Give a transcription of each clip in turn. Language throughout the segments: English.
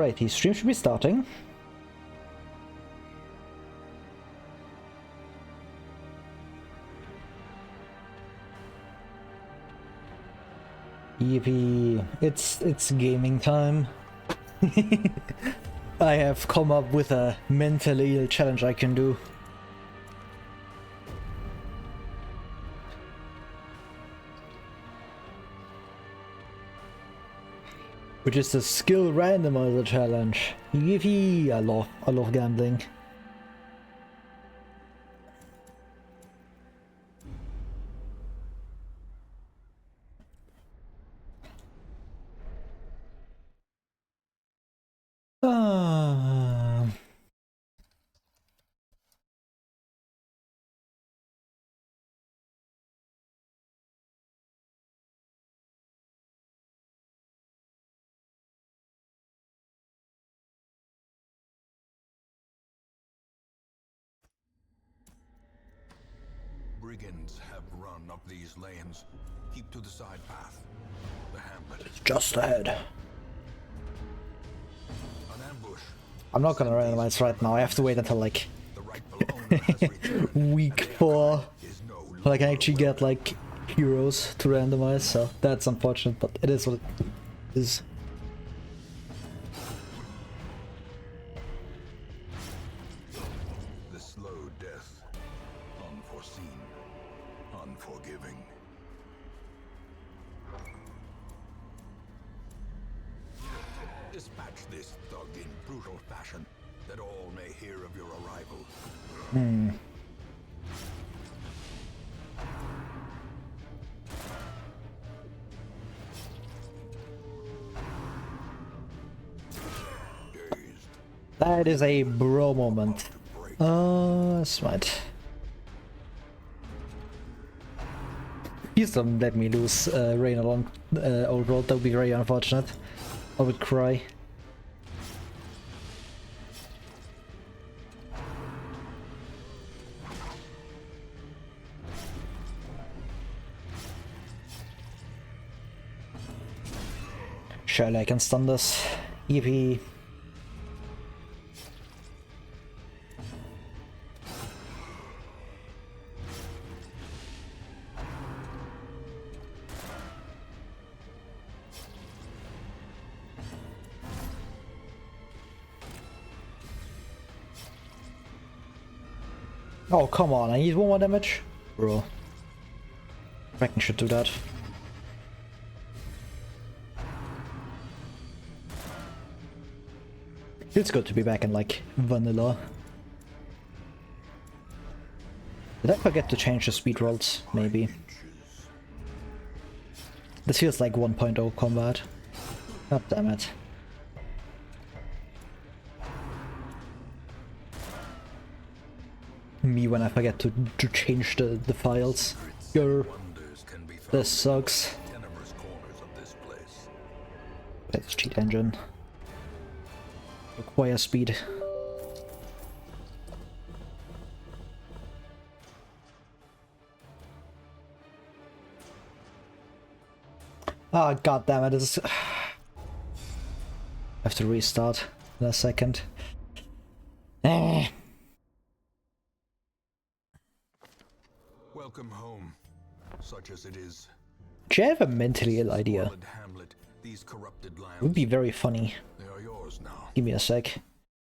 Alrighty, stream should be starting. Yippee, it's gaming time. I have come up with a mentally ill challenge I can do. Which is the skill randomizer challenge. Yippee! I love gambling. Brigands have run up these lanes. Keep to the side path. The hamlet is just ahead. an ambush. I'm not gonna randomize right now. I have to wait until like The rightful owner has returned. week 4 Is no when I can actually get like heroes to randomize, so that's unfortunate, but it is what it is. The slow death. Unforeseen. Unforgiving. Dispatch this thug in brutal fashion, that all may hear of your arrival. Dazed. That is a bro moment. Smite. Please don't let me lose Rain along Old Road, that would be very unfortunate. I would cry. Surely I can stun this. Yippee. Oh, come on, I need 1 more damage? Bro. Kraken should do that. It's good to be back in, like, vanilla. Did I forget to change the speed rolls? Maybe. This feels like 1.0 combat. God damn it. Me when I forget to change the files. Grr. Wonders can be found This sucks. in tenebrous corners of this place. Let's cheat engine. Require speed. Ah, god damn it, this is... I have to restart in a second. Eh. Welcome home, such as it is. Do you have a mentally ill idea? Squalid hamlet, these corrupted It would lands, be very funny. they are yours now. Give me a sec.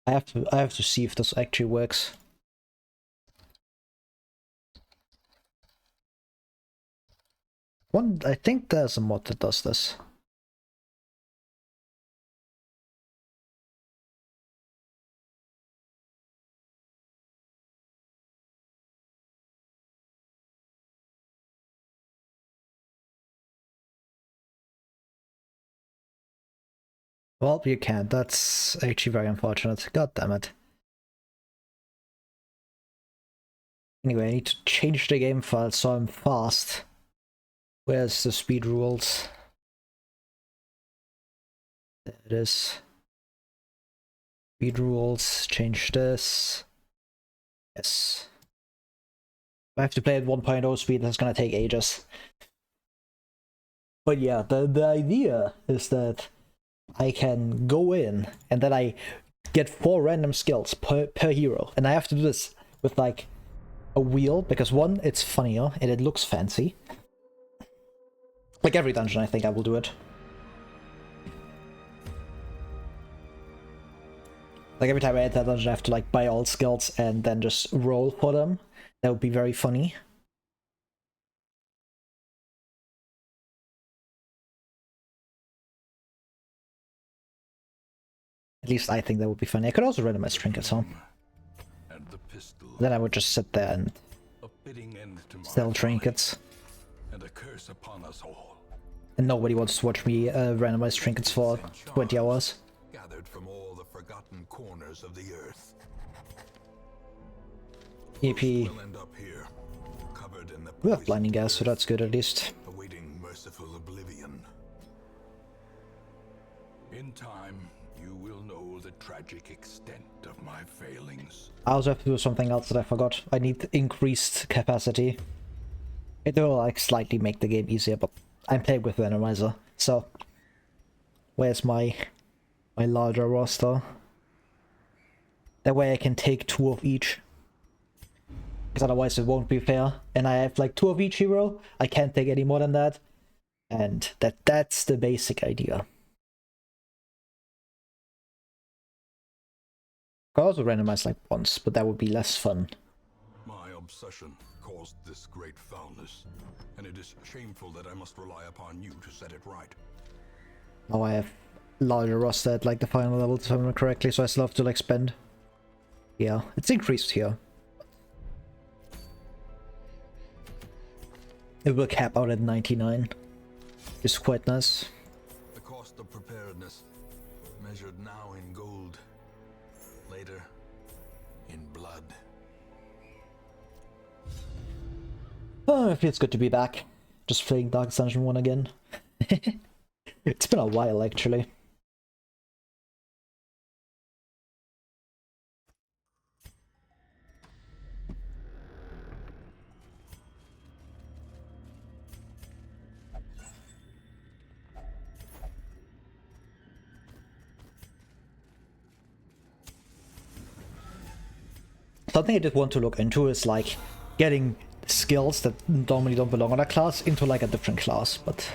I have to see if this actually works. I think there's a mod that does this. Well, you can't. That's actually very unfortunate. God damn it. Anyway, I need to change the game file so I'm fast. Where's the speed rules? There it is. Speed rules, change this. Yes. If I have to play at 1.0 speed, that's gonna take ages. But yeah, the idea is that I can go in and then I get 4 random skills per hero, and I have to do this with like a wheel because one, it's funnier and it looks fancy. Like every dungeon, I think I will do it. Like every time I enter that dungeon, I have to like buy all skills and then just roll for them. That would be very funny. At least I think that would be funny. I could also randomize trinkets, huh? And the pistol, Then I would just sit there and a fitting end to my sell folly, trinkets. and a curse upon us all. And nobody wants to watch me randomize trinkets for 20 hours. Gathered from all the forgotten corners of the earth. EP. We'll end up here, covered in the We have poison blinding gas, so earth, that's good at least. awaiting merciful oblivion. In time, you will know the tragic extent of my failings. I also have to do something else that I forgot. I need increased capacity. It will like slightly make the game easier, but I'm playing with Randomizer, so where's my larger roster? That way I can take 2 of each. Because otherwise it won't be fair. And I have like 2 of each hero. I can't take any more than that. And that's the basic idea. I could also randomize like once, but that would be less fun. My obsession caused this great foulness, and it is shameful that I must rely upon you to set it right. Now I have larger roster at like the final level, if I remember correctly, so I still have to like spend. Yeah, it's increased here. It will cap out at 99. It's quite nice. The cost of preparedness, measured now in gold, later in blood. Oh, it feels good to be back. Just playing Dark Dungeon 1 again. It's been a while, actually. Something I did want to look into is like getting skills that normally don't belong on a class into like a different class, but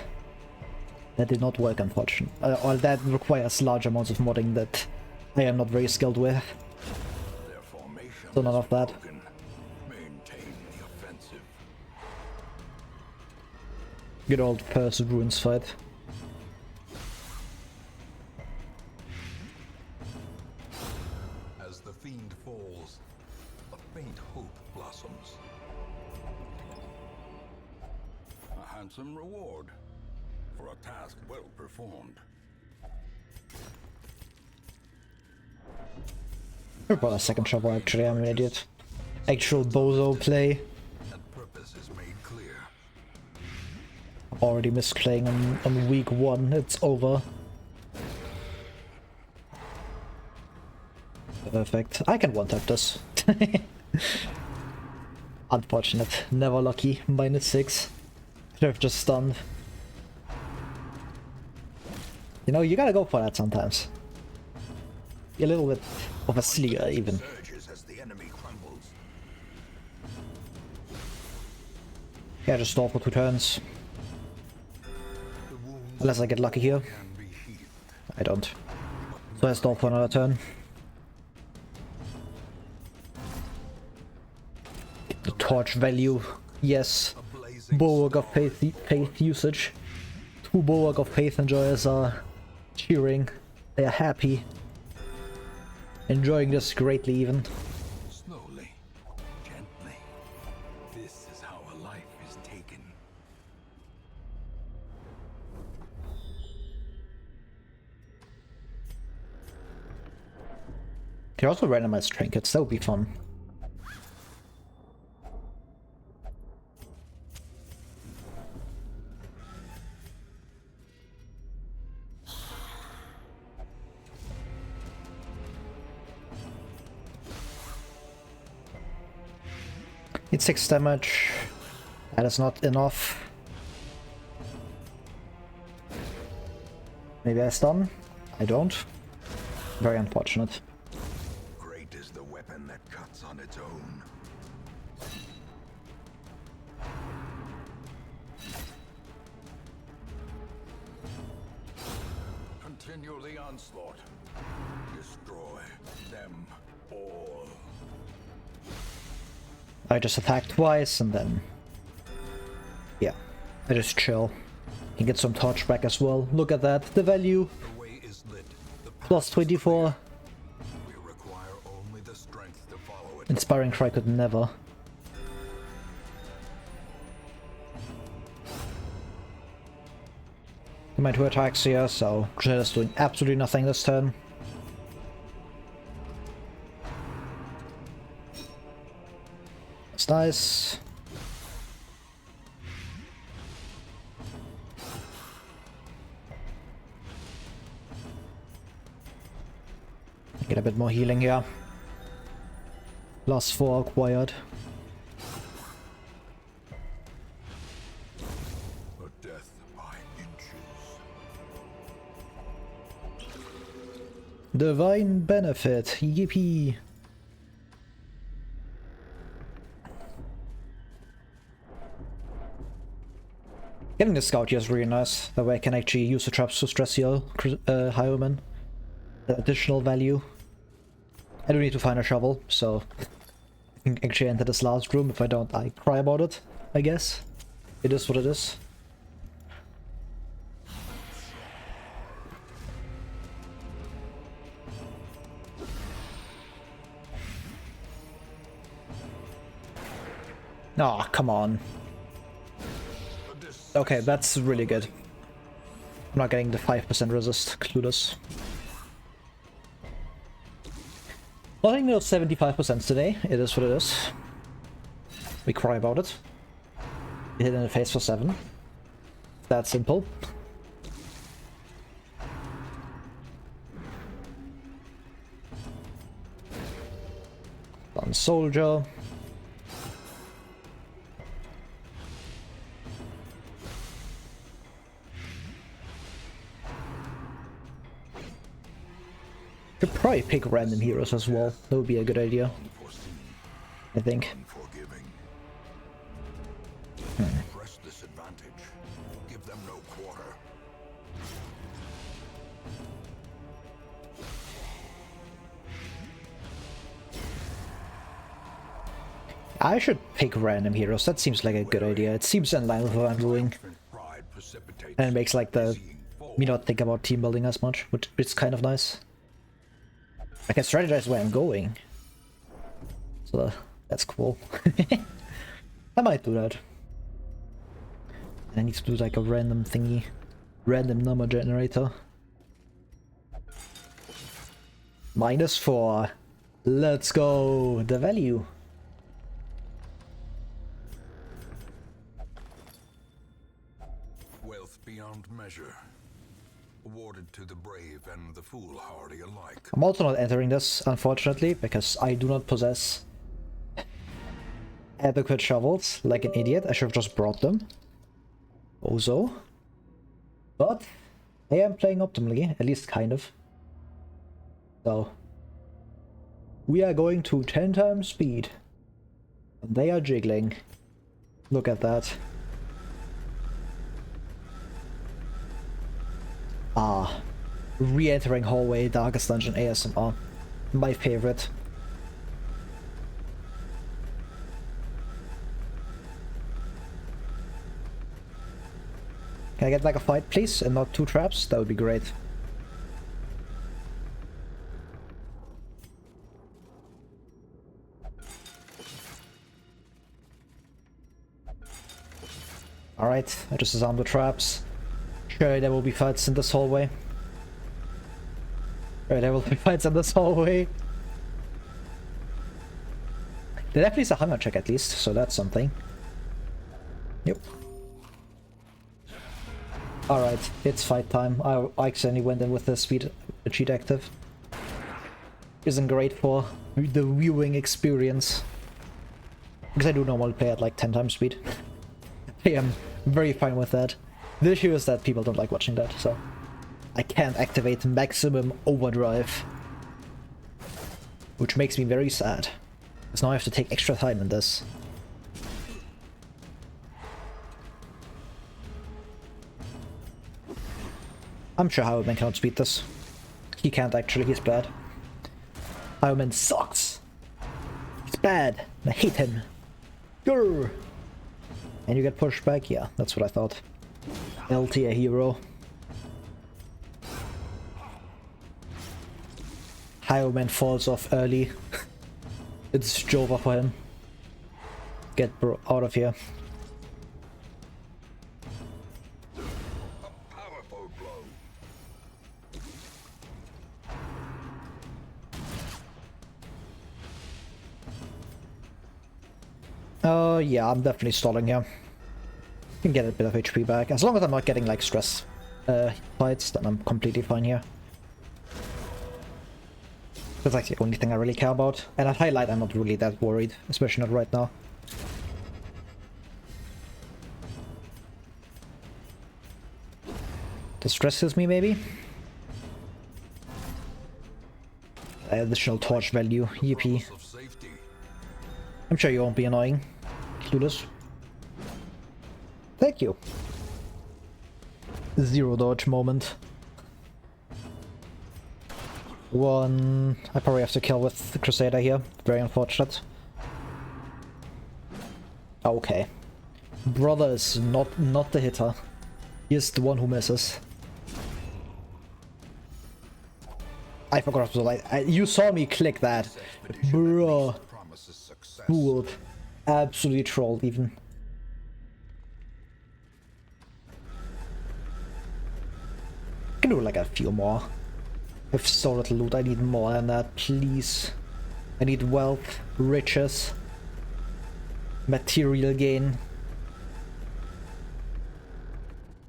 that did not work, unfortunately. Or that requires large amounts of modding that I am not very skilled with. Their formation So none is of that. broken. Maintain the offensive. Good old first ruins fight. As the fiend falls, a faint hope blossoms. A handsome reward for a task well performed. I bought a second shovel, actually, I'm an idiot. Actual bozo play. And purpose is made clear. Already missed playing on week 1, it's over. Perfect. I can one-tap this. Unfortunate. Never lucky. -6. Could have just stunned. You know, you gotta go for that sometimes. You're a little bit of a silly guy, even. Surges as the enemy crumbles. Yeah, just stall for 2 turns. The wounds Unless I get lucky here. can be healed. I don't. So I stall for another turn. The torch value. Yes. A blazing Bulwark of faith usage. 2 Bulwark of Faith enjoyers are cheering. They are happy. Enjoying this greatly, even. slowly, gently. This is how a life is taken. Can also randomize trinkets, that would be fun. It's 6 damage. That is not enough. Maybe I stun? I don't. Very unfortunate. Great is the weapon that cuts on its own. Continue the onslaught. Destroy them all. I just attack twice and then... yeah, I just chill. Can get some torch back as well. Look at that, the value. The way is lit. The path Plus is 24. clear. We require only the strength to follow it. Inspiring Cry could never. My 2 attacks here, so Crusader's doing absolutely nothing this turn. That's nice. Get a bit more healing here. Plus 4 acquired. A death by inches. Divine benefit, yippee! Getting the scout here is really nice. That way I can actually use the traps to stress heal Highwayman. Additional value. I do need to find a shovel, so I can actually enter this last room. If I don't, I cry about it, I guess. It is what it is. Aw, oh, come on. Okay, that's really good. I'm not getting the 5% resist, clueless. Well, I think those 75% today. It is what it is. We cry about it. We hit in the face for 7. That simple. One soldier. Could probably pick random heroes as well. That would be a good idea, I think. Press this advantage. Give them no quarter. I should pick random heroes. That seems like a good idea. It seems in line with what I'm doing. And it makes like me not think about team building as much, which is kind of nice. I can strategize where I'm going. So that's cool. I might do that. And I need to do like a random thingy. Random number generator. -4. Let's go. The value. Wealth beyond measure. Awarded to the brave and the foolhardy alike. I'm also not entering this, unfortunately, because I do not possess adequate shovels, like an idiot. I should have just brought them. Also. But I am playing optimally, at least kind of. So we are going to 10 times speed. And they are jiggling. Look at that. Ah, re-entering hallway, Darkest Dungeon ASMR. My favorite. Can I get like a fight, please, and not 2 traps? That would be great. Alright, I just disarmed the traps. Sure, there will be fights in this hallway. Sure, there will be fights in this hallway. There definitely is a hunger check at least, so that's something. Yep. Alright, it's fight time. I accidentally went in with the speed cheat active. Isn't great for the viewing experience. Because I do normally play at like 10 times speed. I am very fine with that. The issue is that people don't like watching that, so I can't activate maximum overdrive. Which makes me very sad. Because now I have to take extra time in this. I'm sure Highwayman cannot beat this. He can't actually, he's bad. Highwayman sucks! He's bad! I hate him! Grr! And you get pushed back? Yeah, that's what I thought. LT a hero. Highwayman falls off early. It's Jova for him. Get out of here. Oh yeah, I'm definitely stalling here. Can get a bit of HP back. As long as I'm not getting like stress fights, then I'm completely fine here. That's like the only thing I really care about. And at highlight, I'm not really that worried, especially not right now. This stresses me, maybe? Additional torch value, yippee. I'm sure you won't be annoying. Clueless. Thank you. Zero dodge moment. One... I probably have to kill with the Crusader here. Very unfortunate. Okay. Brother is not the hitter. He is the one who misses. I forgot to like... you saw me click that. Bro. Fooled. Absolutely trolled even. I can do like a few more. I have so little loot, I need more than that, please. I need wealth, riches, material gain.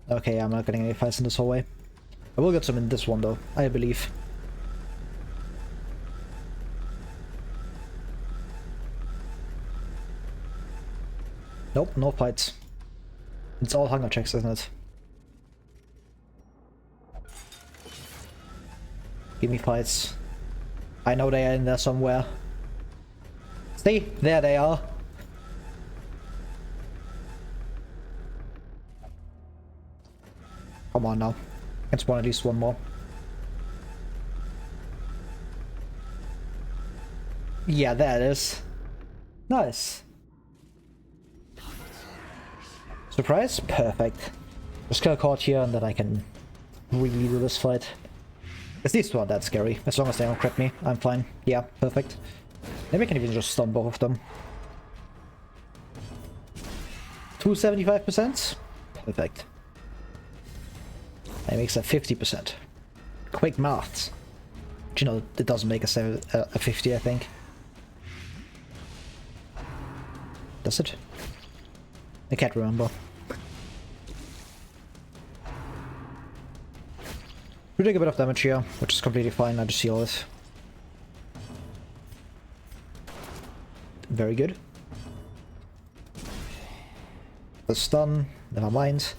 Okay, I'm not getting any fights in this hallway. I will get some in this one though, I believe. Nope, no fights. It's all hunger checks, isn't it? Give me fights. I know they are in there somewhere. See? There they are. Come on now. I can spawn at least one more. Yeah, there it is. Nice. Surprise? Perfect. Just kill a card here and then I can really do this fight. Because these two aren't that scary. As long as they don't crit me, I'm fine. Yeah, perfect. Maybe I can even just stun both of them. 275%? Perfect. That makes a 50%. Quick maths. But you know, it doesn't make a 50, I think. Does it? I can't remember. We're doing a bit of damage here, which is completely fine. I just heal it. Very good. The stun, never mind.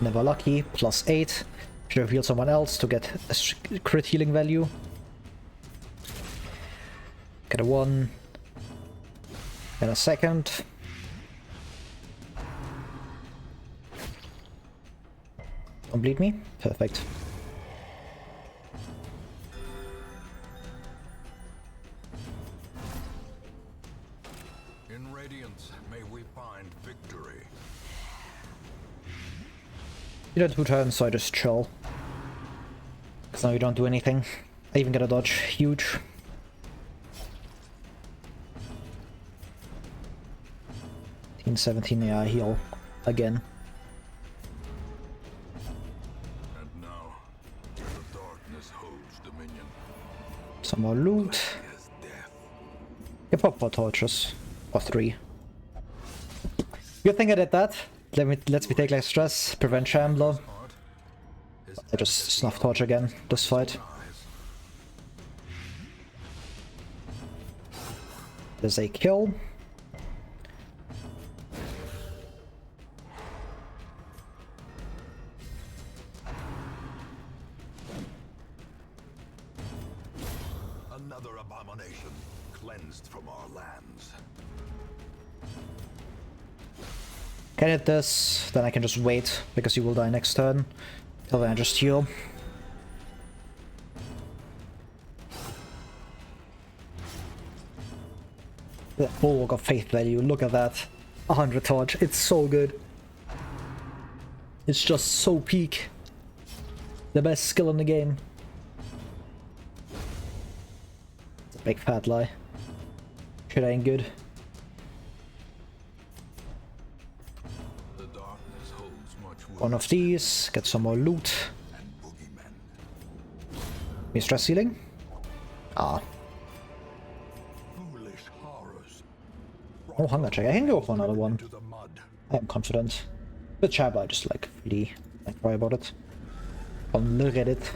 Never lucky, +8. Should have healed someone else to get a crit healing value. Get a 1. And a second. Don't bleed me? Perfect. In Radiance, may we find victory. You don't do turns, so I just chill. Because now you don't do anything. I even get a dodge. Huge. Team 17, yeah, I heal. Again. And now, the darkness holds dominion. Some more loot. As death. You pop 4 torches. Or 3. Good thing I did that. Lets me take less stress. Prevent Shambler. I just snuff torch again this fight. There's a kill. Another abomination cleansed from our lands. Can I hit this, then I can just wait, because you will die next turn. Till then I just heal. That Bulwark of Faith value, look at that. 100 torch, it's so good. It's just so peak. The best skill in the game. It's a big fat lie. Shit ain't good. The darkness holds much One of these, get some more loot. and boogeymen. Me stress healing? Ah. Foolish horrors. Oh, hunger check. I can go for another one. To the mud. I am confident. With Shabba, I just like really like cry about it. On the Reddit.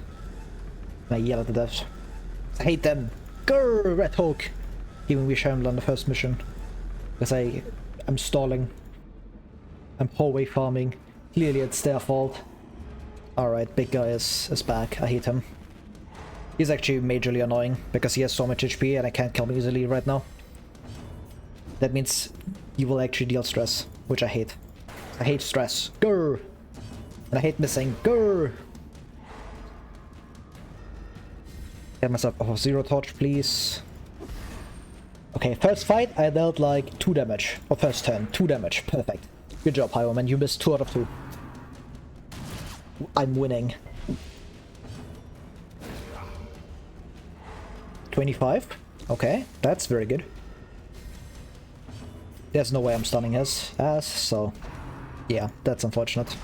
And I yell at the devs. I hate them! Grrr, Red Hawk! Giving me Shamble on the first mission. Because I'm stalling. I'm hallway farming. Clearly it's their fault. Alright, big guy is back. I hate him. He's actually majorly annoying because he has so much HP and I can't kill him easily right now. That means you will actually deal stress, which I hate. I hate stress. Grrr! And I hate missing. Grrr! Get myself off of 0 torch, please. Okay, first fight I dealt like 2 damage. Or first turn, 2 damage. Perfect. Good job, Highwayman. You missed 2 out of 2. I'm winning. 25? Okay, that's very good. There's no way I'm stunning his ass, so... yeah, that's unfortunate.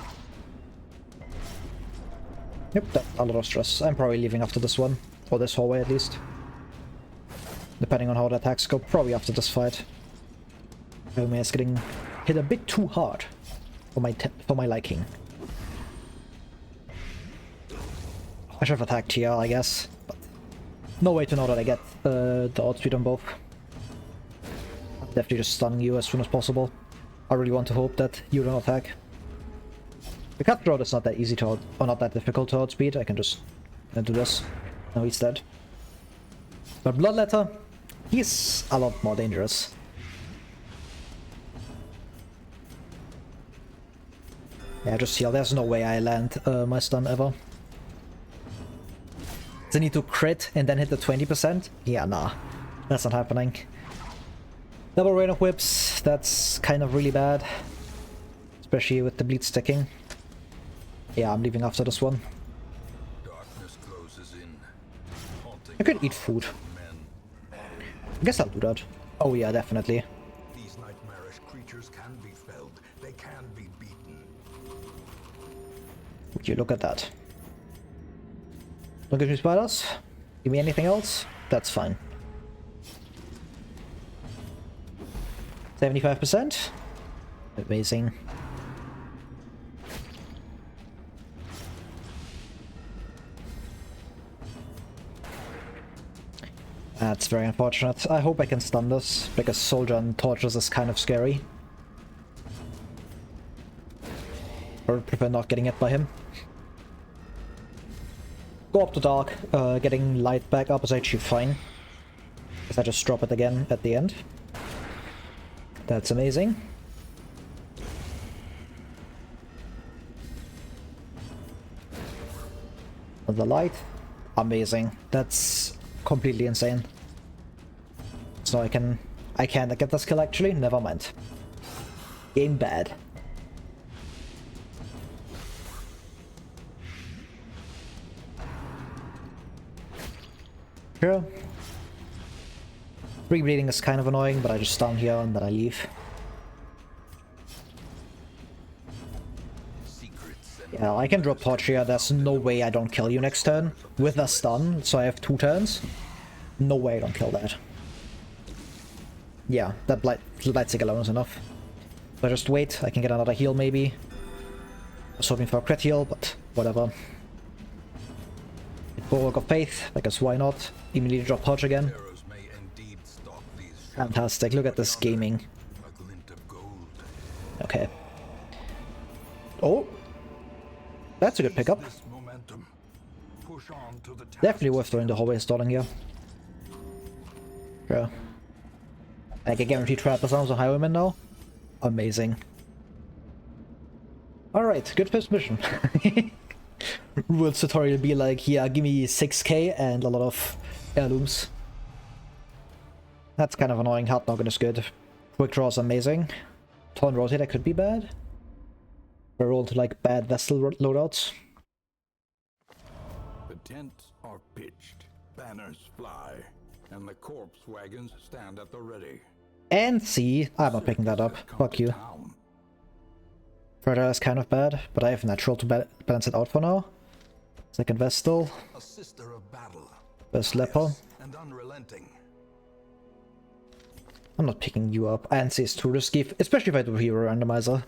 Yep, that's a lot of stress. I'm probably leaving after this one. Or this hallway, at least. Depending on how the attacks go, probably after this fight. Highwayman is getting hit a bit too hard for my liking. I should have attacked here, I guess, but no way to know that I get the outspeed on both. I'm definitely just stunning you as soon as possible. I really want to hope that you don't attack. The cutthroat is not that easy to or not that difficult to outspeed. I can just do this. No, he's dead. But Bloodletter, he's a lot more dangerous. Yeah, just heal. There's no way I land my stun ever. Does I need to crit and then hit the 20%? Yeah, nah. That's not happening. Double rain of whips, that's kind of really bad. Especially with the bleed sticking. Yeah, I'm leaving after this one. Darkness closes in, haunting I could eat food. men. I guess I'll do that. Oh yeah, definitely. These nightmarish creatures can be felled. They can be beaten. Would you look at that? Don't give me spiders. Give me anything else? That's fine. 75%? Amazing. That's very unfortunate. I hope I can stun this, because Soldier and Torches is kind of scary. I would prefer not getting hit by him. Go up to dark, getting light back up is actually fine. Because I just drop it again at the end. That's amazing. And the light, amazing. That's completely insane. So I can't get this kill actually, never mind. Game bad. Sure. Free bleeding is kind of annoying, but I just stun here and then I leave. Yeah, I can drop Torch here. There's no way I don't kill you next turn with a stun, so I have 2 turns. No way I don't kill that. Yeah, that Lightstick alone is enough. So I just wait, I can get another heal maybe. I was hoping for a crit heal, but whatever. Bulwark of Faith, because why not? Immediately drop Torch again. Fantastic, look at this gaming. Okay. Oh! That's a good pickup. Definitely worth throwing the hallway stalling here. Yeah. I get guaranteed trap as long as a highwayman now. Amazing. Alright, good first mission. Rules tutorial be like, yeah, give me 6k and a lot of heirlooms. That's kind of annoying. Hard noggin is good. Quick draw is amazing. Torn rotate, that could be bad. We roll to like bad vessel loadouts. The tents are pitched, banners fly, and the corpse wagons stand at the ready. And see, I'm not picking that up. Fuck you. Predator is kind of bad, but I have natural to balance it out for now. Second Vestal. A sister of battle. First Leper. And unrelenting. I'm not picking you up. Ansi is too risky, especially if I do Hero Randomizer.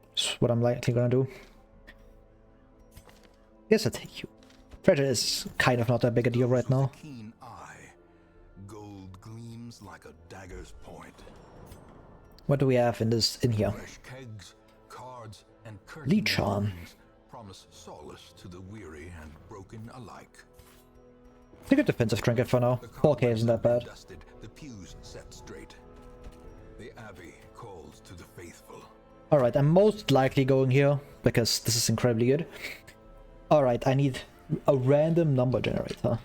That's what I'm likely gonna do. Guess I take you. Predator is kind of not that big a deal right now. Keen eye. Gold gleams like a dagger's point. What do we have in here? Fresh kegs, cards, and Lead Charm. promise solace to the weary and broken alike. It's a good defensive trinket for now. 4k isn't that bad. Dusted, the pews set straight. The abbey calls to the faithful. Alright, I'm most likely going here, because this is incredibly good. Alright, I need a random number generator.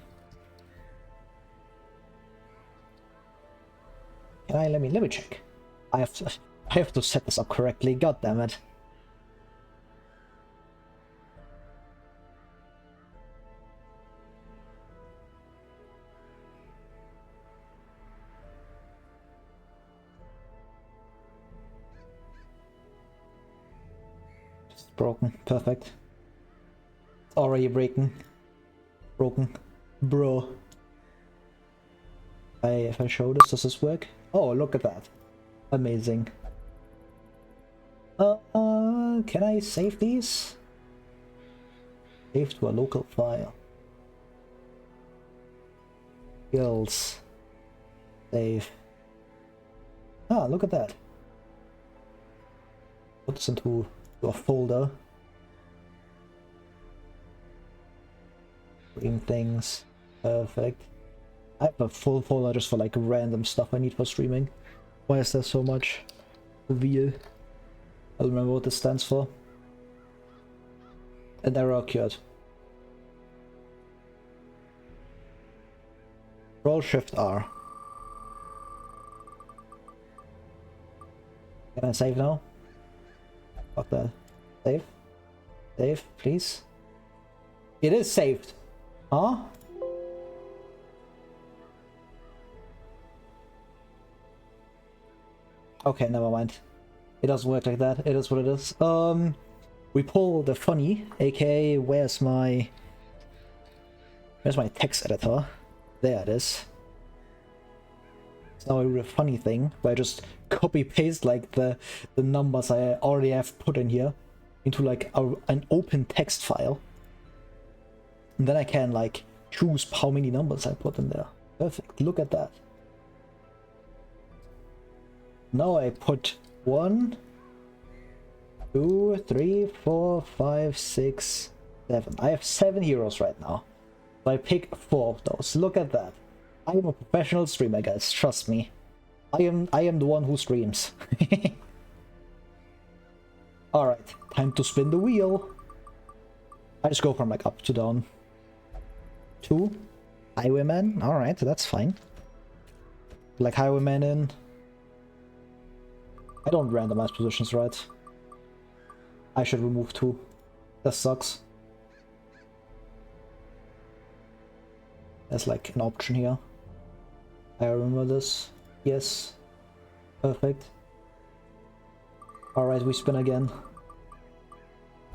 Let me check. I have to set this up correctly, god damn it. It's broken, perfect. It's already breaking. Broken. Bro. If I show this, does this work? Oh, look at that. Amazing. Can I save these? Save to a local file. Skills. Save. Ah, look at that. Put this into a folder. Stream things. Perfect. I have a full folder just for like random stuff I need for streaming. Why is there so much? Reveal. I'll remember what this stands for. An error occurred. Roll Shift R. Can I save now? Fuck that. Save? Save, please? It is saved. Huh? Okay, never mind. It doesn't work like that. It is what it is. We pull the funny, aka where's my text editor? There it is. So now I do a funny thing where I just copy paste like the numbers I already have put in here into like an open text file. And then I can like choose how many numbers I put in there. Perfect. Look at that. Now I put 1, 2, 3, 4, 5, 6, 7. I have 7 heroes right now. So I pick 4 of those. Look at that. I am a professional streamer, guys. Trust me. I am the one who streams. Alright, time to spin the wheel. I just go from like up to down. 2. Highwayman. Alright, that's fine. Like Highwayman in. I don't randomize positions, right? I should remove 2. That sucks. There's like an option here. I remember this. Yes. Perfect. Alright, we spin again.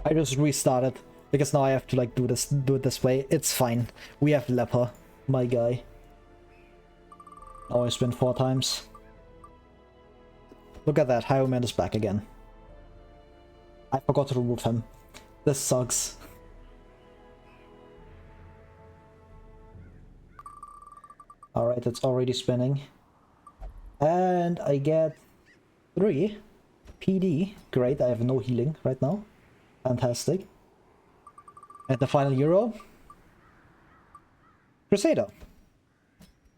I just restarted because now I have to like do it this way. It's fine. We have Leper, my guy. Now I spin 4 times. Look at that, Highwayman is back again. I forgot to remove him. This sucks. Alright, it's already spinning. And I get 3 PD. Great, I have no healing right now. Fantastic. And the final hero. Crusader.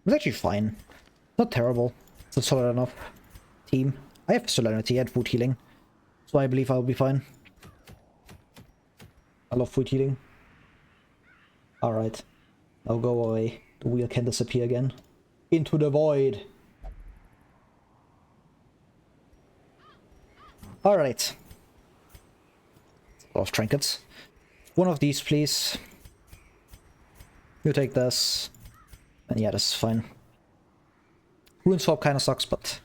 It's actually fine. Not terrible. It's a solid enough team. I have Solemnity and food healing, so I believe I'll be fine. I love food healing. Alright. Now go away. The wheel can disappear again. Into the void. Alright. A lot of trinkets. One of these, please. You take this. And yeah, this is fine. Rune swap kind of sucks, but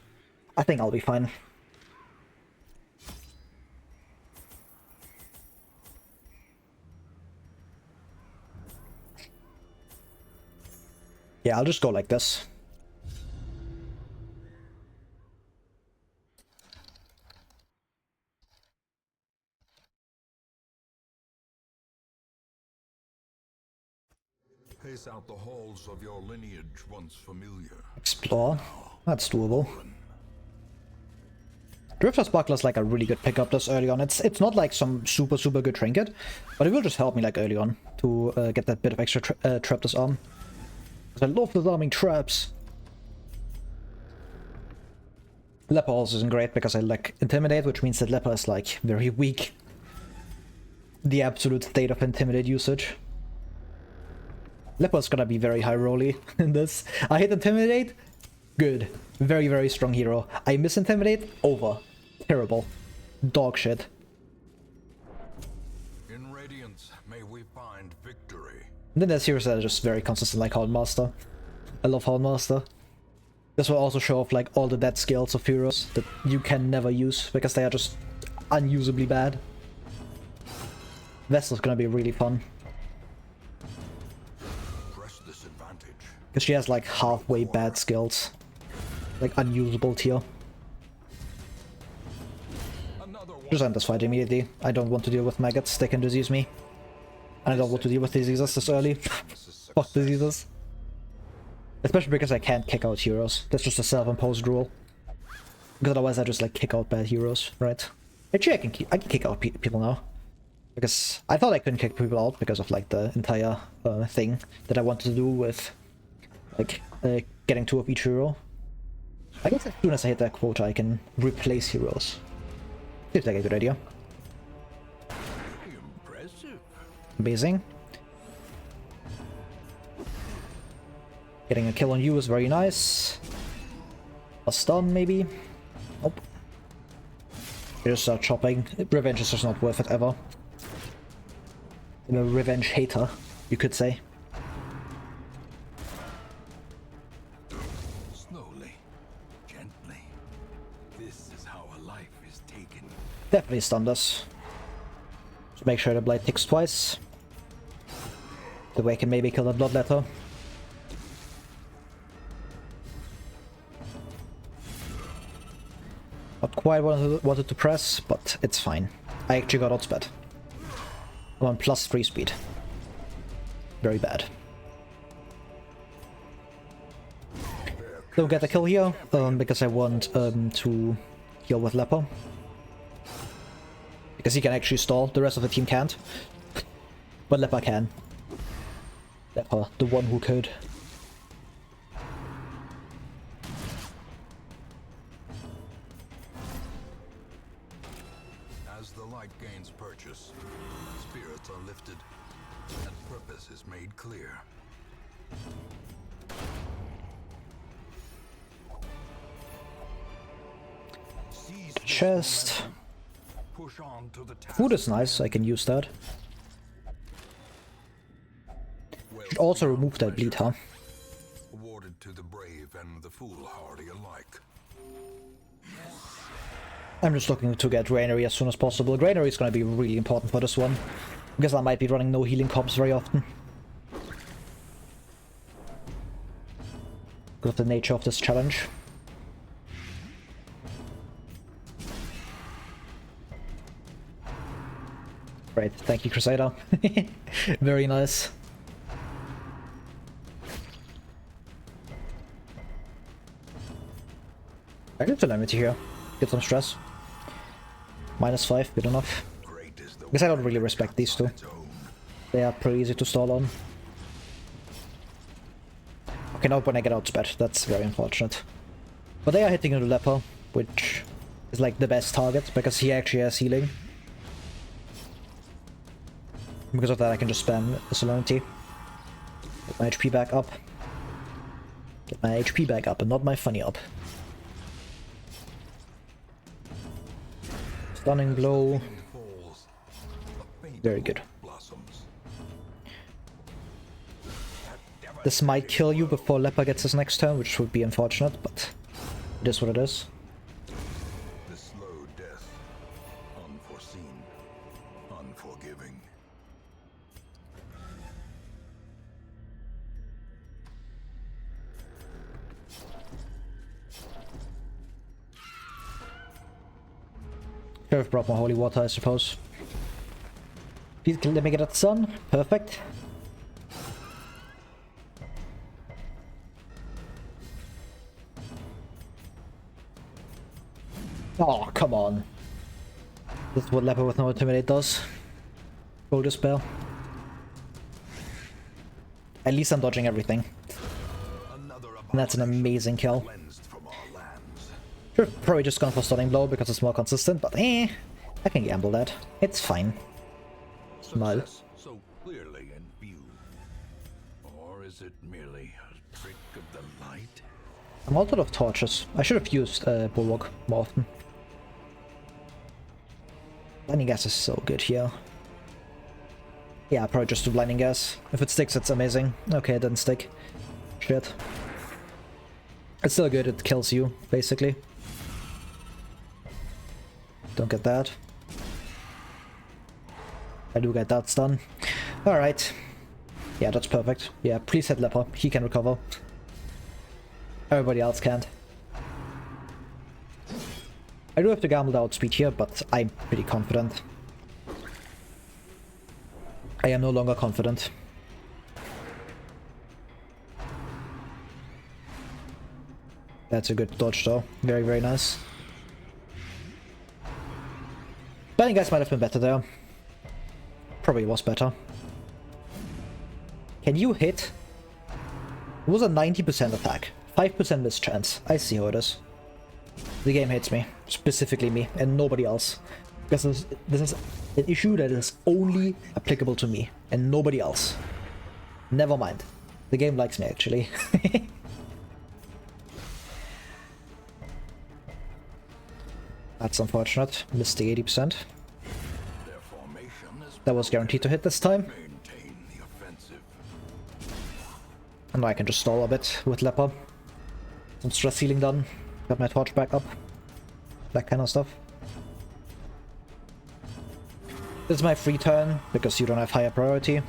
I think I'll be fine. Yeah, I'll just go like this. Pace out the halls of your lineage once familiar. Explore. That's doable. Drifter's Buckler's like a really good pickup this early on. It's not like some super good trinket, but it will just help me like early on to get that bit of extra trap disarm. Because I love disarming traps. Leper also isn't great because I like Intimidate, which means that Leper is like very weak. The absolute state of Intimidate usage. Leper's gonna be very high rolly in this. I hit Intimidate, good. Very strong hero. I miss Intimidate, over. Terrible. Dog shit. In Radiance, may we find victory. And then there's heroes that are just very consistent, like Houndmaster. I love Houndmaster. This will also show off like all the dead skills of heroes that you can never use because they are just unusably bad. Vestal's gonna be really fun. Press this advantage. Because she has like halfway bad skills. Like unusable tier. Just end this fight immediately. I don't want to deal with maggots, they can disease me. And I don't want to deal with diseases this early. Fuck diseases. Especially because I can't kick out heroes. That's just a self-imposed rule. Because otherwise I just like kick out bad heroes, right? Actually I can kick out people now. Because I thought I couldn't kick people out because of like the entire thing that I wanted to do with like getting 2 of each hero. I guess as soon as I hit that quota I can replace heroes. Seems like a good idea. Impressive. Amazing. Getting a kill on you is very nice. A stun maybe? Nope. You just start chopping. Revenge is just not worth it ever. I'm a revenge hater, you could say. Slowly, gently. This is how a life is taken. Definitely stunned us. So make sure the blade ticks twice. The way I can maybe kill the bloodletter. Not quite wanted to press, but it's fine. I actually got outsped. I'm on +3 speed. Very bad. Don't get a kill here, because I want to heal with Leper. Because he can actually stall, the rest of the team can't. But Leper can. Leper, the one who could. As the light gains purchase, spirits are lifted, and purpose is made clear. Seize this Chest. momentum. Push on to the task. Food is nice, I can use that. Well, Should also remove that bleed, huh? awarded to the brave and the foolhardy alike. I'm just looking to get Granary as soon as possible. Granary is going to be really important for this one. Because I might be running no healing comps very often. Because of the nature of this challenge. Great, thank you Crusader. Very nice. I can Solemnity here. Get some stress. -5, good enough. Great is the Because I don't really respect these two. its own. They are pretty easy to stall on. Okay, not when I get outsped. That's very unfortunate. But they are hitting into Leper, which is like the best target, because he actually has healing. Because of that, I can just spam Solemnity. Get my HP back up. Get my HP back up, and not my funny up. Stunning blow. Very good. This might kill you before Leper gets his next turn, which would be unfortunate, but it is what it is. The slow death, unforeseen, unforgiving. Should have brought more holy water, I suppose. Please let me get that sun. Perfect. Oh, come on. This is what Leper with no Intimidate does. Roll this spell. At least I'm dodging everything. And that's an amazing kill. Sure, probably just gone for Stunning Blow because it's more consistent, but I can gamble that. It's fine. Smile. So clearly in view. Or is it merely a trick of the light? I'm out of torches. I should have used Bulwark more often. Blinding Gas is so good here. Yeah, probably just do Blinding Gas. If it sticks, it's amazing. Okay, it didn't stick. Shit. It's still good, it kills you, basically. Don't get that. I do get that stun. Alright. Yeah, that's perfect. Yeah, please hit Leper. He can recover. Everybody else can't. I do have to gamble the outspeed here, but I'm pretty confident. I am no longer confident. That's a good dodge though. Very, very nice. Blinding Guys might have been better there. Probably was better. Can you hit? It was a 90% attack. 5% miss chance. I see how it is. The game hates me. Specifically me, and nobody else. Because this is an issue that is only applicable to me, and nobody else. Never mind. The game likes me, actually. That's unfortunate. Missed the 80%. That was guaranteed to hit this time. And now I can just stall a bit with Leper. Some stress healing done. Got my torch back up. That kind of stuff. This is my free turn, because you don't have higher priority.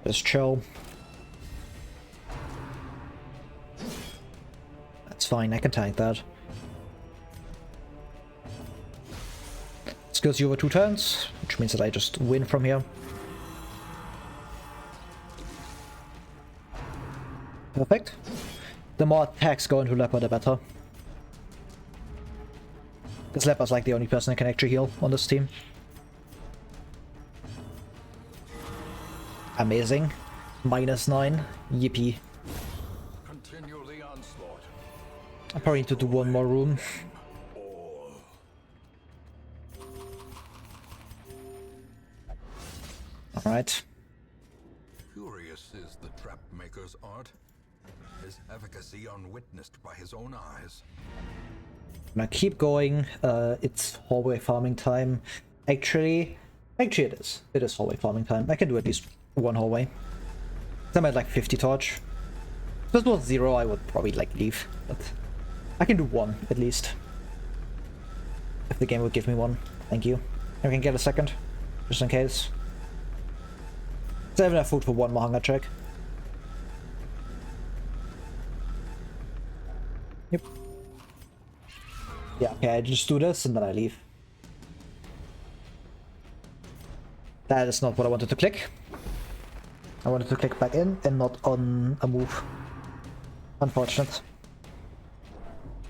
Just chill. That's fine, I can tank that. Skills you over 2 turns, which means that I just win from here. Perfect. The more attacks go into Leper, the better. Because Leper's like the only person that can actually heal on this team. Amazing. -9. Yippee. Continue the onslaught. I probably need to do one more room. Alright. Curious is the trap maker's art. His efficacy unwitnessed by his own eyes. I'm gonna keep going. It's hallway farming time. Actually it is. It is hallway farming time. I can do at least one hallway. I'm at like 50 torch. If this was 0, I would probably like leave. But I can do one at least. If the game would give me one. Thank you. I can get a second, just in case. So I have enough food for one more hunger check. Yep. Yeah, okay, I just do this and then I leave. That is not what I wanted to click. I wanted to click back in and not on a move. Unfortunate.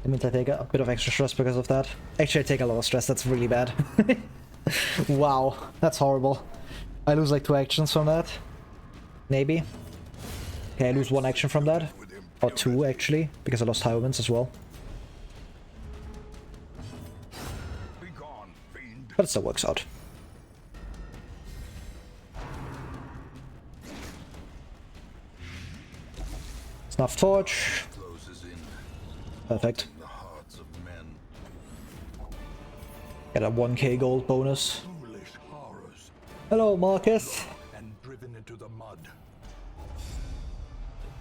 That means I take a bit of extra stress because of that. Actually, I take a lot of stress, that's really bad. Wow, that's horrible. I lose like 2 actions from that. Maybe. Okay, I lose 1 action from that. Or 2 actually, because I lost high omens as well. Be gone, fiend. But it still works out. Snuff torch. Closes in Perfect. the hearts of men. Get a 1k gold bonus. Foolish horrors. Hello, Marcus. And driven into the mud.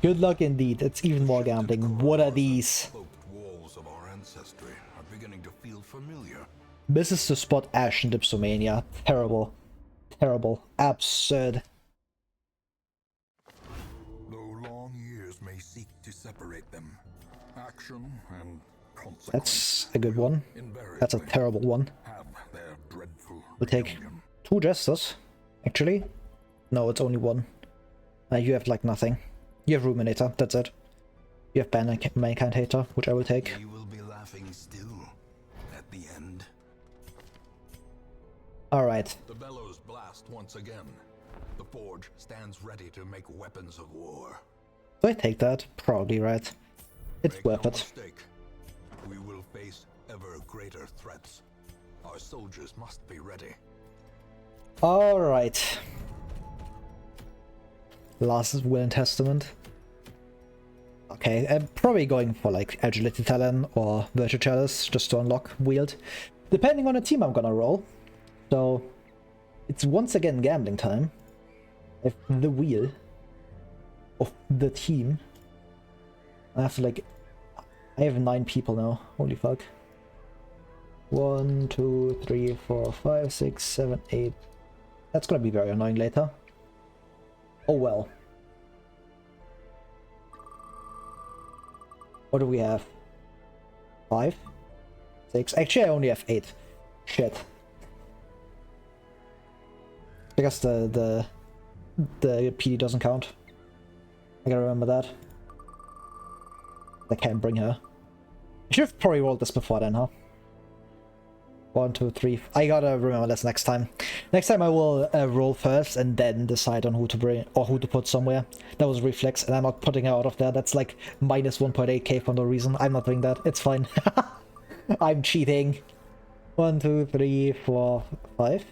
Good luck indeed. It's even more gambling. What are these? Cloaked walls of our ancestry are beginning to feel familiar. This is the spot Ash and Dipsomania. Terrible. Terrible. Absurd. Though long years may seek to separate them, action and consequence That's a good one. invariably That's a terrible one. have their dreadful We'll take reunion. 2 jesters. Actually. No, it's only 1. You have like nothing. You have Ruminator, that's it. You have Mankind Hater, which I will take. We will be laughing still at the end. Alright. The bellows blast once again. The forge stands ready to make weapons of war. Do I take that? Probably, right. It's Make worth no it. mistake, we will face ever greater threats. Our soldiers must be ready. Alright. Last Will and Testament. Okay, I'm probably going for like Agility Talon or Virtue Chalice just to unlock Wield. Depending on the team I'm gonna roll. So, it's once again gambling time. If the wheel of the team. I have to like... I have 9 people now. Holy fuck. 1, 2, 3, 4, 5, 6, 7, 8. That's gonna be very annoying later. Oh well. What do we have? 5? 6? Actually, I only have 8. Shit. Because the PD doesn't count. I gotta remember that. I can't bring her. I should have probably rolled this before then, huh? 1, 2, 3. I gotta remember this next time. Next time I will roll first and then decide on who to bring or who to put somewhere. That was reflex, and I'm not putting her out of there. That's like minus 1.8k for no reason. I'm not doing that. It's fine. I'm cheating. 1, 2, 3, 4, 5.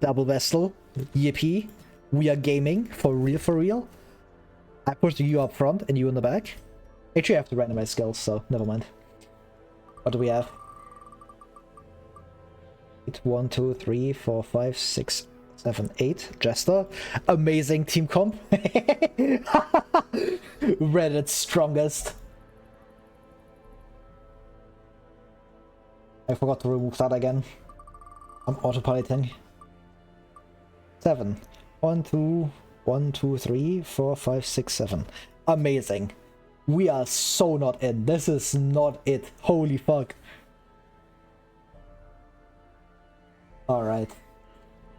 Double Vestal. Yippee. We are gaming. For real, for real. I put you up front and you in the back. Actually, I have to randomize skills, so never mind. What do we have? 1, 2, 3, 4, 5, 6, 7, 8. Jester. Amazing team comp. Reddit's strongest. I forgot to remove that again. I'm autopiloting. 7. 1, 2, 1, 2, 3, 4, 5, 6, 7. Amazing. We are so not in. This is not it. Holy fuck. Alright.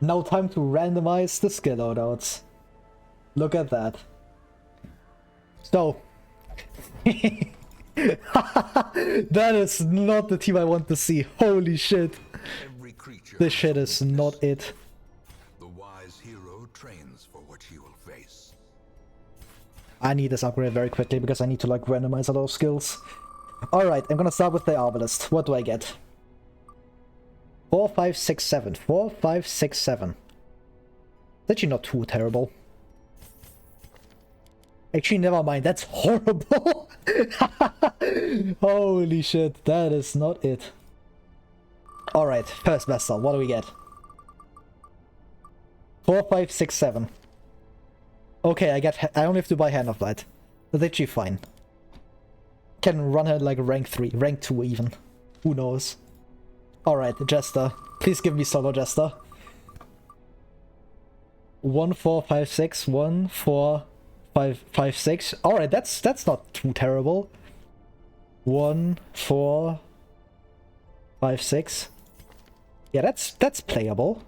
Now time to randomize the skill loadouts. Look at that. So. That is not the team I want to see. Holy shit. Every creature This shit is not it. The wise hero trains for what he will face. I need this upgrade very quickly because I need to like randomize a lot of skills. Alright, I'm gonna start with the Arbalist. What do I get? 4, 5, 6, 7. 4, 5, 6, 7. It's actually not too terrible. Actually, never mind. That's horrible. Holy shit. That is not it. Alright, first vessel. What do we get? 4, 5, 6, 7. Okay, I only have to buy Hand of Light. That's actually fine. Can run her like rank 3, rank 2 even. Who knows? Alright, Jester. Please give me solo Jester. 1, 4, 5, 6. 1, 4, 5, 5, 6. Alright, that's not too terrible. 1, 4, 5, 6. Yeah, that's playable.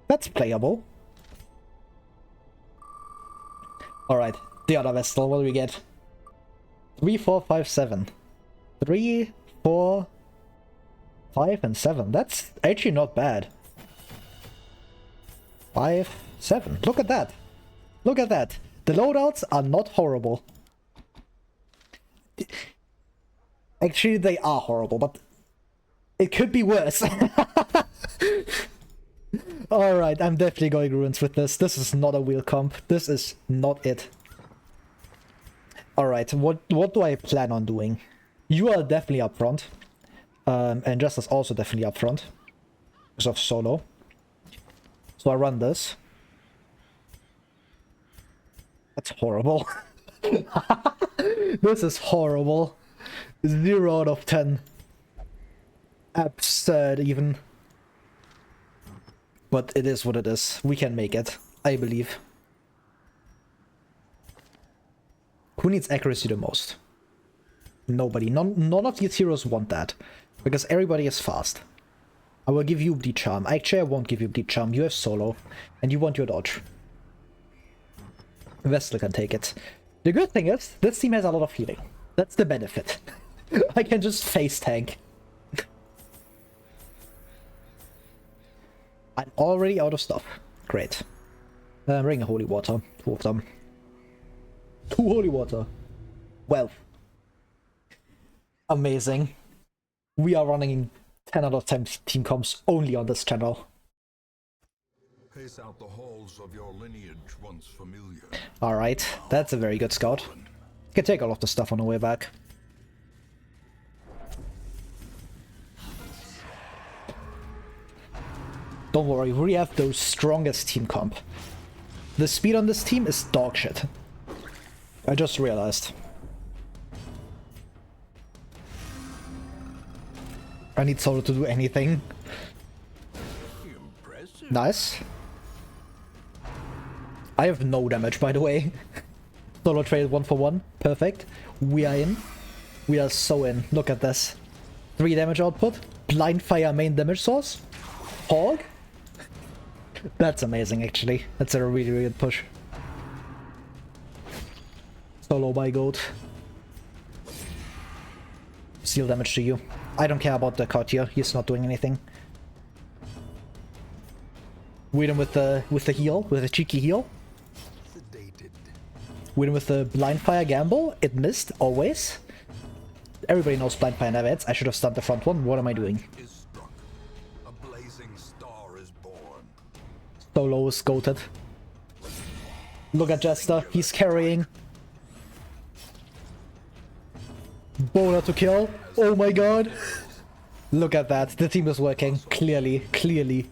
That's playable. Alright, the other Vestal, what do we get? 3, 4, 5, 7. 3, 4, 5, and 7. That's actually not bad. 5, 7. Look at that. Look at that. The loadouts are not horrible. Actually, they are horrible, but it could be worse. Alright, I'm definitely going ruins with this. This is not a wheel comp. This is not it. Alright, what do I plan on doing? You are definitely up front. And Justice also definitely up front. Because of solo. So I run this. That's horrible. This is horrible. 0 out of 10. Absurd even. But it is what it is. We can make it. I believe. Who needs accuracy the most? Nobody. None of these heroes want that. Because everybody is fast. I will give you Bleed Charm. Actually, I won't give you Bleed Charm. You have solo. And you want your dodge. Vestal can take it. The good thing is, this team has a lot of healing. That's the benefit. I can just face tank. I'm already out of stuff. Great. Bring a Holy Water. 2 of them. 2 Holy Water. Well. Amazing. We are running 10 out of 10 team comps only on this channel. Pace out the halls of your lineage once familiar. Alright, that's a very good scout. Can take all of the stuff on the way back. Don't worry, we have the strongest team comp. The speed on this team is dog shit. I just realized. I need Solo to do anything. Impressive. Nice. I have no damage, by the way. Solo traded 1 for 1. Perfect. We are in. We are so in. Look at this. 3 damage output. Blind fire main damage source. Hog. That's amazing, actually. That's a really, really good push. Solo by goat. Seal damage to you. I don't care about the courtier. He's not doing anything. Win him with the heal, with a cheeky heal. Win with the blind fire gamble. It missed always. Everybody knows blind fire never hits. I should have stunned the front one. What am I doing? A blazing star is born. Solo is goated. Look at Jester. He's carrying. Bola to kill. Oh my god. Look at that. The team is working. Clearly. Clearly.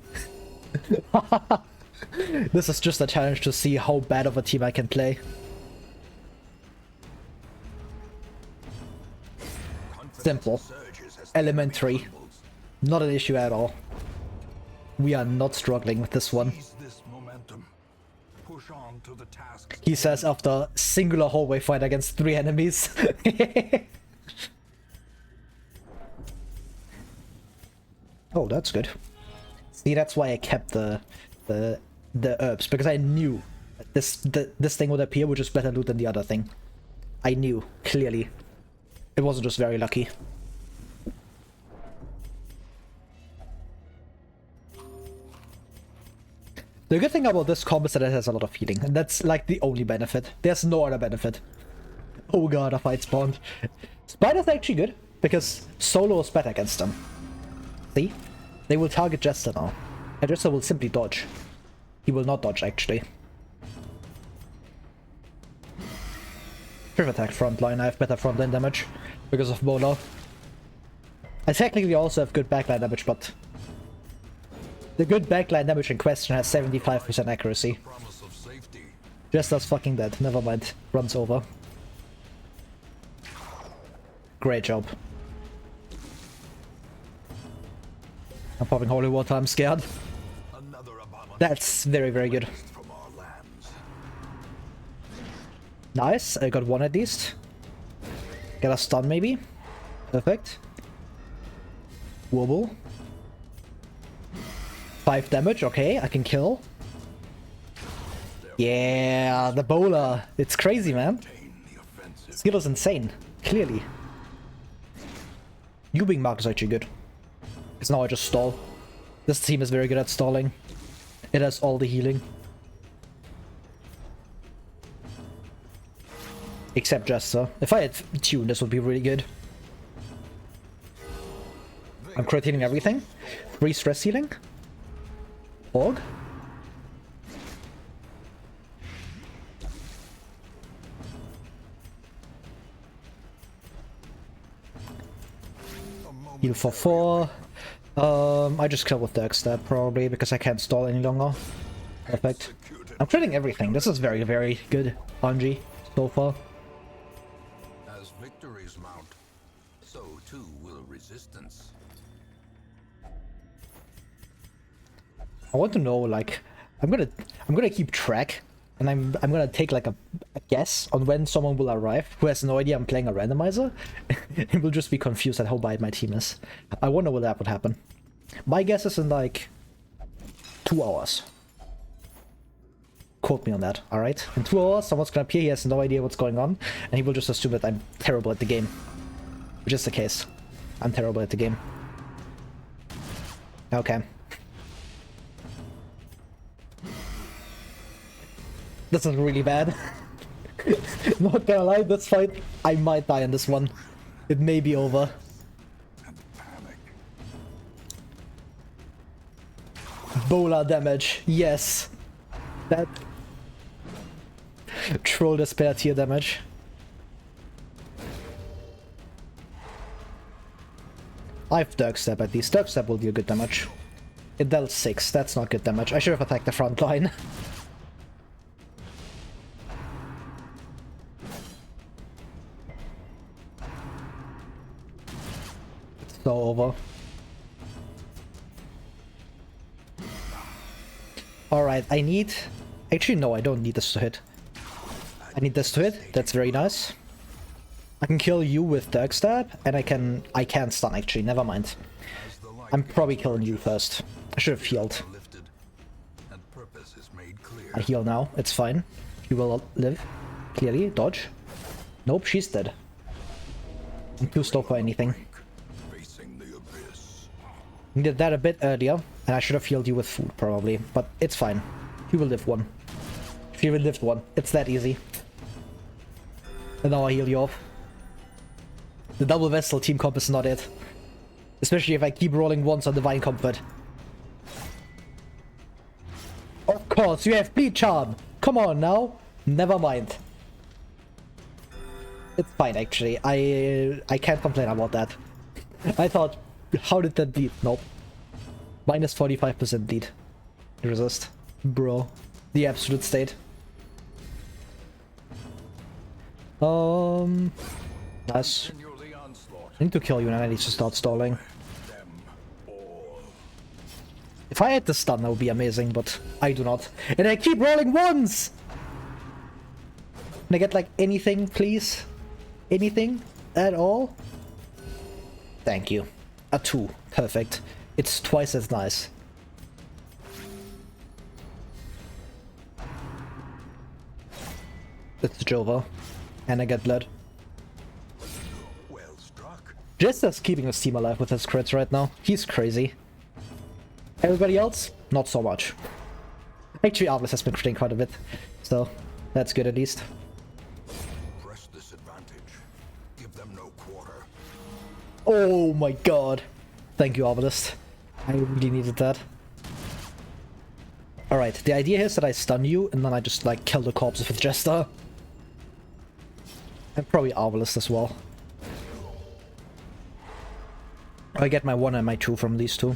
This is just a challenge to see how bad of a team I can play. Simple. Elementary. Not an issue at all. We are not struggling with this one. He says after singular hallway fight against 3 enemies. Oh, that's good. See, that's why I kept the herbs, because I knew this thing would appear, which is better loot than the other thing. I knew, clearly. It wasn't just very lucky. The good thing about this comp is that it has a lot of healing, and that's like the only benefit. There's no other benefit. Oh god, a fight spawned. Spider's actually good, because Solo is better against them. See? They will target Jester now. And Jester will simply dodge. He will not dodge, actually. Priv attack frontline. I have better frontline damage because of Bola. I technically also have good backline damage, but the good backline damage in question has 75% accuracy. Jester's fucking dead. Never mind. Runs over. Great job. I'm popping holy water. I'm scared. That's very, very good. Nice. I got 1 at least. Get a stun maybe. Perfect. Wobble. 5 damage. Okay, I can kill. Yeah, the bowler. It's crazy, man. Skill is insane. Clearly. You being marked is actually good. Because now I just stall. This team is very good at stalling. It has all the healing. Except Jester. If I had Tune, this would be really good. I'm crit healing everything. 3 stress healing. Org. Heal for 4. I just kill with Dark Stab probably because I can't stall any longer. Perfect. I'm critting everything. This is very, very good RNG so far. As victories mount, so too will resistance. I want to know, like, I'm gonna keep track, and I'm gonna take like a guess on when someone will arrive who has no idea I'm playing a randomizer, and will just be confused at how bad my team is. I wonder what that would happen. My guess is in like 2 hours. Quote me on that, alright? In 2 hours, someone's gonna appear, he has no idea what's going on, and he will just assume that I'm terrible at the game. Which is the case. I'm terrible at the game. Okay. This is really bad. Not gonna lie, this fight, I might die in this one. It may be over. Bola damage, yes. That... Troll Despair tier damage. I have Dark Step at least. Dark Step will deal good damage. It dealt 6, that's not good damage. I should have attacked the front line. It's so over. Alright, I need... Actually, no, I don't need this to hit. I need this to hit. That's very nice. I can kill you with Dark Stab, and I can't stun actually, never mind. I'm probably killing you first. I should have healed. I heal now, it's fine. You will live. Clearly, dodge. Nope, she's dead. I'm too slow for anything. I did that a bit earlier, and I should have healed you with food probably, but it's fine. You will live 1. She will live 1. It's that easy. And now I heal you off. The double vessel team comp is not it. Especially if I keep rolling once on Divine Comfort. Of course, you have Bleed Charm! Come on now! Never mind. It's fine actually. I can't complain about that. I thought, how did that bleed? Nope. Minus 45% bleed. Resist. Bro. The absolute state. Nice. I need to kill you and I need to start stalling. If I had the stun, that would be amazing, but I do not. And I keep rolling ones! Can I get like anything, please? Anything at all? Thank you. A 2. Perfect. It's twice as nice. It's Jova. And I get blood. Well struck. Jester's keeping his team alive with his crits right now. He's crazy. Everybody else? Not so much. Actually, Arvlis has been critting quite a bit. So, that's good at least. Press this advantage. Give them no quarter. Oh my god. Thank you, Arbalist. I really needed that. Alright, the idea here is that I stun you, and then I just, like, kill the corpses with Jester. And probably Arbalist as well. I get my 1 and my 2 from these two.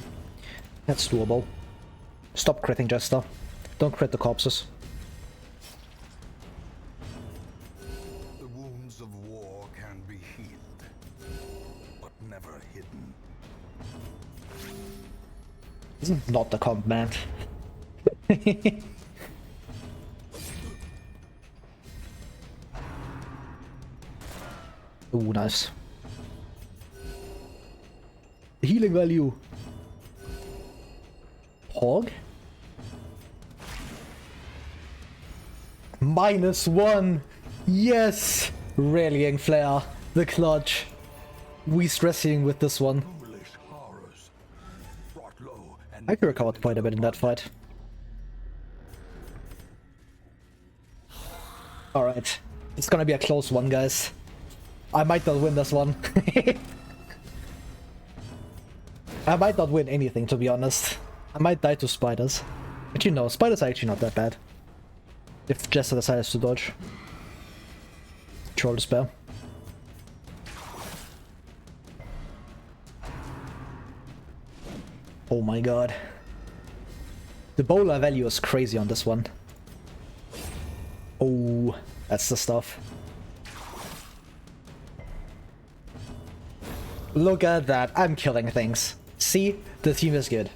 That's doable. Stop critting Jester. Don't crit the corpses. The wounds of war can be healed, but never hidden. This is not the comp, man. Ooh, nice. Healing value. Hog? -1! Yes! Rallying Flare. The clutch. We stress healing with this one. Foolish horrors. Brought low and I could recover quite a bit in that fight. Alright. It's gonna be a close one, guys. I might not win this one. I might not win anything, to be honest. I might die to spiders. But you know, spiders are actually not that bad. If Jester decides to dodge. Troll Despair. Oh my god. The bowler value is crazy on this one. Oh, that's the stuff. Look at that, I'm killing things. See, the team is good.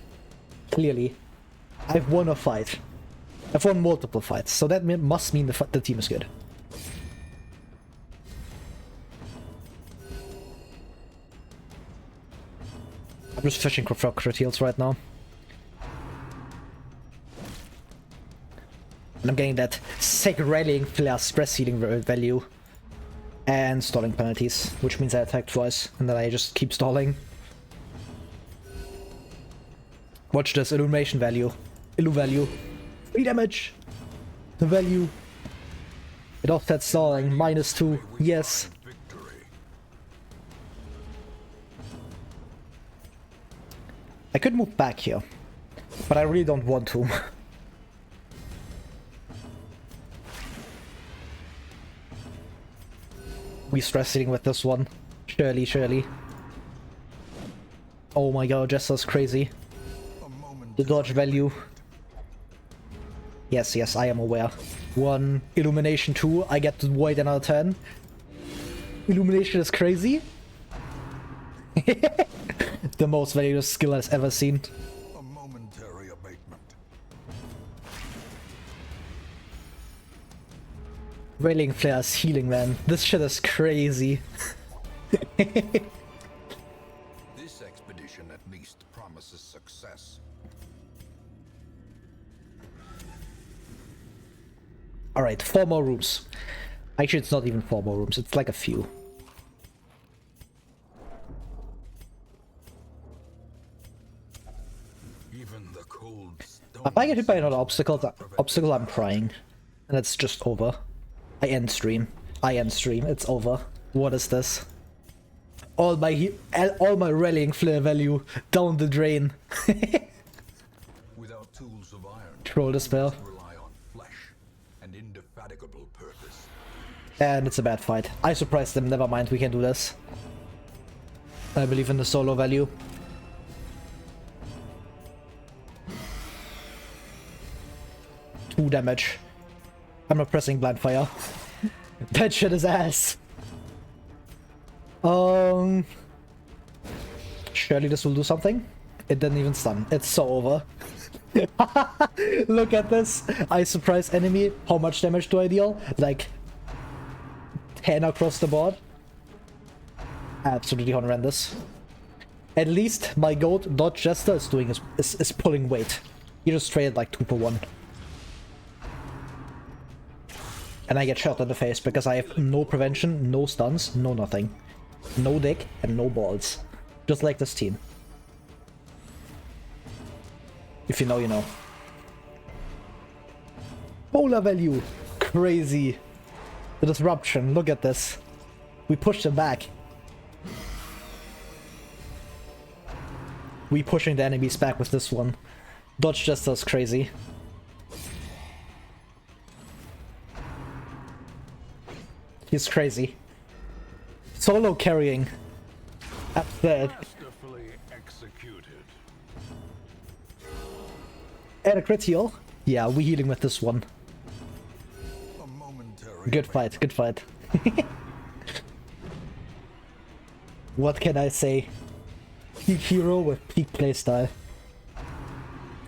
Clearly. I've won a fight. I've won multiple fights, so that must mean the team is good. I'm just fishing for crit heals right now. And I'm getting that sick rallying flare stress healing value. And stalling penalties, which means I attack twice, and then I just keep stalling. Watch this, illumination value. Illu value. 3 damage! The value. It offsets stalling, -2. Yes. I could move back here, but I really don't want to. We stress eating with this one. Surely, surely. Oh my god, Jester's crazy. The dodge value. Yes, yes, I am aware. 1, illumination 2, I get to wait another turn. Illumination is crazy. The most valuable skill I've ever seen. A momentary abatement. Railing flares healing, man. This shit is crazy. This expedition at least promises success. Alright, 4 more rooms. Actually, it's not even 4 more rooms, it's like a few. Even the cold stone. If I get hit by another obstacle, I'm crying. And it's just over. I end stream. It's over. What is this? All my rallying flare value down the drain. Without tools of iron. Troll Despair. Rely on flesh and indefatigable purpose. And it's a bad fight. I surprised them, never mind, we can do this. I believe in the solo value. Two damage. I'm not pressing blind fire. That shit is ass. Surely this will do something. It didn't even stun. It's so over. Look at this. I surprise enemy. How much damage do I deal? Like 10 across the board. Absolutely horrendous. At least my goat dodge jester is doing is pulling weight. He just traded like 2 for 1. And I get shot in the face because I have no prevention, no stuns, no nothing. No dick and no balls. Just like this team. If you know, you know. Polar value. Crazy. The disruption. Look at this. We pushed him back. We pushing the enemies back with this one. Dodge just does crazy. He's crazy. Solo carrying. Absurd. Masterfully executed. And a crit heal. Yeah, we healing with this one. A momentary Good fight, good fight. What can I say? Peak hero with peak playstyle.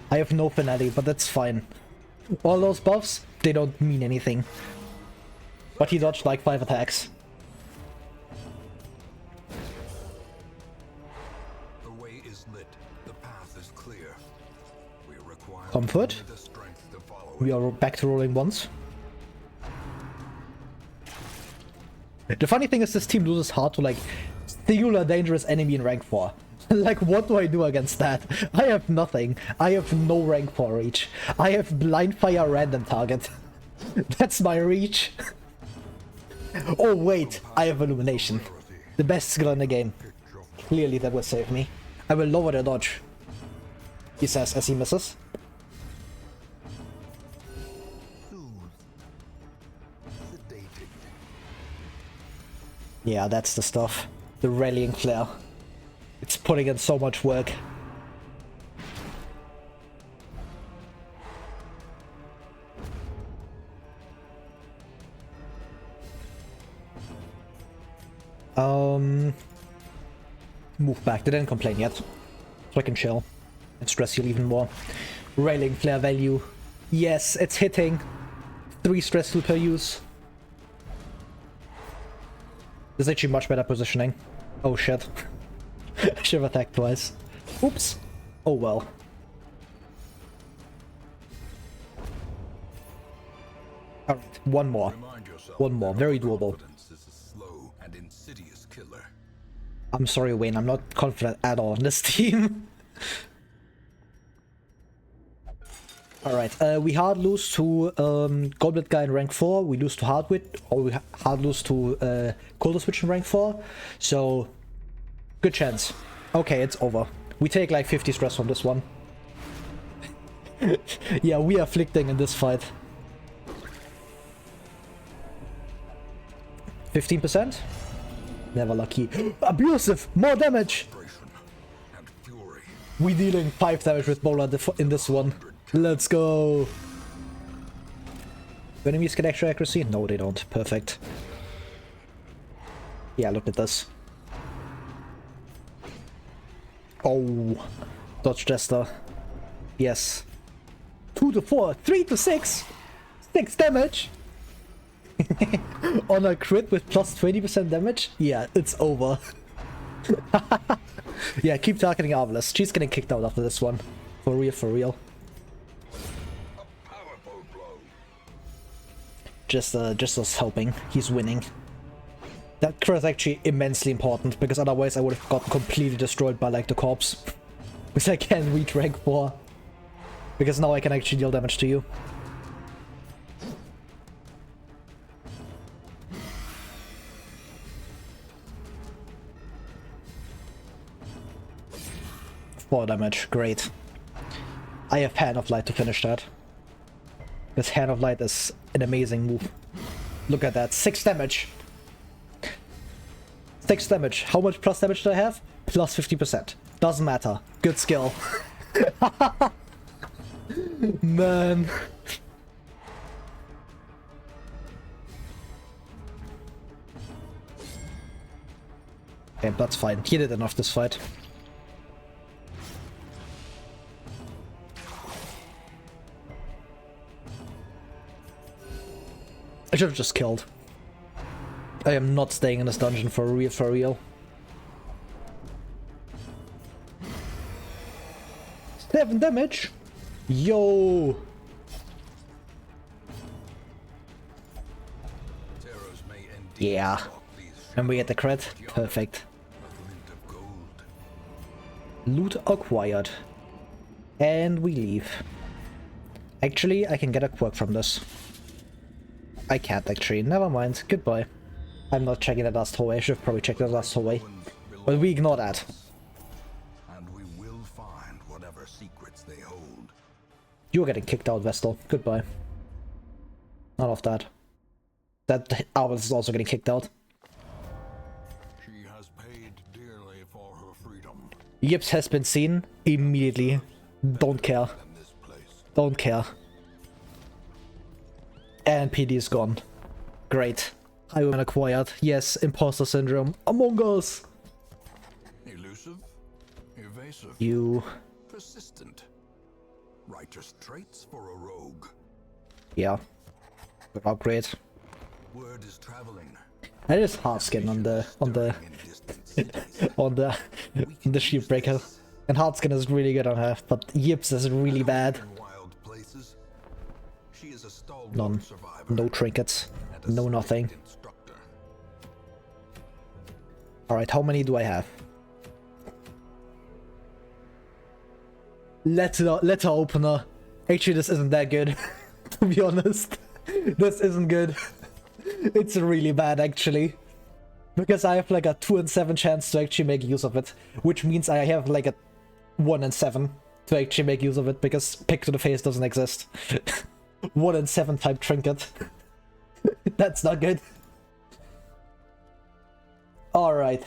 I have no finale, but that's fine. All those buffs, they don't mean anything. But he dodged like 5 attacks. The way is lit. The path is clear. We require Comfort. only the strength to follow We are back to rolling once. The funny thing is this team loses hard to like singular dangerous enemy in rank 4. Like what do I do against that? I have nothing. I have no rank 4 reach. I have blind fire random target. That's my reach. Oh wait, I have illumination. The best skill in the game. Clearly that will save me. I will lower the dodge. He says as he misses. Yeah, that's the stuff. The rallying flare. It's putting in so much work. Move back. They didn't complain yet. So I can chill and stress heal even more. Railing flare value. Yes, it's hitting. 3 stress heal per use. This is actually much better positioning. Oh shit. I should have attacked twice. Oops. Oh well. Alright, one more. One more. Very doable. I'm sorry, Wayne. I'm not confident at all in this team. Alright, we hard lose to Goblet Guy in rank 4, we lose to Hardwit, or we hard lose to Coulter Switch in rank 4, so good chance. Okay, it's over. We take like 50 stress from this one. Yeah, we are afflicting in this fight. 15%? Never lucky. Abusive! More damage! We dealing 5 damage with Bowler in this one. Let's go! Do enemies get extra accuracy? No, they don't. Perfect. Yeah, look at this. Oh. Dodge Jester. Yes. 2 to 4. 3 to 6! 6 damage! On a crit with plus 20% damage? Yeah, it's over. Yeah, keep targeting Arbalest. She's getting kicked out after this one. For real, for real. Just us helping. He's winning. That crit is actually immensely important, because otherwise I would have gotten completely destroyed by like the corpse. Because I can't reach rank 4. Because now I can actually deal damage to you. Four damage, great. I have Hand of Light to finish that. This Hand of Light is an amazing move. Look at that, 6 damage. 6 damage. How much plus damage do I have? Plus 50%. Doesn't matter. Good skill. Man. Okay, that's fine. He did enough this fight. I should have just killed. I am not staying in this dungeon for real, for real. 7 damage? Yo! Yeah. And we get the crit. Perfect. Loot acquired. And we leave. Actually, I can get a quirk from this. I can't actually. Never mind. Goodbye. I'm not checking the last hallway. I should have probably checked the last hallway. But we ignore that. And we will find whatever secrets they hold. You're getting kicked out, Vestal. Goodbye. None of that. That Albus is also getting kicked out. She has paid dearly for her freedom. Yips has been seen immediately. Don't care. Don't care. And PD is gone. Great. Highwayman acquired. Yes, imposter syndrome. Among Us! Elusive, evasive, You... persistent. Righteous traits for a rogue. Yeah. Good upgrade. Word is traveling. That is hard skin on the on the shield breaker. And hard skin is really good on her, but Yips is really bad. None. No trinkets. No nothing. Alright, how many do I have? Letter opener. Actually, this isn't that good. To be honest. This isn't good. It's really bad, actually. Because I have like a 2 in 7 chance to actually make use of it. Which means I have like a 1 in 7 to actually make use of it, because pick to the face doesn't exist. 1 in 7 type trinket. That's not good. Alright.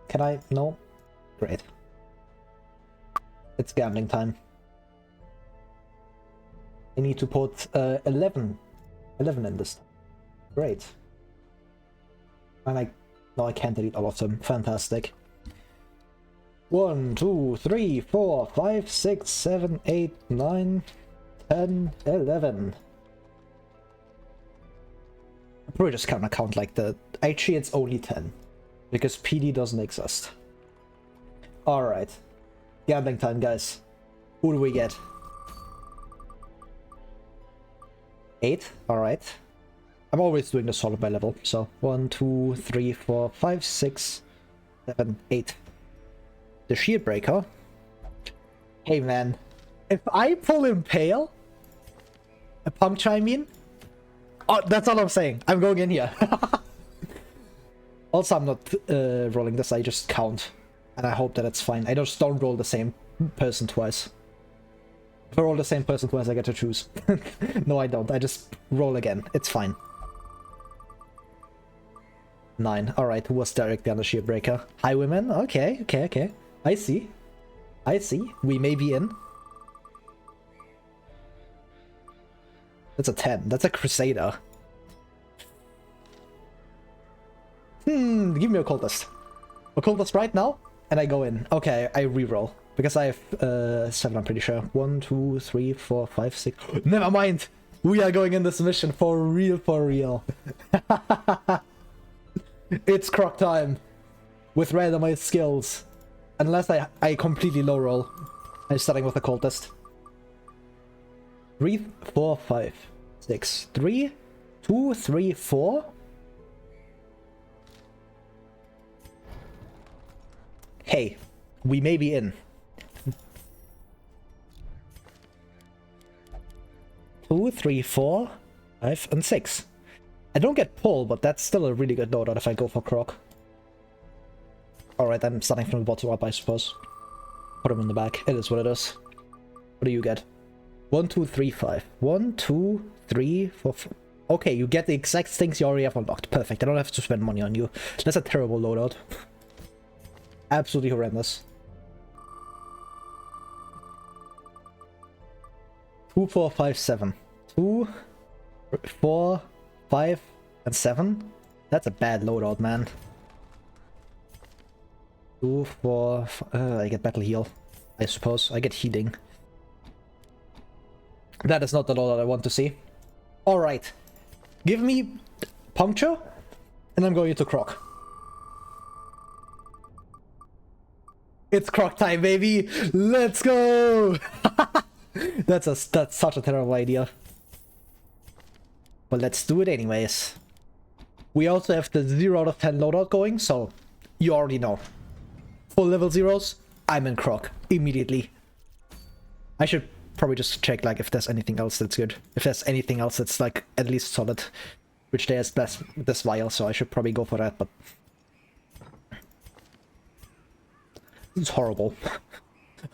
Can I? No? Great. It's gambling time. I need to put 11 in this. Great. And no, I can't delete all of them. Fantastic. 1, 2, 3, 4, 5, 6, 7, 8, 9, 10, 11. I'm probably just gonna count like the... Actually, it's only 10. Because PD doesn't exist. Alright. Gambling time, guys. Who do we get? 8? Alright. I'm always doing the solid by level, so 1, 2, 3, 4, 5, 6, 7, 8. The shield breaker. Hey man, if I pull Impale, a puncture I mean, oh, that's all I'm saying. I'm going in here. Also, I'm not rolling this, I just count. And I hope that it's fine. I just don't roll the same person twice. If I roll the same person twice, I get to choose. No, I don't. I just roll again. It's fine. 9. Alright, who was directly on the shield breaker? Highwayman? Okay, okay, okay. I see. I see. We may be in. That's a 10. That's a Crusader. Give me Occultist. Occultist right now, and I go in. Okay, I reroll. Because I have 7, I'm pretty sure. 1, 2, 3, 4, 5, 6. Never mind! We are going in this mission for real, for real. It's croc time. With randomized skills. Unless I completely low roll. I'm starting with Occultist. 3, 4, 5, 6. 3, 2, 3, 4. Hey, we may be in. 2, 3, 4, 5, and 6. I don't get pull, but that's still a really good loadout if I go for Croc. Alright, I'm starting from the bottom up, I suppose. Put him in the back. It is what it is. What do you get? 1, 2, 3, 5. 1, 2, 3, 4, 5. Okay, you get the exact things you already have unlocked. Perfect. I don't have to spend money on you. That's a terrible loadout. Absolutely horrendous. 2, 4, 5, 7. 2, 4, 5, and 7? That's a bad loadout, man. 2, 4, I get battle heal. I suppose. I get healing. That is not the loadout I want to see. Alright. Give me puncture, and I'm going into Croc. It's Croc time, baby! Let's go! That's such a terrible idea. But let's do it anyways. We also have the 0 out of 10 loadout going, so you already know. Full level 0s, I'm in Croc immediately. I should probably just check like if there's anything else that's good. If there's anything else that's like at least solid. Which there's this vial, so I should probably go for that, but... This is horrible.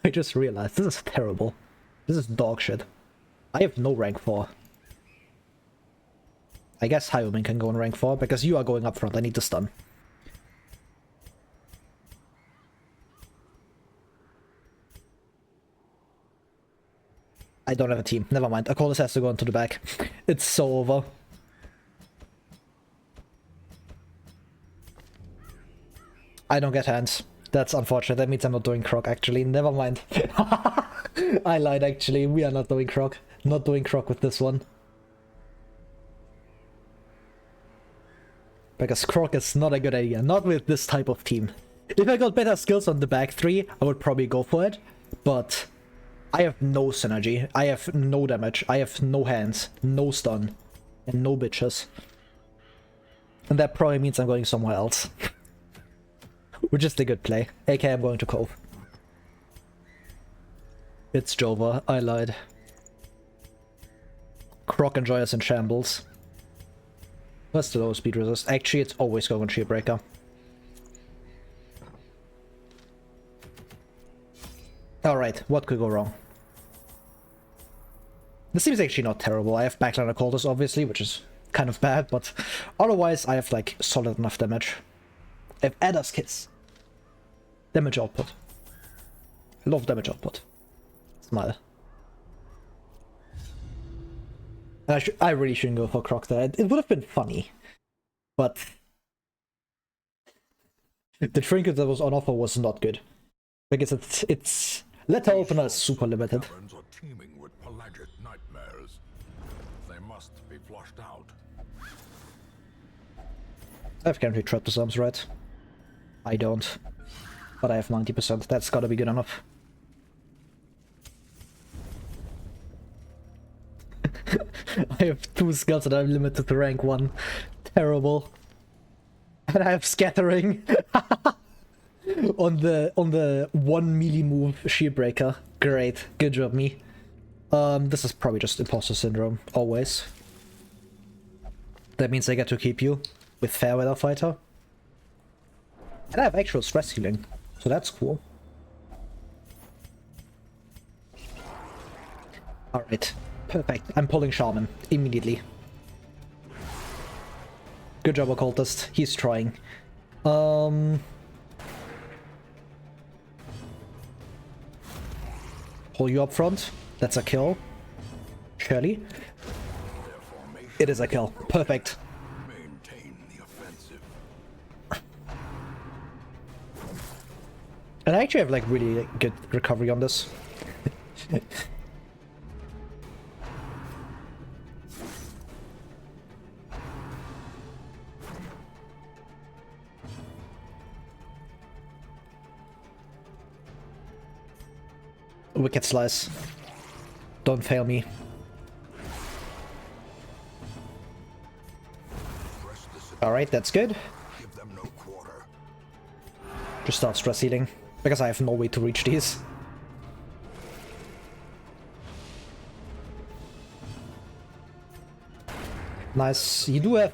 I just realized this is terrible. This is dog shit. I have no rank 4. I guess Highwayman can go in rank 4, because you are going up front. I need to stun. I don't have a team. Never mind. Occultist has to go into the back. It's so over. I don't get hands. That's unfortunate. That means I'm not doing Croc, actually. Never mind. I lied, actually. We are not doing Croc. Not doing Croc with this one. Because Croc is not a good idea. Not with this type of team. If I got better skills on the back 3, I would probably go for it. But I have no synergy. I have no damage. I have no hands. No stun. And no bitches. And that probably means I'm going somewhere else. Which is the good play. AK, I'm going to Cove. It's Jova. I lied. Croc and Joy is in shambles. What's the lowest speed resist? Actually, it's always going on Shield Breaker. Alright, what could go wrong? This seems actually not terrible. I have Backliner Cultist, obviously, which is kind of bad, but otherwise I have, like, solid enough damage. I have Adder's Kiss. Damage output. I love damage output. Smile. And I really shouldn't go for Croc there. It would have been funny, but the trinket that was on offer was not good. Because it's letter opener is super limited. Caverns are teeming with pelagic nightmares. They must be flushed out. I have guaranteed trap disarms, right? I don't. But I have 90%. That's gotta be good enough. I have 2 skills that I'm limited to rank 1. Terrible. And I have scattering. on the 1 melee move Shield Breaker. Great. Good job, me. This is probably just imposter syndrome. Always. That means I get to keep you with Fairweather Fighter. And I have actual stress healing. So that's cool. Alright. Perfect. I'm pulling Shaman immediately. Good job, Occultist. He's trying. Pull you up front. That's a kill. Surely. It is a kill. Perfect. Maintain the offensive. And I actually have, like, really good recovery on this. Wicked Slice. Don't fail me. Alright, that's good. Give them no quarter. Just start stress healing, because I have no way to reach these. Nice. You do have...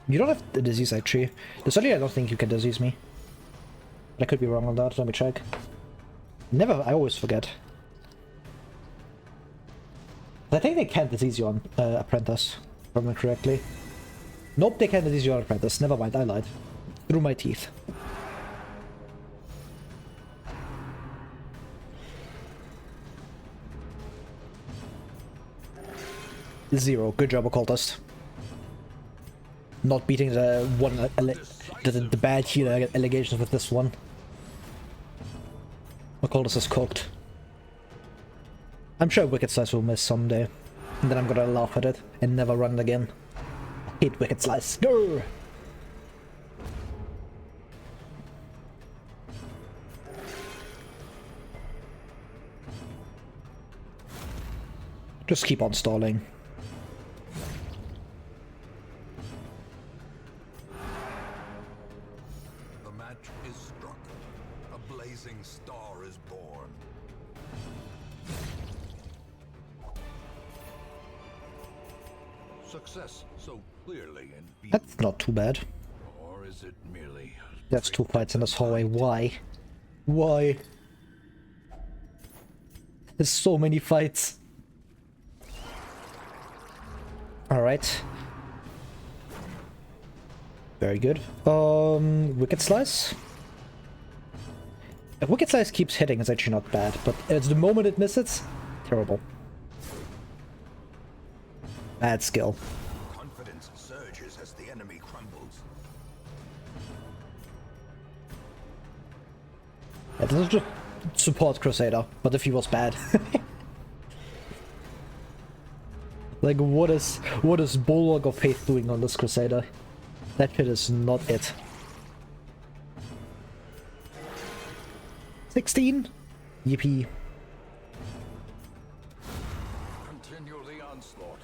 You don't have the disease, actually. Certainly I don't think you can disease me. I could be wrong on that, let me check. Never, I always forget. I think they can't disease you on Apprentice, if I remember correctly. Nope, they can't disease you on Apprentice. Never mind, I lied. Through my teeth. Zero. Good job, Occultist. Not beating the one the bad healer allegations with this one. Occultist is cooked. I'm sure Wicked Slice will miss someday. And then I'm gonna laugh at it and never run it again. I hate Wicked Slice. Grr! Just keep on stalling. The match is struck. A blazing star is born. Success so clearly in view. That's not too bad. Or is it merely a That's 2 fights in this hallway. Why? Why? There's so many fights. Alright. Very good. Wicked Slice? If Wicked Slice keeps hitting, it's actually not bad, but it's the moment it misses, terrible. Bad skill. confidence surges as the enemy crumbles. Yeah, this is just support Crusader, but if he was bad. Like, what is Bulwark of Faith doing on this Crusader? That shit is not it. 16? Yippee. Continue the onslaught.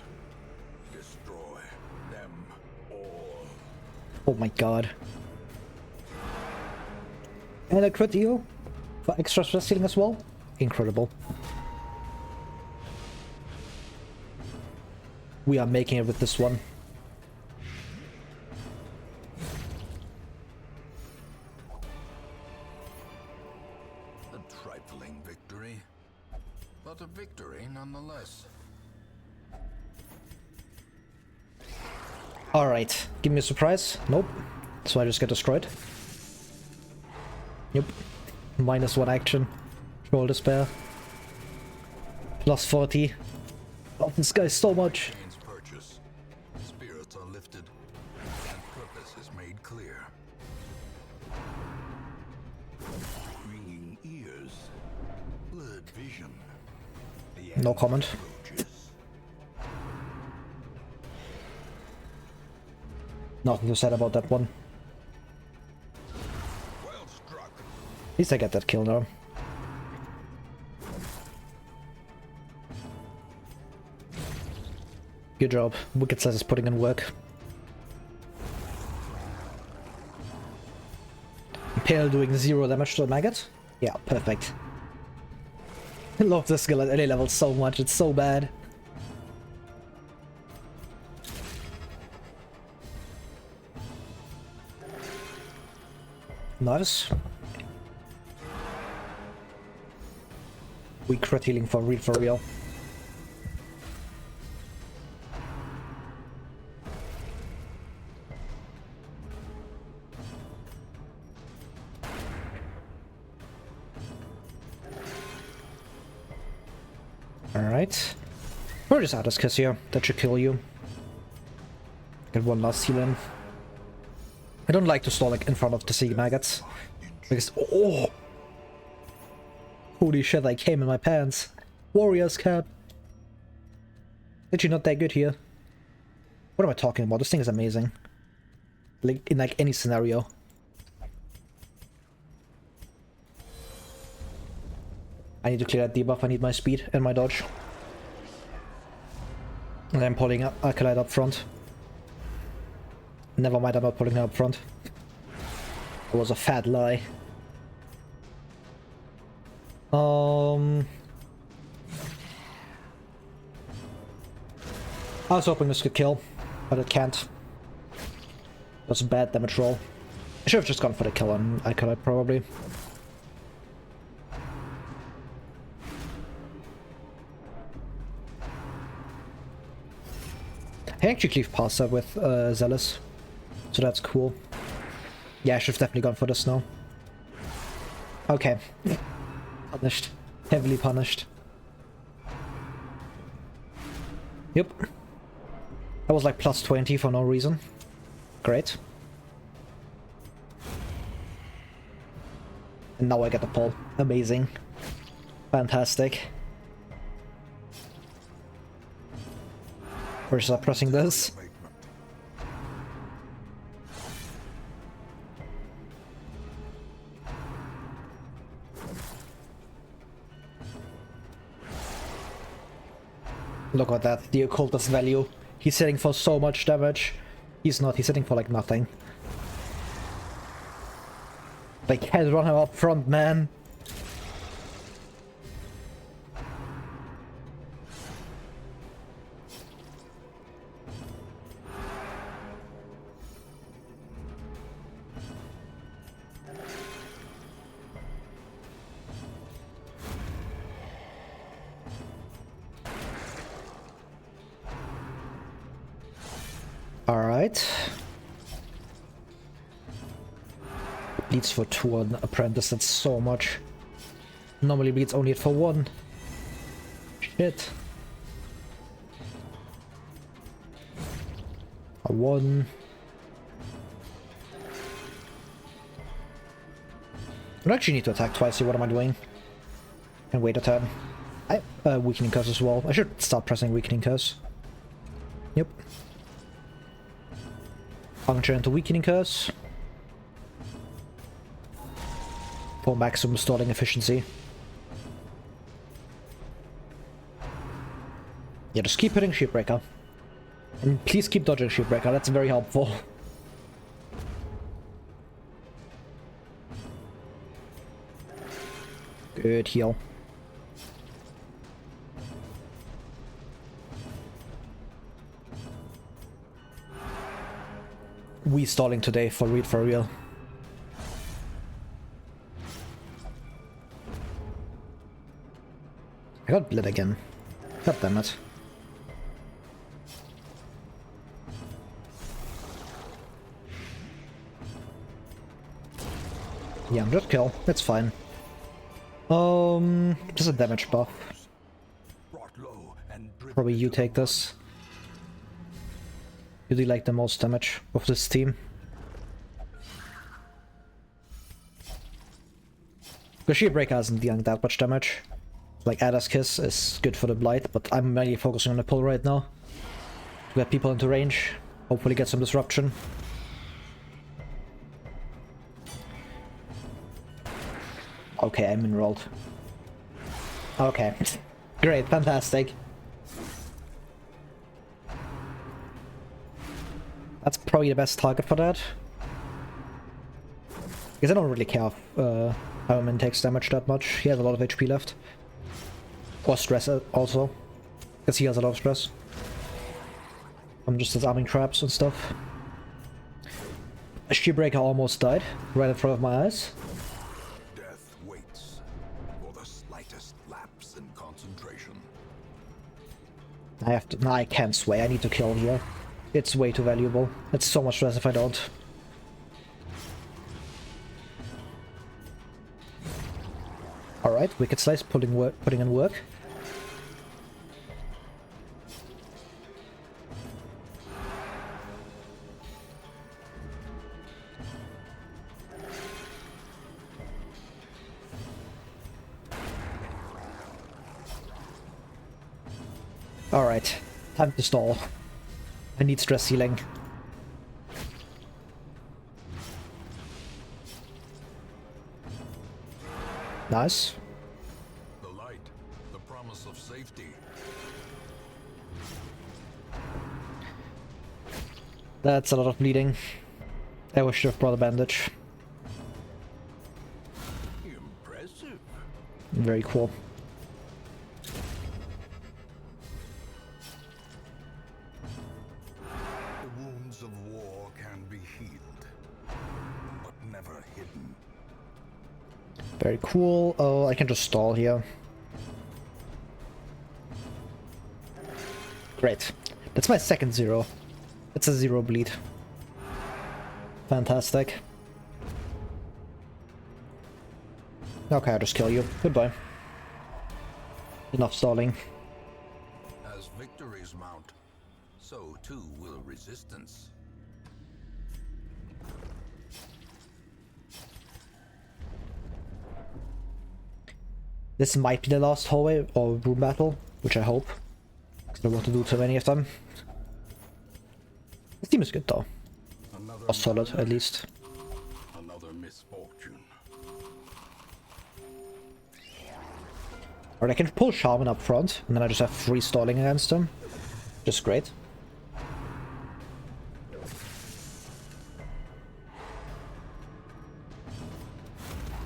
Destroy them all. Oh my god. And a crit heal for extra stress healing as well? Incredible. We are making it with this one. Alright, give me a surprise. Nope. So I just get destroyed. Yep. -1 action. Troll despair. +40. Love this guy so much. Chains purchase. Spirits are lifted, and purpose is made clear. Ringing ears. Blurred vision. No comment. Approaches. Nothing to say about that one. Well struck. At least I get that kill now. Good job. Wicked Slice is putting in work. Impale doing 0 damage to the maggot? Yeah, perfect. I love this skill at any level so much, it's so bad. Nice. We crit healing for real. Alright. Or just Addis Kiss here. That should kill you. Get one last heal in. I don't like to stall like in front of the sea maggots. Because oh, holy shit, I came in my pants. Warrior's cap. Actually not that good here. What am I talking about? This thing is amazing. Like in like any scenario. I need to clear that debuff, I need my speed and my dodge. And I'm pulling up Acolyte up front. Never mind, I'm not pulling her up front. It was a fat lie. I was hoping this could kill, but it can't. That's a bad damage roll. I should have just gone for the kill on Acolyte, probably. I actually cleave past that with Zealous, so that's cool. Yeah, I should have definitely gone for this now. Okay. Punished. Heavily punished. Yep. That was like +20 for no reason. Great. And now I get the pull. Amazing. Fantastic. We're just pressing this. Look at that, the occultist value. He's hitting for so much damage. He's not, he's hitting for like nothing. They can't run him up front, man. Alright. Bleeds for 2 on Apprentice, that's so much. Normally bleeds only for 1. Shit. A 1. I don't actually need to attack twice here, what am I doing? And wait a turn. Weakening Curse as well. I should start pressing Weakening Curse. Yep. Puncture into Weakening Curse. For maximum stalling efficiency. Yeah, just keep hitting Shipbreaker. And please keep dodging Shipbreaker, that's very helpful. Good heal. We stalling today for real. I got bled again. God damn it. Yeah, just kill. It's fine. Just a damage buff. Brought low and driven Probably you into take the this. You do like the most damage of this team. Because Shield Breaker hasn't dealing that much damage. Like Ada's Kiss is good for the Blight, but I'm mainly focusing on the pull right now. To get people into range. Hopefully get some disruption. Okay, I'm enrolled. Okay. Great, fantastic. That's probably the best target for that. Because I don't really care if Iron takes damage that much. He has a lot of HP left. Or stress also. Because he has a lot of stress. I'm just disarming traps and stuff. A Shield Breaker almost died, right in front of my eyes. death waits for the slightest lapse in concentration. I have to. No, I can't sway. I need to kill here. It's way too valuable. It's so much stress if I don't. Alright, Wicked Slice putting in work. Alright, time to stall. I need stress healing. Nice. The light, the promise of safety. That's a lot of bleeding. I should have brought a bandage. Impressive. Very cool. The wounds of war can be healed, but never hidden. Very cool. Oh, I can just stall here. Great. That's my second 0. It's a 0 bleed. Fantastic. Okay, I'll just kill you. Goodbye. Enough stalling. As victories mount, so too will resistance. This might be the last hallway or room battle, which I hope. Because I don't want to do too many of them. This team is good though. Another Or solid, at least. Another misfortune. Or I can pull Shaman up front, and then I just have free stalling against him. Just great.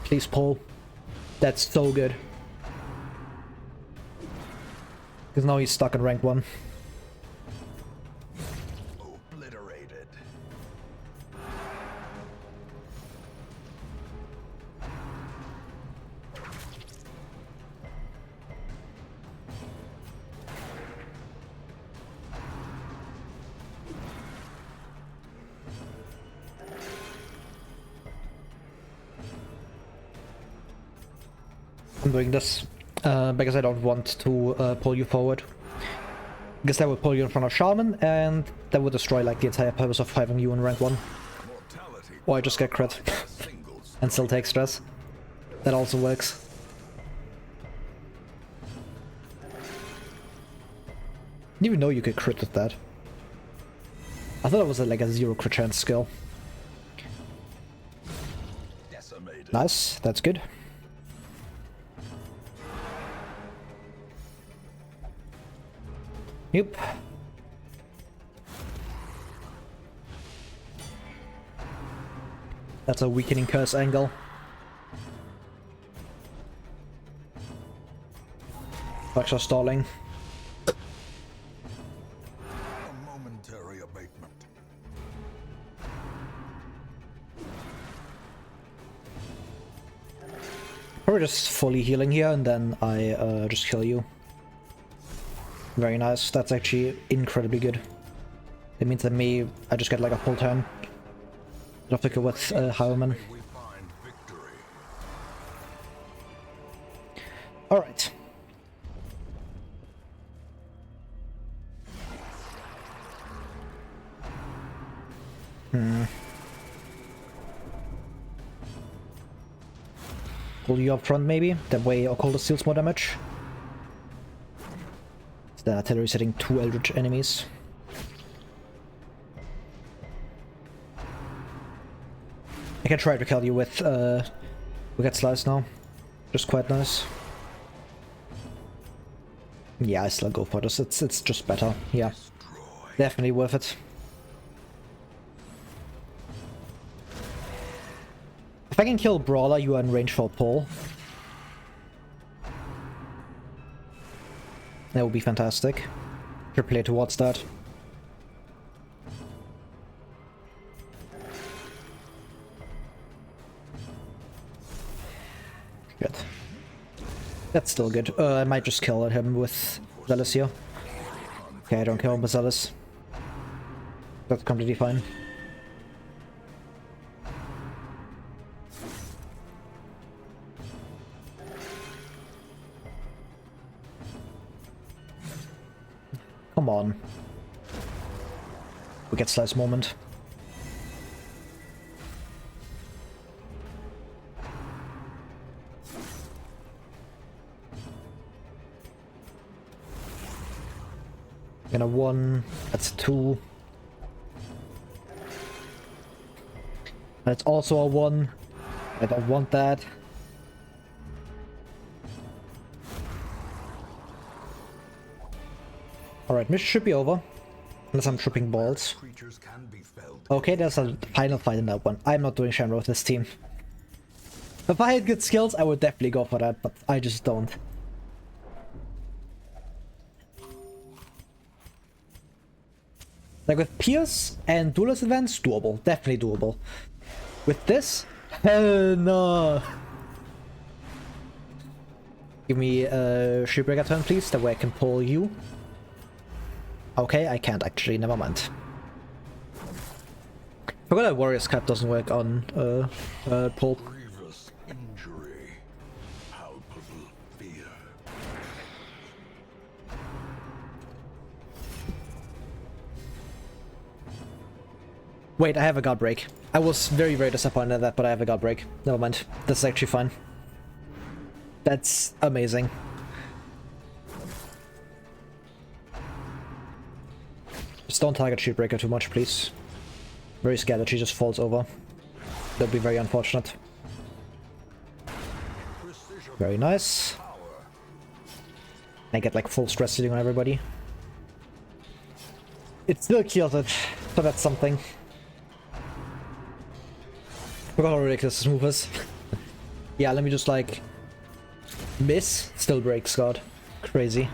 Please pull. That's so good. Because now he's stuck in rank 1. Obliterated. I'm doing this because I don't want to pull you forward. Because that would pull you in front of Shaman, and that would destroy like the entire purpose of having you in rank 1. Mortality. Or I just get crit Singles. and still take stress. That also works. Didn't even know you could crit with that. I thought it was like a 0 crit chance skill. Decimated. Nice, that's good. Yep. That's a weakening curse angle. Extra stalling. A momentary abatement. Probably just fully healing here, and then I just kill you. Very nice. That's actually incredibly good. It means that I just get like a full turn. I don't have to go with Hireman. We find victory. Alright. Pull you up front maybe? That way Occultist deals more damage. The artillery is hitting 2 Eldritch enemies. I can try to kill you with we get slice now. Just quite nice. Yeah, I still go for this. It's just better. Yeah. Definitely worth it. If I can kill Brawler, you are in range for a pull. That would be fantastic. Should play towards that. Good. That's still good. I might just kill him with Zealous here. Okay, I don't kill him with Zealous. That's completely fine. Come on. We get slice moment. And a 1, that's a 2. That's also a 1. I don't want that. Alright, mission should be over. Unless I'm tripping balls. Okay, there's a final fight in that one. I'm not doing Shamrock with this team. If I had good skills, I would definitely go for that, but I just don't. Like with Pierce and Duelist Advance, doable. Definitely doable. With this? Hell no! Give me a Shipbreaker turn, please, that way I can pull you. Okay, I can't actually, never mind. Forgot that Warrior's Cap doesn't work on pull. Grievous injury, palpable fear. Wait, I have a guard break. I was very, very disappointed at that, but I have a guard break. Never mind. That's actually fine. That's amazing. Just don't target Shieldbreaker too much, please. Very scared that she just falls over. That'd be very unfortunate. Very nice. I get like full stress sealing on everybody. It still kills it, so that's something. Forgot how ridiculous this move is. Yeah, let me just like miss, still breaks, God. Crazy.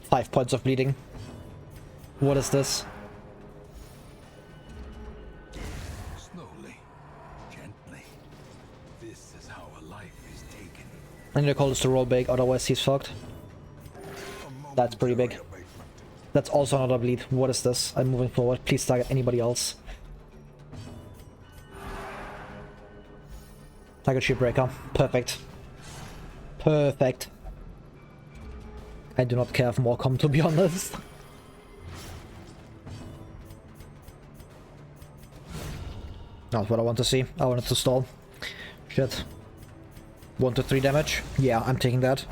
Five points of bleeding. What is this? Slowly, gently. This is how a life is taken. I need to call this to roll big, otherwise he's fucked. That's pretty big. That's also another bleed. What is this? I'm moving forward. Please target anybody else. Target Shieldbreaker. Perfect. Perfect. I do not care if more come, to be honest. Not what I want to see. I wanted to stall. Shit. 1 to 3 damage. Yeah, I'm taking that.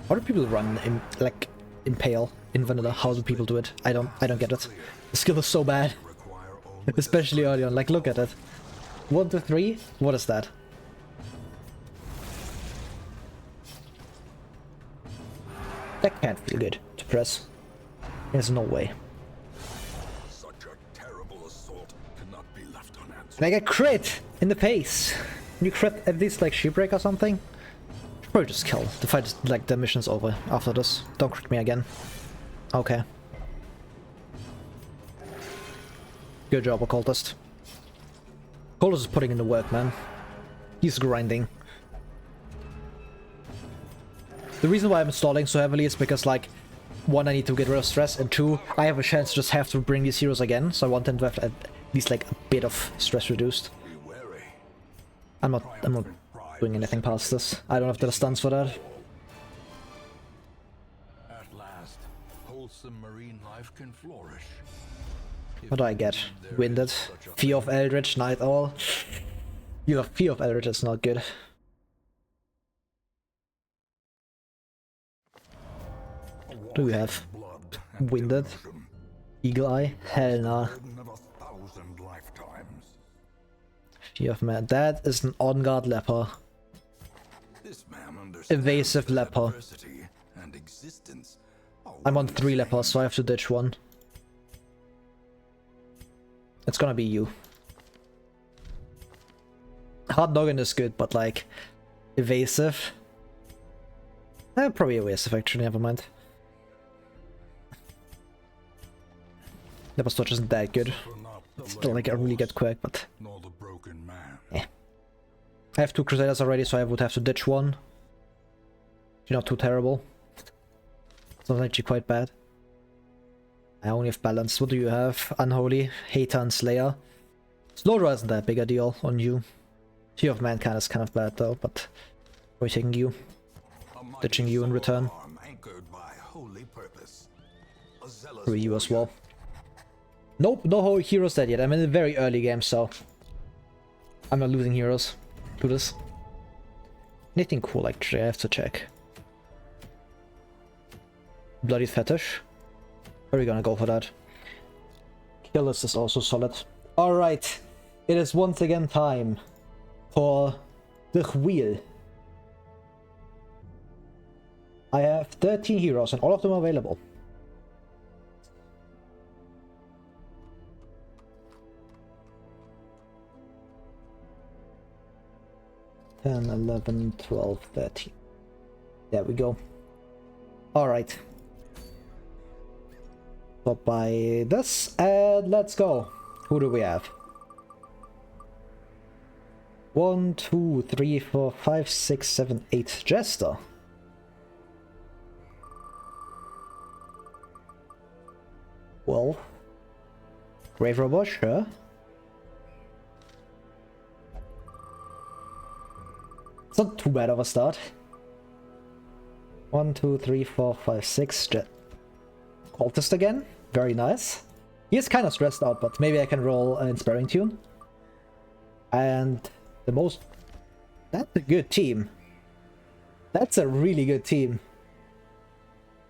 How do people run in, like, Impale in vanilla? How do people do it? I don't get it. The skill is so bad. Especially early on. Like, look at it. 1 to 3? What is that? That can't feel good to press. There's no way. Such a terrible assault cannot be left unanswered. Like a crit in the face. You crit at least like Shipbreak or something? Should probably just kill. The fight is like the mission's over after this. Don't crit me again. Okay. Good job, Occultist. Occultist is putting in the work, man. He's grinding. The reason why I'm stalling so heavily is because, like, one, I need to get rid of stress, and two, I have a chance to just have to bring these heroes again, so I want them to have at least, like, a bit of stress reduced. I'm not doing anything past this. I don't have the stuns for that. At last, wholesome marine life can flourish. What do I get? Winded. Fear of Eldritch, Night Owl. You have Fear of Eldritch, it's not good. What do we have? Winded. Eagle Eye? Hell nah. Fear of Man. That is an on-guard leper. Evasive leper. I'm on 3 lepers, so I have to ditch one. It's gonna be you. Hard Noggin is good, but like... Evasive? Probably evasive actually, never mind. Leper Storch isn't that good. It's still like a really good quirk, but... Yeah. I have 2 Crusaders already, so I would have to ditch one. You're not too terrible. It's not actually quite bad. I only have balance. What do you have? Unholy, Hater, and Slayer. Slowdraw isn't that big a deal on you. Fear of Mankind is kind of bad though, but we're taking you. Ditching you in return. For you as well. Nope, no whole heroes dead yet. I'm in a very early game, so I'm not losing heroes to this. Anything cool actually, I have to check. Bloody Fetish. Where are we gonna go for that? Killers is also solid. Alright, it is once again time for the wheel. I have 13 heroes and all of them are available. Ten, 11, 12, 13. There we go. Alright. Stop by this and let's go. Who do we have? 1, 2, 3, 4, 5, 6, 7, 8. Jester. Well. Grave Robber, sure. It's not too bad of a start. 1, 2, 3, 4, 5, 6. Cultist again. Very nice. He is kind of stressed out, but maybe I can roll an Inspiring Tune. And the most... That's a good team. That's a really good team.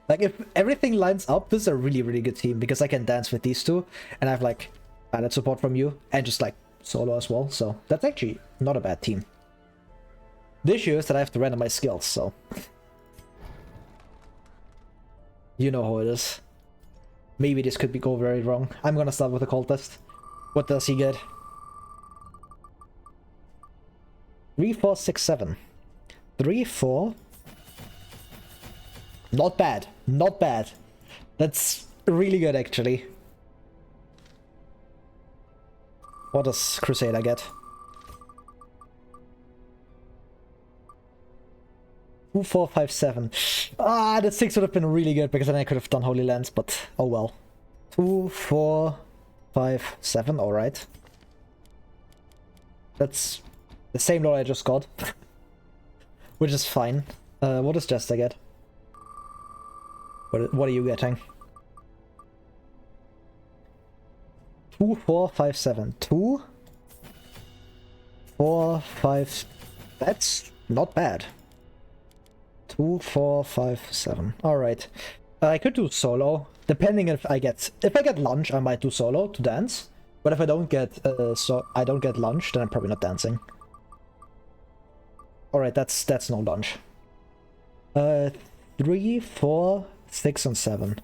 Like, if everything lines up, this is a really, really good team, because I can dance with these two, and I have, like, pilot support from you, and just, like, solo as well, so that's actually not a bad team. The issue is that I have to randomize skills, so... You know how it is. Maybe this could go very wrong. I'm gonna start with a cultist. What does he get? 3, 4, 6, 7. 3, 4... Not bad. Not bad. That's really good, actually. What does Crusader get? 2, 4, 5, 7. Ah, the 6 would have been really good, because then I could have done Holy Lands, but oh well. 2, 4, 5, 7, alright. That's the same load I just got. Which is fine. What does Jester get? What are you getting? 2, 4, 5, 7. 2, 4, 5... That's not bad. 2, 4, 5, 7. Alright. I could do solo, depending if I get lunch, I might do solo to dance. But if I don't get lunch, then I'm probably not dancing. Alright, that's no lunch. 3, 4, 6, and 7.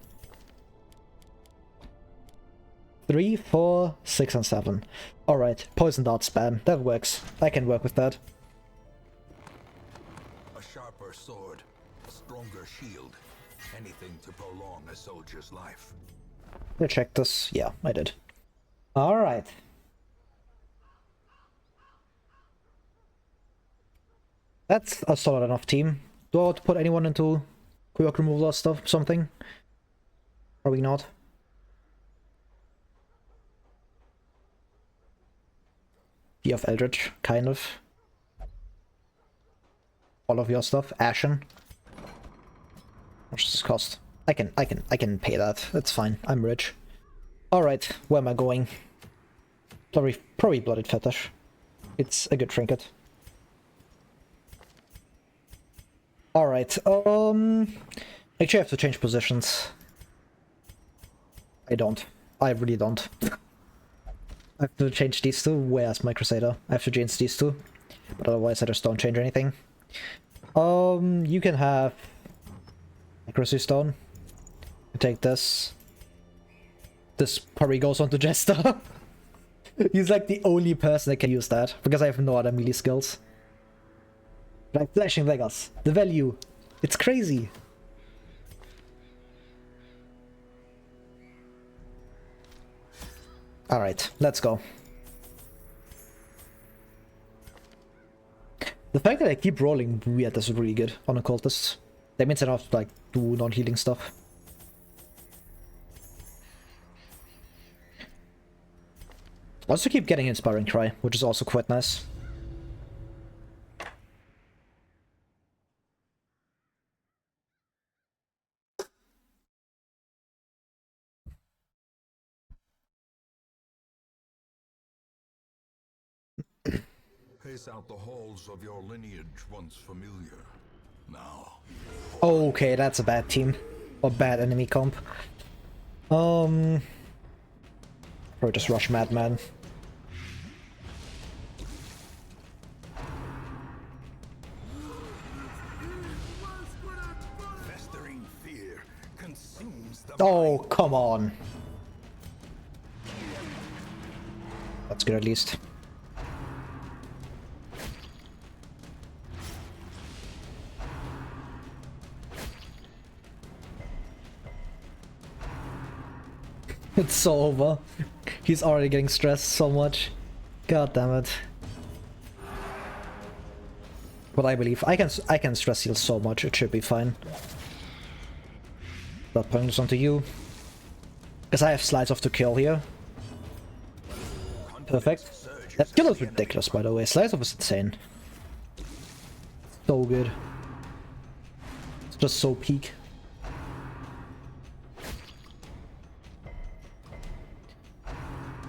3, 4, 6, and 7. Alright, poison dart spam. That works. I can work with that. A sharper sword, a stronger shield. Anything to prolong a soldier's life. I checked this. Yeah, I did. Alright. That's a solid enough team. Do I want to put anyone into quick removal or stuff? Something? Probably not. Fear of Eldritch, kind of. All of your stuff. Ashen. How much does this cost? I can pay that. It's fine. I'm rich. Alright, where am I going? Probably Blooded Fetish. It's a good trinket. Alright, actually I have to change positions. I don't. I really don't. I have to change these two. Where's my Crusader? I have to change these two. But otherwise I just don't change anything. You can have Accuracy Stone. You take this. This probably goes on to Jester. He's like the only person that can use that, because I have no other melee skills. Like Flashing Daggers, the value, it's crazy. Alright, let's go. The fact that I keep rolling weird is really good on occultists. That means I don't have to like do non-healing stuff. Also keep getting Inspiring Cry, which is also quite nice. Pace out the halls of your lineage once familiar. Now. Okay, that's a bad team. Or bad enemy comp. Or just rush Madman. Festering fear consumes the Oh, come on. That's good at least. It's so over. He's already getting stressed so much. God damn it. But I believe I can stress heal so much, it should be fine. That putting this onto you. Because I have slides off to kill here. Perfect. That kill is ridiculous, by the way. Slice off is insane. So good. It's just so peak.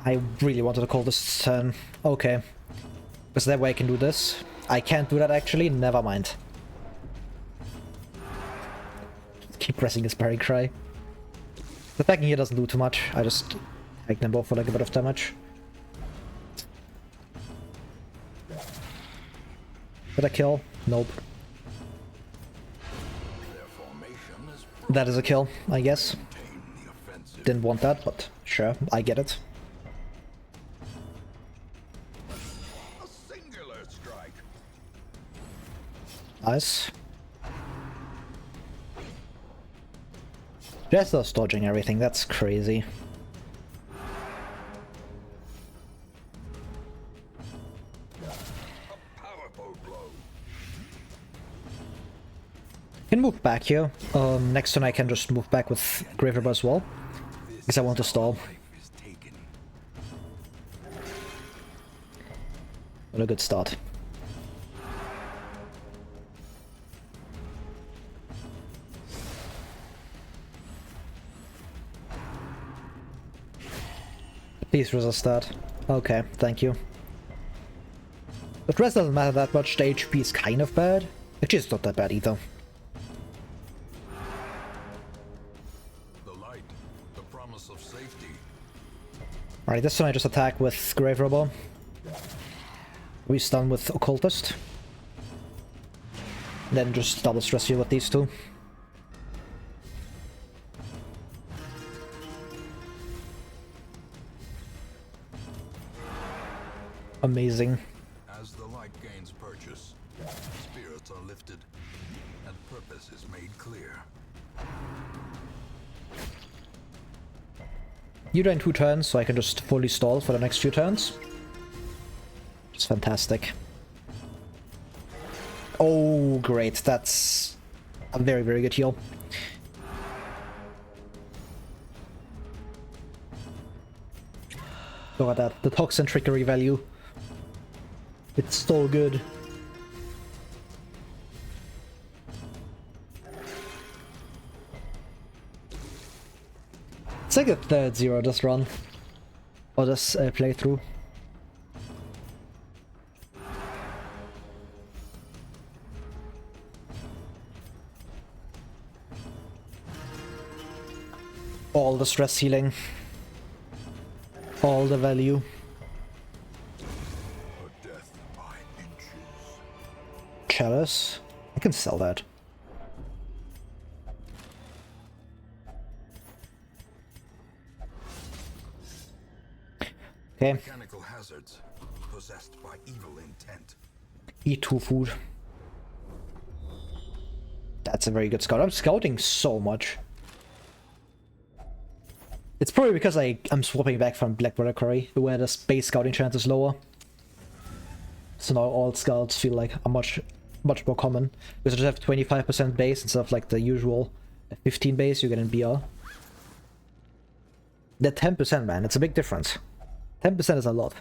I really wanted to call this turn. Okay. Because that way I can do this. I can't do that actually, never mind. Keep pressing Inspiring Cry. The attacking here doesn't do too much, I just take them both for like a bit of damage. Did I kill? Nope. That is a kill, I guess. Didn't want that, but sure, I get it. Nice. Jester's dodging everything, that's crazy. Can move back here. Next turn I can just move back with Grave Robber as well. Because I want to stall. What a good start. Please resist that. Okay, thank you. The rest doesn't matter that much, the HP is kind of bad. Actually, it's not that bad either. The light, the promise of safety. Alright, this time I just attack with Grave Robber. We stun with Occultist. Then just double stress you with these two. Amazing. As the light gains purchase, spirits are lifted, and purpose is made clear. You die in 2 turns, so I can just fully stall for the next few turns. It's fantastic. Oh, great. That's a very, very good heal. Look at that. The toxin trickery value. It's so good. It's like a third zero this run. Or this playthrough. All the stress healing. All the value. A death by inches. Chalice. I can sell that. Okay. Mechanical hazards possessed by evil intent. Eat 2 food. That's a very good scout. I'm scouting so much. It's probably because I'm swapping back from Black Reliquary, where the base scouting chance is lower. So now all scouts feel like a much more common. Because you just have 25% base instead of like the usual 15 base you get in BR. That 10%, man, it's a big difference. 10% is a lot.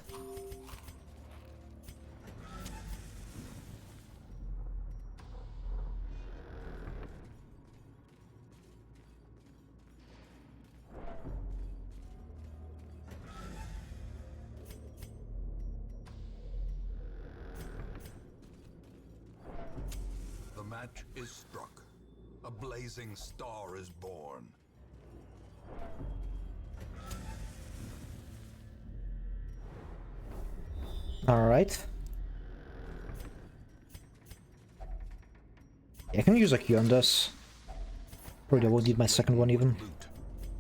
The match is struck. A blazing star is born. Alright. Yeah, I can use a Q on this. Probably won't need my second one even. Loot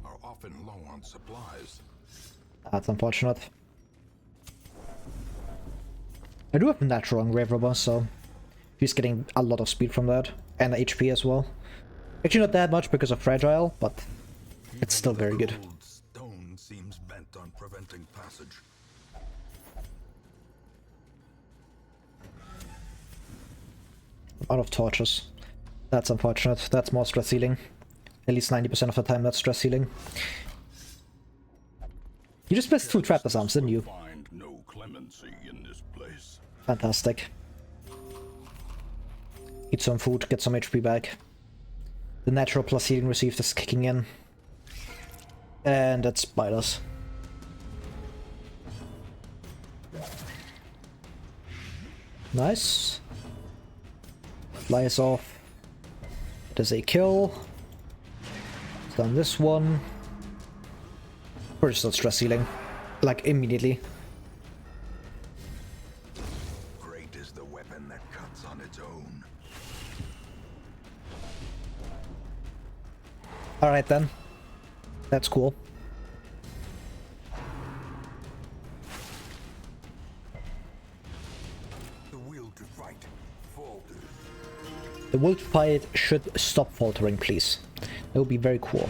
are often low on supplies. That's unfortunate. I do have natural engrave rubber, so he's getting a lot of speed from that. And HP as well. Actually not that much because of fragile, but it's still very good. Cold stone seems bent on preventing passage. Out of torches. That's unfortunate. That's more stress healing. At least 90% of the time that's stress healing. You just missed 2 trap disarms, didn't you? Find no clemency in this place. Fantastic. Eat some food, get some HP back. The natural plus healing received is kicking in. And that's spiders. Nice. Flies off. Does a kill. Done this one. We're just not stress healing. Like immediately. Great is the weapon that cuts on its own. Alright then. That's cool. The will to fight falters. The will to fight should stop faltering, please. That would be very cool.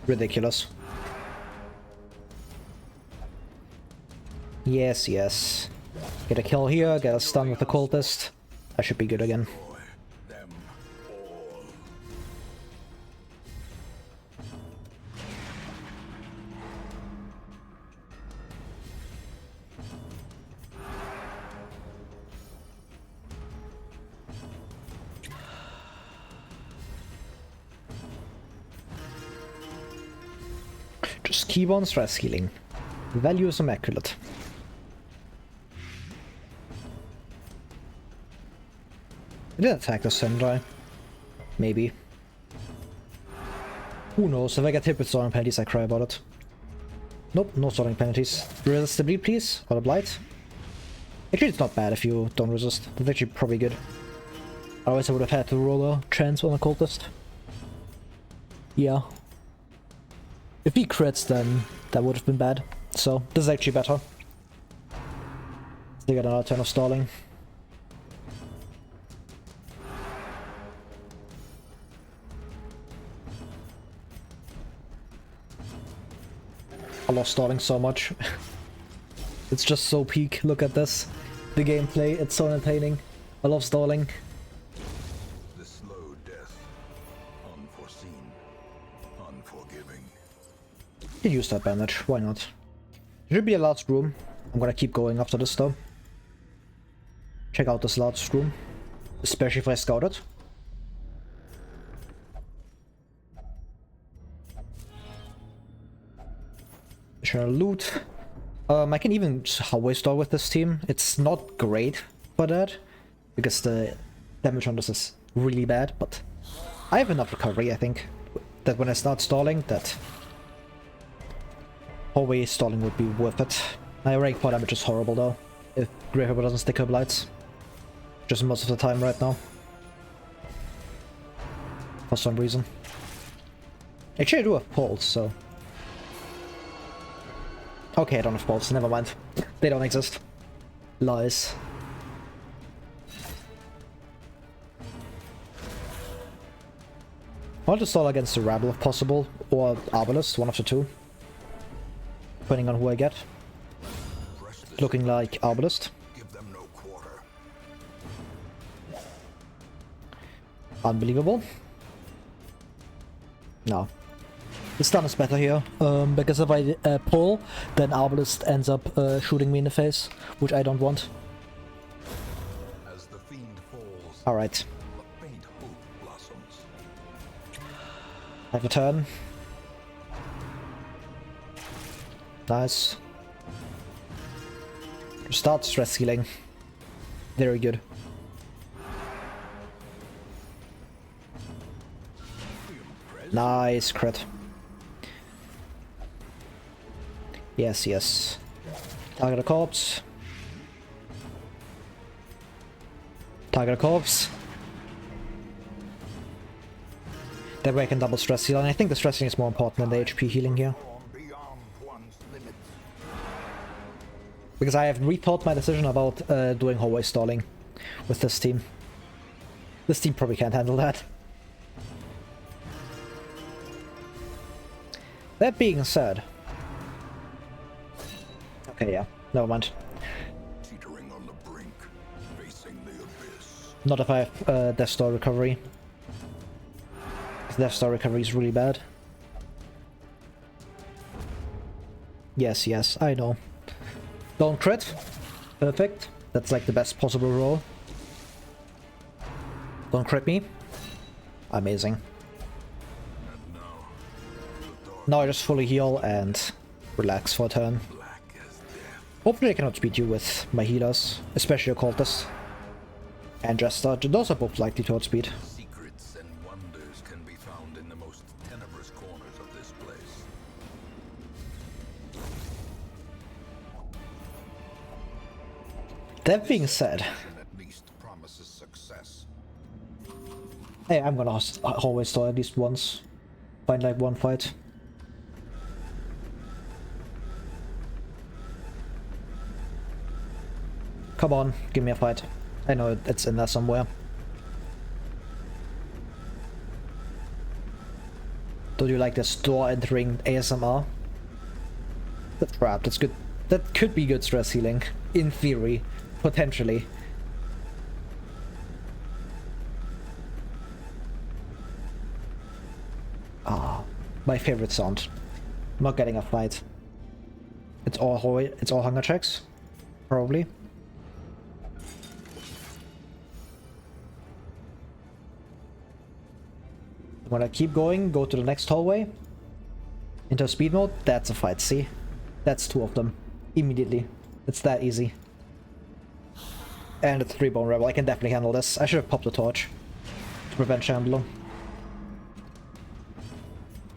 Ridiculous. Yes, yes. Get a kill here, get a stun with the cultist. I should be good again. Boy, them all. Just keep on stress healing. The value is immaculate. I did attack the Sendai. Maybe. Who knows? If I get hit with storing penalties, I cry about it. Nope, no storing penalties. Resist the bleed, please, or the blight. Actually, it's not bad if you don't resist. That's actually probably good. Otherwise, I would have had to roll a chance on a cultist. Yeah. If he crits, then that would have been bad. So, this is actually better. They got another turn of stalling. I lost stalling so much. It's just so peak. Look at this. The gameplay, it's so entertaining. I love stalling. The slow death. Unforeseen. Unforgiving. You can use that bandage, why not? There should be a last room. I'm gonna keep going after this though. Check out this last room. Especially if I scout it. Additional loot. I can even hallway stall with this team. It's not great for that, because the damage on this is really bad, but I have enough recovery, I think, that when I start stalling, that hallway stalling would be worth it. My rank 4 damage is horrible though, if Grey Harbor doesn't stick up lights. Just most of the time right now. For some reason. Actually I do have pulse, so... Okay, I don't have pulse, never mind. They don't exist. Lies. I want to stall against the Rabble if possible, or Arbalest, one of the two. Depending on who I get. Looking like Arbalest. Give them no quarter. Unbelievable. No. The stun is better here, because if I pull, then Arbalest ends up shooting me in the face, which I don't want. As the fiend falls, Alright. a faint hope blossoms. I have a turn. Nice. Start stress healing. Very good. Nice crit. Yes, yes. Target a corpse. Target a corpse. That way I can double stress heal, and I think the stress healing is more important than the HP healing here. Beyond one's limits. Because I have rethought my decision about doing hallway stalling with this team. This team probably can't handle that. That being said... Okay, yeah, never mind. Teetering on the brink, facing the abyss. Not if I have Death Star recovery. Death Star recovery is really bad. Yes, yes, I know. Don't crit. Perfect. That's like the best possible roll. Don't crit me. Amazing. And now, the dark Now I just fully heal and relax for a turn. black as death. Hopefully I cannot beat you with my healers, especially Occultist and Jester. Those are both likely to outspeed. Secrets and wonders can be found in the most tenebrous corners of this place. That being said, And at least promises success. hey, I'm gonna always stall at least once. Find like one fight. Come on, give me a fight. I know it's in there somewhere. Don't you like this door entering ASMR? That's crap, that's good. That could be good stress healing. In theory. Potentially. Ah, my favorite sound. I'm not getting a fight. It's all hunger checks? Probably. When I keep going, go to the next hallway. Into speed mode, that's a fight, see? That's two of them. Immediately. It's that easy. And it's 3-bone rebel, I can definitely handle this. I should have popped the torch to prevent Chandler.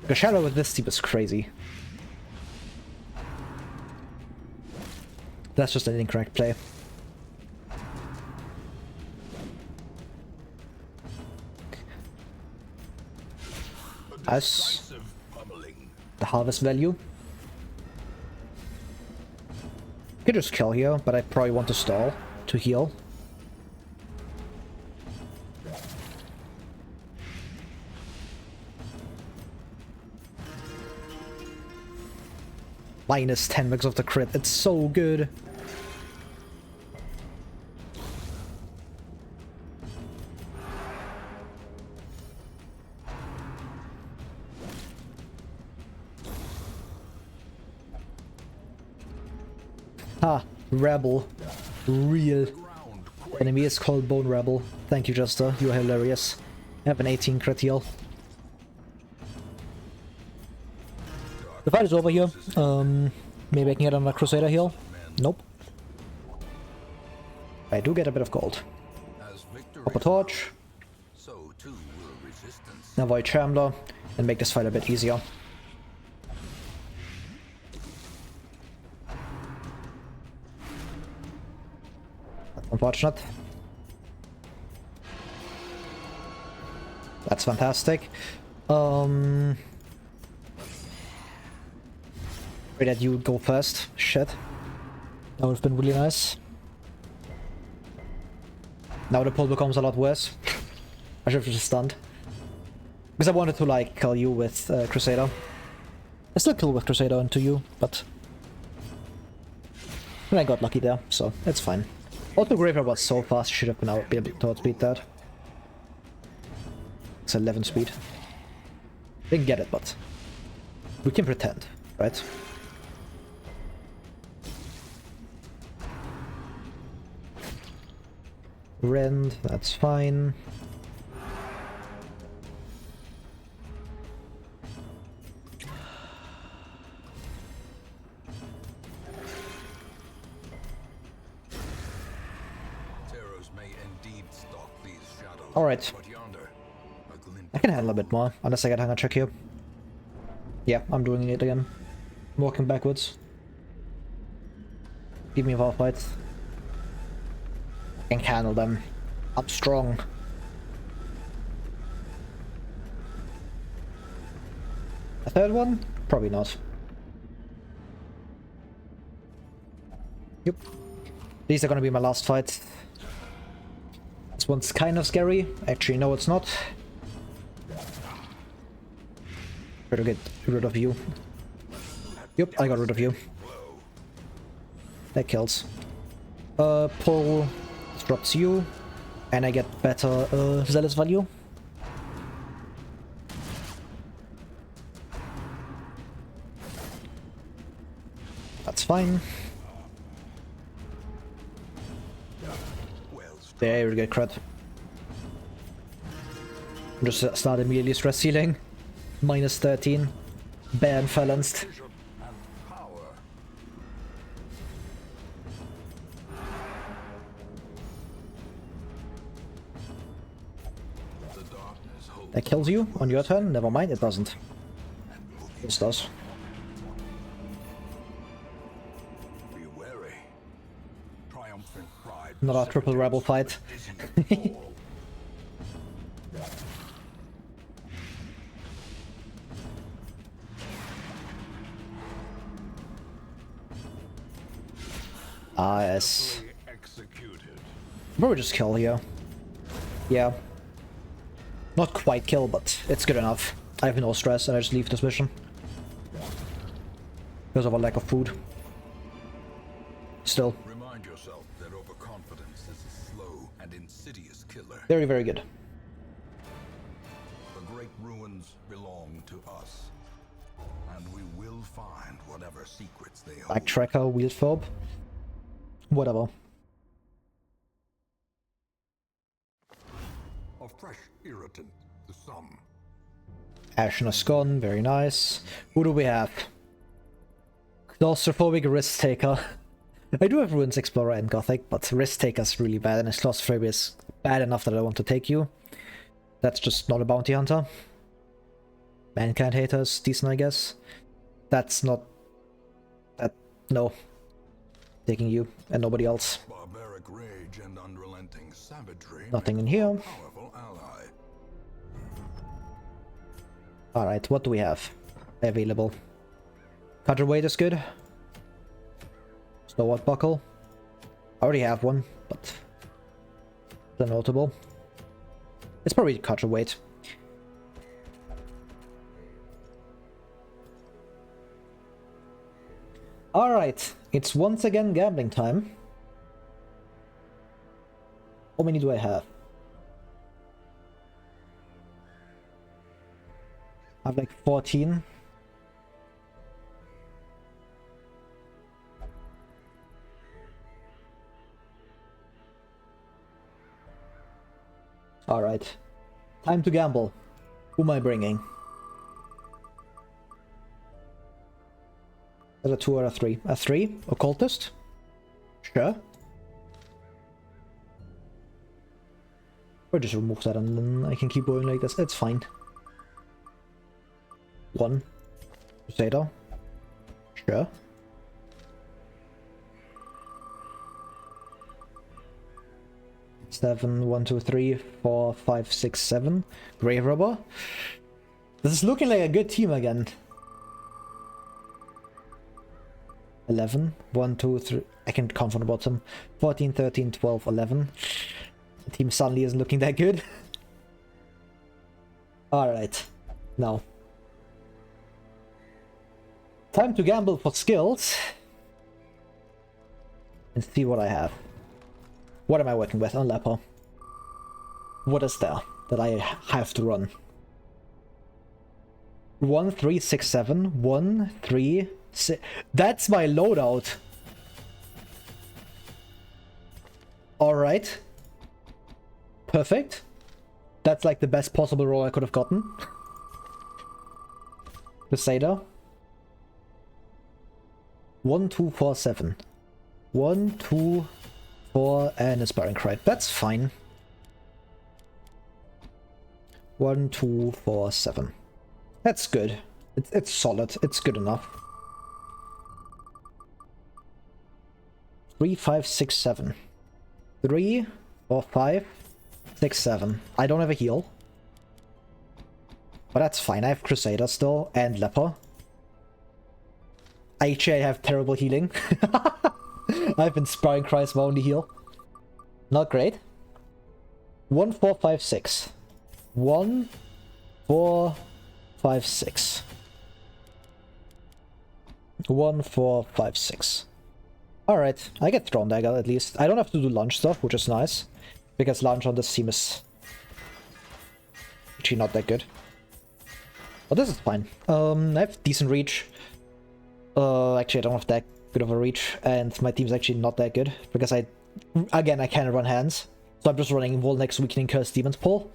The shadow with this team is crazy. That's just an incorrect play. As Decisive pummeling. the harvest value. Could just kill here, but I probably want to stall to heal. minus 10 because of the crit. It's so good. Ah, Rebel. Real. Enemy is called Bone Rebel. Thank you, Juster. You are hilarious. I have an 18 crit heal. The fight is over here. Maybe I can get another Crusader heal. Nope. I do get a bit of gold. Pop a torch. Avoid Shambler. And make this fight a bit easier. Unfortunate. That's fantastic. Pray that you would go first. Shit. That would have been really nice. Now the pull becomes a lot worse. I should have just stunned. Because I wanted to like kill you with Crusader. I still kill with Crusader into you, but I got lucky there, so it's fine. Also, Graveyard was so fast, should have been able to outspeed that. It's 11 speed. Didn't get it, but we can pretend, right? Rend, that's fine. Alright. I can handle a bit more, unless I get hunger check here. Yeah, I'm doing it again. I'm walking backwards. Give me a power fight. I can handle them. I'm strong. A third one? Probably not. Yep. These are gonna be my last fights. This one's kind of scary. Actually, no, it's not. Better get rid of you. Yep, I got rid of you. That kills. Pull drops you, and I get better zealous value. That's fine. There we go, crit. Just start immediately stress healing. Minus 13. Ban balanced. That kills you on your turn? Never mind, it doesn't. This does. Not a triple rebel fight. Ah, yes. Probably just kill here. Yeah. Not quite kill, but it's good enough. I have no stress and I just leave this mission. Because of a lack of food. Still. Remind yourself that overconfidence is a slow and insidious killer. Very, very good. The great ruins belong to us. And we will find whatever secrets they hold. Backtracker, wheel phobe. Whatever. A fresh irritant to some. Ashen Scone, very nice. Who do we have? Claustrophobic Risk Taker. I do have Ruins Explorer and Gothic, but Risk Taker's really bad, and his Claustrophobia is bad enough that I want to take you. That's just not a bounty hunter. Mankind Hater is decent, I guess. That's not... That... No. Taking you, and nobody else. Barbaric rage and unrelenting savagery. Nothing in here. Powerful ally. Alright, what do we have available? Counterweight is good. Stalwart Buckle. I already have one, but they're notable. It's probably counterweight. Alright, it's once again gambling time. How many do I have? I have like 14. Alright. Time to gamble. Who am I bringing? Is it a 2 or a 3? A 3? Occultist? Sure. Or just remove that and then I can keep going like this. It's fine. 1. Crusader. Sure. Seven, 1, 2, 3, 4, 5, 6, 7. Grave Robber. This is looking like a good team again. 11. 1, 2, 3. I can count from the bottom. 14, 13, 12, 11. The team suddenly isn't looking that good. Alright. Now. Time to gamble for skills. And see what I have. What am I working with on Leper? What is there that I have to run? 1, 3, 6, 7. 1, 3, 6. That's my loadout. Alright. Perfect. That's like the best possible roll I could have gotten. Crusader. 1, 2, 4, 7. 1, 2, 4, and a sparring crate. That's fine. 1, 2, 4, 7. That's good. It's solid. It's good enough. 3, 5, 6, 7. 3, 4, 5, 6, 7. I don't have a heal. But that's fine. I have Crusader still and Leper. Actually, I have terrible healing. I've been sparring Christ my only heal. Not great. 1, 4, 5, 6. 1, 4, 5, 6. 1, 4, 5, 6. Alright, I get Thrown Dagger at least. I don't have to do lunge stuff, which is nice. Because lunge on this team is actually not that good. But this is fine. I have decent reach. Actually, I don't have that good of a reach, and my team's actually not that good because I can't run hands, so I'm just running Wall Next Weakening Curse Demon's Pull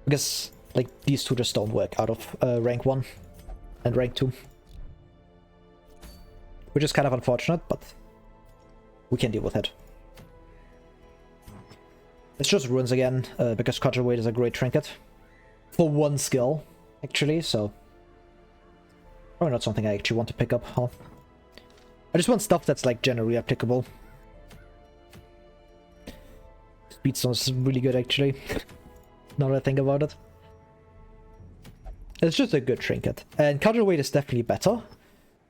because like these two just don't work out of rank 1 and rank 2, which is kind of unfortunate, but we can deal with it. It's just runes again because Cudgel Weight is a great trinket for one skill actually, so probably not something I actually want to pick up, huh? I just want stuff that's like generally applicable. Speedstone is really good actually. Now that I think about it. It's just a good trinket. And Cudgel Weight is definitely better.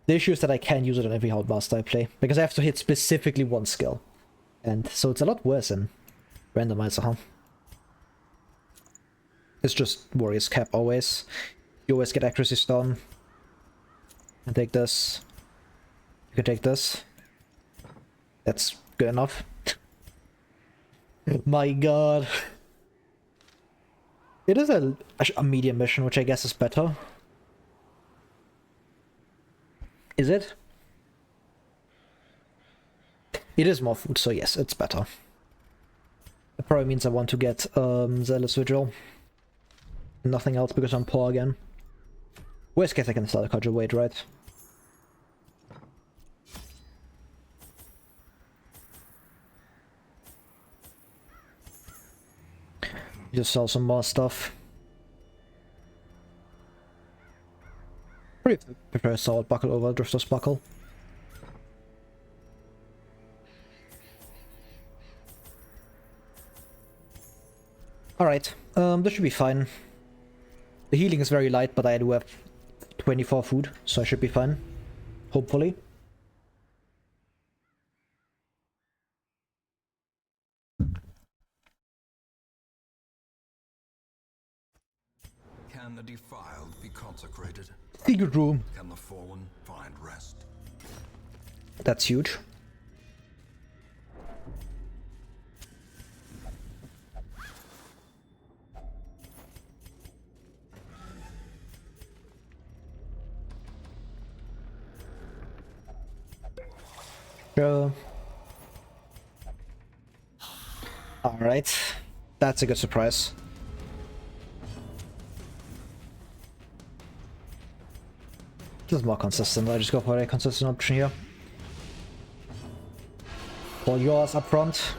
The issue is that I can't use it on every Houndmaster I play. Because I have to hit specifically one skill. And so it's a lot worse in Randomizer, huh? It's just Warrior's Cap always. You always get Accuracy Stone. And take this. You can take this. That's good enough. My god. It is a medium mission, which I guess is better. Is it? It is more food, so yes, it's better. It probably means I want to get Zealous Vigil. Nothing else because I'm poor again. Worst case I can sell a Cudgel Weight, right? Just sell some more stuff. Probably prefer Sword Buckle over Drifter's Buckle. Alright, this should be fine. The healing is very light, but I do have 24 food, so I should be fine. Hopefully. Can the defiled be consecrated? Secret room. Can the fallen find rest? That's huge. Sure. Alright. That's a good surprise. This is more consistent. I just go for a consistent option here. Pull yours up front.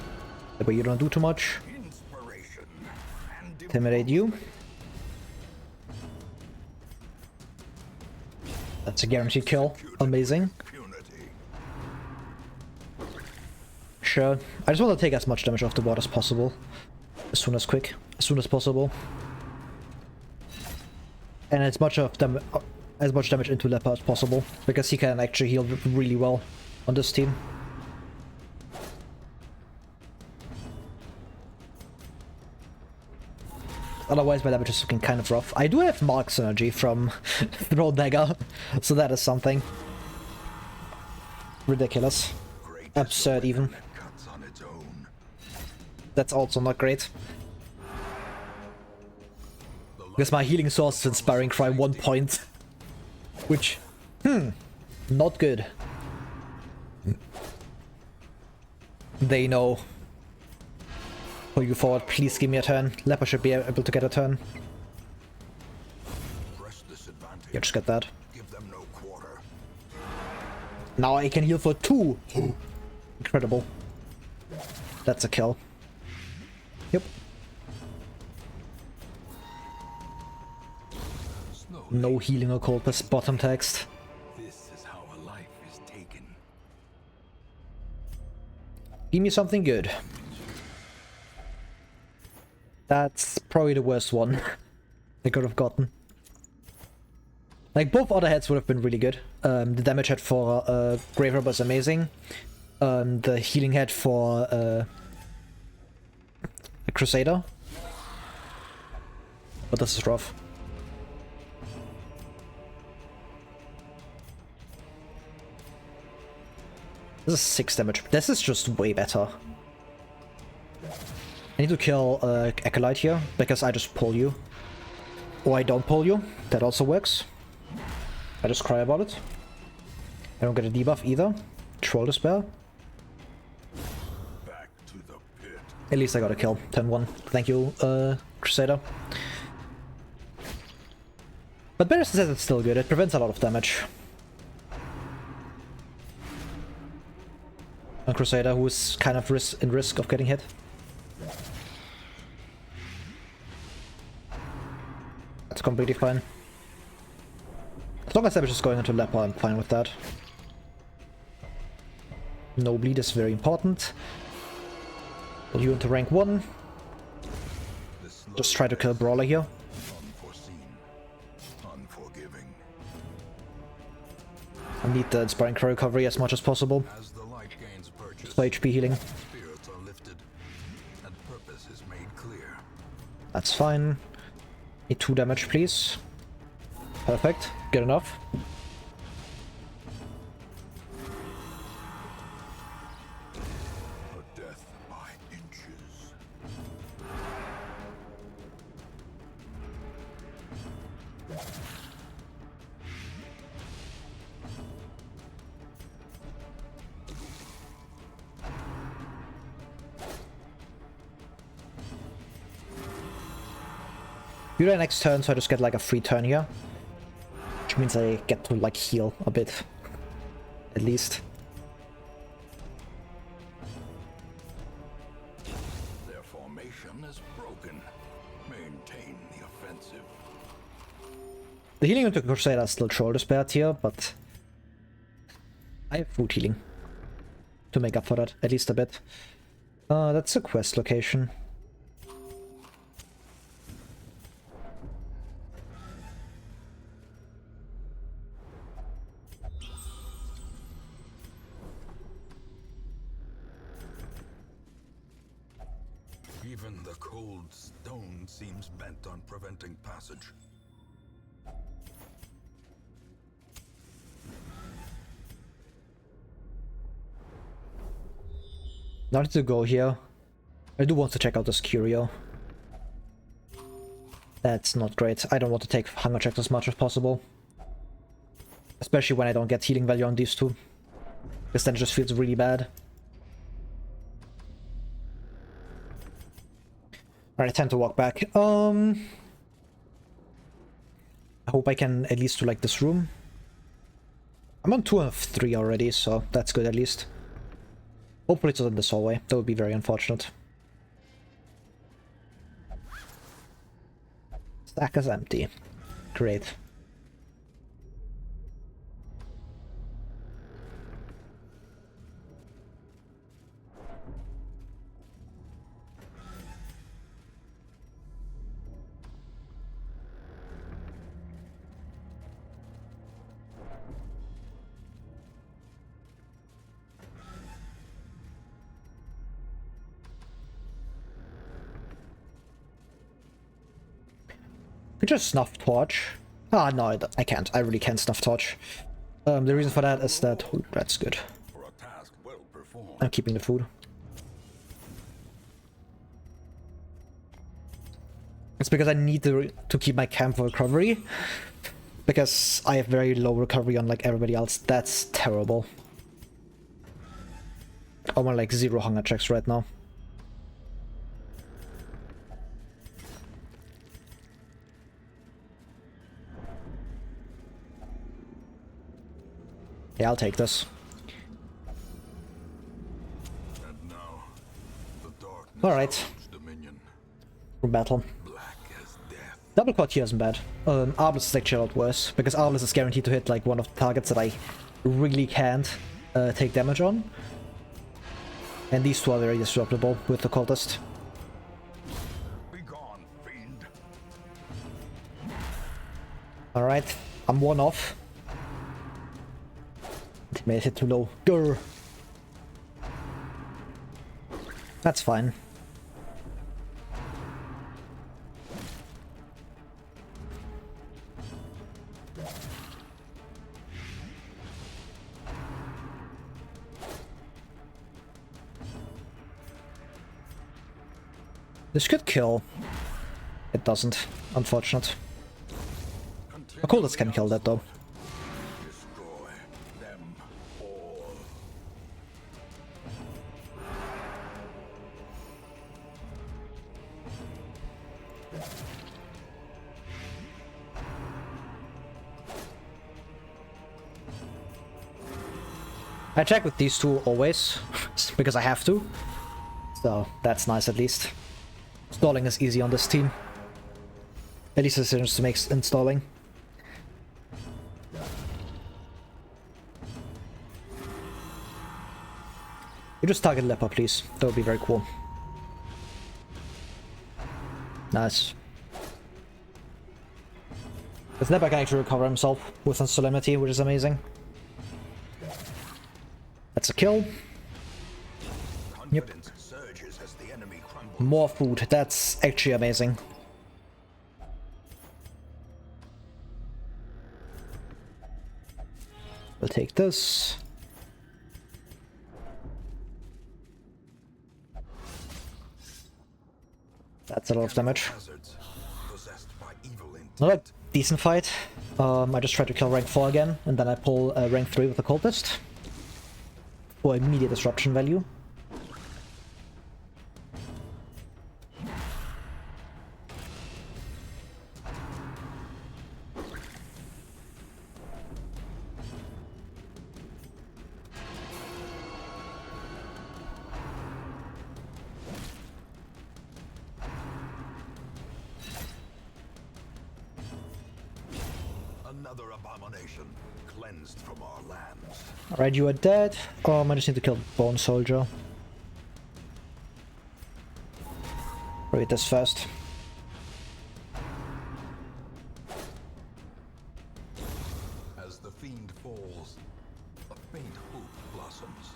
That way you don't do too much. Intimidate you. That's a guaranteed kill. Amazing. Sure. I just want to take as much damage off the board as possible. As soon as possible. And as much damage into Leper as possible. Because he can actually heal really well on this team. Otherwise my damage is looking kind of rough. I do have Mark synergy from Throw Dagger, so that is something. Ridiculous. Absurd even. That's also not great. Because my healing source is Inspiring Cry 1 point. Which, not good. They know. Pull you forward, please give me a turn. Leper should be able to get a turn. Yeah, just get that. Now I can heal for 2. Incredible. That's a kill. Yep. No healing occultist, bottom text. This is how a life is taken. Give me something good. That's probably the worst one I could have gotten. Like, both other heads would have been really good. The damage head for Grave Robber is amazing. The healing head for a Crusader. But this is rough. This is 6 damage. This is just way better. I need to kill Acolyte here, because I just pull you. Or I don't pull you. That also works. I just cry about it. I don't get a debuff either. Troll Despair. Back to the pit. At least I got a kill. Turn 1. Thank you, Crusader. But Barris says it's still good. It prevents a lot of damage. And Crusader, who is kind of in risk of getting hit. That's completely fine. As long as damage is going into Leper, I'm fine with that. No bleed is very important. Pull you into rank 1. Just try to kill Brawler here. Unforeseen. Unforgiving. I need the Inspiring Cry recovery as much as possible. As the light gains purchase, For HP healing. spirits are lifted, and purpose is made clear. That's fine. Need 2 damage, please. Perfect. Good enough. A death by inches. Do that next turn, so I just get like a free turn here. Which means I get to like heal a bit. At least. Their formation is broken. Maintain the offensive. The healing into Crusader is still Troll Despair tier, but I have food healing to make up for that, at least a bit. That's a quest location. Even the cold stone seems bent on preventing passage. Now I need to go here. I do want to check out this curio. That's not great. I don't want to take hunger checks as much as possible. Especially when I don't get healing value on these two. Because then it just feels really bad. Alright, time to walk back. I hope I can at least do like this room. I'm on 2 of 3 already, so that's good at least. Hopefully it's not in this hallway. That would be very unfortunate. Stack is empty. Great. Could just snuff torch. Ah, no, I can't. I really can't snuff torch. The reason for that is that... Oh, that's good. For a task well performed. I'm keeping the food. It's because I need to keep my camp for recovery. Because I have very low recovery on like everybody else. That's terrible. I'm on like 0 hunger checks right now. Yeah, I'll take this. And now, the darkness Alright. owns dominion. For battle. Black as death. Double quad here isn't bad. Arbalest is actually a lot worse, because Arbalest is guaranteed to hit like one of the targets that I really can't take damage on. And these two are very disruptible with the cultist. Be gone, fiend. Alright, I'm 1 off. Made it hit too low. Grr. That's fine. This could kill. It doesn't. Unfortunate. A coolest can kill that though. Destroy them all. I check with these two always, because I have to. So that's nice at least. Stalling is easy on this team. At least decisions to make installing. You just target Leper, please. That would be very cool. Nice. This Leper can actually recover himself with Solemnity, which is amazing. That's a kill. Yep. Confidence surges as the enemy crumbles. More food. That's actually amazing. We'll take this. That's a lot of damage. Hazards possessed by evil intent. Not a decent fight. I just tried to kill rank 4 again, and then I pull rank 3 with the cultist. For immediate disruption value. Another abomination cleansed from our lands. Alright, you are dead. I just need to kill Bone Soldier. Read this first. As the fiend falls, a faint hope blossoms.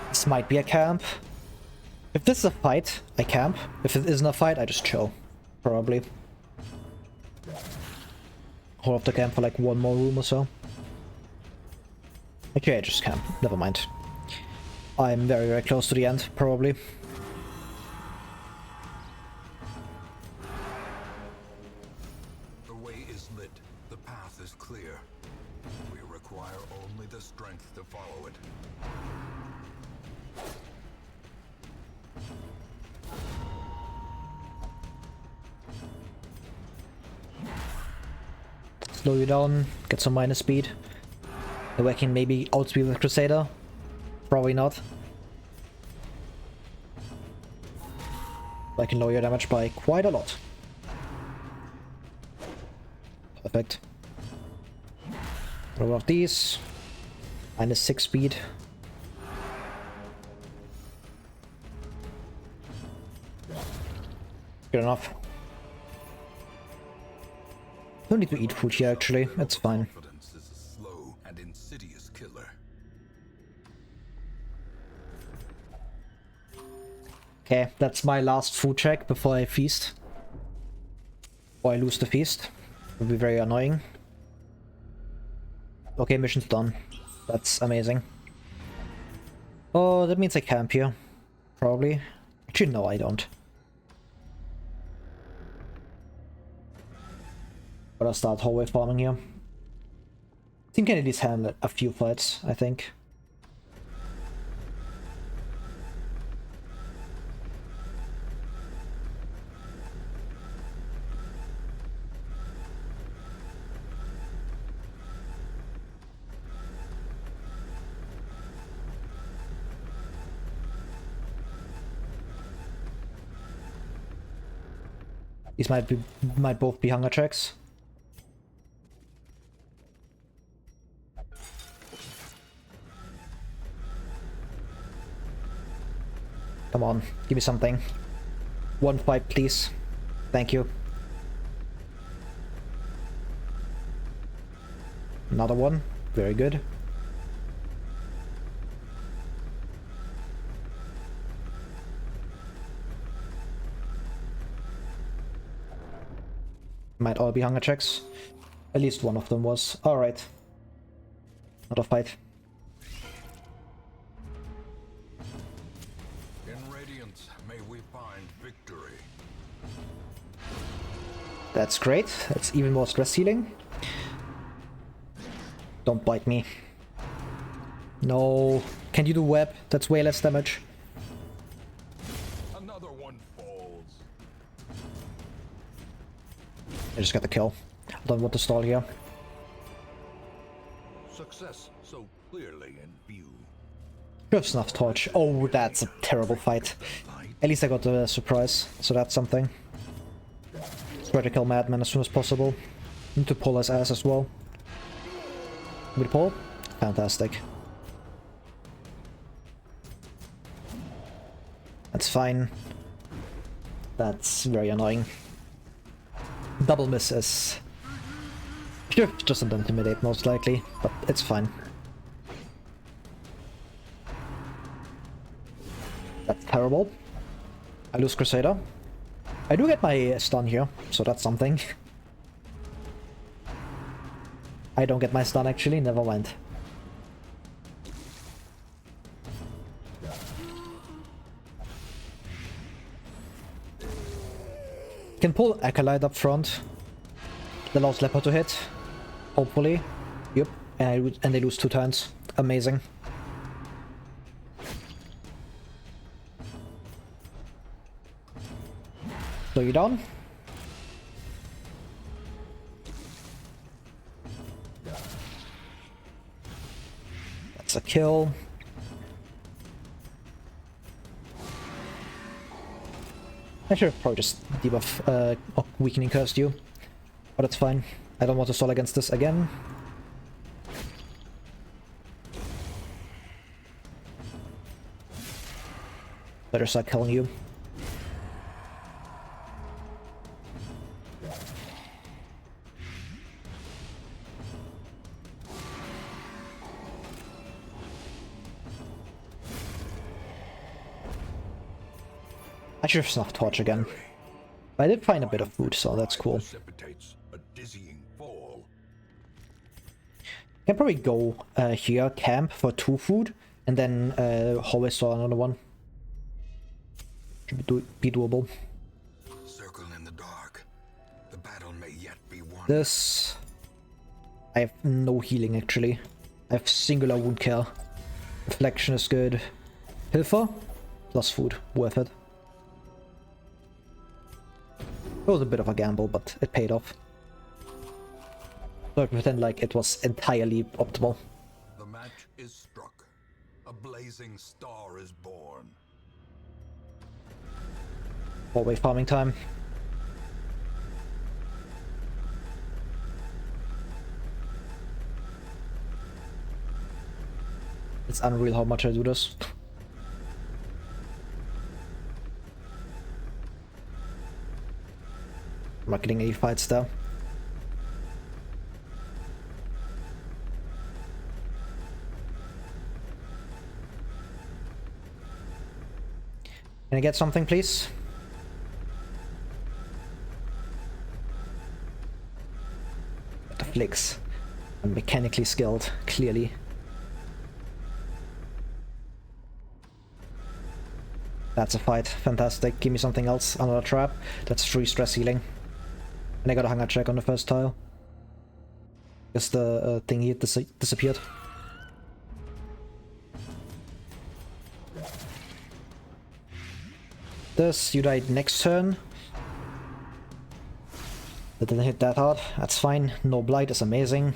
This might be a camp. If this is a fight, I camp. If it isn't a fight, I just chill. Probably. hold up the camp for like one more room or so. Okay, I just camp. Never mind. I'm very, very close to the end, probably. The way is lit. The path is clear. We require only the strength to follow it. Slow you down, get some minus speed. Maybe I can maybe outspeed the Crusader. Probably not. I can lower your damage by quite a lot. Perfect. What about these? Minus 6 speed. Good enough. Don't need to eat food here actually, it's fine. Confidence is a slow and insidious killer. Okay, that's my last food check before I feast. Or I lose the feast. Would be very annoying. Okay, mission's done. That's amazing. Oh, that means I camp here. Probably. Actually, no, I don't. But I'll start hallway farming here. Team can at least handle a few fights, I think. These might both be hunger checks. Come on, give me something. One fight, please. Thank you. Another one. Very good. Might all be hunger checks. At least one of them was. Alright. Another fight. In Radiance, may we find victory. That's great. That's even more stress healing. Don't bite me. No. Can you do web? That's way less damage. Another one falls. I just got the kill. I don't want to stall here. Success so clearly in view. Good snuff torch. Oh, that's a terrible fight. At least I got the surprise, so that's something. Try to kill Madman as soon as possible. Need to pull his ass as well. With pull? Fantastic. That's fine. That's very annoying. Double miss is just an intimidate most likely, but it's fine. That's terrible. I lose Crusader. I do get my stun here, so that's something. I don't get my stun actually, never mind. Can pull Acolyte up front. The allows Leopard to hit. Hopefully. Yep. And they lose 2 turns. Amazing. Slow you down. That's a kill. I should probably just debuff Weakening Cursed you. But it's fine. I don't want to stall against this again. Better start killing you. I should have snuffed torch again. But I did find a bit of food, so that's cool. Precipitates a dizzying fall. Can probably go here, camp for 2 food, and then harvest or another one. Should be doable. Circle in the dark. The battle may yet be won. This... I have no healing actually. I have singular wound care. Reflection is good. Hilfer? Plus food. Worth it. It was a bit of a gamble, but it paid off. So I pretend like it was entirely optimal. The match is struck. A blazing star is born. Hallway farming time. It's unreal how much I do this. I'm not getting any fights there. Can I get something, please? The flicks. I'm mechanically skilled, clearly. That's a fight. Fantastic. Give me something else. Another trap. That's 3 stress healing. And I got a hunger check on the first tile. Guess the thingy disappeared. This, you died next turn. That didn't hit that hard. That's fine. No blight is amazing.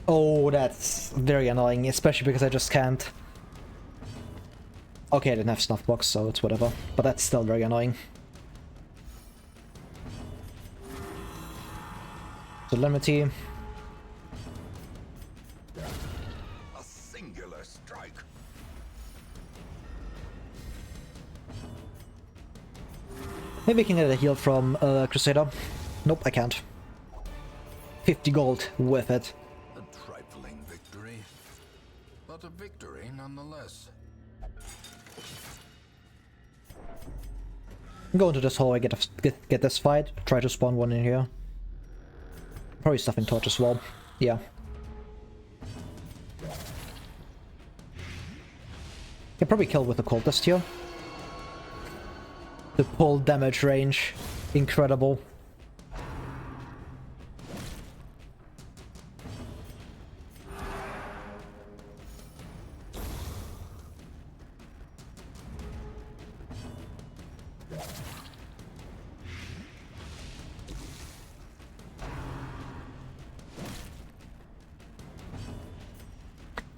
Oh, that's very annoying, especially because I just can't. Okay, I didn't have snuff box, so it's whatever. But that's still very annoying. Solemnity. A singular strike. Maybe I can get a heal from Crusader. Nope, I can't. 50 gold, worth it. A trifling victory, but a victory nonetheless. Go into this hallway, get this fight, try to spawn one in here. Probably stuffing torch as well. Yeah. Can probably kill with the cultist here. The pull damage range, incredible.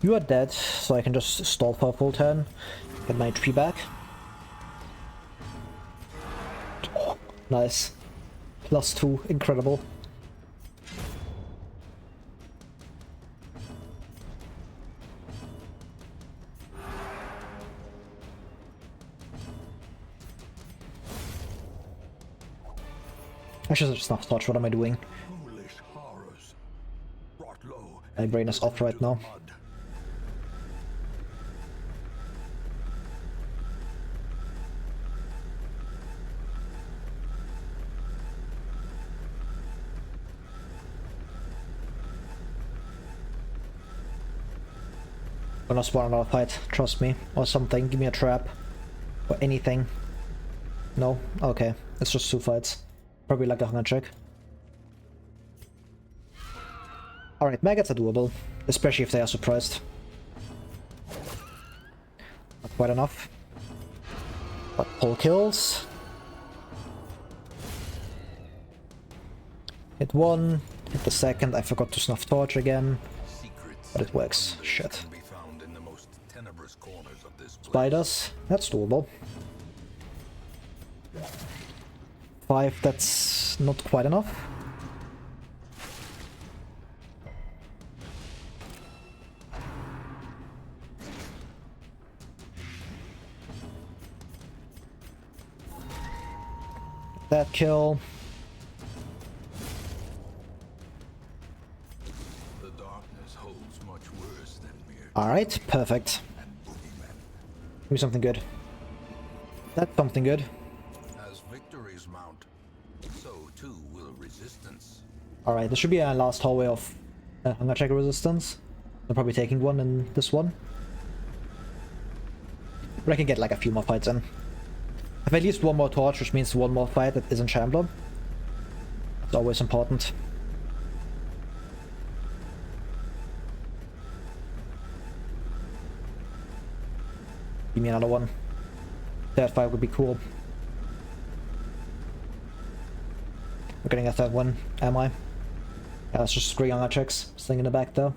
You are dead, so I can just stall for a full turn. Get my tree back. Oh, nice. +2, incredible. I should have just not touched. What am I doing? Foolish horrors. Brought low. My brain is off right now. Gonna spawn another fight, trust me. Or something, give me a trap. Or anything. No? Okay. It's just 2 fights. Probably like a hunger check. Alright, maggots are doable. Especially if they are surprised. Not quite enough. But pull kills. Hit 1, hit the second, I forgot to snuff torch again. But it works. Shit. Spiders, that's doable. 5, that's not quite enough. That kill. The darkness holds much worse than mere Alright, perfect. and boogeymen. Give me something good. That's something good. dismount, so too will resistance. Alright, this should be our last hallway of hunger check resistance. I'm probably taking one in this one. But I can get like a few more fights in. I have at least one more torch, which means one more fight that isn't Shambler. It's always important. Give me another one. Third fight would be cool. We're getting a third one, am I? Yeah, that's just 3 hunger checks. Sling in the back there.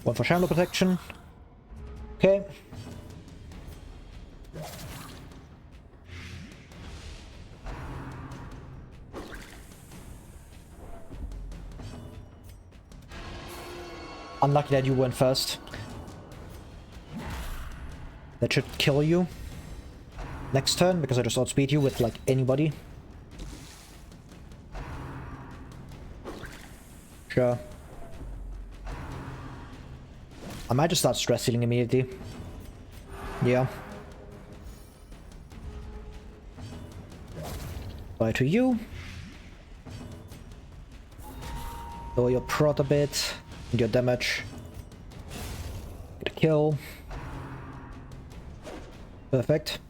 One for Shambler protection. Okay. Unlucky that you went first. That should kill you next turn, because I just outspeed you with, like, anybody. Sure. I might just start stress healing immediately. Yeah. Bye to you. Lower your prot a bit. And your damage. Get a kill. Perfect.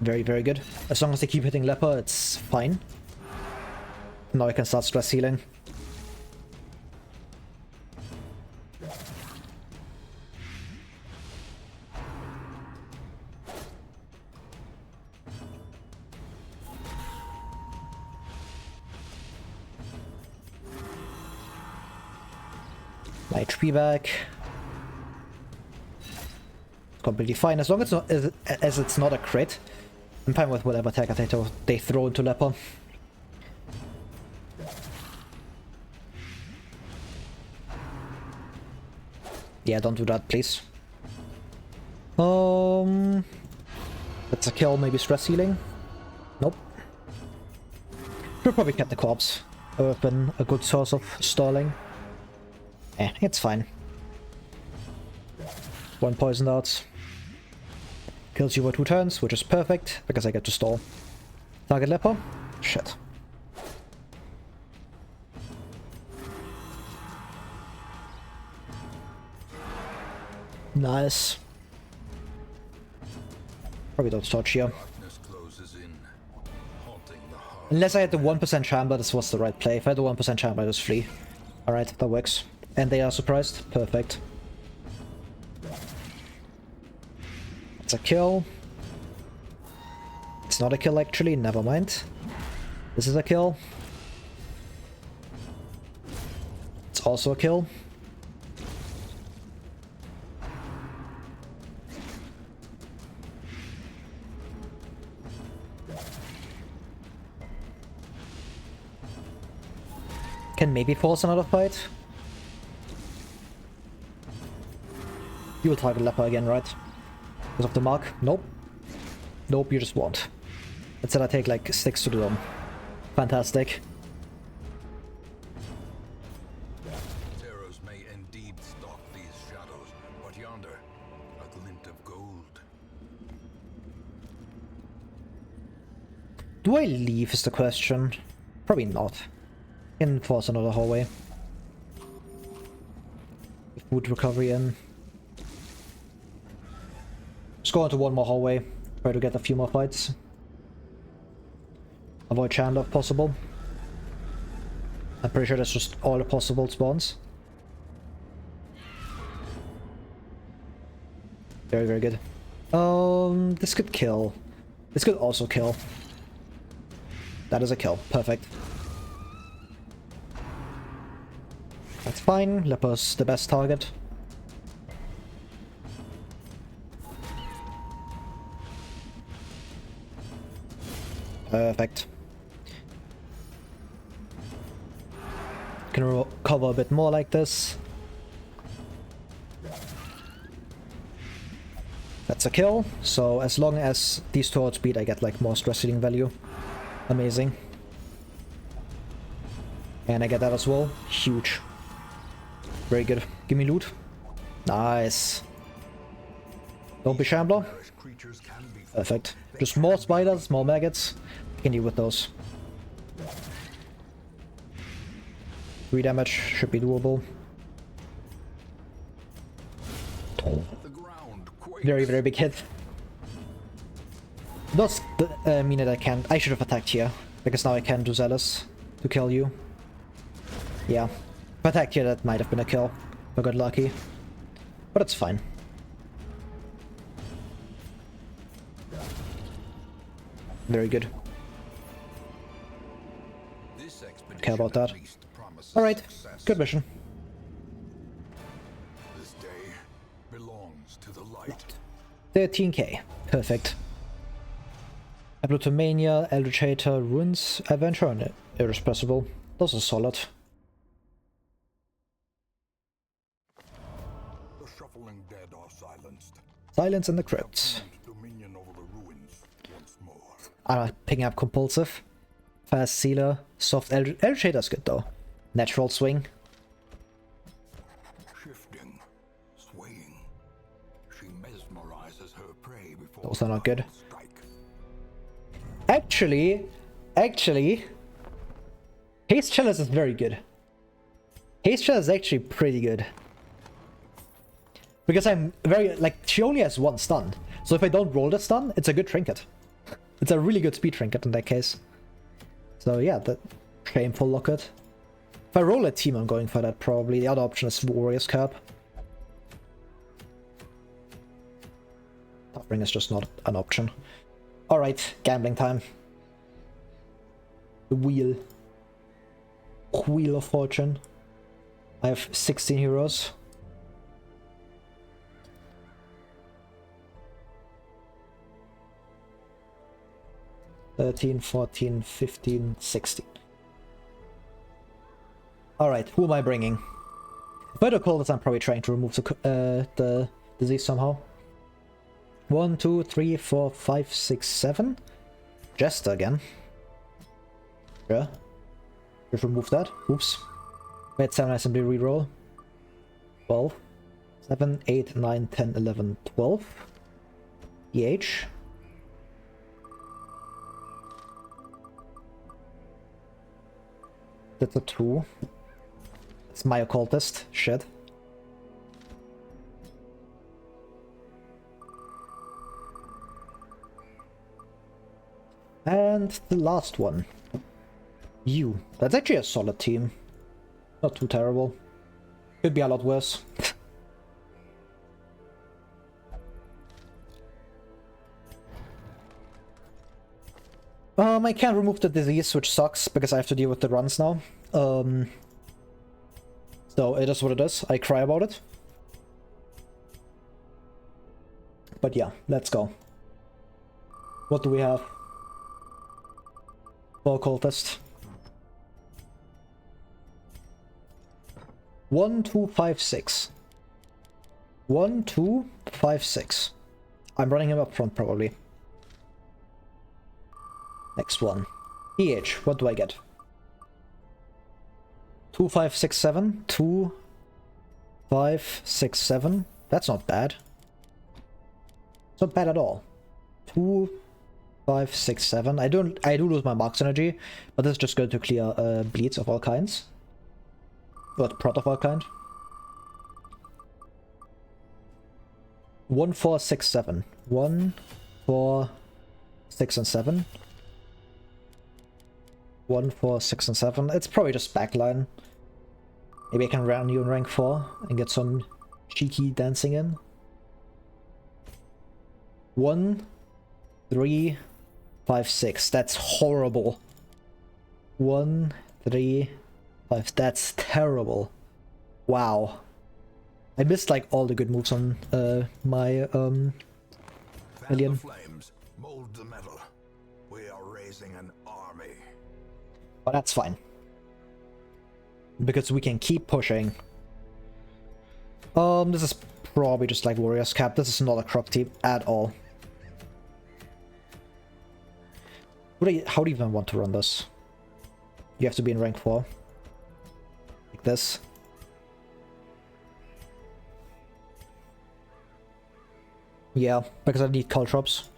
Very, very good. As long as they keep hitting Leper, it's fine. Now I can start stress healing. My HP back. Completely fine, as long as it's not a crit. I'm fine with whatever attack they throw into Leper. Yeah, don't do that, please. That's a kill, maybe stress healing. Nope. Should probably kept the corpse. It would have been a good source of stalling. It's fine. One poisoned out. Kills you for 2 turns, which is perfect, because I get to stall. Target Leper? Shit. Nice. Probably don't touch here. Darkness closes in, haunting the heart. Unless I had the 1% Chamber, this was the right play. If I had the 1% Chamber, I just flee. Alright, that works. And they are surprised. Perfect. It's a kill. It's not a kill, actually. Never mind. This is a kill. It's also a kill. Can maybe force another fight. You will target Leper again, right? Because of the mark? Nope. Nope, you just won't. Instead I take like 6 to the dome. Fantastic. Terrors may indeed stalk these shadows, but yonder, a glint of gold. Do I leave is the question. Probably not. Can force another hallway. With wood recovery in. Just go into one more hallway. Try to get a few more fights. Avoid Chandler if possible. I'm pretty sure that's just all the possible spawns. Very, very good. This could kill. This could also kill. That is a kill. Perfect. That's fine. Leper's the best target. Perfect. Can recover a bit more like this. That's a kill. So as long as these two outspeed, I get like more stress healing value. Amazing. And I get that as well. Huge. Very good. Give me loot. Nice. Don't be Shambler. Garish creatures can be Perfect. Just more spiders, more maggots. You can deal with those. 3 damage should be doable. The ground quakes. Very, very big hit. Does mean that I can't. I should have attacked here, because now I can do Zealous to kill you. Yeah. If I attacked here, that might have been a kill. If I got lucky. But it's fine. Very good. This expedition Care about that. at least promises Alright. success. Good mission. This day belongs to the light. 13k. Perfect. Ablutomania, Eldritch Hater, Ruins, Adventure, and Irrespressible. Those are solid. The shuffling dead are silenced. Silence in the Crypts. Dominion over the ruins once more. I'm picking up Compulsive. Fast Sealer. Soft Eldritch Hater's good though. Natural Swing. Shifting, swaying. She mesmerizes her prey before Those are not good. strike. Actually, Haste Chalice is very good. Haste Chalice is actually pretty good. Because I'm very, like, she only has 1 stun. So if I don't roll the stun, it's a good trinket. It's a really good speed trinket in that case. So yeah, that shameful locket. If I roll a team, I'm going for that probably. The other option is Warrior's Cap. Top ring is just not an option. Alright, gambling time. The wheel. Wheel of Fortune. I have 16 heroes. $13, $14, $15, $16. Alright, who am I bringing? If I don't call this, I'm probably trying to remove the disease somehow. 1, 2, 3, 4, 5, 6, 7. Jester again. Sure. Just remove that. Oops. Wait, 7, I simply reroll. 12. 7, 8, 9, 10, 11, 12. EH. That's a 2. It's my occultist. Shit. And the last one. You. That's actually a solid team. Not too terrible. Could be a lot worse. I can't remove the disease, which sucks, because I have to deal with the runs now. So it is what it is. I cry about it. But yeah, let's go. What do we have? For occultist. 1, 2, 5, 6. 1, 2, 5, 6. I'm running him up front probably. Next one. EH, what do I get? 2, 5, 6, 7. 2, 5, 6, 7. That's not bad. It's not bad at all. 2, 5, 6, 7. I do lose my Mark's energy, but this is just going to clear bleeds of all kinds. But prot of all kind. 1, 4, 6, 7. 1, 4, 6, and 7. 1, 4, 6, and 7. It's probably just backline. Maybe I can run you in rank 4 and get some cheeky dancing in. 1, 3, 5, 6. That's horrible. 1, 3, 5. That's terrible. Wow. I missed like all the good moves on my Fan million. the flames, mold the metal. We are raising an army. But that's fine. Because we can keep pushing. This is probably just like Warrior's Cap. This is not a crop team at all. How do you even want to run this? You have to be in rank 4. Like this. Yeah, because I need caltrops.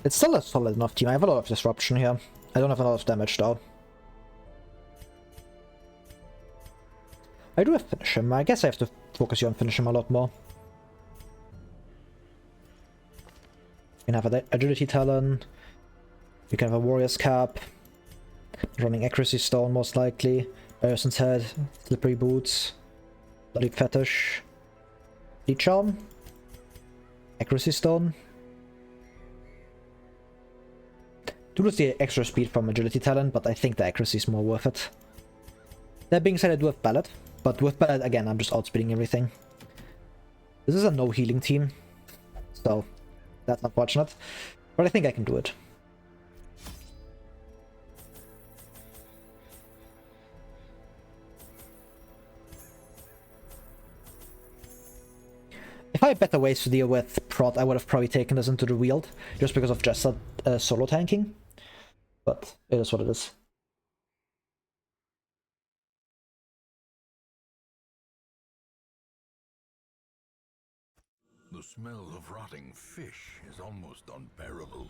It's still a solid enough team. I have a lot of disruption here. I don't have a lot of damage though. I do have finish him. I guess I have to focus you on finish him a lot more. You can have an agility talent. You can have a warrior's cap. Running accuracy stone most likely. Harrison's head. Slippery boots. Bloody fetish. Lead charm. Accuracy stone. Do lose the extra speed from agility talent, but I think the accuracy is more worth it. That being said, I do have ballad, but with ballad again, I'm just outspeeding everything. This is a no healing team, so that's unfortunate, but I think I can do it. If I had better ways to deal with prot, I would have probably taken this into the wield, just because of just solo tanking. But it is what it is. The smell of rotting fish is almost unbearable.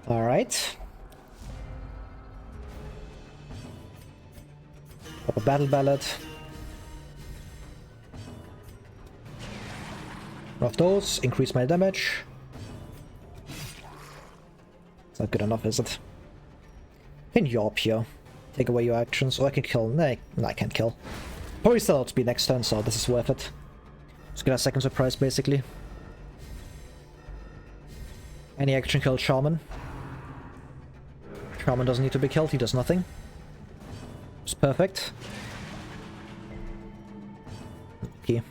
Alright. A battle ballad. One of those, increase my damage. It's not good enough, is it? Can Yorp here. Take away your actions, or I can kill. No, I can't kill. Probably still outspeed next turn, so this is worth it. Just get a second surprise, basically. Any action kill Shaman. Shaman doesn't need to be killed, he does nothing. It's perfect. Okay.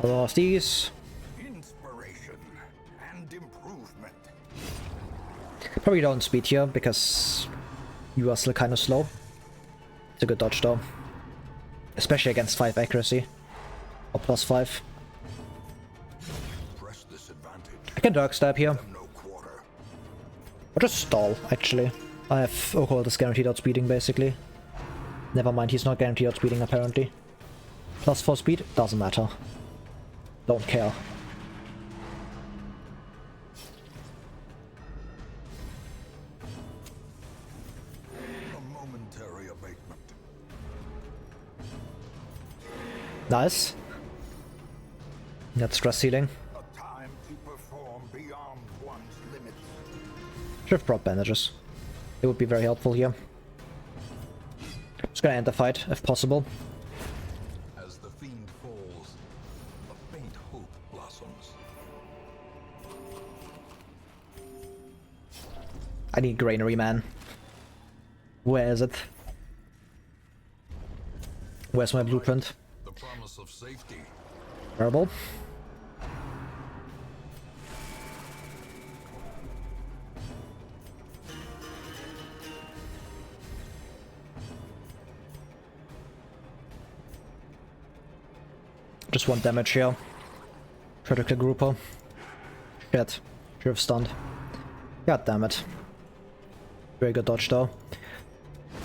I'll lost these. Inspiration and improvement. Probably don't speed here because you are still kind of slow. It's a good dodge though. Especially against 5 accuracy. Or plus 5. Press this advantage. I can dark stab here. No quarter. Or just stall, actually. I have Occult is guaranteed outspeeding basically. Never mind, he's not guaranteed outspeeding apparently. Plus 4 speed, doesn't matter. Don't care. A momentary abatement. Nice. That's stress healing. A time to perform beyond one's limits. Should have brought bandages. It would be very helpful here. Just gonna end the fight, if possible. As the fiend falls, a faint hope blossoms. I need Granary, man. Where is it? Where's my blueprint? The promise of safety. Terrible. Just 1 damage here. Critical grouper. Shit. Should have stunned. God damn it. Very good dodge though.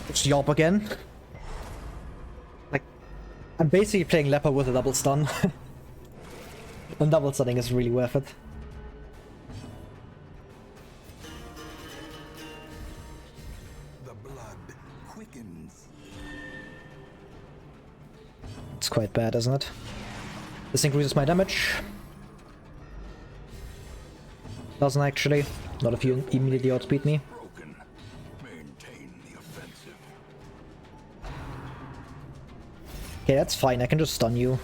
It's Yorp again. Like, I'm basically playing Leper with a double stun. And double stunning is really worth it. The blood quickens. It's quite bad, isn't it? This increases my damage. Doesn't actually. Not if you immediately outspeed me. Broken. Maintain the offensive. Okay, that's fine. I can just stun you.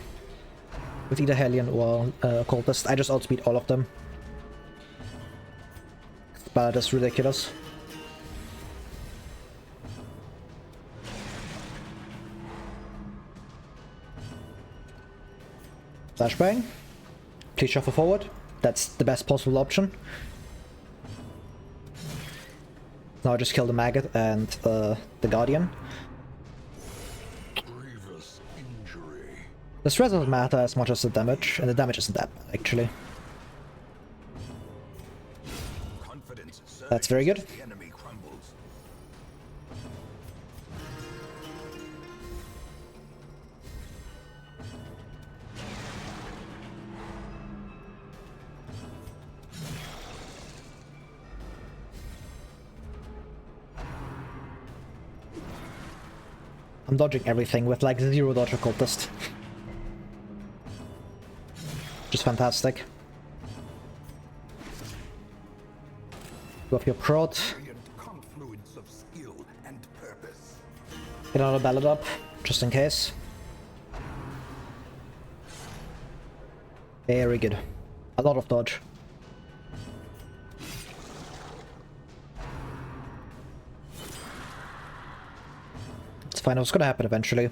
With either Hellion or Occultist. I just outspeed all of them. But that's ridiculous. Flashbang. Please shuffle forward. That's the best possible option. Now I just kill the Maggot and the Guardian. Grievous injury. The stress doesn't matter as much as the damage, and the damage isn't that bad, actually. Confidence surges That's very good. as the enemy crumbles. I'm dodging everything with like 0 dodge occultist. Just fantastic. Go off your prod. Confluence of skill and purpose. Get another ballad up, just in case. Very good. A lot of dodge. It's fine, it was gonna happen eventually.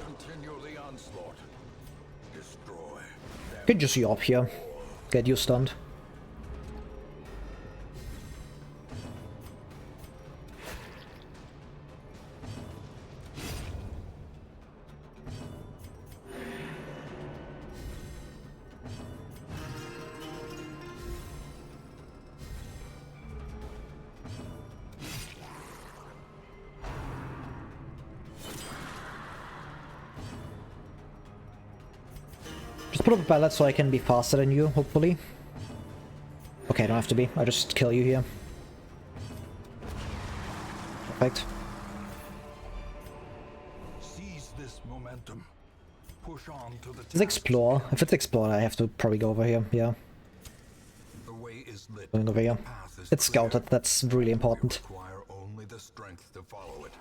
Continue the onslaught. Destroy them. Could just you up here. Get you stunned. Just put up a pallet so I can be faster than you, hopefully. Okay, I don't have to be. I just kill you here. Perfect. Seize this momentum. Push on to the Let's explore. If it's explore, I have to probably go over here. Yeah, The way is lit. going over here. The path is It's clear. scouted. That's really important. Require only the strength to follow it.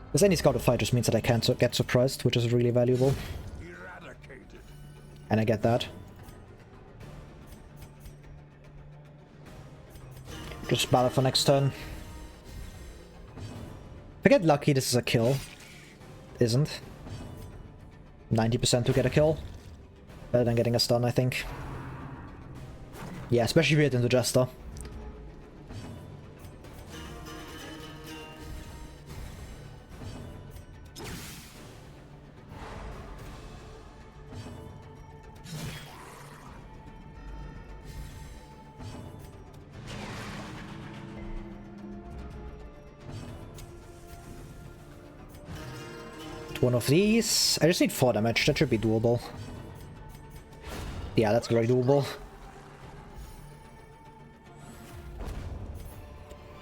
Because any scouted fight just means that I can't get surprised, which is really valuable. Eradicated. And I get that. Just battle for next turn. If I get lucky, this is a kill. Isn't. 90% to get a kill. Better than getting a stun, I think. Yeah, especially if you hit into Jester. One of these. I just need 4 damage. That should be doable. Yeah, that's very doable.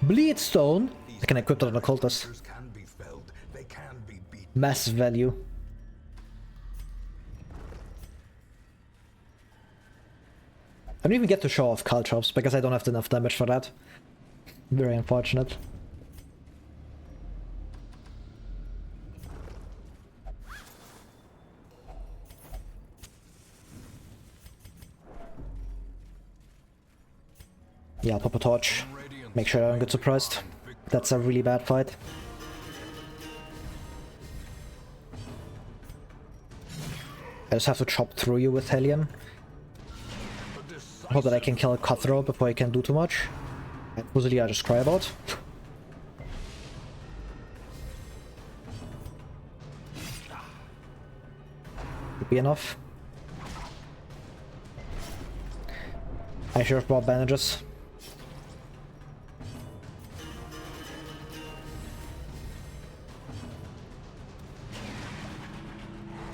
Bleed Stone. I can equip that on Occultist. Monsters can be felled. They can be beaten. Massive value. I don't even get to show off Caltrops because I don't have enough damage for that. Very unfortunate. Yeah, I'll pop a torch. Make sure I don't get surprised. That's a really bad fight. I just have to chop through you with Hellion. Hope that I can kill a Cutthroat before I can do too much. And Fusilier I just cry about. Could be enough. I should have brought bandages.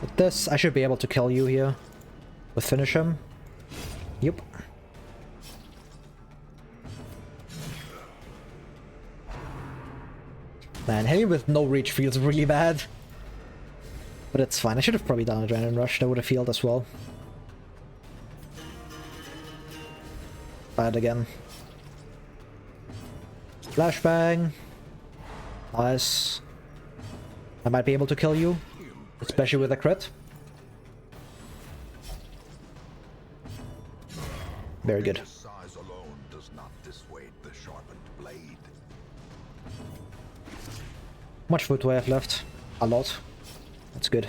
With this, I should be able to kill you here. With finish him. Yep. Man, hitting with no reach feels really bad. But it's fine. I should have probably done a Adrenaline Rush. That would have healed as well. Bad again. Flashbang. Nice. I might be able to kill you. Especially with a crit. Very good. Size alone does not dissuade the sharpened blade. How much food do I have left? A lot. That's good.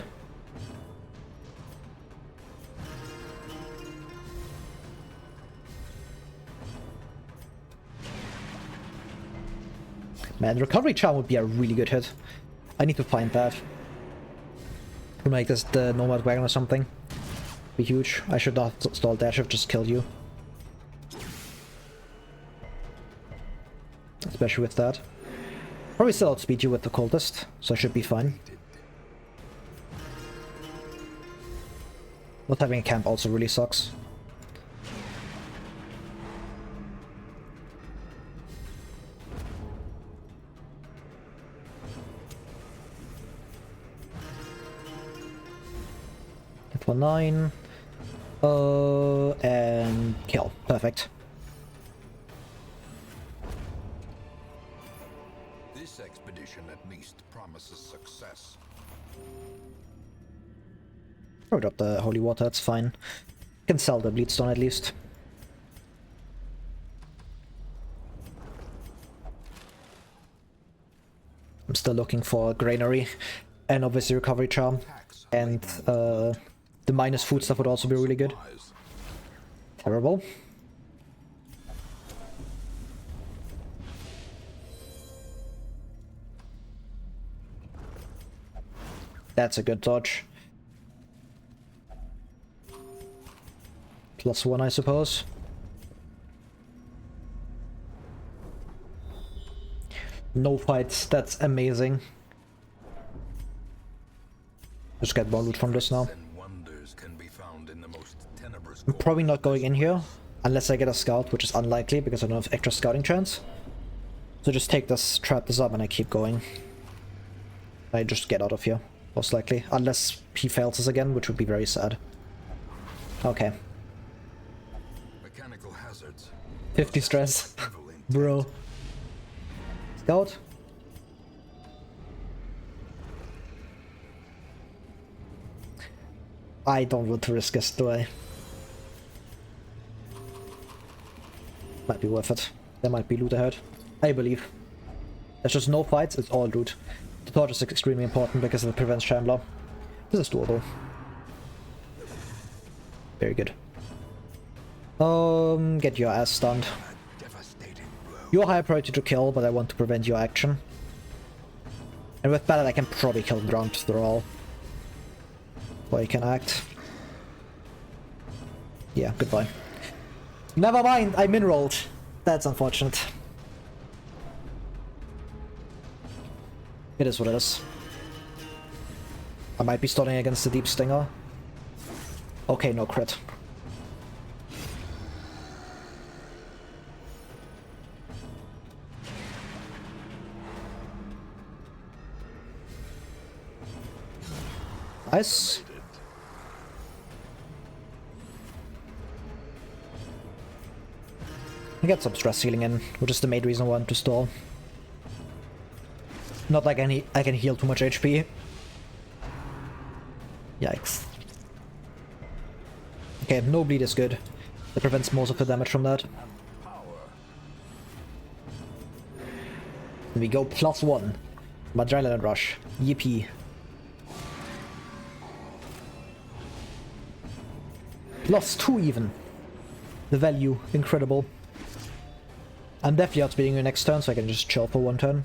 Man, Recovery Charm would be a really good hit. I need to find that. To make this the Nomad Wagon or something. Be huge. I should not stall dash, I've just killed you. Especially with that. Probably still outspeed you with the Cultist, so I should be fine. Not having a camp also really sucks. for 9. And kill. Perfect. This expedition at least promises success. Throw up the holy water, that's fine. Can sell the bleedstone at least. I'm still looking for a granary and obviously recovery charm. And the minus food stuff would also be really good. Terrible. That's a good dodge. +1, I suppose. No fights, that's amazing. Just get more loot from this now. I'm probably not going in here, unless I get a scout, which is unlikely because I don't have extra scouting chance. So just take this, trap this up, and I keep going. I just get out of here, most likely. Unless he fails us again, which would be very sad. Okay. Mechanical hazards. 50 stress. Bro. Scout? I don't want to risk this, do I? Might be worth it. There might be loot ahead. I believe. There's just no fights, it's all loot. The torch is extremely important because it prevents Shambler. This is doable. Very good. Get your ass stunned. You're high priority to kill, but I want to prevent your action. And with Ballad I can probably kill him round after all. Or he can act. Yeah, goodbye. Never mind, I min-rolled. That's unfortunate. It is what it is. I might be starting against the Deep Stinger. Okay, no crit. Nice. I get some stress healing in, which is the main reason I want to stall. Not like I can heal too much HP. Yikes. Okay, no bleed is good. That prevents most of the damage from that. And we go +1. Adrenaline rush. Yippee. +2 even. The value, incredible. I'm definitely outspeeding you next turn, so I can just chill for one turn.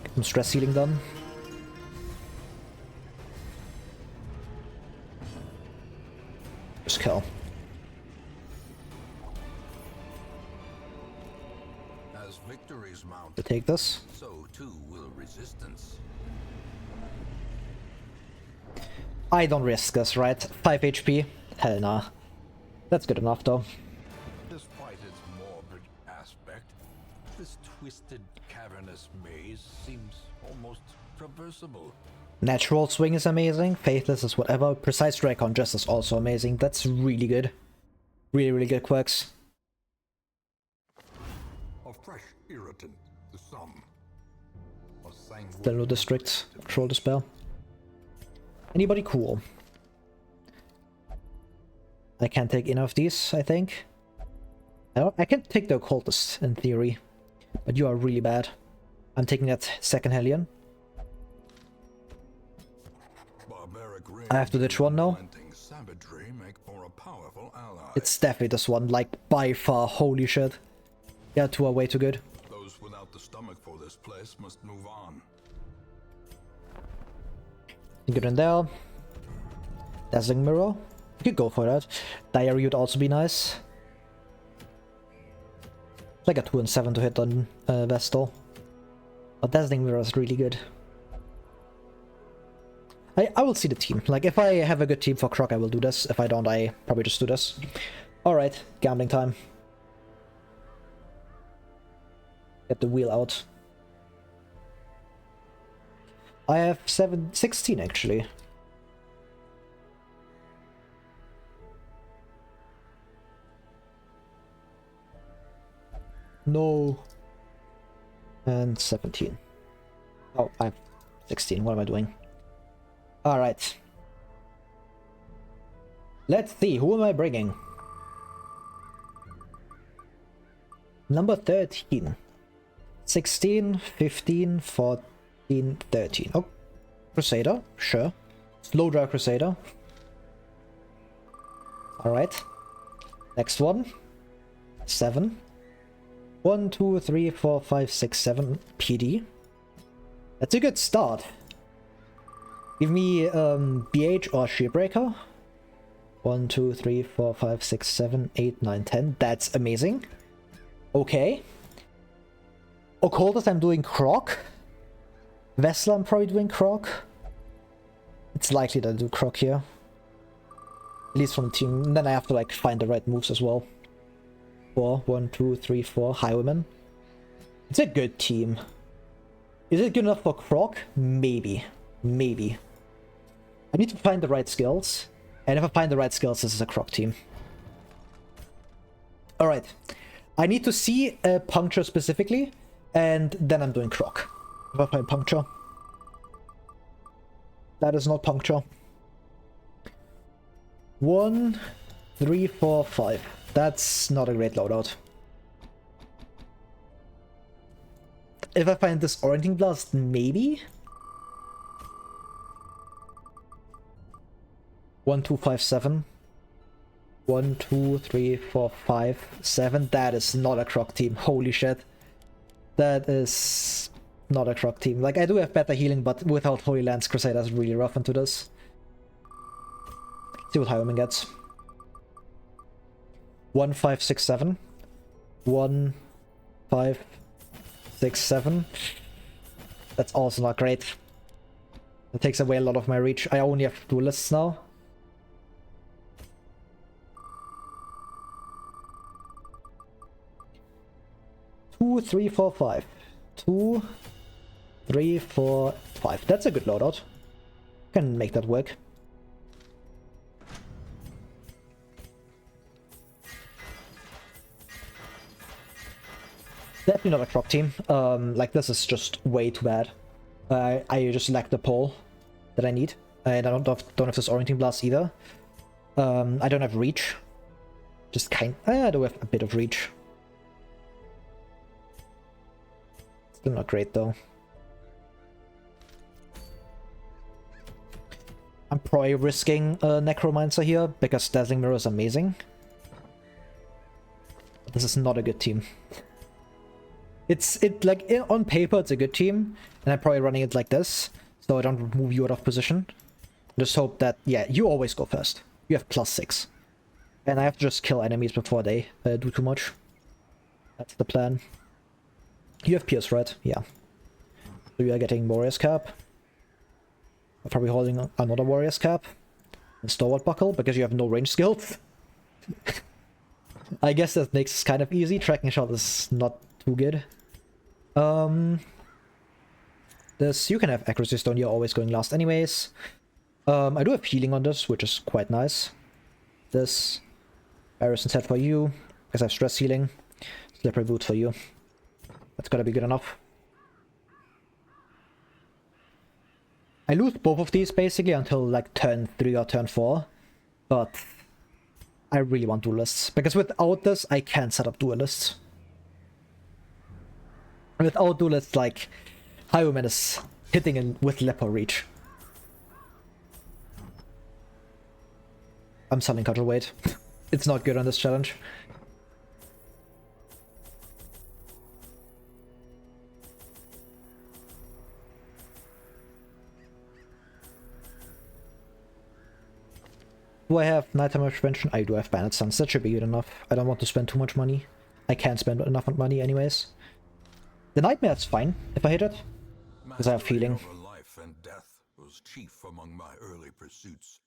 Get some stress healing done. Just kill. As victories mount, To take this. so too will resistance. I don't risk this, right? 5 HP? Hell nah. That's good enough though. Despite its morbid aspect, this twisted, cavernous maze seems almost traversable. Natural swing is amazing. Faithless is whatever. Precise strike on just is also amazing. That's really good. Really, really good quirks. A fresh irritant to some. A sanguine Still no districts. Troll the spell. Anybody cool? I can't take enough of these, I think. I can take the occultist in theory, but you are really bad. I'm taking that second Hellion. I have to ditch one now. It's definitely this one, like by far. Holy shit. Yeah, two are way too good. Those without the stomach for this place must move on. Get in there. Dazzling Mirror. You could go for that. Diary would also be nice. Like a 2 and 7 to hit on Vestal. But Dazzling Mirror is really good. I will see the team. Like, if I have a good team for Croc, I will do this. If I don't, I probably just do this. Alright, gambling time. Get the wheel out. I have 16 actually. No. And 17. Oh, I have 16. What am I doing? Alright. Let's see. Who am I bringing? Number 13. 16, 15, 14, 13. Oh, Crusader. Sure. Slow draw Crusader. Alright. Next one. 7. 1, 2, 3, 4, 5, 6, 7 PD. That's a good start. Give me BH or Shearbreaker. 1, 2, 3, 4, 5, 6, 7, 8, 9, 10. That's amazing. Okay. Occultist, I'm doing Croc. Vessel, I'm probably doing Croc. It's likely that I do Croc here. At least from the team. And then I have to like find the right moves as well. 4, 1, 2, 3, 4. Highwayman. It's a good team. Is it good enough for Croc? Maybe. Maybe. I need to find the right skills. And if I find the right skills, this is a Croc team. Alright. I need to see a Puncture specifically. And then I'm doing Croc. If I find Puncture. That is not Puncture. 1, 3, 4, 5. That's not a great loadout. If I find this Orienting Blast, maybe? 1, 2, 5, 7. 1, 2, 3, 4, 5, 7. That is not a Croc team. Holy shit. That is not a Croc team. Like, I do have better healing, but without Holy Lance, Crusader is really rough into this. See what Highwayman gets. 1, 5, 6, 7. 1, 5, 6, 7. That's also not great. That takes away a lot of my reach. I only have duelists now. Two, 3, 4, 5. 2, 3, 4, 5. That's a good loadout. Can make that work. Definitely not a Croc team. Like, this is just way too bad. I just lack the pole that I need. And I don't have this Orienting Blast either. I don't have reach. Just I do have a bit of reach. Still not great though. I'm probably risking a Necromancer here because Dazzling Mirror is amazing. But this is not a good team. On paper it's a good team, and I'm probably running it like this, so I don't move you out of position. Just hope that, yeah, you always go first. You have +6. And I have to just kill enemies before they do too much. That's the plan. You have Pierce, right? Yeah. So you are getting Warrior's Cap. I'm probably holding another Warrior's Cap. And Stalwart Buckle, because you have no range skills. I guess that makes it kind of easy. Tracking Shot is not too good. This, you can have Accuracy Stone, you're always going last anyways. I do have healing on this, which is quite nice. This, Barrison's Head for you, because I have stress healing. Slippery Boot for you. That's gotta be good enough. I lose both of these basically until like turn 3 or turn 4. But I really want duelists, because without this I can't set up duelists. Without duelists, like, Highwayman is hitting in with Leper Reach. I'm selling Cudgel Weight. It's not good on this challenge. Do I have Nighttime of Prevention? I do have Bandit Suns. That should be good enough. I don't want to spend too much money. I can't spend enough money anyways. The Nightmare is fine if I hit it, because I have healing. Mastery over life and death was chief among my early pursuits.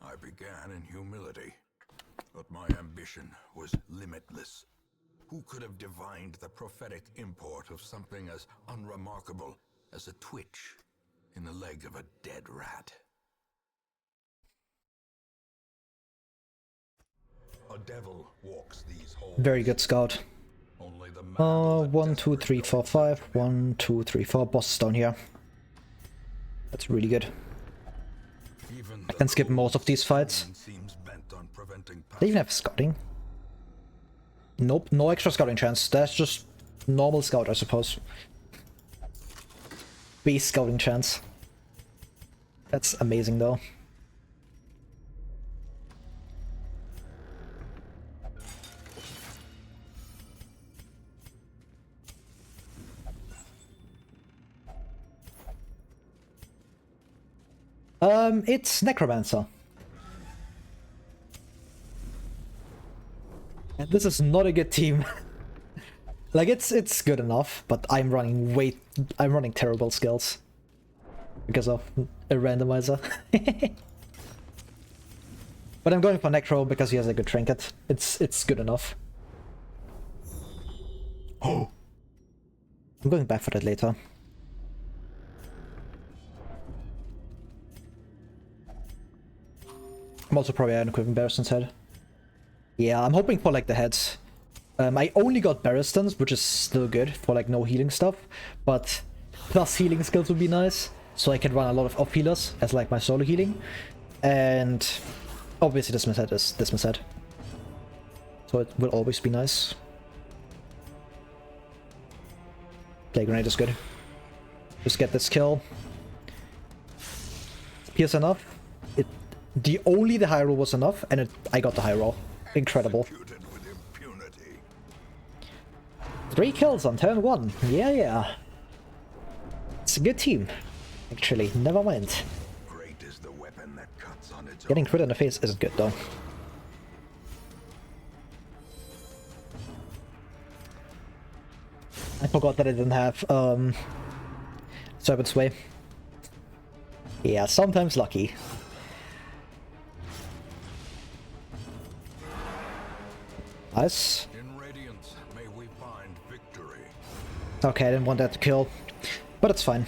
I began in humility, but my ambition was limitless. Who could have divined the prophetic import of something as unremarkable as a twitch in the leg of a dead rat? A devil walks these halls. Very good scout. Only the man of a 1, 2, 3, 4, 5. 1, 2, 3, 4. Boss down here. That's really good. Even I can skip most of these fights. seems bent on preventing They even have scouting. Nope, no extra scouting chance. That's just normal scout, I suppose. Base scouting chance. That's amazing though. It's Necromancer. And this is not a good team. Like it's good enough, but I'm running terrible skills because of a randomizer. But I'm going for Necro because he has a good trinket. It's good enough. Oh, I'm going back for that later. I'm also probably unequipping Barristan's head. Yeah, I'm hoping for like the heads. I only got Barristan's, which is still good for like no healing stuff, but plus healing skills would be nice, so I can run a lot of off healers as like my solo healing, and obviously this head is this head, so it will always be nice. Okay, grenade is good. Just get this kill. Pierce enough. The high roll was enough, and I got the high roll. Incredible. with impunity. 3 kills on turn 1. Yeah. It's a good team. Actually, never mind. Great is the weapon that cuts on its Getting own. crit in the face isn't good though. I forgot that I didn't have Serpent's Way. Yeah, sometimes lucky. Nice. In radiance, may we find victory. Okay, I didn't want that to kill, but it's fine.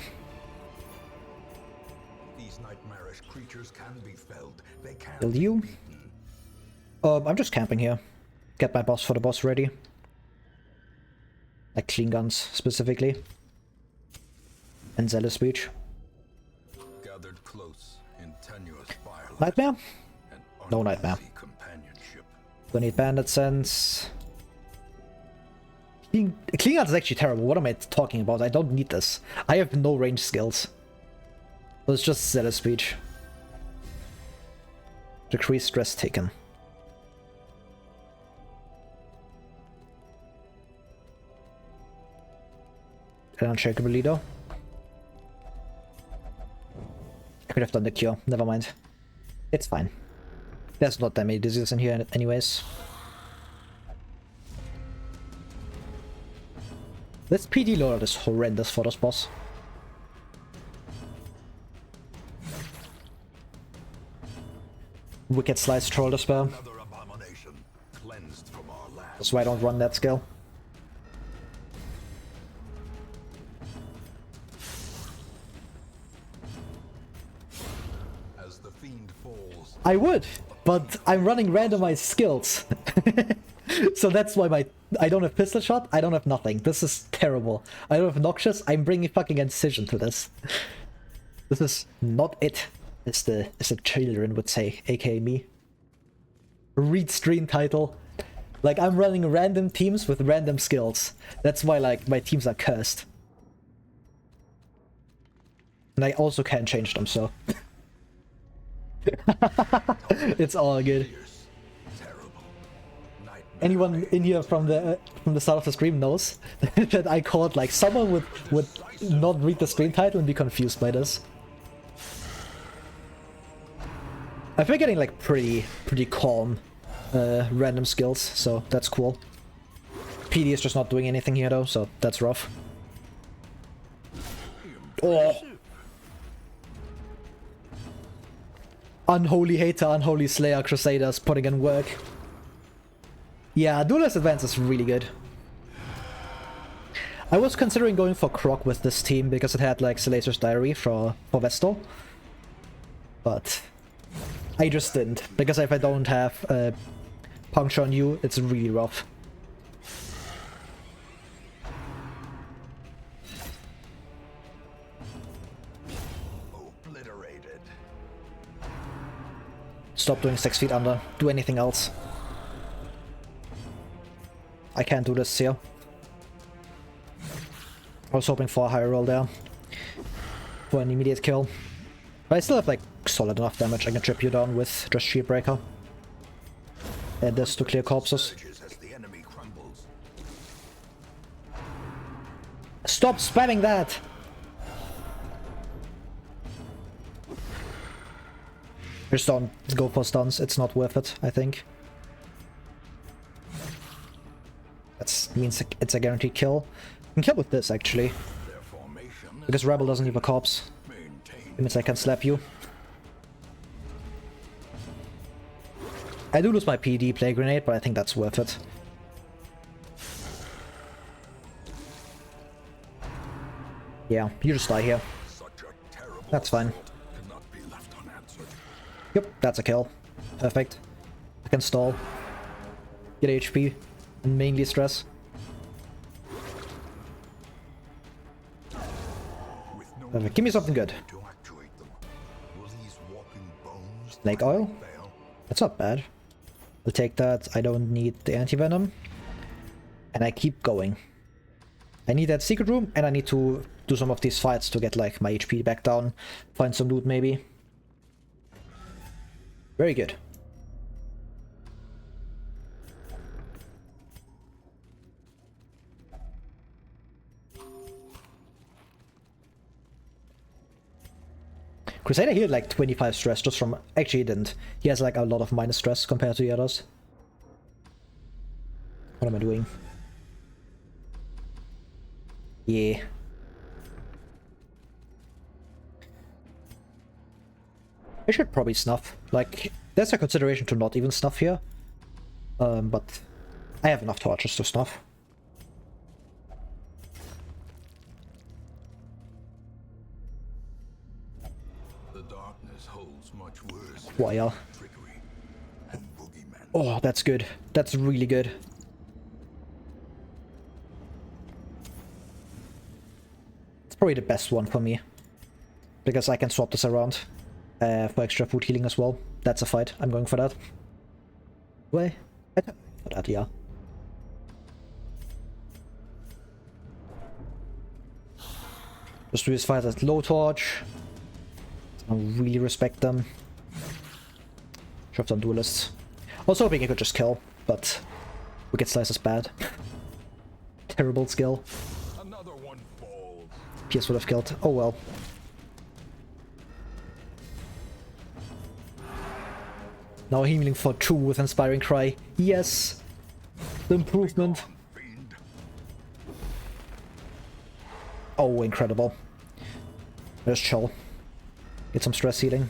These nightmarish creatures can be felled. They can Kill be you. beaten. I'm just camping here. Get my boss for the boss ready. Like clean guns, specifically. And Zealous Speech. Gathered close in tenuous firelight. Nightmare? and No nightmare. uneasy companionship. Don't need bandit sense. Clean guns is actually terrible. What am I talking about? I don't need this. I have no range skills. So it's just Zealous Speech. Decrease stress taken. Unshakable leader. I could have done the cure. Never mind. It's fine. There's not that many diseases in here anyways. This PD loader is horrendous for this boss. Wicked Slice Troll Despair. Another abomination cleansed from our land. That's why I don't run that skill. As the fiend falls, I would, but I'm running randomized skills. So that's why I don't have pistol shot, I don't have nothing. This is terrible. I don't have noxious, I'm bringing fucking incision to this. This is not it, as the children would say, aka me. Read stream title. Like, I'm running random teams with random skills. That's why, like, my teams are cursed. And I also can change them, so... It's all good. fierce, terrible, nightmare. Anyone in here from the start of the stream knows that I called like someone would not read the stream title and be confused by this. I've been getting like pretty calm random skills, so that's cool. PD is just not doing anything here though, so that's rough. Oh. Unholy Hater, Unholy Slayer, Crusaders putting in work. Yeah, Duelist Advance is really good. I was considering going for Croc with this team because it had like Salacer's Diary for Vestal. But I just didn't, because if I don't have Puncture on you, it's really rough. Stop doing 6 feet under. Do anything else. I can't do this here. I was hoping for a higher roll there. For an immediate kill. But I still have like solid enough damage. I can trip you down with just Shield Breaker. And this to clear corpses. Stop spamming that! Just don't go for stuns, it's not worth it, I think. That means it's a guaranteed kill. I can kill with this, actually. Because Rebel doesn't leave a corpse. It means I can slap you. I do lose my PD Play Grenade, but I think that's worth it. Yeah, you just die here. That's fine. Yep, that's a kill. Perfect. I can stall. Get HP. And mainly stress. Perfect. Give me something good. Snake oil? That's not bad. I'll take that. I don't need the anti-venom. And I keep going. I need that secret room, and I need to do some of these fights to get like my HP back down. Find some loot maybe. Very good. Crusader healed like 25 stress just from... Actually he didn't. He has like a lot of minus stress compared to the others. What am I doing? Yeah. I should probably snuff. Like, there's a consideration to not even snuff here. But I have enough torches to snuff. The darkness holds much worse. Wire. Trickery and boogeyman. Oh, that's good. That's really good. It's probably the best one for me. Because I can swap this around. For extra food healing as well. That's a fight. I'm going for that. Wait. For that, yeah. Just do this fight at low torch. I really respect them. Shove down duelists. I was hoping I could just kill, but Wicked Slice is bad. Terrible skill. Another one falls. Pierce would have killed. Oh well. Now healing for 2 with Inspiring Cry. Yes! The improvement. Oh, incredible. Just chill. Get some stress healing.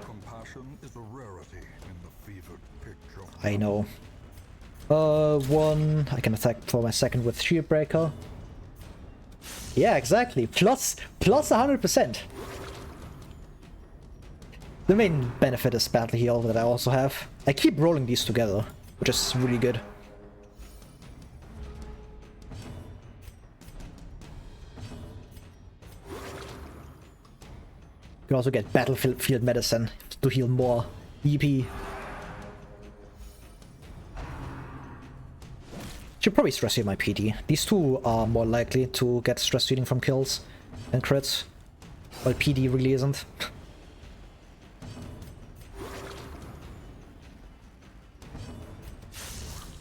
Compassion is a rarity in the fevered pitch of... I know. 1. I can attack for my second with Shield Breaker. Yeah, exactly. Plus 100%. The main benefit is Battle Heal that I also have. I keep rolling these together, which is really good. You can also get Battlefield Medicine to heal more EP. Should probably stress heal my PD. These two are more likely to get stress healing from kills than crits, while PD really isn't.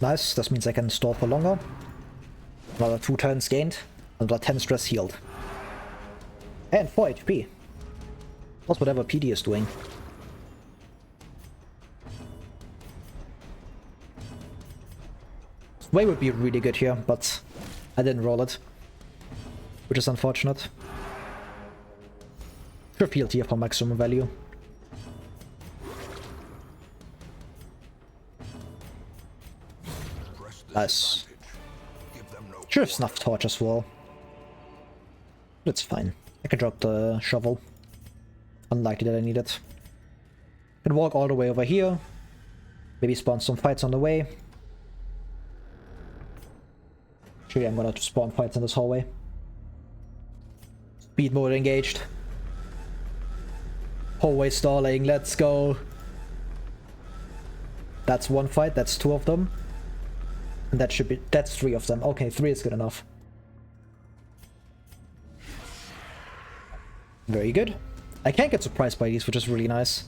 Nice, this means I can stall for longer. Another 2 turns gained, another 10 stress healed. And 4 HP. Plus whatever PD is doing. Sway would be really good here, but I didn't roll it. Which is unfortunate. Should have healed here for maximum value. Nice. Should have snuffed torch as well. That's fine. I can drop the shovel. Unlikely that I need it. Can walk all the way over here. Maybe spawn some fights on the way. Actually, I'm gonna spawn fights in this hallway. Speed mode engaged. hallway stalling. Let's go. That's one fight. That's 2 of them. And that should be... That's 3 of them. Okay, 3 is good enough. Very good. I can't get surprised by these, which is really nice.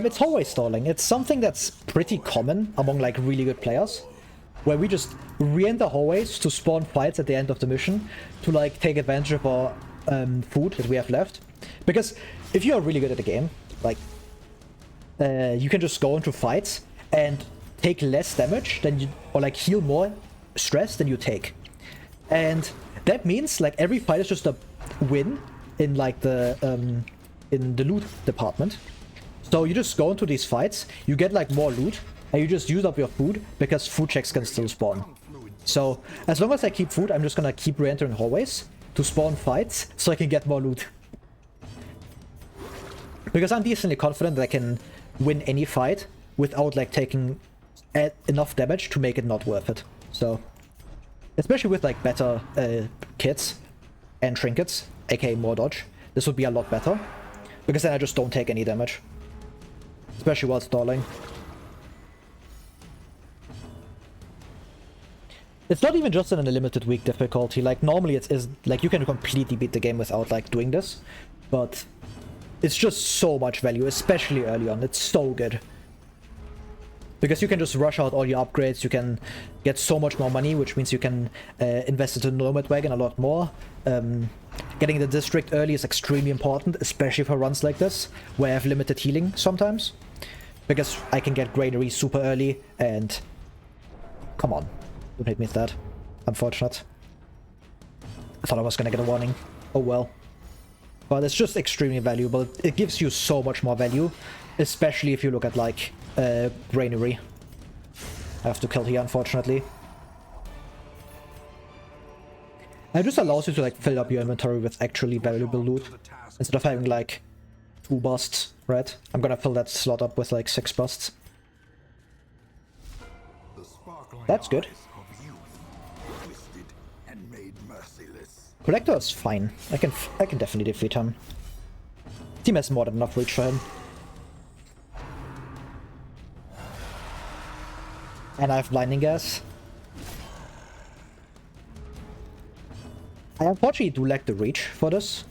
It's hallway stalling. It's something that's pretty common among like really good players, where we just re-enter hallways to spawn fights at the end of the mission to like take advantage of our food that we have left. Because if you are really good at the game, like you can just go into fights and take less damage than you, or like heal more stress than you take, and that means like every fight is just a win in like the in the loot department. So you just go into these fights, you get like more loot, and you just use up your food because food checks can still spawn. So as long as I keep food, I'm just gonna keep re-entering hallways to spawn fights so I can get more loot. Because I'm decently confident that I can win any fight without like taking enough damage to make it not worth it. So, especially with like better kits and trinkets, aka more dodge, this would be a lot better. Because then I just don't take any damage. Especially while stalling. It's not even just an unlimited weak difficulty. Like normally it is like you can completely beat the game without like doing this, but it's just so much value, especially early on. It's so good. Because you can just rush out all your upgrades, you can get so much more money, which means you can invest into Nomad Wagon a lot more. Getting the district early is extremely important, especially for runs like this, where I have limited healing sometimes. Because I can get granary super early, and... Come on. Don't hit me with that. Unfortunate. I thought I was gonna get a warning. Oh well. But it's just extremely valuable. It gives you so much more value, especially if you look at, like, granary. I have to kill here, unfortunately. It just allows you to, like, fill up your inventory with actually valuable loot, instead of having, like, 2 busts, right? I'm gonna fill that slot up with, like, 6 busts. That's good. Collector is fine. I can definitely defeat him. Team has more than enough reach for him. And I have blinding gas. I unfortunately do lack the reach for this,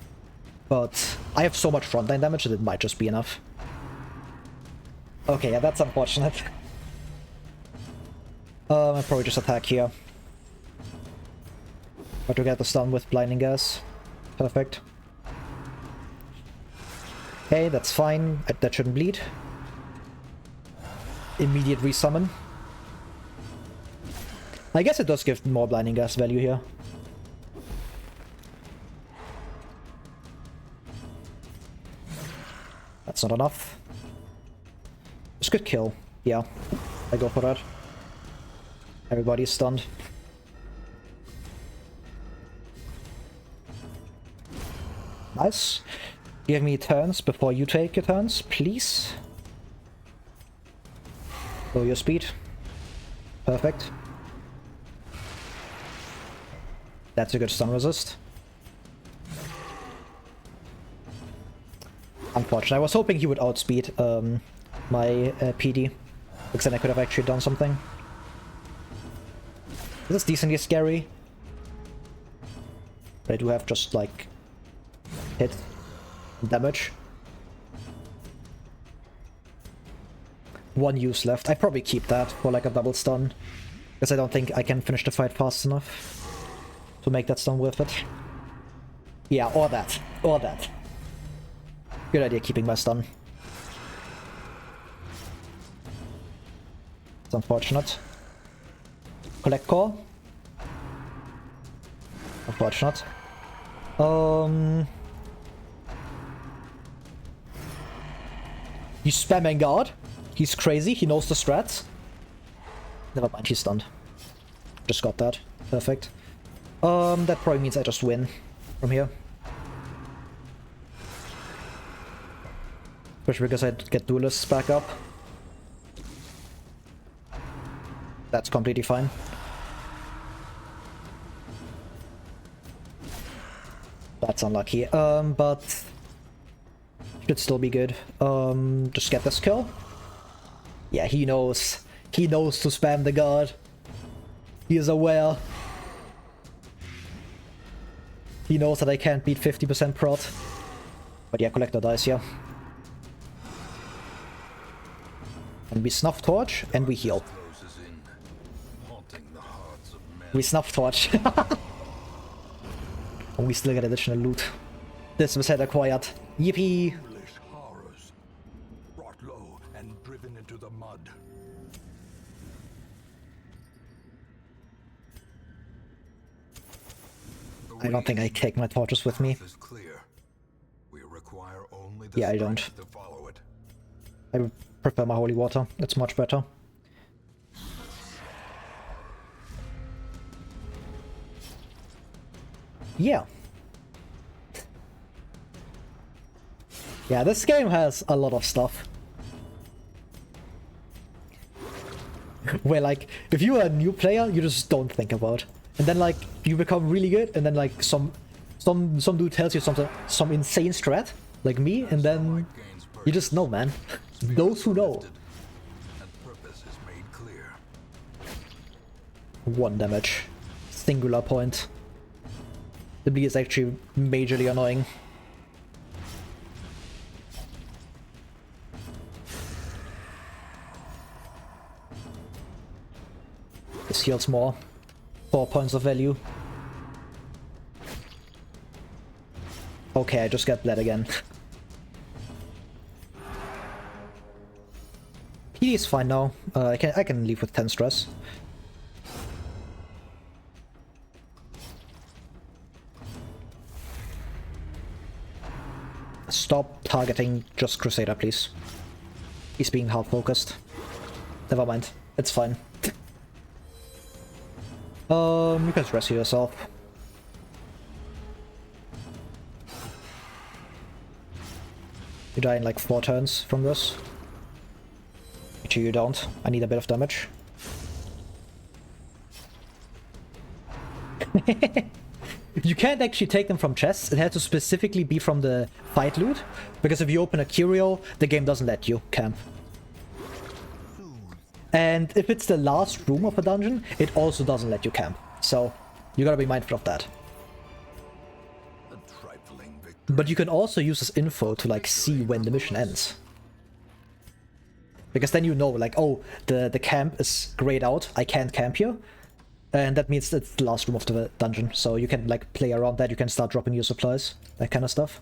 but I have so much frontline damage that it might just be enough. Okay, yeah, that's unfortunate. I'll probably just attack here. Try to get the stun with blinding gas. Perfect. Okay, that's fine. That shouldn't bleed. Immediate resummon. I guess it does give more blinding gas value here. That's not enough. This could kill. Yeah, I go for that. Everybody's stunned. Nice. Give me turns before you take your turns, please. Lower your speed. Perfect. That's a good stun resist. Unfortunate. I was hoping he would outspeed my PD, because then I could have actually done something. This is decently scary. But I do have just like hit damage. 1 use left. I probably keep that for like a double stun, because I don't think I can finish the fight fast enough to make that stun worth it. Yeah, or that. Or that. Good idea keeping my stun. It's unfortunate. Collect core. Unfortunate. He's spamming guard. He's crazy. He knows the strats. Never mind, he's stunned. Just got that. Perfect. That probably means I just win from here. Especially because I get duelists back up. That's completely fine. That's unlucky. But should still be good. Just get this kill. Yeah, he knows. He knows to spam the guard. He is aware. He knows that I can't beat 50% prot. But yeah, collector dies here. And we snuff torch and we heal. We snuff torch. And we still get additional loot. This was head acquired. Yippee! Horrors, brought low and driven into the mud. I don't think I take my torches with me. Yeah, I don't. I would prefer my holy water. It's much better. Yeah. Yeah, this game has a lot of stuff. Where, like, if you are a new player, you just don't think about. And then, like, you become really good, and then, like, some dude tells you some insane strat, like me, and then you just know, man. Those who know. 1 damage. Singular point. The bleed is actually majorly annoying. This heals more. 4 points of value. Okay, I just got bled again. PD is fine now. I can leave with 10 stress. Stop targeting just Crusader, please. He's being hard focused. Never mind. It's fine. You can rescue yourself. You die in like 4 turns from this. Actually, you don't. I need a bit of damage. You can't actually take them from chests. It had to specifically be from the fight loot. Because if you open a curio, the game doesn't let you camp. And if it's the last room of a dungeon, it also doesn't let you camp. So, you gotta be mindful of that. But you can also use this info to, like, see when the mission ends. Because then you know, like, oh, the camp is grayed out, I can't camp here. And that means it's the last room of the dungeon. So you can, like, play around that, you can start dropping your supplies, that kind of stuff.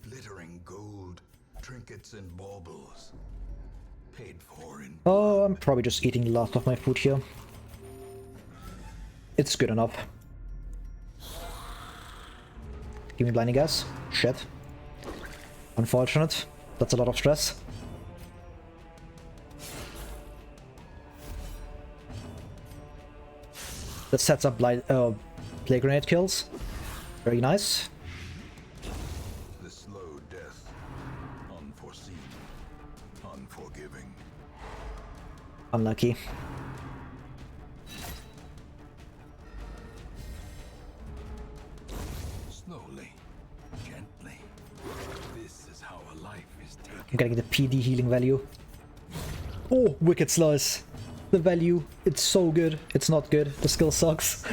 Glittering gold, trinkets and baubles. Paid for in... Oh, I'm probably just eating the last of my food here. It's good enough. Give me blinding gas. Shit. Unfortunate. That's a lot of stress. That sets up play grenade kills. Very nice. The slow death. Unforeseen. Unforgiving. Unlucky. Slowly. Gently. This is how a life is taken. I'm getting the PD healing value. Oh, Wicked Slice. The value, it's so good. It's not good. The skill sucks.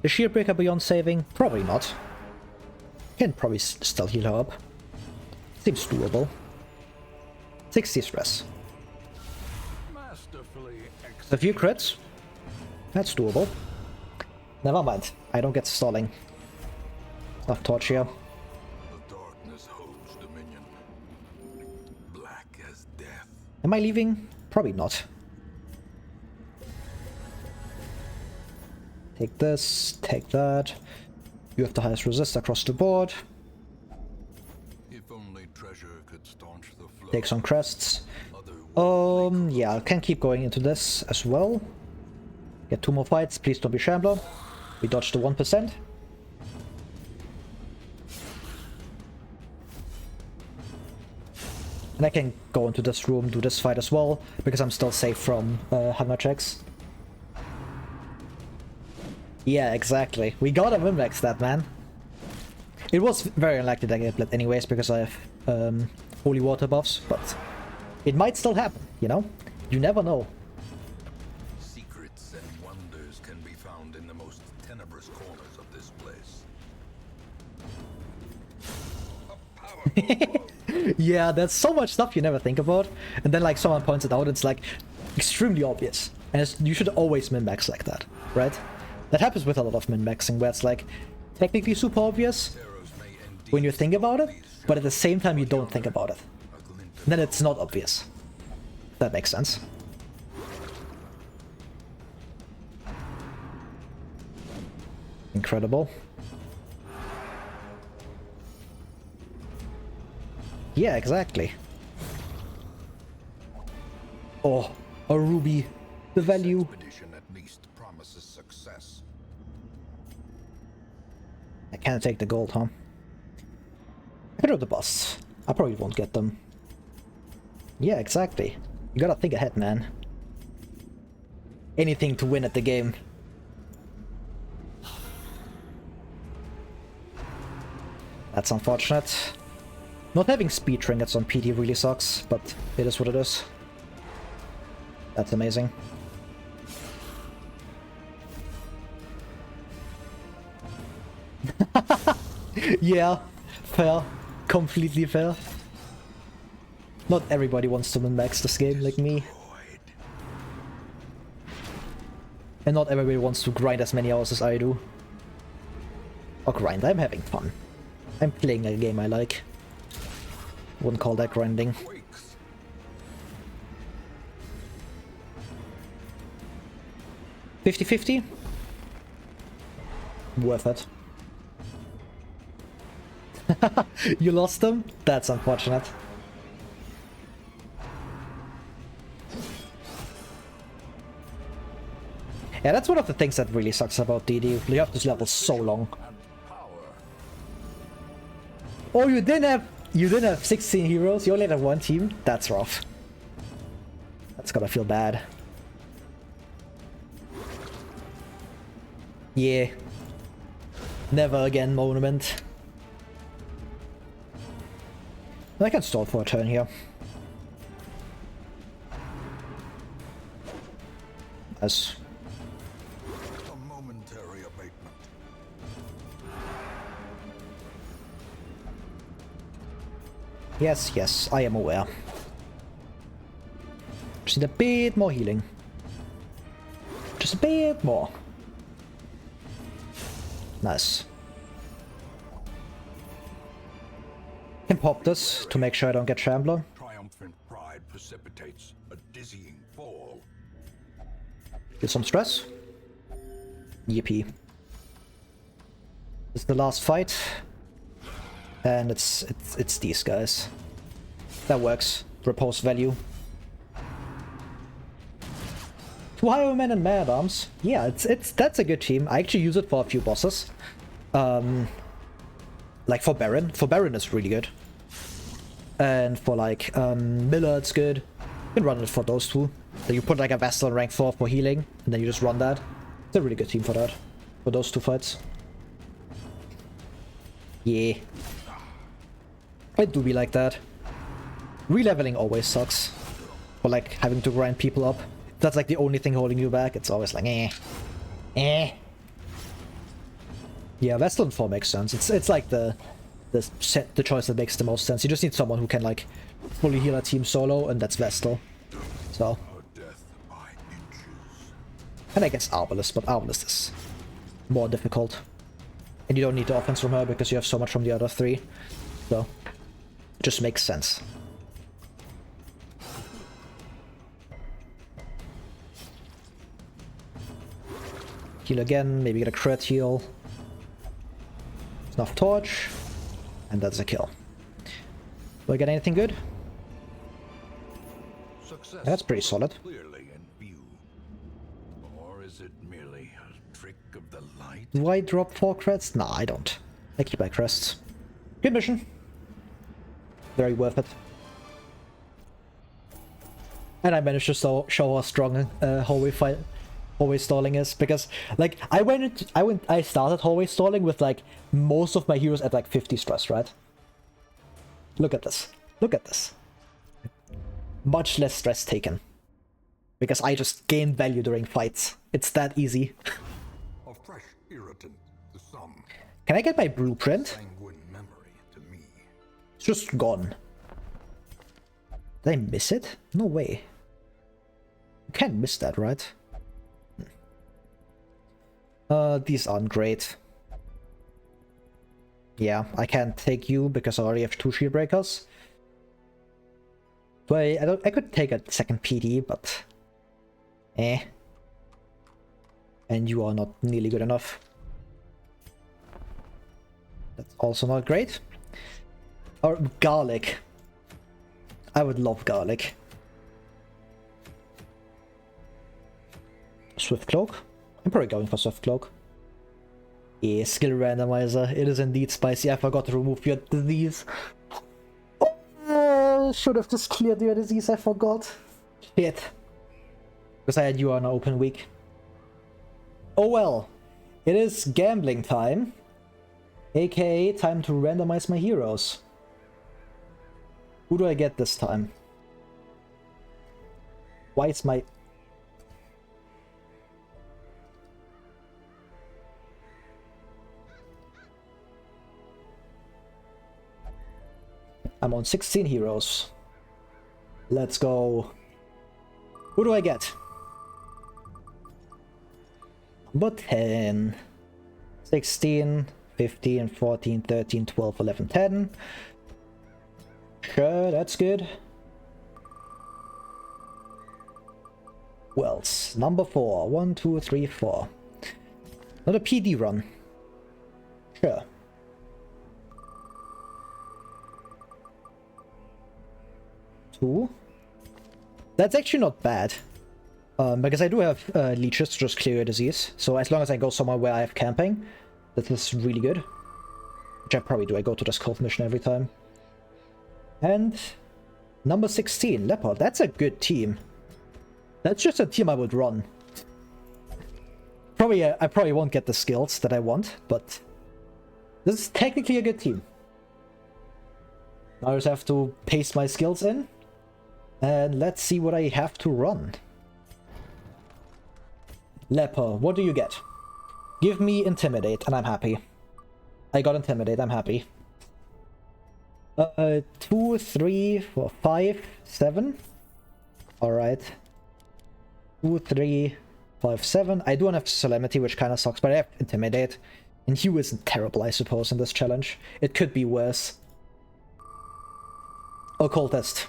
Is Shield Breaker beyond saving? Probably not. Can probably still heal her up. Seems doable. 60 stress. A few crits. That's doable. Never mind. I don't get stalling. Enough torch here. Am I leaving? Probably not. Take this, take that. You have the highest resist across the board. If only treasure could staunch the flow. Take some crests. Yeah, I can keep going into this as well. Get 2 more fights. Please don't be Shambler. We dodged the 1%. And I can go into this room, do this fight as well, because I'm still safe from hunger checks. Yeah, exactly. We gotta min-max that, man. It was very unlikely that I get bled anyways, because I have holy water buffs, but it might still happen, you know? You never know. Secrets and wonders can be found in the most tenebrous corners of this place. Yeah, there's so much stuff you never think about, and then like someone points it out, it's like extremely obvious, and you should always min-max like that, right? That happens with a lot of min-maxing, where it's like technically super obvious when you think about it, but at the same time you don't think about it. Then it's not obvious. That makes sense. Incredible. Yeah, exactly. Oh, a ruby. The value. Expedition at least promises success. I can't take the gold, huh? I could have the busts. I probably won't get them. Yeah, exactly. You gotta think ahead, man. Anything to win at the game. That's unfortunate. Not having speed trinkets on PD really sucks, but it is what it is. That's amazing. Yeah, fair. Completely fair. Not everybody wants to min-max this game like me. And not everybody wants to grind as many hours as I do. Or grind, I'm having fun. I'm playing a game I like. Wouldn't call that grinding. 50-50? Worth it. You lost them? That's unfortunate. Yeah, that's one of the things that really sucks about DD. You have this level so long. Oh, you didn't have 16 heroes, you only had one team? That's rough. That's gonna feel bad. Yeah. Never again, monument. I can stall for a turn here. Nice. A momentary abatement. Yes, yes, I am aware. Just need a bit more healing. Just a bit more. Nice. Can pop this to make sure I don't get Shambler. Triumphant pride precipitates a dizzying fall. Get some stress. Yippee. This is the last fight. And it's these guys. That works. Repose value. Two Highwaymen and Man at Arms. Yeah, that's a good team. I actually use it for a few bosses. Like for Baron. For Baron it's really good. And for like Miller it's good. You can run it for those two. Then you put like a Vestal in rank 4 for healing, and then you just run that. It's a really good team for that. For those two fights. Yeah. I do be like that. Releveling always sucks. For like having to grind people up. That's like the only thing holding you back. It's always like Yeah, Vestal in 4 makes sense. It's like the choice that makes the most sense. You just need someone who can like fully heal a team solo, and that's Vestal. So. And I guess Arbalest, but Arbalest is more difficult. And you don't need the offense from her because you have so much from the other three. So, it just makes sense. Heal again, maybe get a crit heal. Snuff Torch. And that's a kill. Do I get anything good? Success That's pretty solid. clearly in view. Or is it merely a trick of the light? Do I drop 4 crits? Nah, I don't. I keep my crests. Good mission. Very worth it. And I managed to show how strong hallway stalling is, because like I started hallway stalling with like most of my heroes at like 50 stress, right? Look at this. Look at this. Much less stress taken. Because I just gain value during fights. It's that easy. A fresh irritant to some, Can I get my blueprint? sanguine memory to me. It's just gone. Did I miss it? No way. You can't miss that, right? These aren't great. Yeah, I can't take you because I already have 2 shield breakers. So I could take a second PD, but eh. And you are not nearly good enough. That's also not great. Or garlic. I would love garlic. Swift Cloak? I'm probably going for Swift Cloak. Yeah, skill randomizer. It is indeed spicy. I forgot to remove your disease. Oh, should have just cleared your disease. I forgot. Shit. Because I had you on an open week. Oh well. It is gambling time. AKA time to randomize my heroes. Who do I get this time? Why is my... I'm on 16 heroes. Let's go. Who do I get? But 10, 16, 15, 14, 13, 12, 11, 10. Sure, that's good. Wells, number 4. 1, 2, 3, 4. Not a PD run. Sure. Two. That's actually not bad. Because I do have leeches to just clear your disease. So as long as I go somewhere where I have camping, that is really good. Which I probably do. I go to this cove mission every time. And number 16, Leopard. That's a good team. That's just a team I would run. I probably won't get the skills that I want, but this is technically a good team. Now I just have to paste my skills in. And let's see what I have to run. Leper, what do you get? Give me Intimidate, and I'm happy. I got Intimidate, I'm happy. 2, 3, 4, 5, 7. Alright. 2, 3, 5, 7. I don't have Solemnity, which kind of sucks, but I have Intimidate. And Hue isn't terrible, I suppose, in this challenge. It could be worse. Occultist.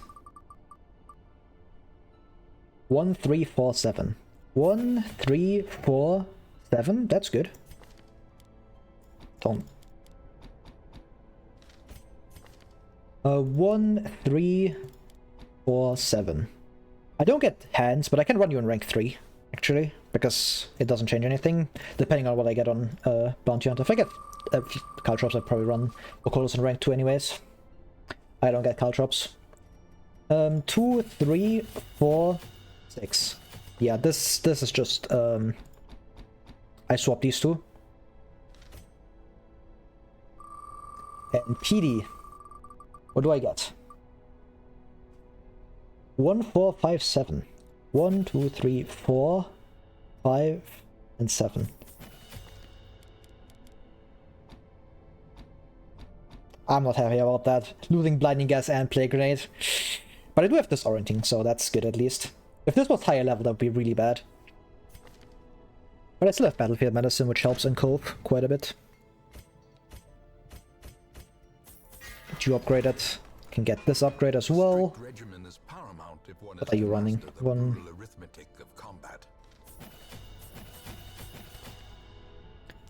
1, 3, 4, 7. 1, 3, 4, 7. That's good. Don't. 1, 3, 4, 7. I don't get hands, but I can run you in rank 3, actually, because it doesn't change anything, depending on what I get on Bounty Hunter. If I get Caltrops, I probably run Occultist in rank 2 anyways. I don't get Caltrops. 2, 3, 4, 6. Yeah, this is just I swap these two. And PD. What do I get? 1, 4, 5, 7. 1, 2, 3, 4, 5, and 7. I'm not happy about that. Losing Blinding Gas and Plague Grenade. But I do have Disorienting, so that's good at least. If this was higher level, that would be really bad. But I still have Battlefield Medicine, which helps in Cove quite a bit. Get you upgraded. Can get this upgrade as well. What are you running? 1.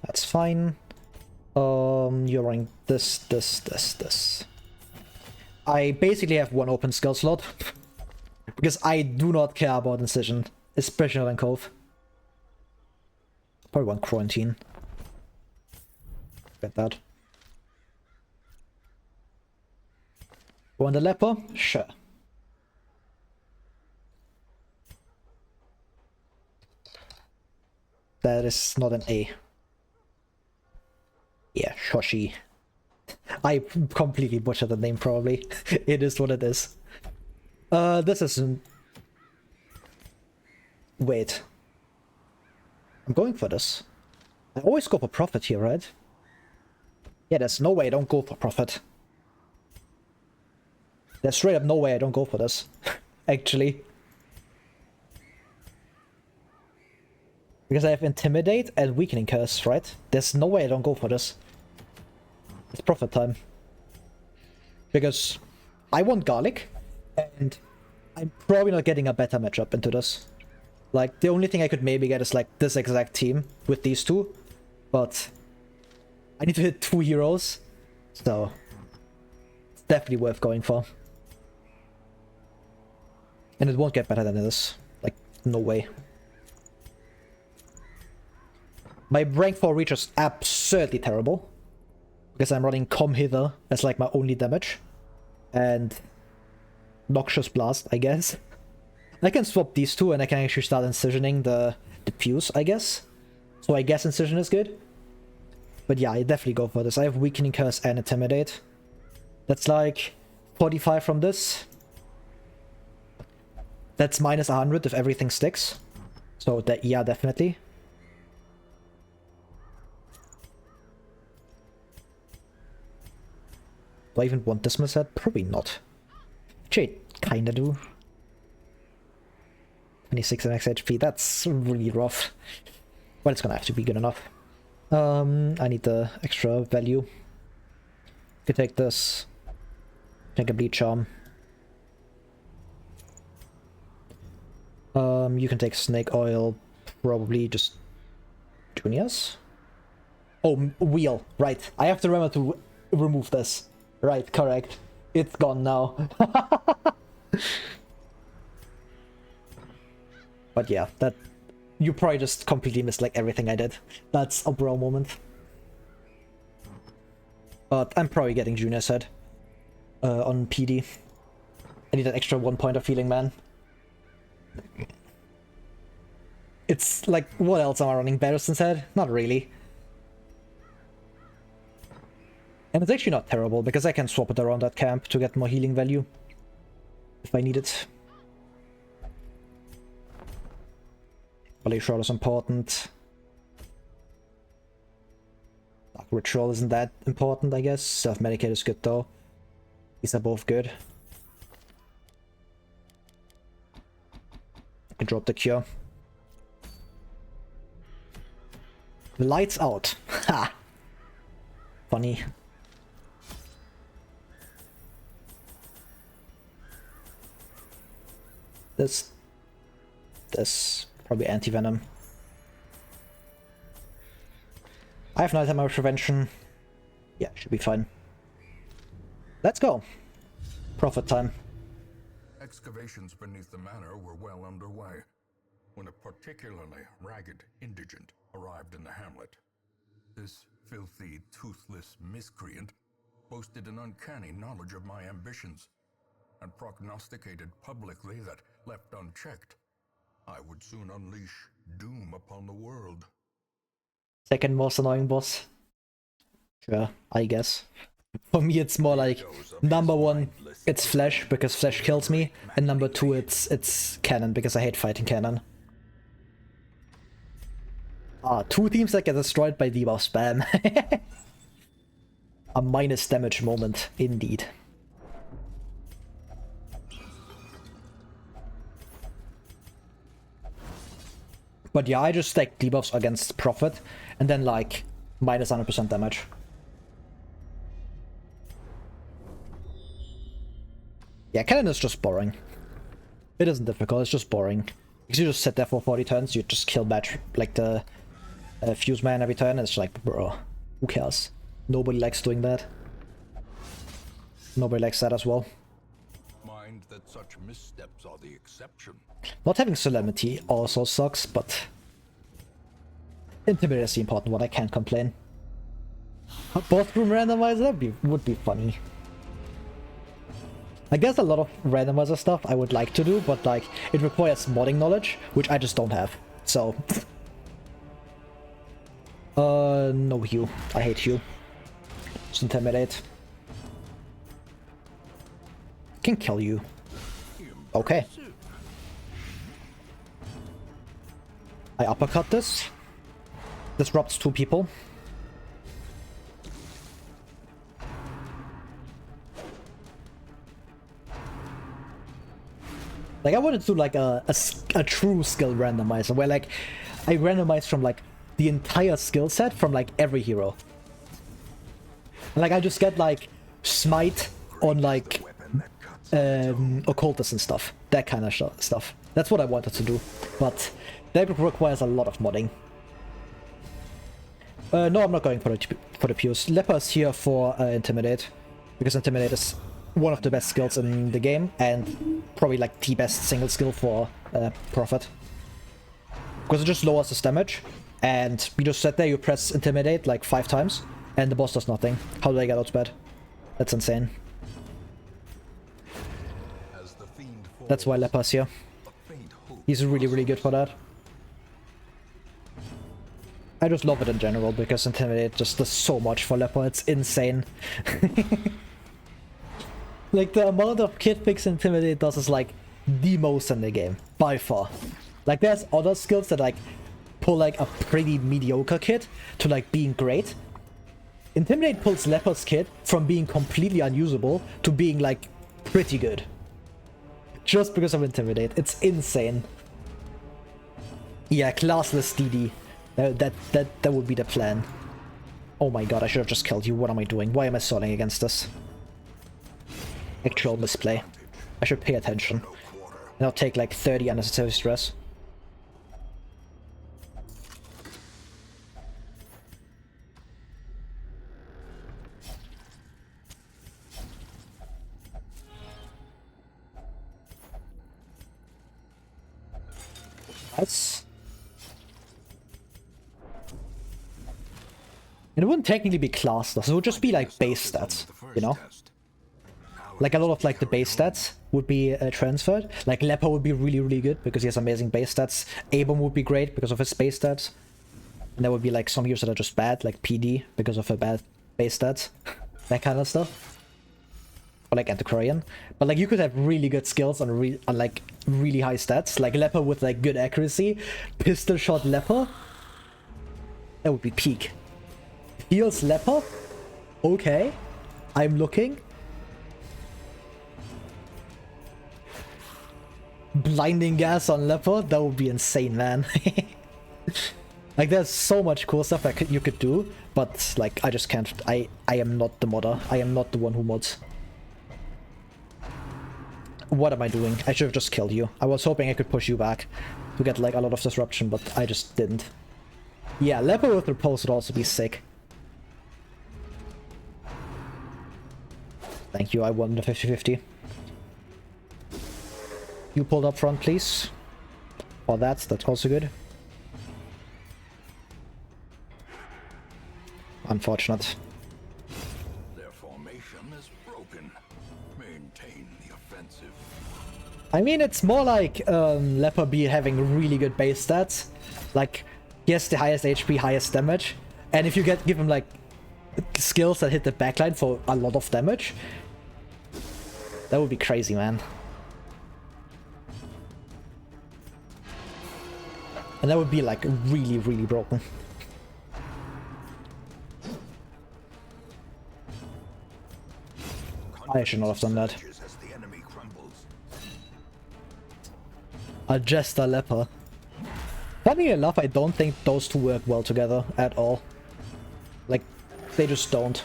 That's fine. You're running this. I basically have 1 open skill slot. Because I do not care about Incision. Especially not in Cove. Probably 1 Quarantine. Get that. Want the Leper? Sure. That is not an A. Yeah, Shoshi. I completely butchered the name, probably. It is what it is. This isn't... Wait. I'm going for this. I always go for profit here, right? Yeah, there's no way I don't go for profit. There's straight up no way I don't go for this. Actually. Because I have Intimidate and Weakening Curse, right? There's no way I don't go for this. It's profit time. Because I want Garlic, and I'm probably not getting a better matchup into this. Like, the only thing I could maybe get is like this exact team with these two. But I need to hit 2 heroes. So it's definitely worth going for. And it won't get better than this. Like, no way. My rank 4 reach is absurdly terrible. Because I'm running Come Hither as like my only damage. And Noxious Blast, I guess. I can swap these two and I can actually start incisioning the Fuse, I guess. So I guess Incision is good. But yeah, I definitely go for this. I have Weakening Curse and Intimidate. That's like 45 from this. That's minus 100 if everything sticks. So that, yeah, definitely. Do I even want this set? Probably not. Actually, kinda do. 26 max HP, that's really rough. But it's gonna have to be good enough. I need the extra value. Could take this. Take a Bleed Charm. You can take Snake Oil. Probably just Juniors? Oh, Wheel. Right. I have to remember to remove this. Right, correct. It's gone now. But yeah, that... You probably just completely missed like everything I did. That's a bro moment. But I'm probably getting Junior's head on PD. I need an extra 1 point of healing, man. It's like, what else am I running? Barristan's head? Not really. And it's actually not terrible, because I can swap it around that camp to get more healing value. If I need it. Volley Shroud is important. Dark Ritual isn't that important, I guess. Self-Medicate is good, though. These are both good. I can drop the Cure. Lights out. Ha! Funny. This probably anti-venom. I have Night Damage Prevention. Yeah, should be fine. Let's go. Profit time. Excavations beneath the manor were well underway when a particularly ragged indigent arrived in the hamlet. This filthy, toothless miscreant boasted an uncanny knowledge of my ambitions and prognosticated publicly that, left unchecked, I would soon unleash doom upon the world. Second most annoying boss. Sure, I guess. For me it's more like, number 1, it's Flash, because Flash kills me, and number 2, it's Cannon, because I hate fighting Cannon. 2 teams that get destroyed by debuff spam. A minus damage moment, indeed. But yeah, I just stack debuffs against Prophet, and then like, minus 100% damage. Yeah, Cannon is just boring. It isn't difficult, it's just boring. Because you just sit there for 40 turns, you just kill batch, like the Fuse Man every turn, and it's like, bro, who cares? Nobody likes doing that. Nobody likes that as well. Mind that such missteps are the exception. Not having Solemnity also sucks, but Intimidate is the important one, I can't complain. Both room randomizer would be funny. I guess a lot of randomizer stuff I would like to do, but like, it requires modding knowledge, which I just don't have, so... No Hugh. I hate Hugh. Just Intimidate. Can kill you. Okay. I uppercut this. Disrupts 2 people. Like, I wanted to do like a true skill randomizer where like I randomize from like the entire skill set from like every hero. And, like I just get like smite on like occultists and stuff. That kind of stuff. That's what I wanted to do. But that requires a lot of modding. No, I'm not going for the Pews. Leper is here for Intimidate. Because Intimidate is one of the best skills in the game, and probably like the best single skill for Prophet. Because it just lowers his damage, and you just sit there, you press Intimidate like 5 times, and the boss does nothing. How do I get out of bed? That's insane. That's why Leper's here. He's really, really good for that. I just love it in general, because Intimidate just does so much for Leper, it's insane. Like, the amount of kit picks Intimidate does is like the most in the game, by far. Like, there's other skills that like pull like a pretty mediocre kit to like being great. Intimidate pulls Leper's kit from being completely unusable to being like pretty good. Just because of Intimidate. It's insane. Yeah, classless DD. That would be the plan. Oh my god, I should have just killed you. What am I doing? Why am I stalling against this? Actual misplay. I should pay attention. And I'll take like 30 unnecessary stress. Nice. And it wouldn't technically be classless, it would just be like base stats, you know? Like a lot of like the base stats would be transferred. Like Leper would be really, really good because he has amazing base stats. Abram would be great because of his base stats. And there would be like some heroes that are just bad, like PD, because of her bad base stats. That kind of stuff. Or like Antiquarian. But like you could have really good skills on like really high stats. Like Leper with like good accuracy. Pistol shot Leper. That would be peak. Heals Leper. Okay. I'm looking. Blinding gas on Leper. That would be insane, man. Like there's so much cool stuff that you could do. But like I just can't. I am not the modder. I am not the one who mods. What am I doing? I should have just killed you. I was hoping I could push you back to get like a lot of disruption, but I just didn't. Yeah, Leper with Repulse would also be sick. Thank you, I won the 50-50. You pulled up front, please. Oh, that's also good. Unfortunate. Their formation is broken. Maintain the offensive. I mean, it's more like Leper be having really good base stats. Like, he has the highest HP, highest damage. And if you give him like skills that hit the backline for a lot of damage, that would be crazy, man. And that would be like really, really broken. I should not have done that. A Jester Leper. Funny enough, I don't think those two work well together at all. Like, they just don't.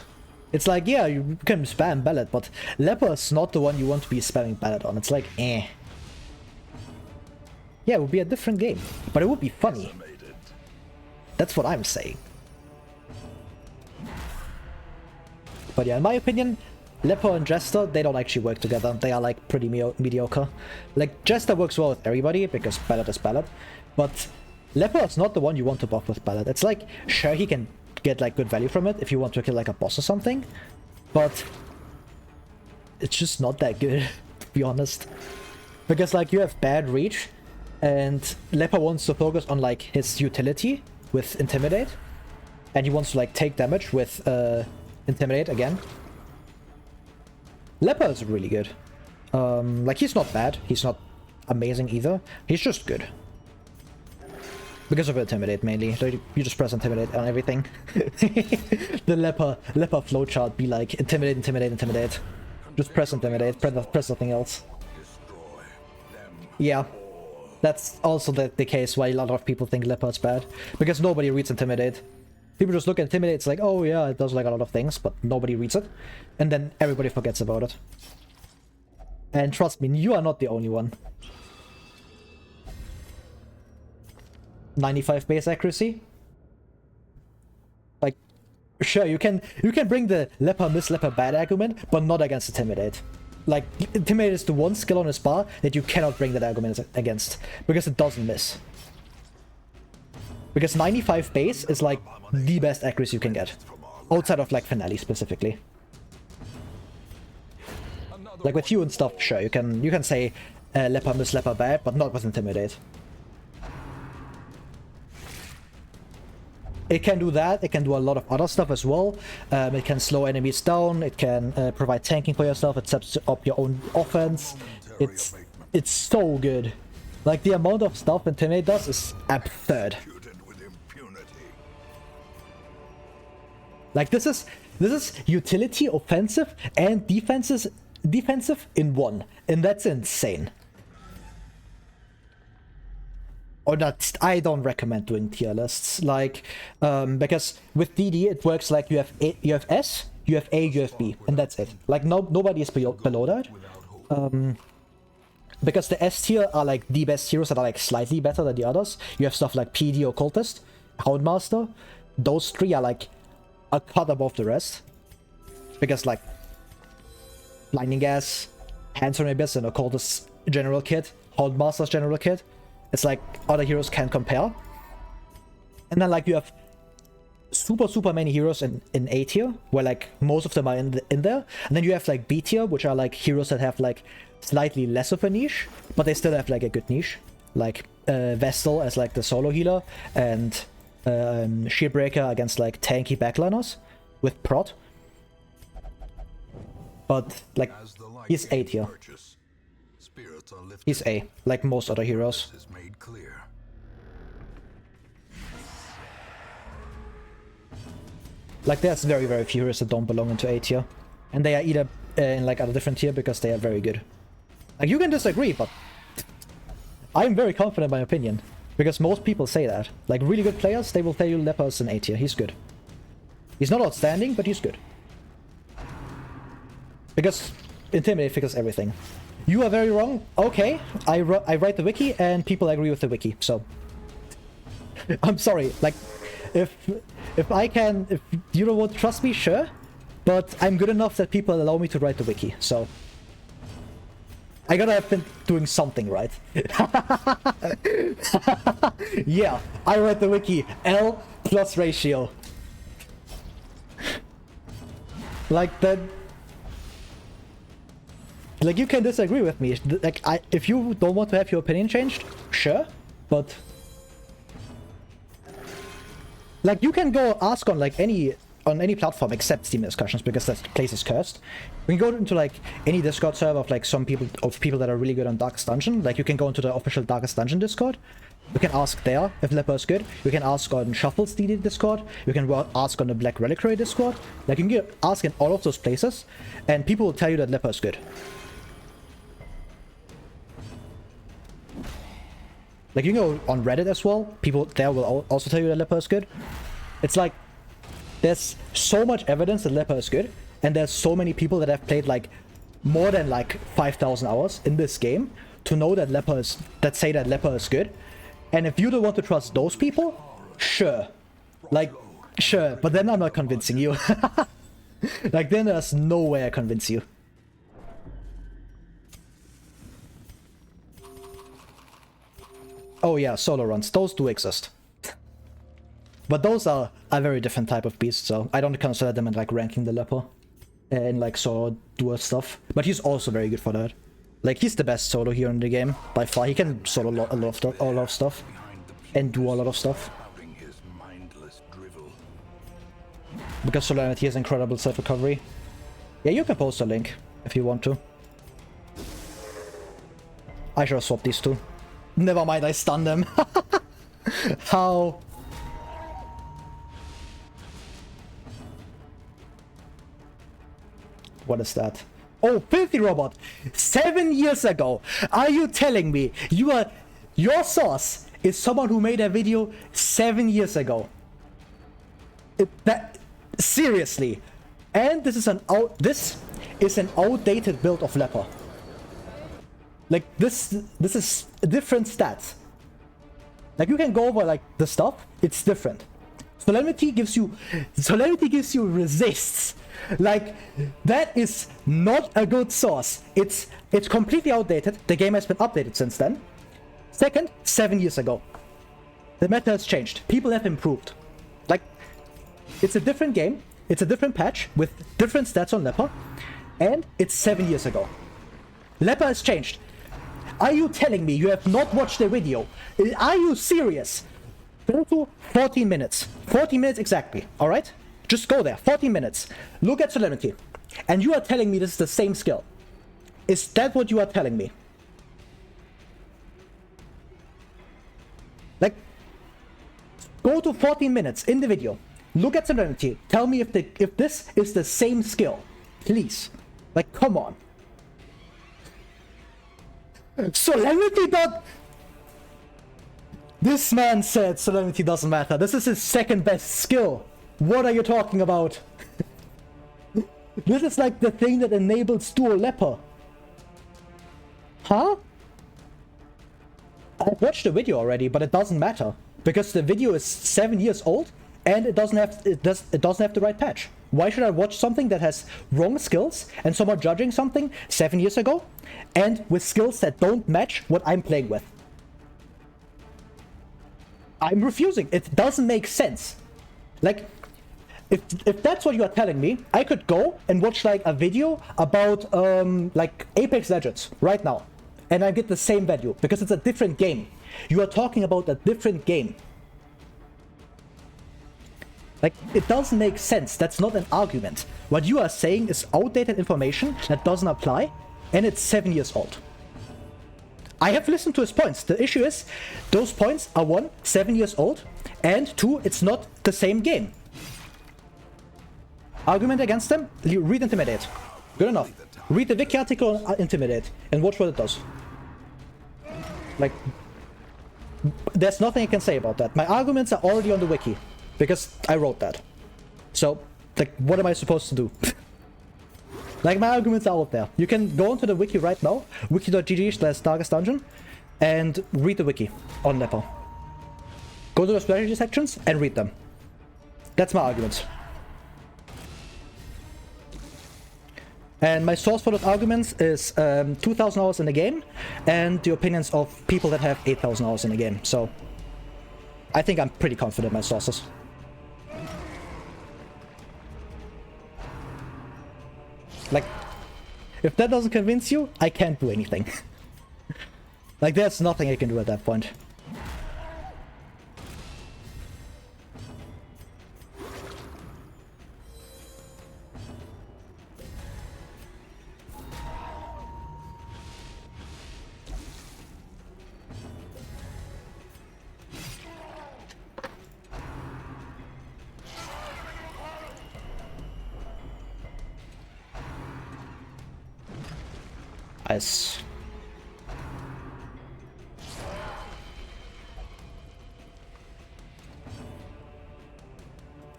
It's like, yeah, you can spam Ballad, but Leper is not the one you want to be spamming Ballad on. It's like, eh. Yeah, it would be a different game, but it would be funny. That's what I'm saying. But yeah, in my opinion, Leper and Jester, they don't actually work together. They are like pretty mediocre. Like, Jester works well with everybody because Ballad is Ballad, but Leper is not the one you want to buff with Ballad. It's like, sure, he can get like good value from it if you want to kill like a boss or something, but it's just not that good, to be honest. Because like you have bad reach, and Leper wants to focus on like his utility with Intimidate, and he wants to like take damage with Intimidate again. Leper is really good. Like he's not bad, he's not amazing either, he's just good. Because of Intimidate mainly, so you just press Intimidate on everything. The Leper flowchart be like Intimidate, Intimidate, Intimidate. Just press Intimidate, press nothing else. Yeah, that's also the case why a lot of people think Leper is bad. Because nobody reads Intimidate. People just look at Intimidate, it's like, oh yeah, it does like a lot of things, but nobody reads it. And then everybody forgets about it. And trust me, you are not the only one. 95 base accuracy? Like, sure, you can bring the Leper miss, Leper bad argument, but not against Intimidate. Like, Intimidate is the one skill on his bar that you cannot bring that argument against, because it doesn't miss. Because 95 base is like the best accuracy you can get, outside of like Finale specifically. Like with you and stuff, sure, you can say Leper miss, Leper bad, but not with Intimidate. It can do that, it can do a lot of other stuff as well. It can slow enemies down, it can provide tanking for yourself, it sets up your own offense. It's so good. Like the amount of stuff Intimidate does is absurd. Like this is utility, offensive, and defensive in one, and that's insane. Or not, I don't recommend doing tier lists, like, because with DD it works like you have S, you have A, you have B, and that's it. Like nobody is below that. Because the S tier are like the best heroes that are like slightly better than the others. You have stuff like PD, Occultist, Houndmaster. Those three are like a cut above the rest. Because like Blinding Gas, Hands on Abyss, and Occultist's general kit, Houndmaster's general kit. It's like other heroes can't compare. And then like you have super many heroes in A tier, where like most of them are in there. And then you have like B tier, which are like heroes that have like slightly less of a niche, but they still have like a good niche. Like Vestal as like the solo healer, and Shieldbreaker against like tanky backliners with prot. But like he's A tier. He's A, like most other heroes. Like there's very few heroes that don't belong into A tier. And they are either in like a different tier because they are very good. Like you can disagree, but I'm very confident in my opinion. Because most people say that. Like really good players, they will tell you Leper's in A tier. He's good. He's not outstanding, but he's good. Because Intimidate figures everything. You are very wrong. Okay, I write the wiki and people agree with the wiki, so I'm sorry. Like, if you don't want to trust me, sure, but I'm good enough that people allow me to write the wiki, so I gotta have been doing something right. Yeah, I write the wiki. L plus ratio. Like that. Like, you can disagree with me. Like, if you don't want to have your opinion changed, sure, but like, you can go ask on like any platform except Steam discussions, because that place is cursed. We can go into like any Discord server of like people that are really good on Darkest Dungeon. Like, you can go into the official Darkest Dungeon Discord. You can ask there if Leper is good. You can ask on Shuffle's DD Discord. You can ask on the Black Reliquary Discord. Like, you can ask in all of those places, and people will tell you that Leper is good. Like, you can go on Reddit as well. People there will also tell you that Leper is good. It's like, there's so much evidence that Leper is good, and there's so many people that have played like more than like 5,000 hours in this game to know that say that Leper is good. And if you don't want to trust those people, sure. Like, sure, but then I'm not convincing you. Like, then there's no way I convince you. Oh yeah, solo runs. Those do exist. But those are a very different type of beast, so I don't consider them in like ranking the Leper. And like solo duo stuff. But he's also very good for that. Like, he's the best solo hero in the game, by far. He can solo a lot of stuff. And do a lot of stuff. Because Solemnity has incredible self-recovery. Yeah, you can post a link if you want to. I should have swapped these two. Never mind, I stunned them. How? What is that? Oh, Filthy Robot! 7 years ago! Are you telling me your source is someone who made a video 7 years ago? Seriously? And this is an outdated build of Leper. Like this is different stats. Like you can go over like the stuff, it's different. Solemnity gives you resists. Like that is not a good source. It's completely outdated. The game has been updated since then. Second, 7 years ago. The meta has changed. People have improved. Like it's a different game. It's a different patch with different stats on Leper. And it's 7 years ago. Leper has changed. Are you telling me you have not watched the video? Are you serious? Go to 14 minutes. 14 minutes exactly, alright? Just go there, 14 minutes. Look at Solemnity. And you are telling me this is the same skill. Is that what you are telling me? Like, go to 14 minutes in the video. Look at Solemnity. Tell me if this is the same skill. Please. Like, come on. Solemnity This man said Solemnity doesn't matter. This is his second best skill. What are you talking about? This is like the thing that enables dual Leper. Huh? I watched the video already, but it doesn't matter. Because the video is 7 years old and it doesn't have the right patch. Why should I watch something that has wrong skills and someone judging something 7 years ago and with skills that don't match what I'm playing with? I'm refusing. It doesn't make sense. Like, if that's what you are telling me, I could go and watch like a video about like Apex Legends right now and I get the same value because it's a different game. You are talking about a different game. Like, it doesn't make sense. That's not an argument. What you are saying is outdated information that doesn't apply, and it's 7 years old. I have listened to his points. The issue is, those points are 1, 7 years old, and 2, it's not the same game. Argument against them? Read Intimidate. Good enough. Read the wiki article on Intimidate, and watch what it does. Like, there's nothing I can say about that. My arguments are already on the wiki. Because I wrote that. So, like, what am I supposed to do? Like, my arguments are out there. You can go onto the wiki right now, wiki.gg/darkestdungeon, and read the wiki on Leper. Go to the strategy sections and read them. That's my arguments. And my source for those arguments is 2,000 hours in the game, and the opinions of people that have 8,000 hours in the game. So, I think I'm pretty confident in my sources. Like, if that doesn't convince you, I can't do anything. Like, there's nothing I can do at that point. Nice.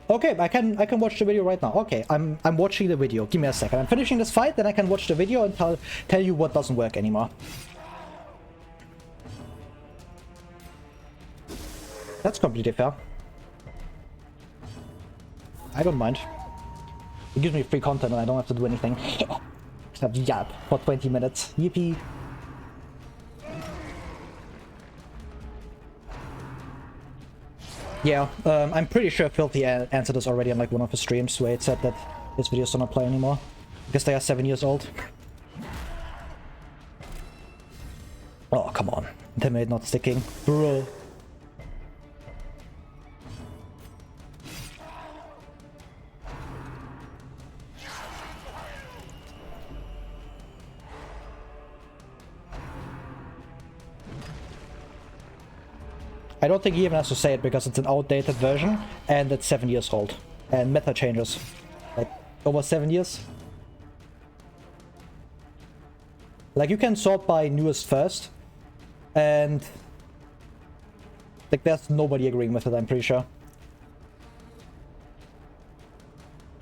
Okay, I can watch the video right now. Okay, I'm watching the video. Give me a second. I'm finishing this fight, then I can watch the video and tell you what doesn't work anymore. That's completely fair. I don't mind. It gives me free content and I don't have to do anything. Just have to yap for 20 minutes. Yippee. Yeah, I'm pretty sure Filthy answered this already on like one of his streams where it said that his videos do not play anymore. Because they are 7 years old. Oh, come on. Intimidate not sticking. Bro. I don't think he even has to say it because it's an outdated version and it's 7 years old. And meta changes. Like, over 7 years. Like, you can sort by newest first. And... like, there's nobody agreeing with it, I'm pretty sure.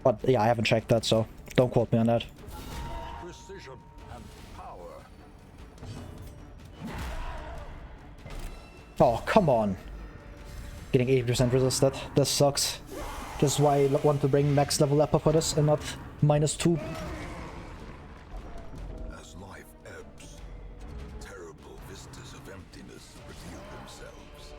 But, yeah, I haven't checked that, so don't quote me on that. Precision and power. Oh, come on. Getting 80% resisted. This sucks. This is why I want to bring max level leper for this and not -2. As life ebbs, terrible vistas of emptiness reveal themselves.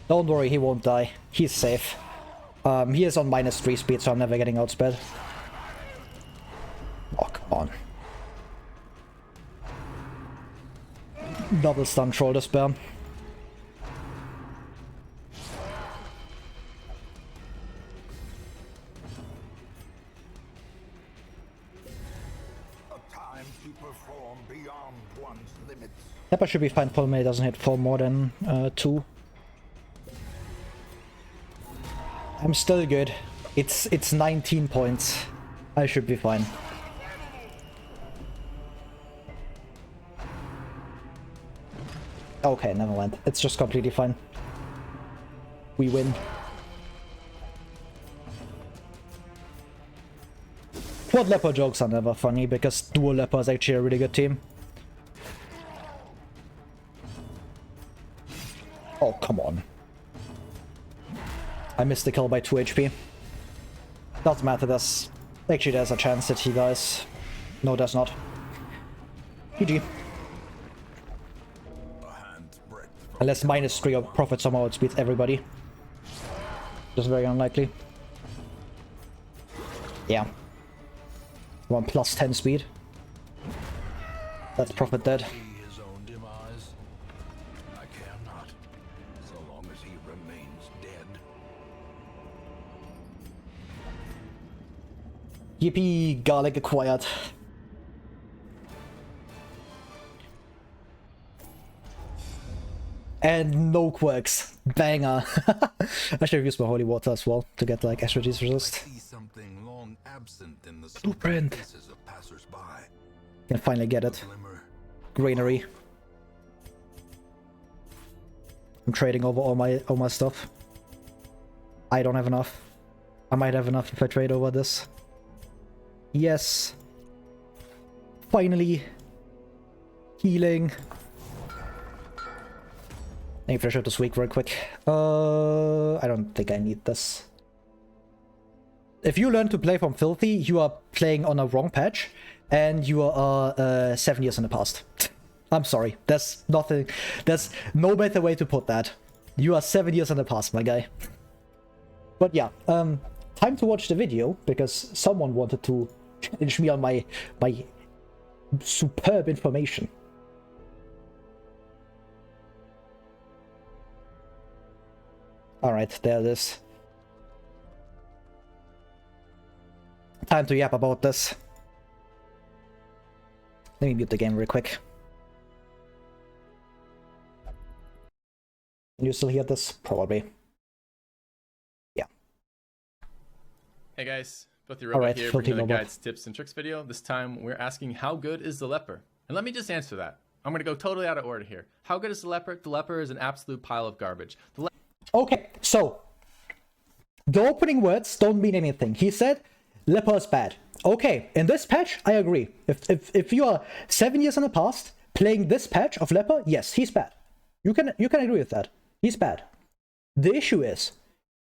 Don't worry, he won't die. He's safe. He is on -3 speed, so I'm never getting outsped. Oh, come on. Double stun troll this bear. A time to perform beyond one's limits. Pepper should be fine for me, it doesn't hit for more than 2. I'm still good. It's 19 points. I should be fine. Okay, never mind. It's just completely fine. We win. Quad Leper jokes are never funny because Duo Leper is actually a really good team. Oh, come on. I missed the kill by 2 HP. Doesn't matter, there's a chance that he dies. No, there's not. GG. Unless -3 of profit somehow outspeeds everybody. Just very unlikely. Yeah. 1 plus 10 speed. That's profit dead. His own demise. I care not, so long as he remains dead. Yippee, garlic acquired. And no quirks. Banger. I should have used my holy water as well to get like SRG's resist. See something long absent in the Blueprint. faces of passers-by. Can finally get it. Glimmer. Granary. I'm trading over all my stuff. I don't have enough. I might have enough if I trade over this. Yes. Finally. Healing. Let me finish up this week real quick. I don't think I need this. If you learn to play from Filthy, you are playing on a wrong patch, and you are 7 years in the past. I'm sorry. There's nothing. There's no better way to put that. You are 7 years in the past, my guy. But yeah, time to watch the video because someone wanted to challenge me on my superb information. Alright, there it is. Time to yap about this. Let me mute the game real quick. Can you still hear this? Probably. Yeah. Hey guys, both your robot Alright, here, Filthy bringing another Robot. guides, tips, and tricks video. This time we're asking how good is the leper? And let me just answer that. I'm going to go totally out of order here. How good is the leper? The leper is an absolute pile of garbage. Okay, so the opening words don't mean anything. He said leper is bad. Okay, in this patch, I agree. If you are 7 years in the past playing this patch of leper, yes, he's bad. You can agree with that. He's bad. The issue is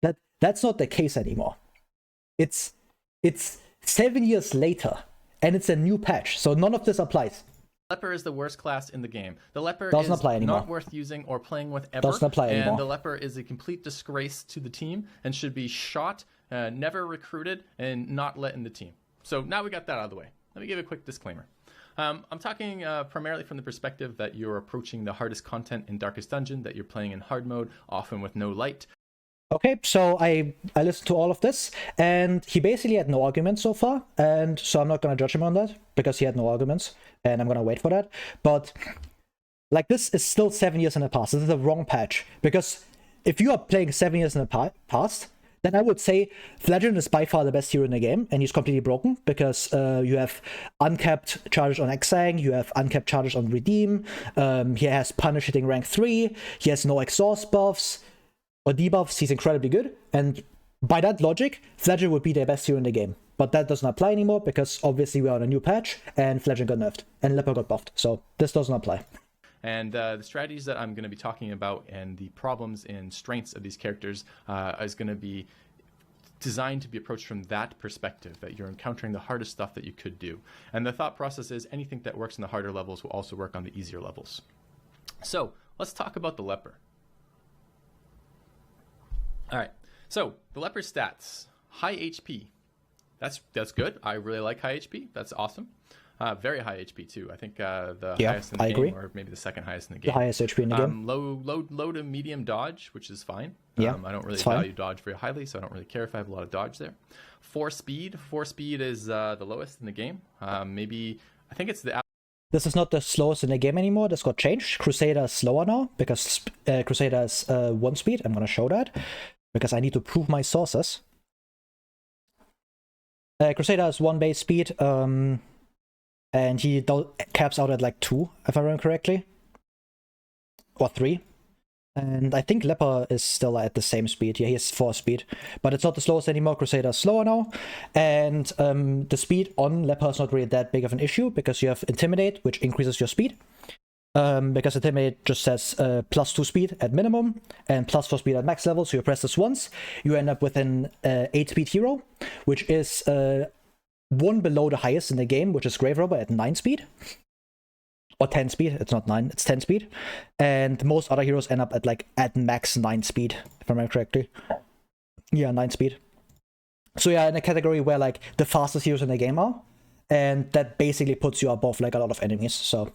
that that's not the case anymore. It's 7 years later, and it's a new patch, so none of this applies. Leper is the worst class in the game. The leper Doesn't is apply anymore. not worth using or playing with ever. Doesn't apply anymore. And the leper is a complete disgrace to the team and should be shot, never recruited, and not let in the team. So now we got that out of the way. Let me give a quick disclaimer. I'm talking primarily from the perspective that you're approaching the hardest content in Darkest Dungeon, that you're playing in hard mode, often with no light. Okay, so I listened to all of this, and he basically had no arguments so far, and so I'm not gonna judge him on that because he had no arguments, and I'm gonna wait for that. But like, this is still 7 years in the past. This is the wrong patch, because if you are playing 7 years in the past, then I would say Fledgend is by far the best hero in the game, and he's completely broken because you have uncapped charges on Exang, you have uncapped charges on Redeem, he has Punish hitting rank 3, he has no exhaust buffs or debuffs, he's incredibly good, and by that logic, Fledgend would be the best hero in the game. But that doesn't apply anymore because obviously we are on a new patch, and Fledgend got nerfed, and Leper got buffed, so this doesn't apply. And the strategies that I'm going to be talking about and the problems and strengths of these characters is going to be designed to be approached from that perspective, that you're encountering the hardest stuff that you could do. And the thought process is anything that works in the harder levels will also work on the easier levels. So let's talk about the Leper. All right, so the Leper's stats: high HP. That's good. I really like high HP. That's awesome. Very high HP too. I think the highest in the game, agree. Or maybe the second highest in the game. The highest HP in the game. Low to medium dodge, which is fine. Yeah, I don't really fine. value dodge very highly, so I don't really care if I have a lot of dodge there. 4 speed. 4 speed is the lowest in the game. Maybe I think it's the. This is not the slowest in the game anymore. This got changed. Crusader is slower now because Crusader is 1 speed. I'm gonna show that because I need to prove my sources. Crusader is 1 base speed, and he caps out at like 2, if I remember correctly, or 3. And I think Leper is still at the same speed. Yeah, he has 4 speed, but it's not the slowest anymore. Crusader is slower now, and the speed on Leper is not really that big of an issue because you have Intimidate, which increases your speed. Because Intimidate just says +2 speed at minimum and +4 speed at max level. So you press this once, you end up with an 8 speed hero, which is 1 below the highest in the game, which is Grave Robber at 9 speed. Or 10 speed, it's not 9, it's 10 speed. And most other heroes end up at max 9 speed, if I remember correctly. Yeah, 9 speed. So yeah, in a category where like the fastest heroes in the game are, and that basically puts you above like a lot of enemies, so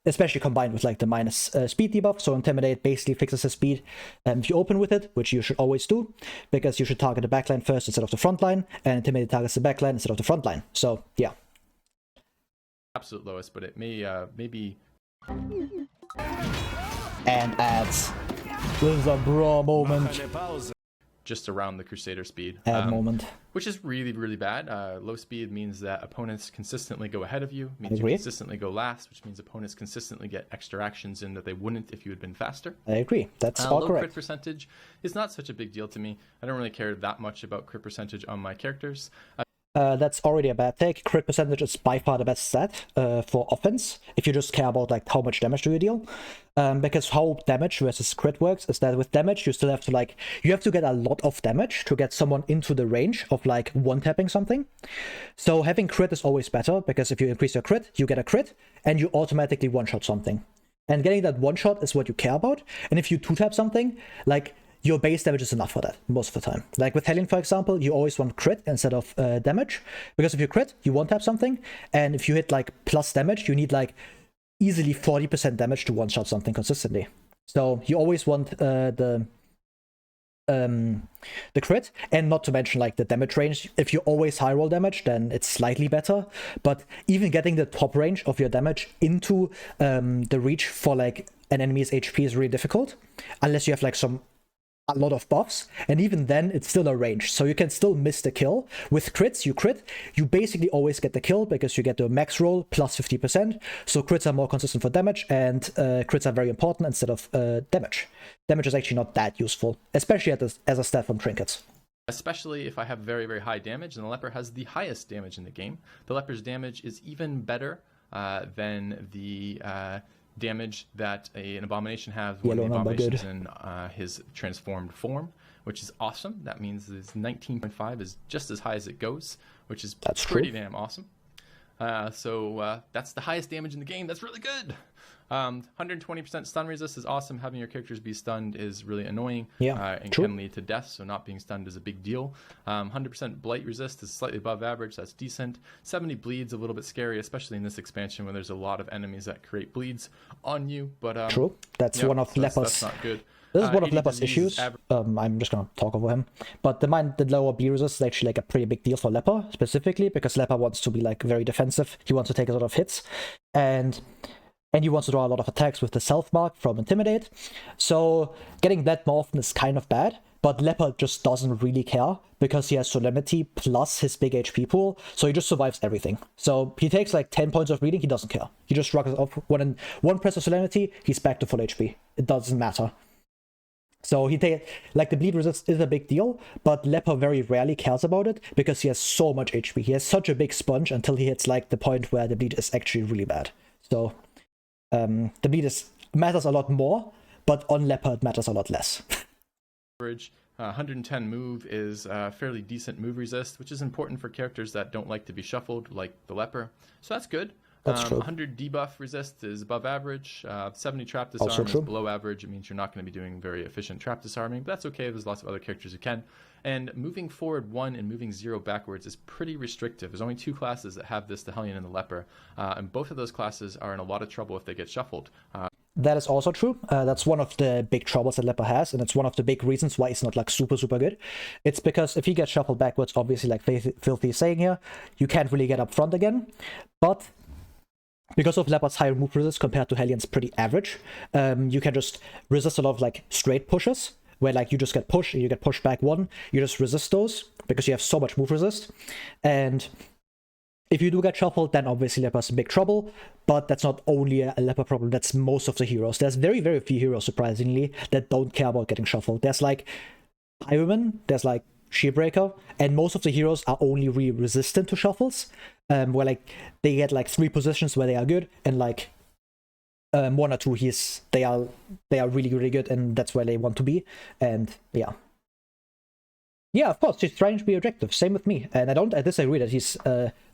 especially combined with like the minus speed debuff. So Intimidate basically fixes his speed if you open with it, which you should always do, because you should target the backline first instead of the front line, and Intimidate targets the backline instead of the front line. So yeah. Absolute lowest, but it may maybe. And ads. This is a bro moment. Just around the Crusader speed. Ad moment. Which is really, really bad. Low speed means that opponents consistently go ahead of you. Means you agree. consistently go last, which means opponents consistently get extra actions in that they wouldn't if you had been faster. I agree. That's all low correct. crit percentage is not such a big deal to me. I don't really care that much about crit percentage on my characters. That's already a bad take. Crit percentage is by far the best stat for offense, if you just care about like how much damage do you deal. Because how damage versus crit works is that with damage you still have to you have to get a lot of damage to get someone into the range of like one-tapping something. So having crit is always better, because if you increase your crit, you get a crit and you automatically one-shot something. And getting that one-shot is what you care about. And if you two-tap something, like, your base damage is enough for that most of the time. Like with Hellion, for example, you always want crit instead of damage, because if you crit, you one-tap something, and if you hit like plus damage, you need like easily 40% damage to one-shot something consistently. So you always want the crit, and not to mention like the damage range. If you always high roll damage, then it's slightly better, but even getting the top range of your damage into the reach for like an enemy's HP is really difficult, unless you have like a lot of buffs, and even then it's still a range, so you can still miss the kill. With crits, you crit, you basically always get the kill because you get the max roll plus 50%, so crits are more consistent for damage, and crits are very important instead of damage. Damage is actually not that useful, especially as a stat from trinkets. Especially if I have very, very high damage, and the Leper has the highest damage in the game. The Leper's damage is even better than the damage that an Abomination has when the Abomination is in his transformed form, which is awesome. That means his 19.5 is just as high as it goes, which is pretty damn awesome. So that's the highest damage in the game. That's really good. 120% stun resist is awesome. Having your characters be stunned is really annoying, and can lead to death, so not being stunned is a big deal. 100% blight resist is slightly above average. That's decent. 70 bleeds a little bit scary, especially in this expansion where there's a lot of enemies that create bleeds on you. But True. That's one of Leper's. That's not good. This is one of 80 Leper's disease issues. average- I'm just gonna talk over him. But the lower B resist is actually like a pretty big deal for Leper, specifically because Leper wants to be like very defensive. He wants to take a lot of hits, and he wants to draw a lot of attacks with the self mark from Intimidate. So getting that more often is kind of bad. But Leper just doesn't really care because he has Solemnity plus his big HP pool, so he just survives everything. So he takes like 10 points of bleeding, he doesn't care. He just shrugs off one press of Solemnity, he's back to full HP. It doesn't matter. So like the bleed resist is a big deal, but Leper very rarely cares about it because he has so much HP. He has such a big sponge until he hits like the point where the bleed is actually really bad. So the bleed matters a lot more, but on Leper it matters a lot less. average. 110 move is fairly decent move resist, which is important for characters that don't like to be shuffled, like the Leper. So that's good. That's true. 100 debuff resist is above average. 70 trap Also disarm is true. below average. It means you're not going to be doing very efficient trap disarming, but that's okay. There's lots of other characters who can. And moving forward 1 and moving 0 backwards is pretty restrictive. There's only 2 classes that have this, the Hellion and the Leper. And both of those classes are in a lot of trouble if they get shuffled. That is also true. That's one of the big troubles that Leper has, and it's one of the big reasons why he's not like super good. It's because if he gets shuffled backwards, obviously like Filthy is saying here, you can't really get up front again. But because of Leper's higher move resist compared to Hellion's pretty average, you can just resist a lot of like straight pushes, where like you just get pushed and you get pushed back 1, you just resist those because you have so much move resist. And if you do get shuffled, then obviously Leper's in big trouble, but that's not only a Leper problem, that's most of the heroes. There's very few heroes, surprisingly, that don't care about getting shuffled. There's like Highwayman, there's like Shieldbreaker, and most of the heroes are only really resistant to shuffles, where like they get like 3 positions where they are good, and like 1 or 2 they are really good, and that's where they want to be. And yeah, of course, he's trying to be objective. Same with me. And I disagree that he's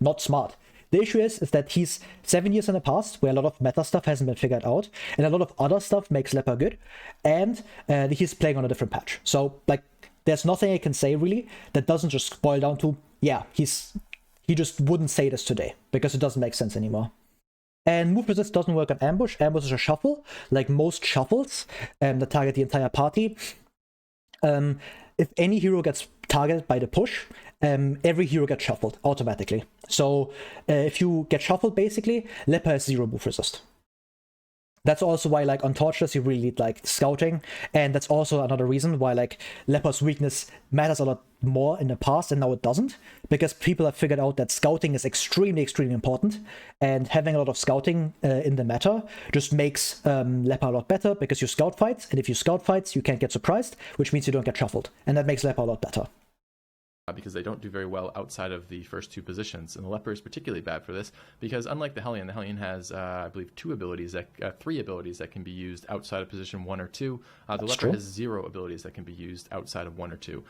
not smart. The issue is that he's 7 years in the past, where a lot of meta stuff hasn't been figured out, and a lot of other stuff makes Leper good, and he's playing on a different patch. So, like, there's nothing I can say, really, that doesn't just boil down to, yeah, he just wouldn't say this today, because it doesn't make sense anymore. And move resist doesn't work on ambush. Ambush is a shuffle, like most shuffles that target the entire party. If any hero gets targeted by the push, every hero gets shuffled automatically. So if you get shuffled, basically, Leper has 0 move resist. That's also why, like, on Torches, you really need, like, scouting, and that's also another reason why, like, Leper's weakness matters a lot more in the past, and now it doesn't, because people have figured out that scouting is extremely important, and having a lot of scouting in the meta just makes Leper a lot better, because you scout fights, and if you scout fights, you can't get surprised, which means you don't get shuffled, and that makes Leper a lot better. Because they don't do very well outside of the first 2 positions. And the Leper is particularly bad for this because unlike the Hellion has, I believe, 3 abilities that can be used outside of position 1 or 2. The Leper true. has 0 abilities that can be used outside of 1 or 2.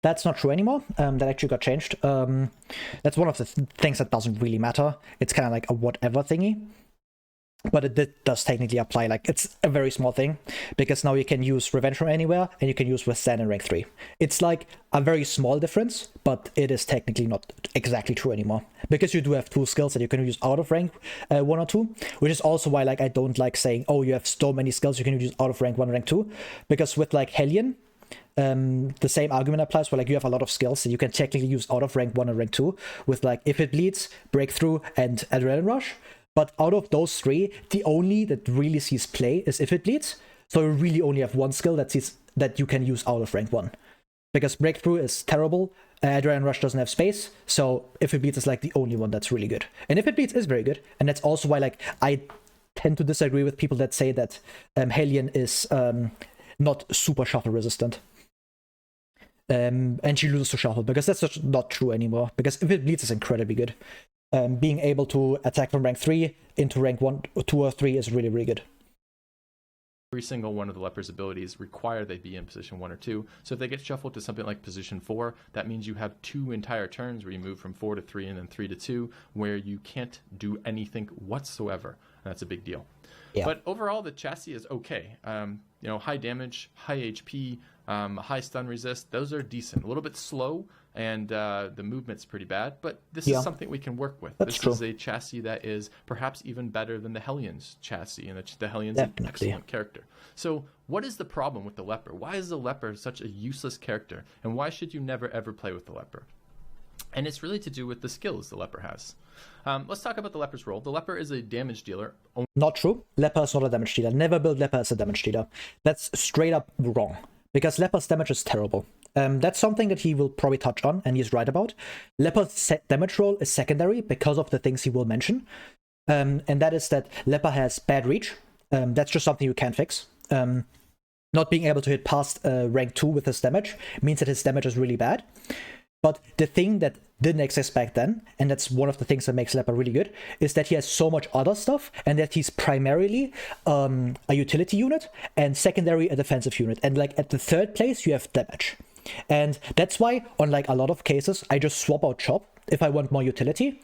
That's not true anymore. That actually got changed. That's one of the things that doesn't really matter. It's kind of like a whatever thingy. But it does technically apply, like, it's a very small thing, because now you can use Revenge from Anywhere, and you can use Withstand in rank 3. It's like a very small difference, but it is technically not exactly true anymore, because you do have 2 skills that you can use out of rank 1 or 2, which is also why, like, I don't like saying, oh, you have so many skills you can use out of rank 1 and rank 2, because with, like, Hellion, the same argument applies where, like, you have a lot of skills that you can technically use out of rank 1 and rank 2, with, like, If It Bleeds, Breakthrough, and Adrenaline Rush. But out of those 3, the only that really sees play is If It Bleeds. So you really only have 1 skill that you can use out of rank 1. Because Breakthrough is terrible, Adrenaline Rush doesn't have space, so If It Bleeds is like the only one that's really good. And If It Bleeds is very good, and that's also why, like, I tend to disagree with people that say that Hellion is not super shuffle resistant. And she loses to shuffle, because that's just not true anymore, because If It Bleeds is incredibly good. Being able to attack from rank 3 into rank 1, 2, or 3 is really good. Every single one of the Leper's abilities require they be in position 1 or 2. So if they get shuffled to something like position 4, that means you have 2 entire turns where you move from 4 to 3 and then 3 to 2, where you can't do anything whatsoever. And that's a big deal. Yeah. But overall, the chassis is okay. High damage, high HP, high stun resist, those are decent. A little bit slow, and the movement's pretty bad, but this Yeah. is something we can work with. That's This true. is a chassis that is perhaps even better than the Hellions chassis, and the Hellions Definitely. an excellent character. So what is the problem with the Leper? Why is the Leper such a useless character, and why should you never ever play with the Leper? And it's really to do with the skills the Leper has. Let's talk about the Leper's role. The Leper is a damage dealer. Not true. Leper is not a damage dealer. Never build Leper as a damage dealer. That's straight up wrong. Because Leper's damage is terrible. That's something that he will probably touch on, and he's right about. Leper's damage role is secondary because of the things he will mention. And that is that Leper has bad reach. That's just something you can't fix. Not being able to hit past rank 2 with his damage means that his damage is really bad. But the thing that didn't exist back then, and that's one of the things that makes Leper really good, is that he has so much other stuff, and that he's primarily a utility unit, and secondary a defensive unit. And like at the third place, you have damage. And that's why, on like a lot of cases, I just swap out Chop if I want more utility.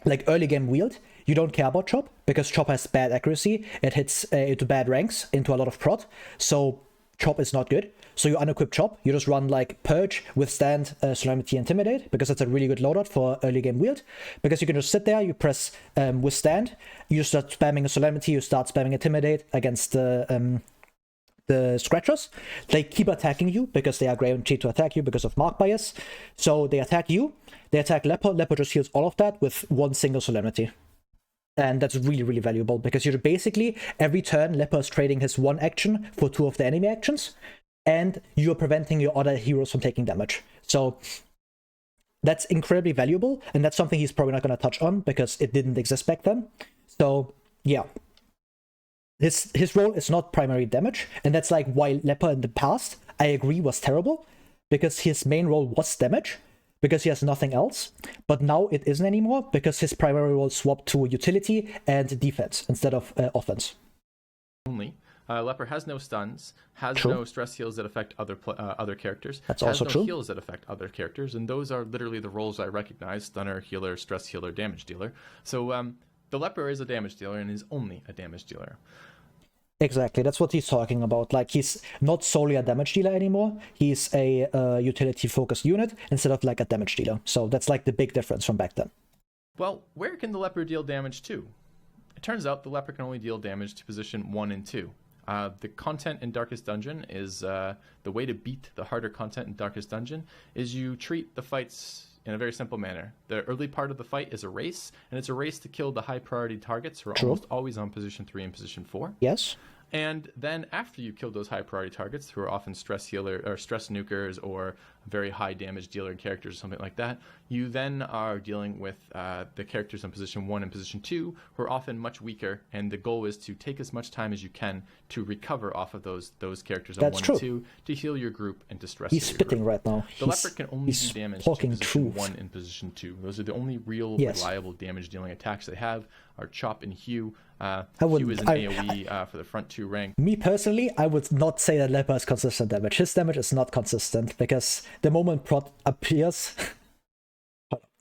Like early game Wield, you don't care about Chop, because Chop has bad accuracy, it hits into bad ranks, into a lot of prot, so Chop is not good. So you unequip Chop, you just run like Purge, Withstand, Solemnity, Intimidate, because it's a really good loadout for early game Wield. Because you can just sit there, you press Withstand, you start spamming a Solemnity, you start spamming Intimidate against the Scratchers. They keep attacking you because they are guaranteed to attack you because of mark bias. So they attack you, they attack Leper, Leper just heals all of that with one single Solemnity. And that's really, really valuable because you're basically, every turn, Leper is trading his one action for 2 of the enemy actions, and you're preventing your other heroes from taking damage. So that's incredibly valuable, and that's something he's probably not going to touch on because it didn't exist back then. So yeah, his role is not primary damage, and that's like why Leper in the past, I agree, was terrible, because his main role was damage, because he has nothing else. But now it isn't anymore because his primary role swapped to utility and defense instead of offense. Only. Leper has no stuns, has True. no stress heals that affect other characters, That's has also no true. heals that affect other characters, and those are literally the roles I recognize: stunner, healer, stress healer, damage dealer. So the Leper is a damage dealer and is only a damage dealer. Exactly, that's what he's talking about. Like, he's not solely a damage dealer anymore. He's a utility-focused unit instead of like a damage dealer. So that's like the big difference from back then. Well, where can the Leper deal damage to? It turns out the Leper can only deal damage to position 1 and 2. The content in Darkest Dungeon is the way to beat the harder content in Darkest Dungeon is you treat the fights in a very simple manner. The early part of the fight is a race, and it's a race to kill the high priority targets who are True. almost always on position 3 and position 4. Yes. And then after you kill those high priority targets, who are often stress healer or stress nukers or very high damage dealer characters or something like that, you then are dealing with the characters in position 1 and position 2, who are often much weaker. And the goal is to take as much time as you can to recover off of those characters in That's 1 true. and 2 to heal your group and to stress He's heal your spitting group. right now. The Leper can only he's do damage talking to position truth. 1 and position 2. Those are the only real Yes. reliable damage dealing attacks they have are Chop and Hew. Hew wouldn't- is an AoE for the front 2 rank. Me personally, I would not say that Leper is consistent damage. His damage is not consistent because the moment Prot appears...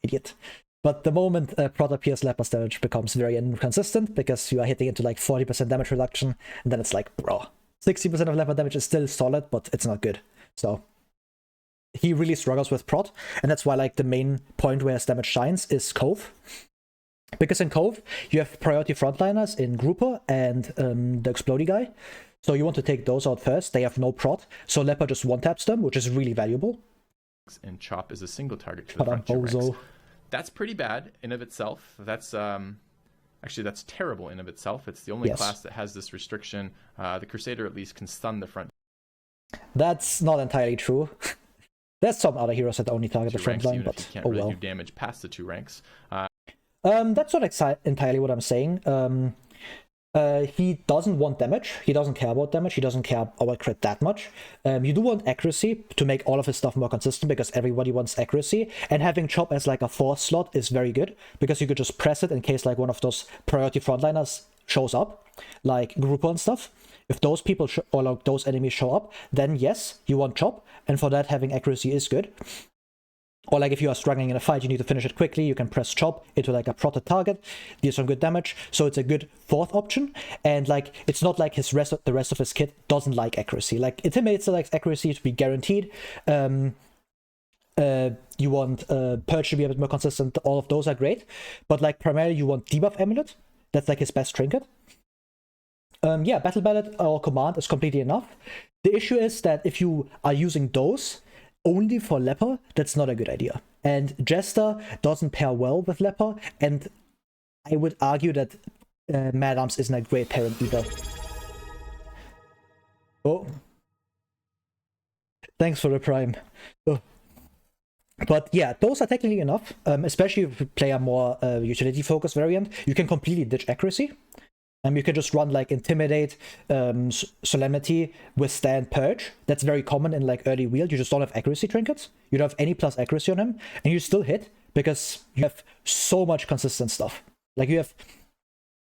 Idiot. But the moment Prot appears, Leper's damage becomes very inconsistent because you are hitting into like 40% damage reduction, and then it's like, bro, 60% of Leper damage is still solid, but it's not good. So he really struggles with Prot, and that's why like the main point where his damage shines is Cove. Because in Cove, you have priority frontliners in Grouper and the Explodey guy. So you want to take those out first. They have no prot. So Leper just one-taps them, which is really valuable. And Chop is a single target for the But front 2 ranks. bozo. That's pretty bad in of itself. That's actually that's terrible in of itself. It's the only Yes. class that has this restriction. The Crusader at least can stun the front That's not entirely true. There's some other heroes that only target 2 the front ranks, line, even if but you can't oh really well. do damage past the 2 ranks. That's not entirely what I'm saying. He doesn't want damage. He doesn't care about damage. He doesn't care about crit that much. You do want accuracy to make all of his stuff more consistent because everybody wants accuracy. And having Chop as like a 4th slot is very good because you could just press it in case like one of those priority frontliners shows up, like Grouper and stuff. If those people or like those enemies show up, then yes, you want Chop. And for that, having accuracy is good. Or like if you are struggling in a fight, you need to finish it quickly, you can press Chop into like a protted target, deal some good damage. So it's a good 4th option. And like it's not like the rest of his kit doesn't like accuracy. Like Intimidates likes accuracy to be guaranteed. you want Purge to be a bit more consistent. All of those are great, but like primarily you want Debuff Amulet. That's like his best trinket. Yeah, Battle Ballad or Command is completely enough. The issue is that if you are using those only for Leper, that's not a good idea. And Jester doesn't pair well with Leper, and I would argue that Mad Arms isn't a great pairing either. Oh. Thanks for the prime. Oh. But yeah, those are technically enough, especially if you play a more utility-focused variant. You can completely ditch accuracy. You can just run like Intimidate, Solemnity, Withstand, Purge. That's very common in like early wield. You just don't have accuracy trinkets. You don't have any plus accuracy on him, and you still hit because you have so much consistent stuff. Like you have,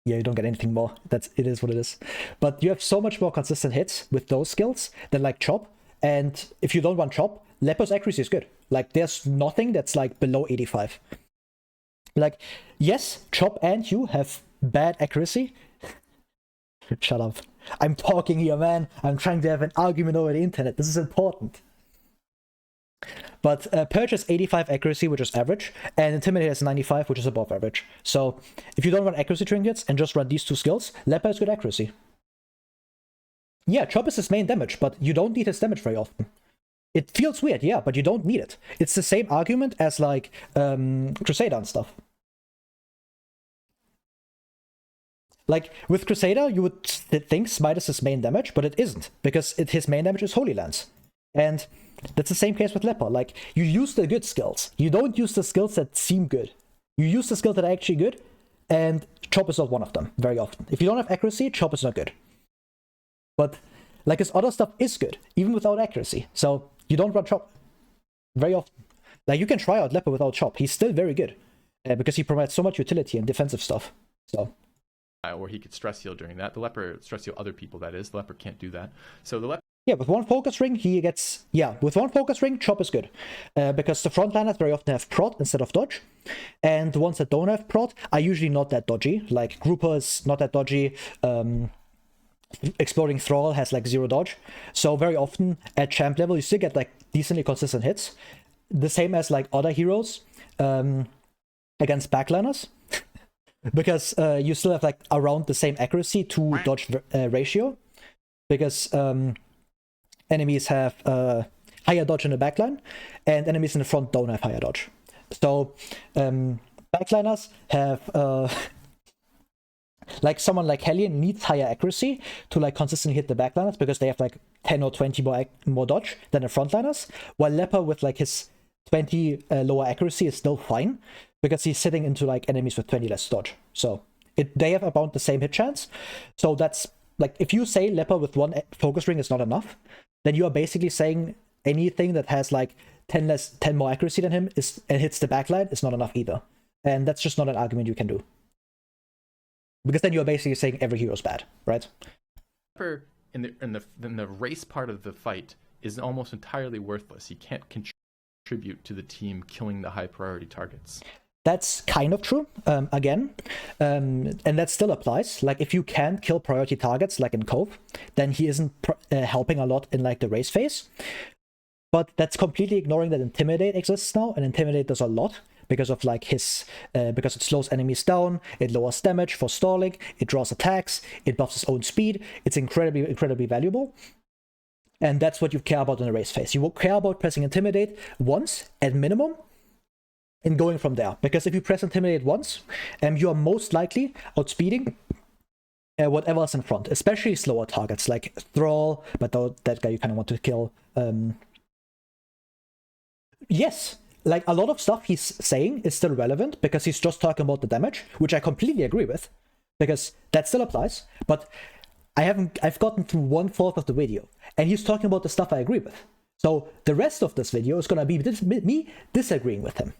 yeah, you don't get anything more. It is what it is. But you have so much more consistent hits with those skills than like Chop. And if you don't run Chop, Leper's accuracy is good. Like there's nothing that's like below 85. Like yes, Chop and you have bad accuracy. Shut up. I'm talking here, man. I'm trying to have an argument over the internet. This is important. But Purge has 85 accuracy, which is average, and Intimidate has 95, which is above average. So if you don't run accuracy trinkets and just run these two skills, Leper has good accuracy. Yeah, Chop is his main damage, but you don't need his damage very often. It feels weird, yeah, but you don't need it. It's the same argument as like Crusader and stuff. Like, with Crusader, you would think Smite is his main damage, but it isn't, because his main damage is Holy Lance. And that's the same case with Leper. Like, you use the good skills. You don't use the skills that seem good. You use the skills that are actually good, and Chop is not one of them, very often. If you don't have accuracy, Chop is not good. But, like, his other stuff is good, even without accuracy. So, you don't run Chop very often. Like, you can try out Leper without Chop. He's still very good, because he provides so much utility and defensive stuff. So... or he could stress heal during that. The Leper stress heal other people, that is. The Leper can't do that. So the Leper... Yeah, with one focus ring, he gets... Yeah, with one focus ring, Chop is good. Because the frontliners very often have prot instead of dodge. And the ones that don't have prot are usually not that dodgy. Like, Grouper is not that dodgy. Exploding Thrall has, like, 0 dodge. So very often, at champ level, you still get, like, decently consistent hits. The same as, like, other heroes against backliners. Because you still have like around the same accuracy to dodge ratio, because enemies have higher dodge in the backline, and enemies in the front don't have higher dodge. So backliners have like someone like Hellion needs higher accuracy to like consistently hit the backliners, because they have like 10 or 20 more dodge than the frontliners, while Leper with like his 20 lower accuracy is still fine, because he's sitting into like enemies with 20 less dodge. So they have about the same hit chance. So that's like, if you say Leper with one focus ring is not enough, then you are basically saying anything that has like 10 more accuracy than him and hits the backline is not enough either. And that's just not an argument you can do, because then you are basically saying every hero is bad, right? Leper in the race part of the fight is almost entirely worthless. He can't contribute to the team killing the high priority targets. That's kind of true, again, and that still applies. Like, if you can't kill priority targets, like in Cove, then he isn't helping a lot in, like, the race phase. But that's completely ignoring that Intimidate exists now, and Intimidate does a lot, because of, like, because it slows enemies down, it lowers damage for stalling, it draws attacks, it buffs his own speed. It's incredibly, incredibly valuable. And that's what you care about in the race phase. You will care about pressing Intimidate once, at minimum, and going from there. Because if you press Intimidate once, you are most likely outspeeding whatever's in front, especially slower targets like Thrall, but that guy you kind of want to kill. Yes, like a lot of stuff he's saying is still relevant, because he's just talking about the damage, which I completely agree with, because that still applies. But I've gotten through 1/4 of the video, and he's talking about the stuff I agree with. So the rest of this video is going to be me disagreeing with him.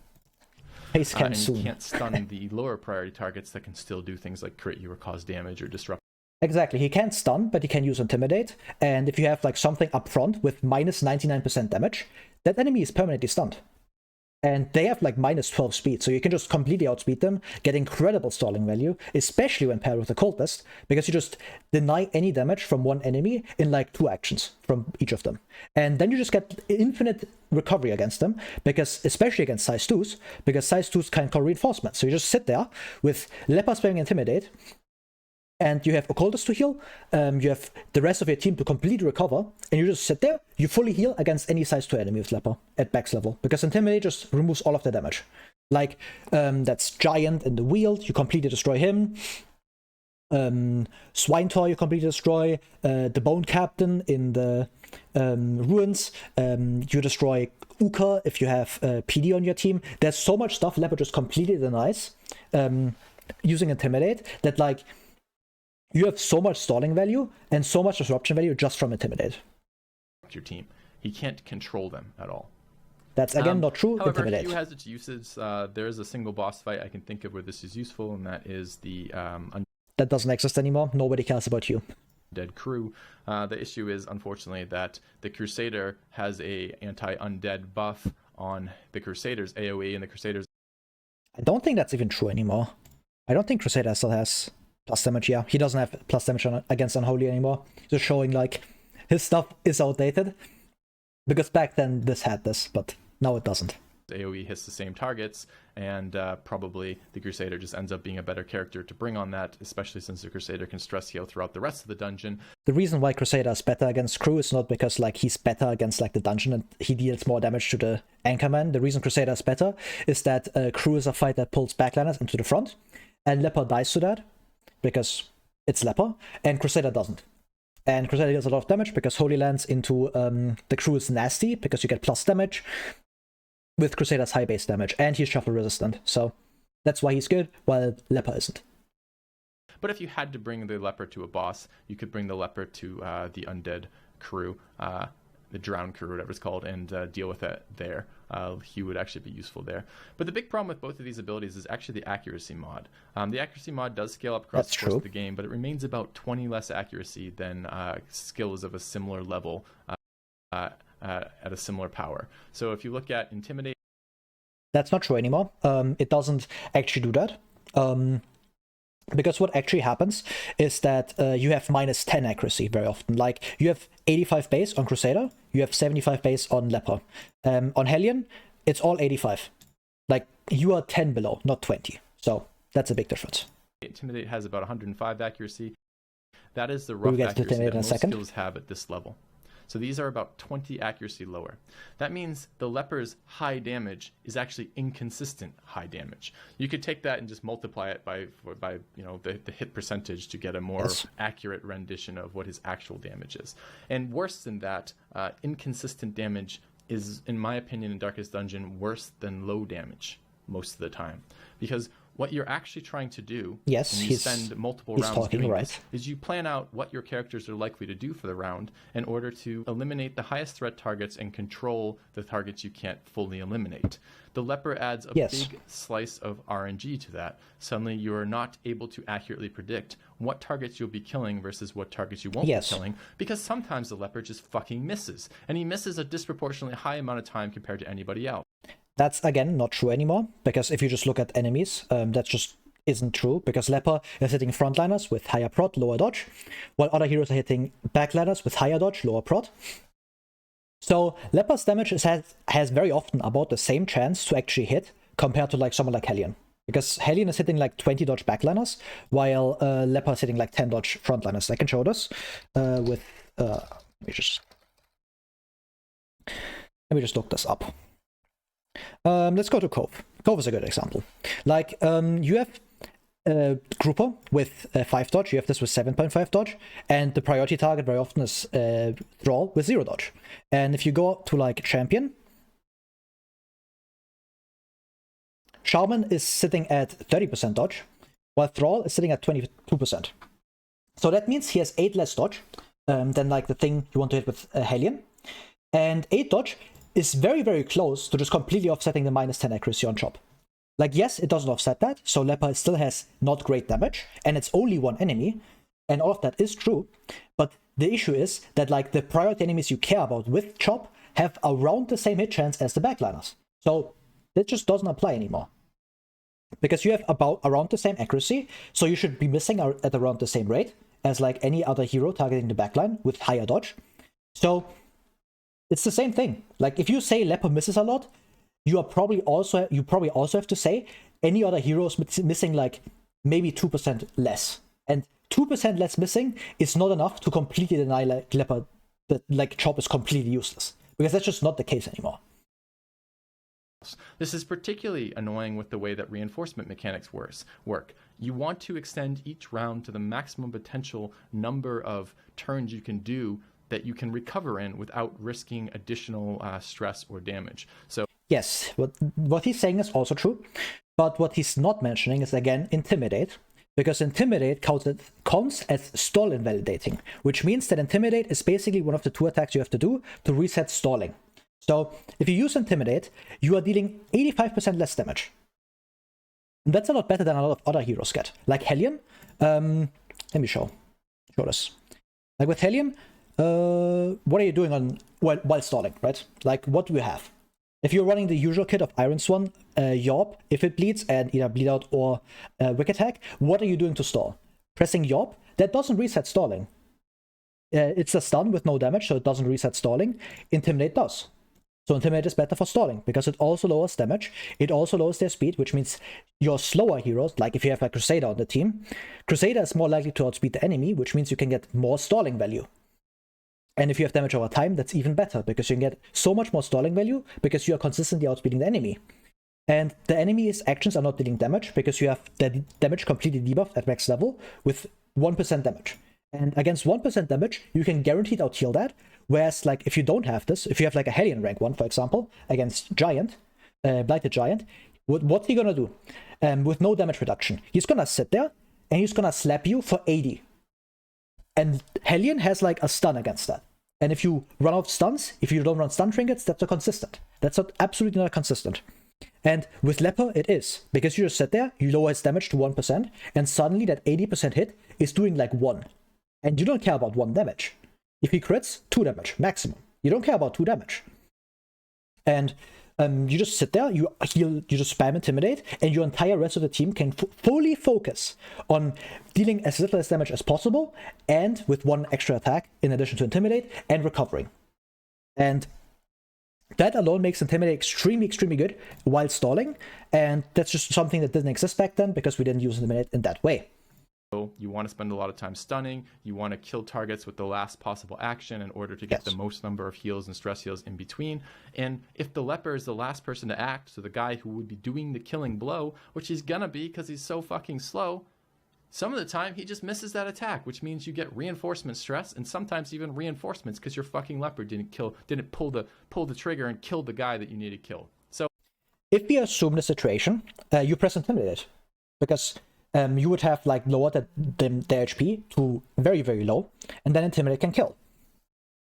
Pace can soon. You can't stun the lower priority targets that can still do things like crit you or cause damage or disrupt. Exactly, he can't stun, but he can use Intimidate. And if you have like something up front with minus 99% damage, that enemy is permanently stunned. And they have like minus 12 speed, so you can just completely outspeed them, get incredible stalling value, especially when paired with the cultist, because you just deny any damage from one enemy in like 2 actions from each of them. And then you just get infinite recovery against them, because especially against size 2s, because size 2s can't call reinforcements. So you just sit there with Leper spamming Intimidate, and you have Occultist to heal, you have the rest of your team to completely recover, and you just sit there, you fully heal against any size 2 enemy with Leper at max level, because Intimidate just removes all of the damage. Like, that's Giant in the Wield, you completely destroy him. Swinetaur you completely destroy. The Bone Captain in the Ruins, you destroy Uka if you have PD on your team. There's so much stuff Leper just completely denies using Intimidate that, like, you have so much stalling value and so much disruption value just from Intimidate. Your team. He can't control them at all. That's, again, not true. However, Intimidate. Hue has its uses. There is a single boss fight I can think of where this is useful, and that is the That doesn't exist anymore. Nobody cares about you. Undead Crew. The issue is, unfortunately, that the Crusader has a anti-undead buff on the Crusader's AoE, and the Crusader's... I don't think that's even true anymore. I don't think Crusader still has plus damage. Yeah, he doesn't have plus damage against Unholy anymore. Just showing, like, his stuff is outdated. Because back then this had this, but now it doesn't. AoE hits the same targets, and probably the Crusader just ends up being a better character to bring on that, especially since the Crusader can stress heal throughout the rest of the dungeon. The reason why Crusader is better against Crew is not because, like, he's better against, like, the dungeon and he deals more damage to the Anchorman. The reason Crusader is better is that Crew is a fight that pulls backliners into the front, and Leper dies to that because it's Leper, and Crusader doesn't. And Crusader deals a lot of damage because Holy lands into the Crew is nasty because you get plus damage with Crusader's high base damage, and he's shuffle resistant, so that's why he's good, while Leper isn't. But if you had to bring the Leper to a boss, you could bring the Leper to the Undead Crew, the Drowned Crew, whatever it's called, and deal with it there. He would actually be useful there. But the big problem with both of these abilities is actually the accuracy mod. The accuracy mod does scale up across the course of the game, but it remains about 20 less accuracy than skills of a similar level at a similar power. So if you look at Intimidate... That's not true anymore. It doesn't actually do that. Because what actually happens is that you have minus 10 accuracy very often. Like, you have 85 base on Crusader, you have 75 base on Leper. On Hellion, it's all 85. Like, you are 10 below, not 20. So that's a big difference. Intimidate has about 105 accuracy. That is the rough we'll accuracy that most skills have at this level. So these are about 20 accuracy lower. That means the Leper's high damage is actually inconsistent high damage. You could take that and just multiply it by you know, the hit percentage to get a more accurate rendition of what his actual damage is. And worse than that, inconsistent damage is, in my opinion, in Darkest Dungeon, worse than low damage most of the time. Because what you're actually trying to do, when you spend multiple rounds doing this, is you plan out what your characters are likely to do for the round in order to eliminate the highest threat targets and control the targets you can't fully eliminate. The Leper adds a big slice of RNG to that. Suddenly you are not able to accurately predict what targets you'll be killing versus what targets you won't be killing, because sometimes the Leper just fucking misses, and he misses a disproportionately high amount of time compared to anybody else. That's, again, not true anymore, because if you just look at enemies, that just isn't true, because Leper is hitting frontliners with higher prot, lower dodge, while other heroes are hitting backliners with higher dodge, lower prot. So Leper's damage has very often about the same chance to actually hit compared to, like, someone like Hellion. Because Hellion is hitting like 20 dodge backliners, while Leper is hitting like 10 dodge frontliners. I can show this with... let me just look this up. Let's go to Cove. Cove is a good example. Like, you have Grouper with 5 dodge, you have this with 7.5 dodge, and the priority target very often is Thrall with 0 dodge. And if you go to, like, Champion, Shaman is sitting at 30% dodge, while Thrall is sitting at 22%. So that means he has 8 less dodge than, like, the thing you want to hit with Hellion. And 8 dodge is very, very close to just completely offsetting the minus 10 accuracy on Chop. Like, yes, it doesn't offset that, so Leper still has not great damage, and it's only one enemy, and all of that is true, but the issue is that, like, the priority enemies you care about with Chop have around the same hit chance as the backliners. So That just doesn't apply anymore. Because you have around the same accuracy, so you should be missing at around the same rate as like any other hero targeting the backline with higher dodge. So it's the same thing. Like if you say Leper misses a lot, you probably also have to say any other hero is missing like maybe 2% less. And 2% less missing is not enough to completely deny like Leper that like Chop is completely useless. Because that's just not the case anymore. This is particularly annoying with the way that reinforcement mechanics work. You want to extend each round to the maximum potential number of turns you can do that you can recover in without risking additional stress or damage. So yes, what he's saying is also true, but what he's not mentioning is again Intimidate, because Intimidate counts as stall invalidating, which means that Intimidate is basically one of the 2 attacks you have to do to reset stalling. So if you use Intimidate, you are dealing 85% less damage. And that's a lot better than a lot of other heroes get. Like Hellion, let me show this. Like with Hellion, what are you doing while stalling, right? Like what do you have? If you're running the usual kit of Iron Swan, Yorb, if it bleeds, and either bleed out or Wicked Hack, what are you doing to stall? Pressing Yorb, that doesn't reset stalling. It's a stun with no damage, so it doesn't reset stalling. Intimidate does. So Intimidate is better for stalling, because it also lowers damage, it also lowers their speed, which means your slower heroes, like if you have a Crusader on the team, Crusader is more likely to outspeed the enemy, which means you can get more stalling value. And if you have damage over time, that's even better, because you can get so much more stalling value, because you are consistently outspeeding the enemy. And the enemy's actions are not dealing damage, because you have the damage completely debuffed at max level with 1% damage. And against 1% damage, you can guaranteed outheal that. Whereas, like, if you don't have this, if you have like a Hellion rank 1, for example, against Giant, Blighted Giant, what's he gonna do? With no damage reduction, he's gonna sit there and he's gonna slap you for 80. And Hellion has like a stun against that. And if you run out of stuns, if you don't run stun trinkets, that's not consistent. That's not absolutely not consistent. And with Leper, it is. Because you just sit there, you lower his damage to 1%, and suddenly that 80% hit is doing like 1. And you don't care about 1 damage. If he crits, 2 damage, maximum. You don't care about 2 damage. And you just sit there, you just spam Intimidate, and your entire rest of the team can fully focus on dealing as little as damage as possible, and with 1 extra attack in addition to Intimidate, and recovering. And that alone makes Intimidate extremely, extremely good while stalling, and that's just something that didn't exist back then because we didn't use Intimidate in that way. You want to spend a lot of time stunning, you want to kill targets with the last possible action in order to get the most number of heals and stress heals in between. And if the Leper is the last person to act, so the guy who would be doing the killing blow, which he's gonna be because he's so fucking slow, some of the time he just misses that attack, which means you get reinforcement stress and sometimes even reinforcements because your fucking Leper didn't pull the trigger and kill the guy that you need to kill. So if we assume the situation, you press Intimidate, because you would have like lowered their HP to very, very low, and then Intimidate can kill.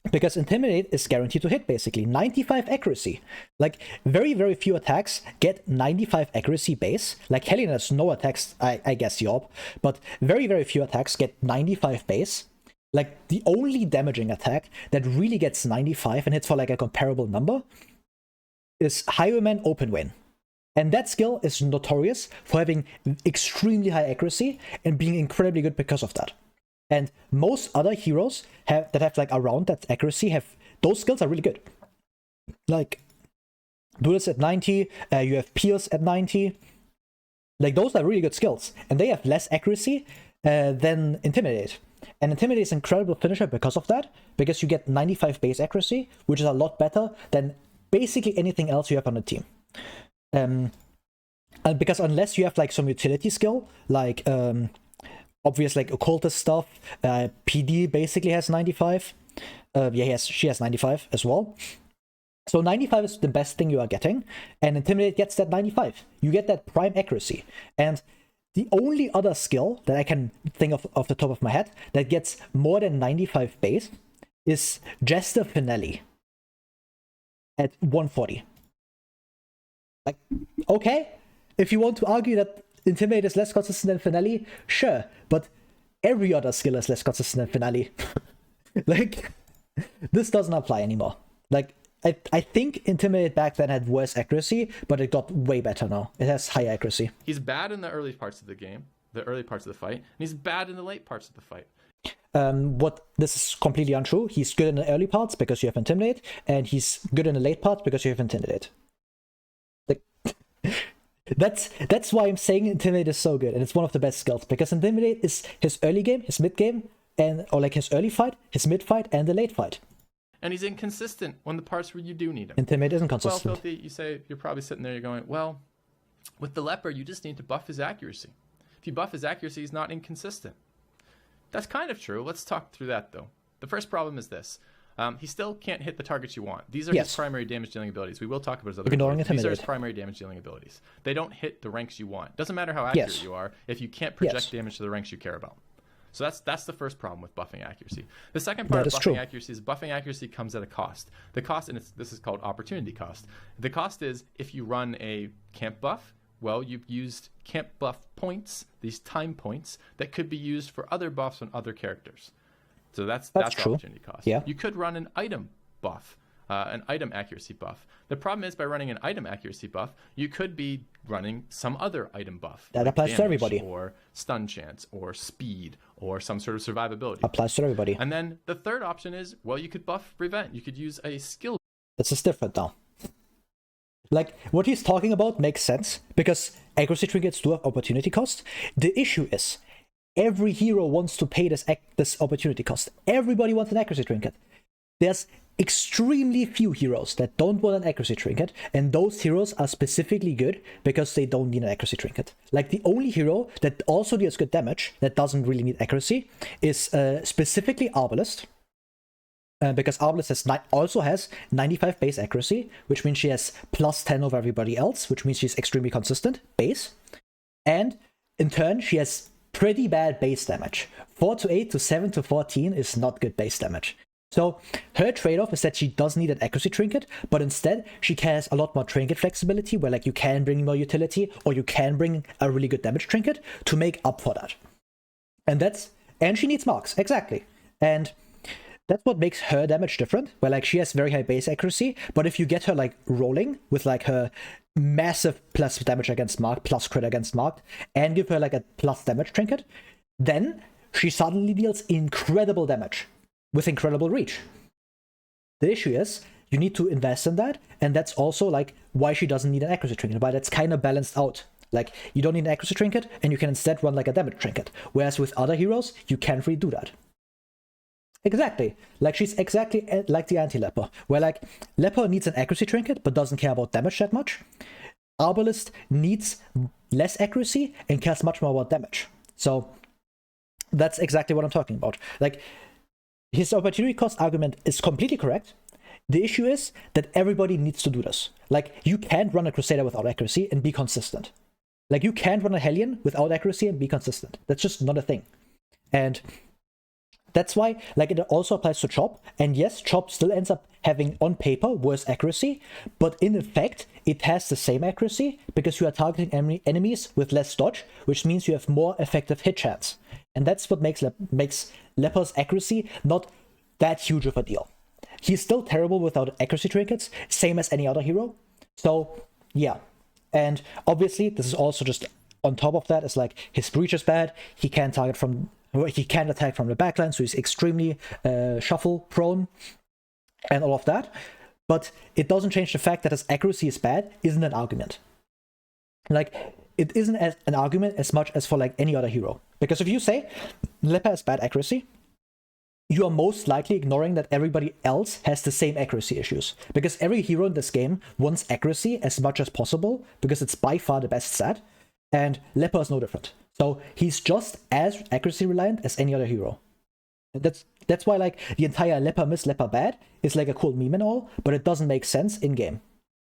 Because Intimidate is guaranteed to hit, basically. 95 accuracy. Like, very, very few attacks get 95 accuracy base. Like, Hellion has no attacks, I guess Yorb, but very, very few attacks get 95 base. Like, the only damaging attack that really gets 95 and hits for like a comparable number is Highwayman Open Win. And that skill is notorious for having extremely high accuracy and being incredibly good because of that. And most other heroes that have like around that accuracy those skills are really good. Like Duelist at 90, you have Pierce at 90. Like those are really good skills, and they have less accuracy than Intimidate. And Intimidate is an incredible finisher because of that, because you get 95 base accuracy, which is a lot better than basically anything else you have on the team. And because unless you have like some utility skill, like obvious like occultist stuff, PD basically has 95. She has 95 as well. So 95 is the best thing you are getting, and Intimidate gets that 95. You get that prime accuracy. And the only other skill that I can think of off the top of my head that gets more than 95 base is Jester Finale at 140. Like, okay, if you want to argue that Intimidate is less consistent than Finale, sure, but every other skill is less consistent than Finale. Like, this doesn't apply anymore. Like, I think Intimidate back then had worse accuracy, but it got way better now. It has high accuracy. He's bad in the early parts of the game, the early parts of the fight, and he's bad in the late parts of the fight. This is completely untrue. He's good in the early parts because you have Intimidate, and he's good in the late parts because you have Intimidate. Like, that's why I'm saying Intimidate is so good, and it's one of the best skills, because Intimidate is his early game, his mid game, or like his early fight, his mid fight, and the late fight. And he's inconsistent on the parts where you do need him. Intimidate isn't Well, consistent. Filthy, you say, you're probably sitting there, you're going, well, with the leper, you just need to buff his accuracy. If you buff his accuracy, he's not inconsistent. That's kind of true. Let's talk through that, though. The first problem is this. He still can't hit the targets you want. These are his primary damage-dealing abilities. We will talk about his other abilities. These are his primary damage-dealing abilities. They don't hit the ranks you want. Doesn't matter how accurate you are if you can't project damage to the ranks you care about. So that's the first problem with buffing accuracy. The second part of buffing accuracy is buffing accuracy comes at a cost. The cost, and this is called opportunity cost. The cost is if you run a camp buff, well, you've used camp buff points, these time points, that could be used for other buffs on other characters. So that's true. Opportunity cost. Yeah. You could run an item buff, an item accuracy buff. The problem is by running an item accuracy buff, you could be running some other item buff. That applies to everybody. Or stun chance, or speed, or some sort of survivability. Applies to everybody. And then the third option is, well, you could buff prevent. You could use a skill. This is different now. Like, what he's talking about makes sense, because accuracy trinkets do have opportunity cost. The issue is, every hero wants to pay this opportunity cost. Everybody wants an accuracy trinket. There's extremely few heroes that don't want an accuracy trinket, and those heroes are specifically good because they don't need an accuracy trinket. Like, the only hero that also deals good damage, that doesn't really need accuracy, is specifically Arbalest. Because Arbalest also has 95 base accuracy, which means she has plus 10 over everybody else, which means she's extremely consistent base. And in turn, she has pretty bad base damage. 4 to 8 to 7 to 14 is not good base damage. So her trade-off is that she doesn't need an accuracy trinket, but instead she has a lot more trinket flexibility, where like you can bring more utility, or you can bring a really good damage trinket to make up for that. And she needs marks, exactly. And that's what makes her damage different, where like she has very high base accuracy, but if you get her like rolling with like her massive plus damage against mark, plus crit against mark, and give her like a plus damage trinket, then she suddenly deals incredible damage with incredible reach. The issue is, you need to invest in that, and that's also like why she doesn't need an accuracy trinket, but it's kind of balanced out. Like, you don't need an accuracy trinket, and you can instead run like a damage trinket, whereas with other heroes, you can't really do that. Exactly. Like, she's exactly like the anti-Leper, where like Leper needs an accuracy trinket but doesn't care about damage that much. Arbalest needs less accuracy and cares much more about damage. So that's exactly what I'm talking about. Like, his opportunity cost argument is completely correct. The issue is that everybody needs to do this. Like, you can't run a Crusader without accuracy and be consistent. Like, you can't run a Hellion without accuracy and be consistent. That's just not a thing. And that's why, like, it also applies to Chop. And yes, Chop still ends up having, on paper, worse accuracy, but in effect, it has the same accuracy because you are targeting enemies with less dodge, which means you have more effective hit chance. And that's what makes Leper's accuracy not that huge of a deal. He's still terrible without accuracy trinkets, same as any other hero. So, yeah. And obviously, this is also just on top of that, is like, his breach is bad, he can't attack from the backline, so he's extremely shuffle prone and all of that. But it doesn't change the fact that his accuracy is bad isn't an argument. Like, it isn't an argument as much as for like any other hero. Because if you say Leper has bad accuracy, you are most likely ignoring that everybody else has the same accuracy issues. Because every hero in this game wants accuracy as much as possible, because it's by far the best stat, and Leper is no different. So he's just as accuracy reliant as any other hero. And that's why like the entire Leper miss, Leper bad is like a cool meme and all, but it doesn't make sense in game.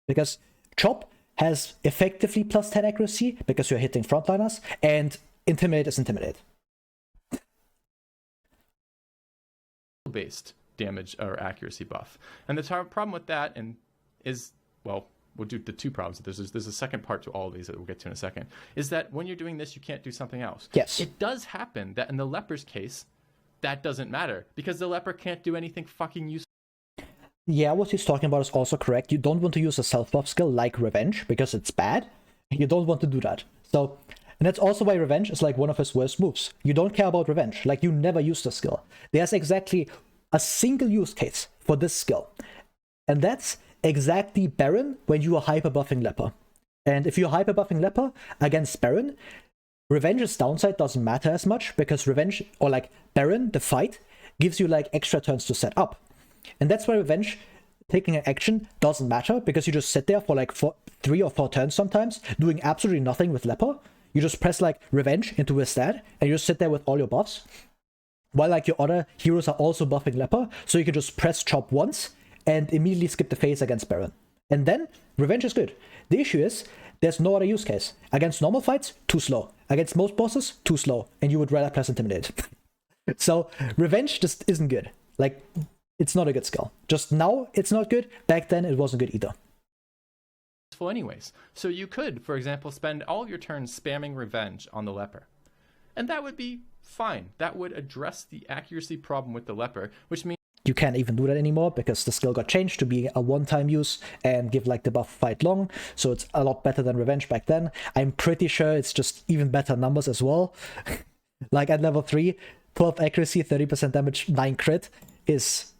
Because Chop has effectively plus 10 accuracy because you're hitting frontliners, and Intimidate is Intimidate. Based damage or accuracy buff. And the problem with that is, well, we'll do the two problems. There's a second part to all of these that we'll get to in a second, is that when you're doing this, you can't do something else. Yes. It does happen that in the Leper's case, that doesn't matter, because the Leper can't do anything fucking useful. Yeah, what he's talking about is also correct. You don't want to use a self-buff skill like Revenge, because it's bad. You don't want to do that. So, and that's also why Revenge is like one of his worst moves. You don't care about Revenge. Like, you never use the skill. There's exactly a single use case for this skill. And that's exactly Baron when you are hyper-buffing Leper. And if you're hyper-buffing Leper against Baron, Revenge's downside doesn't matter as much, because Revenge, or like Baron, the fight, gives you like extra turns to set up. And that's why Revenge taking an action doesn't matter, because you just sit there for like 3 or 4 turns sometimes, doing absolutely nothing with Leper. You just press like Revenge into his stat, and you just sit there with all your buffs. While like your other heroes are also buffing Leper, so you can just press chop once, and immediately skip the phase against Baron. And then Revenge is good. The issue is, there's no other use case. Against normal fights, too slow. Against most bosses, too slow. And you would rather press Intimidate. So Revenge just isn't good. Like, it's not a good skill. Just now, it's not good. Back then, it wasn't good either. Anyways, so you could, for example, spend all your turns spamming Revenge on the Leper. And that would be fine. That would address the accuracy problem with the Leper, which means You can't even do that anymore, because the skill got changed to be a one-time use and give like the buff fight long, so it's a lot better than Revenge back then. I'm pretty sure it's just even better numbers as well. Like at level 3, 12 accuracy, 30% damage, 9 crit is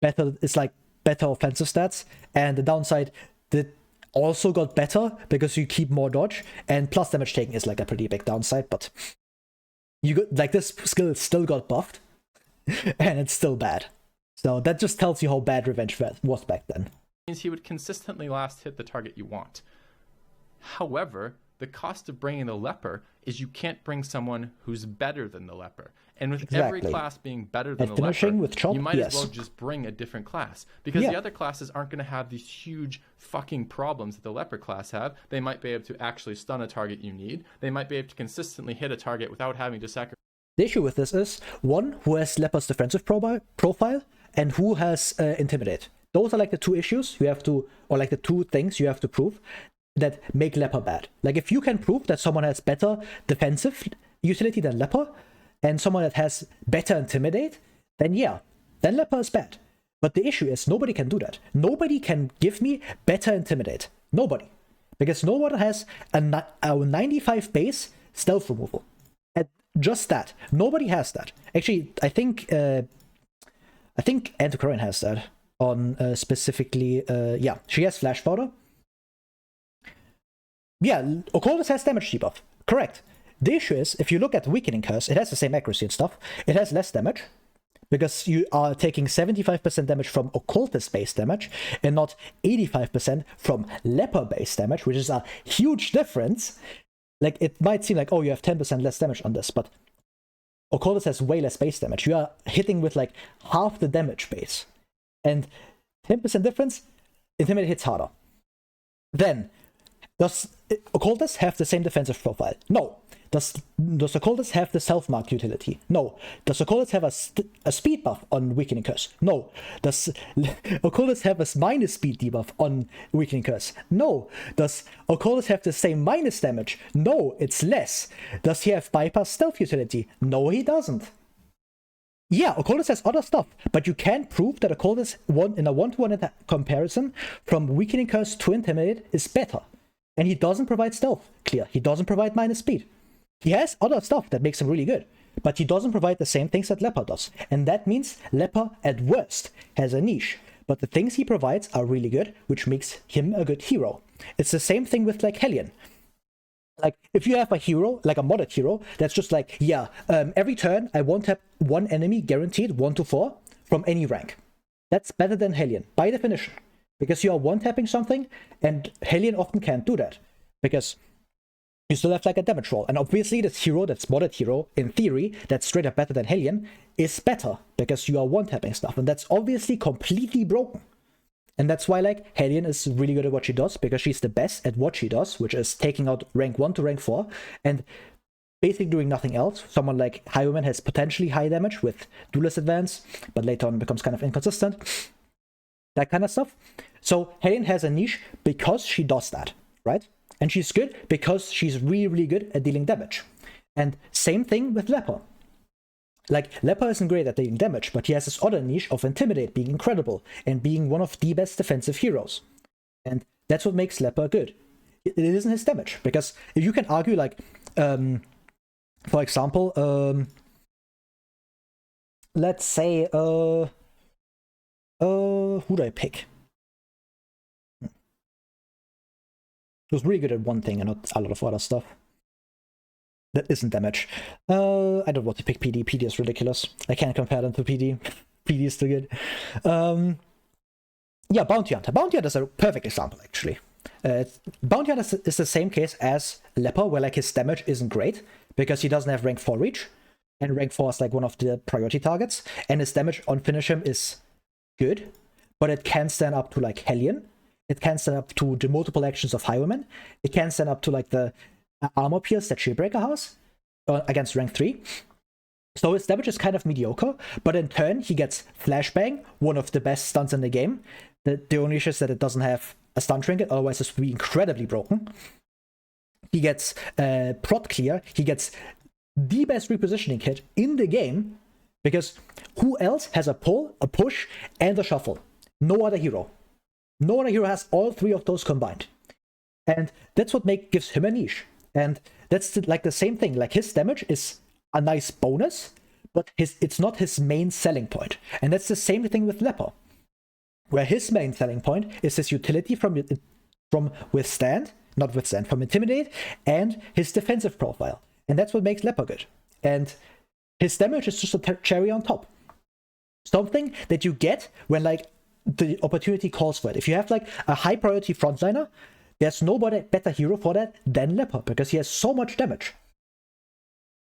better. It's like better offensive stats, and the downside that also got better because you keep more dodge, and plus damage taken is like a pretty big downside, but you got like this skill still got buffed and it's still bad. So that just tells you how bad Revenge was back then. Means he would consistently last hit the target you want. However, the cost of bringing the Leper is you can't bring someone who's better than the Leper. And with every class being better than the Leper, with Chop, you might as well just bring a different class. Because the other classes aren't going to have these huge fucking problems that the Leper class have. They might be able to actually stun a target you need. They might be able to consistently hit a target without having to sacrifice. The issue with this is, one, who has Leper's defensive profile, and who has Intimidate. Those are like the two issues you have to, or like the two things you have to prove that make Leper bad. Like, if you can prove that someone has better defensive utility than Leper, and someone that has better Intimidate, then yeah, then Leper is bad. But the issue is, nobody can do that. Nobody can give me better Intimidate. Nobody. Because no one has a 95 base stealth removal. And just that. Nobody has that. Actually, I think Antiquarian has that on specifically, yeah, she has Flash Powder. Yeah, Occultist has damage debuff, correct. The issue is, if you look at Weakening Curse, it has the same accuracy and stuff. It has less damage, because you are taking 75% damage from Occultist base damage, and not 85% from Leper base damage, which is a huge difference. Like, it might seem like, oh, you have 10% less damage on this, but Occultist has way less base damage. You are hitting with like half the damage base. And 10% difference, Intimidate hits harder. Then, does Occultist have the same defensive profile? No. Does Occultist have the self-mark utility? No. Does Occultist have a speed buff on Weakening Curse? No. Does Occultist have a minus speed debuff on Weakening Curse? No. Does Occultist have the same minus damage? No, it's less. Does he have bypass stealth utility? No, he doesn't. Yeah, Occultist has other stuff, but you can't prove that Occultist in a one-to-one comparison from Weakening Curse to Intimidate is better. And he doesn't provide stealth, clear. He doesn't provide minus speed. He has other stuff that makes him really good, but he doesn't provide the same things that Leper does. And that means Leper, at worst, has a niche. But the things he provides are really good, which makes him a good hero. It's the same thing with, like, Hellion. Like, if you have a hero, like a modded hero, that's just like, yeah, every turn I won't have one enemy guaranteed 1 to 4 from any rank. That's better than Hellion, by definition. Because you are one-tapping something, and Hellion often can't do that. Because you still have like a damage roll. And obviously this hero, that's modded hero, in theory, that's straight up better than Hellion, is better. Because you are one-tapping stuff. And that's obviously completely broken. And that's why, like, Hellion is really good at what she does, because she's the best at what she does, which is taking out rank 1 to rank 4, and basically doing nothing else. Someone like Highwayman has potentially high damage with Duelist Advance, but later on becomes kind of inconsistent. That kind of stuff. So Hellion has a niche because she does that, right? And she's good because she's really, really good at dealing damage. And same thing with Leper. like, Leper isn't great at dealing damage, but he has this other niche of Intimidate being incredible and being one of the best defensive heroes. And that's what makes Leper good. It isn't his damage, because if you can argue, like, for example, let's say, who do I pick? He was really good at one thing and not a lot of other stuff. That isn't damage. I don't want to pick PD. PD is ridiculous. I can't compare them to PD. PD is too good. Yeah, Bounty Hunter. Bounty Hunter is a perfect example, actually. Bounty Hunter is the same case as Leper, where like his damage isn't great because he doesn't have rank 4 reach, and rank 4 is like one of the priority targets, and his damage on finish him is good, but it can stand up to like Hellion. It can stand up to the multiple actions of Highwayman. It can stand up to like the armor pierce that Shieldbreaker has against rank 3. So his damage is kind of mediocre, but in turn he gets Flashbang, one of the best stuns in the game. The only issue is that it doesn't have a stun trinket, otherwise it would be incredibly broken. He gets Prot Clear, he gets the best repositioning kit in the game, because who else has a pull, a push, and a shuffle? No other hero. No other hero has all 3 of those combined. And that's what gives him a niche. And that's like the same thing, like his damage is a nice bonus, but it's not his main selling point. And that's the same thing with Leper, where his main selling point is his utility from Intimidate, and his defensive profile. And that's what makes Leper good. And his damage is just a cherry on top. Something that you get when like the opportunity calls for it. If you have like a high priority frontliner, there's nobody better hero for that than Leper, because he has so much damage.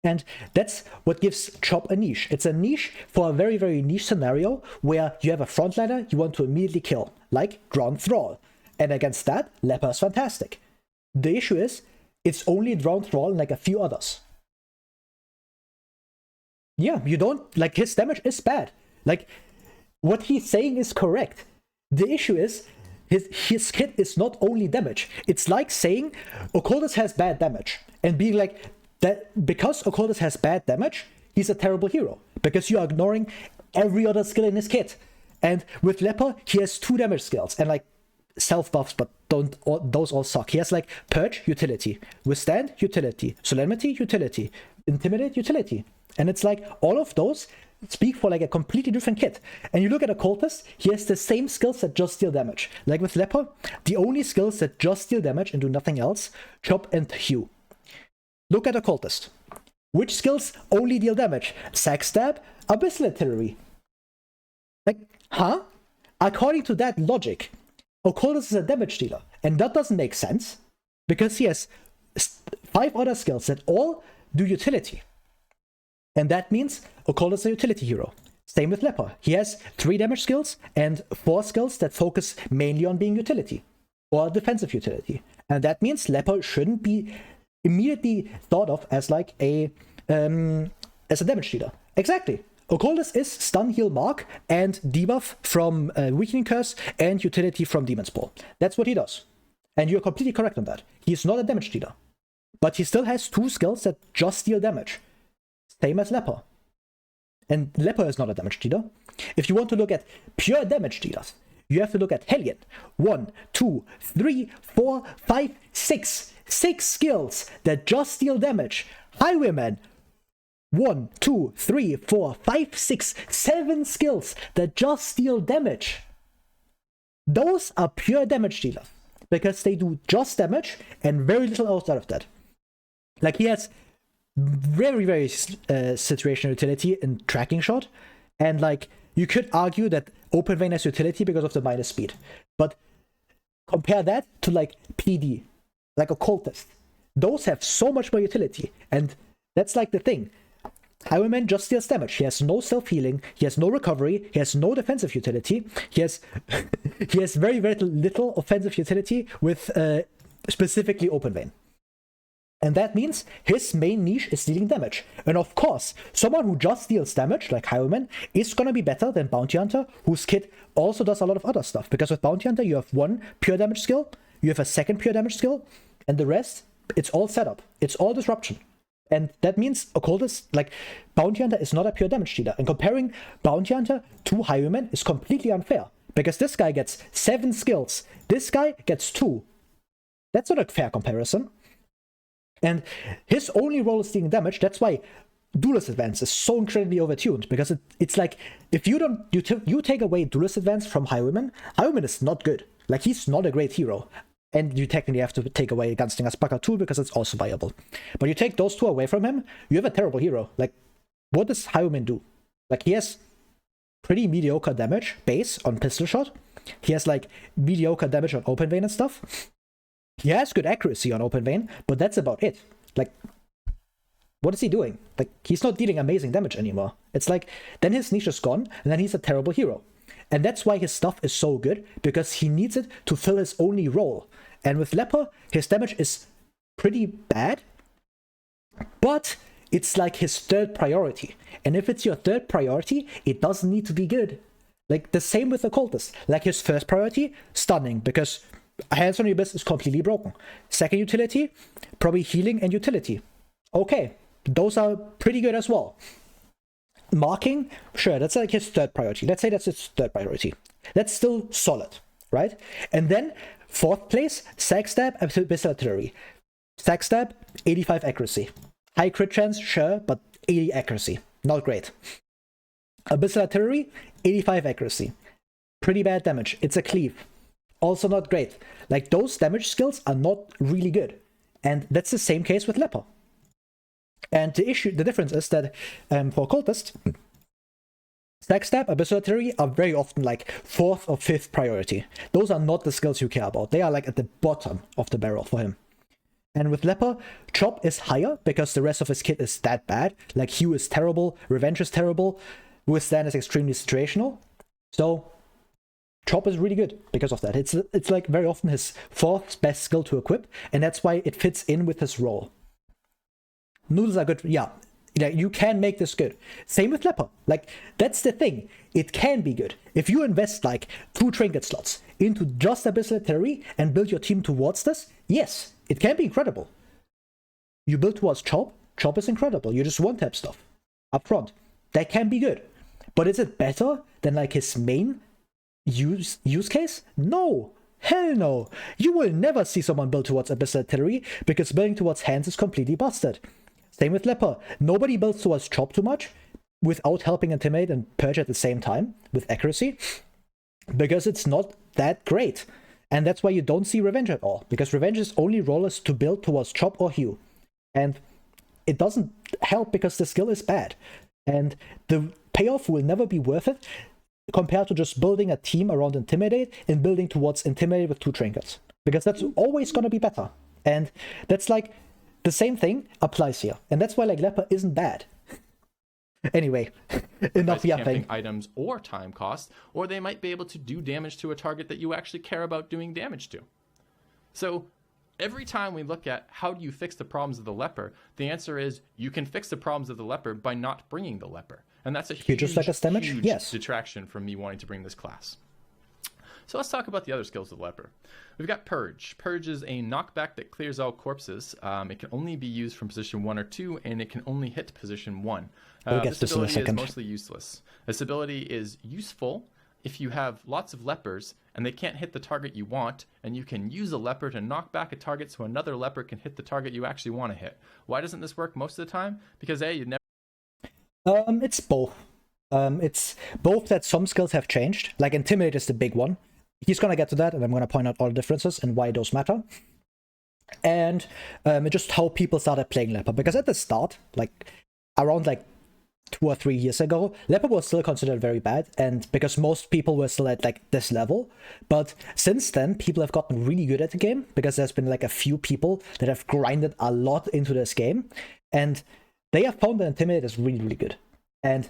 And that's what gives Chop a niche. It's a niche for a very, very niche scenario where you have a frontliner you want to immediately kill, like Drowned Thrall. And against that, Leper is fantastic. The issue is, it's only Drowned Thrall and like a few others. Yeah, you don't, like, his damage is bad. Like, what he's saying is correct. The issue is, his kit is not only damage. It's like saying Occultist has bad damage and being like, that because Occultist has bad damage, he's a terrible hero, because you are ignoring every other skill in his kit. And with Leper, he has 2 damage skills and like self buffs, but those all suck. He has like Purge, utility, Withstand, utility, Solemnity, utility, Intimidate, utility. And it's like all of those speak for like a completely different kit. And you look at Occultist, he has the same skills that just deal damage. Like with Leper, the only skills that just deal damage and do nothing else, Chop and Hew. Look at Occultist. Which skills only deal damage? Sack Stab, Abyssal Artillery. Like, huh? According to that logic, Occultist is a damage dealer. And that doesn't make sense, because he has 5 other skills that all do utility. And that means Occultist is a utility hero. Same with Leper. He has 3 damage skills and 4 skills that focus mainly on being utility or defensive utility. And that means Leper shouldn't be immediately thought of as like a damage dealer. Exactly. Occultist is stun, heal, mark, and debuff from Weakening Curse and utility from Demon's Pull. That's what he does. And you're completely correct on that. He's not a damage dealer. But he still has 2 skills that just deal damage. Same as Leper. And Leper is not a damage dealer. If you want to look at pure damage dealers, you have to look at Hellion. 1, 2, 3, 4, 5, 6. 6 skills that just deal damage. Highwayman. 1, 2, 3, 4, 5, 6, 7 skills that just deal damage. Those are pure damage dealers, because they do just damage and very little outside of that. Like, he has very, very situational utility in Tracking Shot, and like, you could argue that Open Vein has utility because of the minus speed, but compare that to like PD, like Occultist. Those have so much more utility, and that's like the thing. Highwayman just deals damage. He has no self-healing, he has no recovery, he has no defensive utility, he has very, very little offensive utility with specifically Open Vein. And that means his main niche is dealing damage. And of course, someone who just deals damage, like Highwayman, is gonna be better than Bounty Hunter, whose kit also does a lot of other stuff. Because with Bounty Hunter, you have 1 pure damage skill, you have a 2nd pure damage skill, and the rest, it's all setup. It's all disruption. And that means Occultist, like, Bounty Hunter is not a pure damage dealer. And comparing Bounty Hunter to Highwayman is completely unfair. Because this guy gets 7 skills. This guy gets 2. That's not a fair comparison. And his only role is dealing damage. That's why Duelist Advance is so incredibly overtuned. Because it's like, if you don't, you take away Duelist Advance from Highwayman, Highwayman is not good. Like, he's not a great hero. And you technically have to take away Gunslinger's Buckler too, because it's also viable. But you take those 2 away from him, you have a terrible hero. Like, what does Highwayman do? Like, he has pretty mediocre damage base on Pistol Shot. He has, like, mediocre damage on Open Vein and stuff. He has good accuracy on Open Vein, but that's about it. Like, what is he doing? Like, he's not dealing amazing damage anymore. It's like, then his niche is gone, and then he's a terrible hero. And that's why his stuff is so good, because he needs it to fill his only role. And with Leper, his damage is pretty bad, but it's like his 3rd priority. And if it's your 3rd priority, it doesn't need to be good. Like, the same with Occultist. Like, his 1st priority, stunning, because Hands on the Abyss is completely broken. 2nd utility, probably healing and utility. Okay, those are pretty good as well. Marking, sure, that's like his 3rd priority. Let's say that's his 3rd priority. That's still solid, right? And then 4th place, Sack Stab, Abyssal Artillery. Sack Stab, 85 accuracy. High crit chance, sure, but 80 accuracy. Not great. Abyssal Artillery, 85 accuracy. Pretty bad damage. It's a cleave. Also not great. Like, those damage skills are not really good. And that's the same case with Leper. And the difference is that for Occultist, Sack Stab, Abyssal Artillery are very often like 4th or 5th priority. Those are not the skills you care about. They are like at the bottom of the barrel for him. And with Leper, Chop is higher because the rest of his kit is that bad. Like, Hue is terrible, Revenge is terrible, Withstand is extremely situational. So Chop is really good because of that. It's like very often his 4th best skill to equip, and that's why it fits in with his role. Noodles are good, yeah. You can make this good. Same with Leper. Like, that's the thing. It can be good. If you invest like 2 trinket slots into just Abyssal Artillery and build your team towards this, yes, it can be incredible. You build towards Chop, Chop is incredible. You just one-tap stuff up front. That can be good. But is it better than like his main use case? No. Hell no. You will never see someone build towards Abyssal Artillery because building towards Hands is completely busted. Same with Leper. Nobody builds towards Chop too much without helping Intimidate and Purge at the same time with accuracy because it's not that great. And that's why you don't see Revenge at all, because Revenge's only role is to build towards Chop or Hue. And it doesn't help because the skill is bad. And the payoff will never be worth it compared to just building a team around Intimidate and building towards Intimidate with 2 trinkets. Because that's always going to be better. And that's like, the same thing applies here. And that's why like Leper isn't bad. Anyway, enough yapping. Items or time cost, or they might be able to do damage to a target that you actually care about doing damage to. So every time we look at how do you fix the problems of the Leper, the answer is you can fix the problems of the Leper by not bringing the Leper. And that's a huge detraction from me wanting to bring this class. So let's talk about the other skills of the Leper. We've got Purge. Purge is a knockback that clears all corpses. It can only be used from position 1 or 2, and it can only hit position 1. This ability is mostly useless. This ability is useful if you have lots of lepers and they can't hit the target you want, and you can use a leper to knock back a target so another leper can hit the target you actually want to hit. Why doesn't this work most of the time? Because A, you never... It's both. It's both that some skills have changed. Like Intimidate is the big one. He's going to get to that, and I'm going to point out all the differences and why those matter. And just how people started playing Leper. Because at the start, like around like 2 or 3 years ago, Leper was still considered very bad, and because most people were still at like this level. But since then, people have gotten really good at the game, because there's been like a few people that have grinded a lot into this game, and they have found that Intimidate is really, really good. And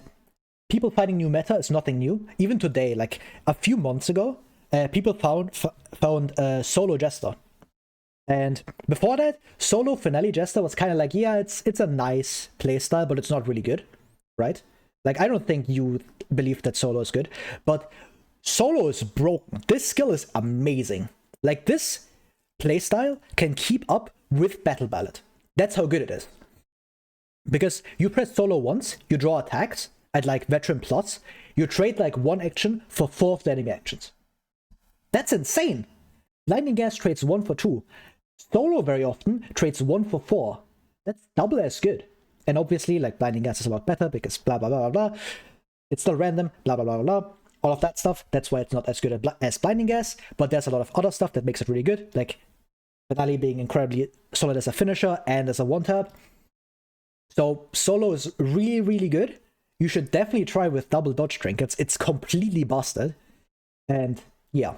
people finding new meta is nothing new. Even today, like a few months ago, people found Solo Jester. And before that, Solo Finale Jester was kind of like, yeah, it's a nice playstyle, but it's not really good, right? Like, I don't think you believe that Solo is good, but Solo is broken. This skill is amazing. Like, this playstyle can keep up with Battle Ballad. That's how good it is. Because you press solo once, you draw attacks at like veteran plus, you trade like one action for 4 of the enemy actions. That's insane! Lightning Gas trades 1 for 2. Solo very often trades 1 for 4. That's double as good. And obviously, like, Lightning Gas is a lot better because blah blah blah blah blah. It's still random, blah blah blah blah. All of that stuff. That's why it's not as good as Blinding Gas, but there's a lot of other stuff that makes it really good, like Finale being incredibly solid as a finisher and as a one-tap. So solo is really, really good. You should definitely try with double dodge trinkets. It's completely busted. And yeah.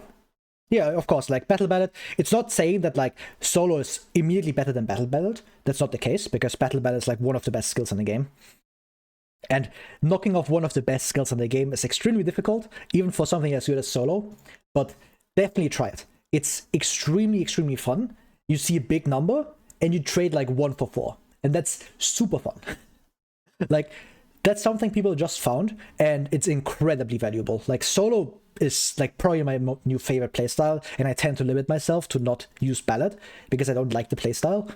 Yeah, of course, like Battle Ballad, it's not saying that like solo is immediately better than Battle Ballad. That's not the case, because Battle Ballad is like one of the best skills in the game. And knocking off one of the best skills in the game is extremely difficult, even for something as good as solo. But definitely try it. It's extremely, extremely fun. You see a big number, and you trade like 1 for 4. And that's super fun. Like, that's something people just found, and it's incredibly valuable. Like, solo is like probably my new favorite playstyle, and I tend to limit myself to not use Ballad because I don't like the playstyle.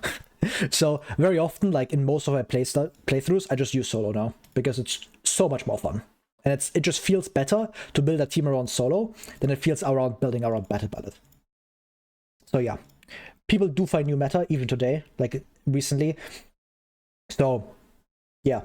So very often, like in most of my playthroughs, I just use solo now because it's so much more fun, and it just feels better to build a team around solo than it feels around building around Battle Ballad. So yeah, people do find new meta even today, like recently. So yeah.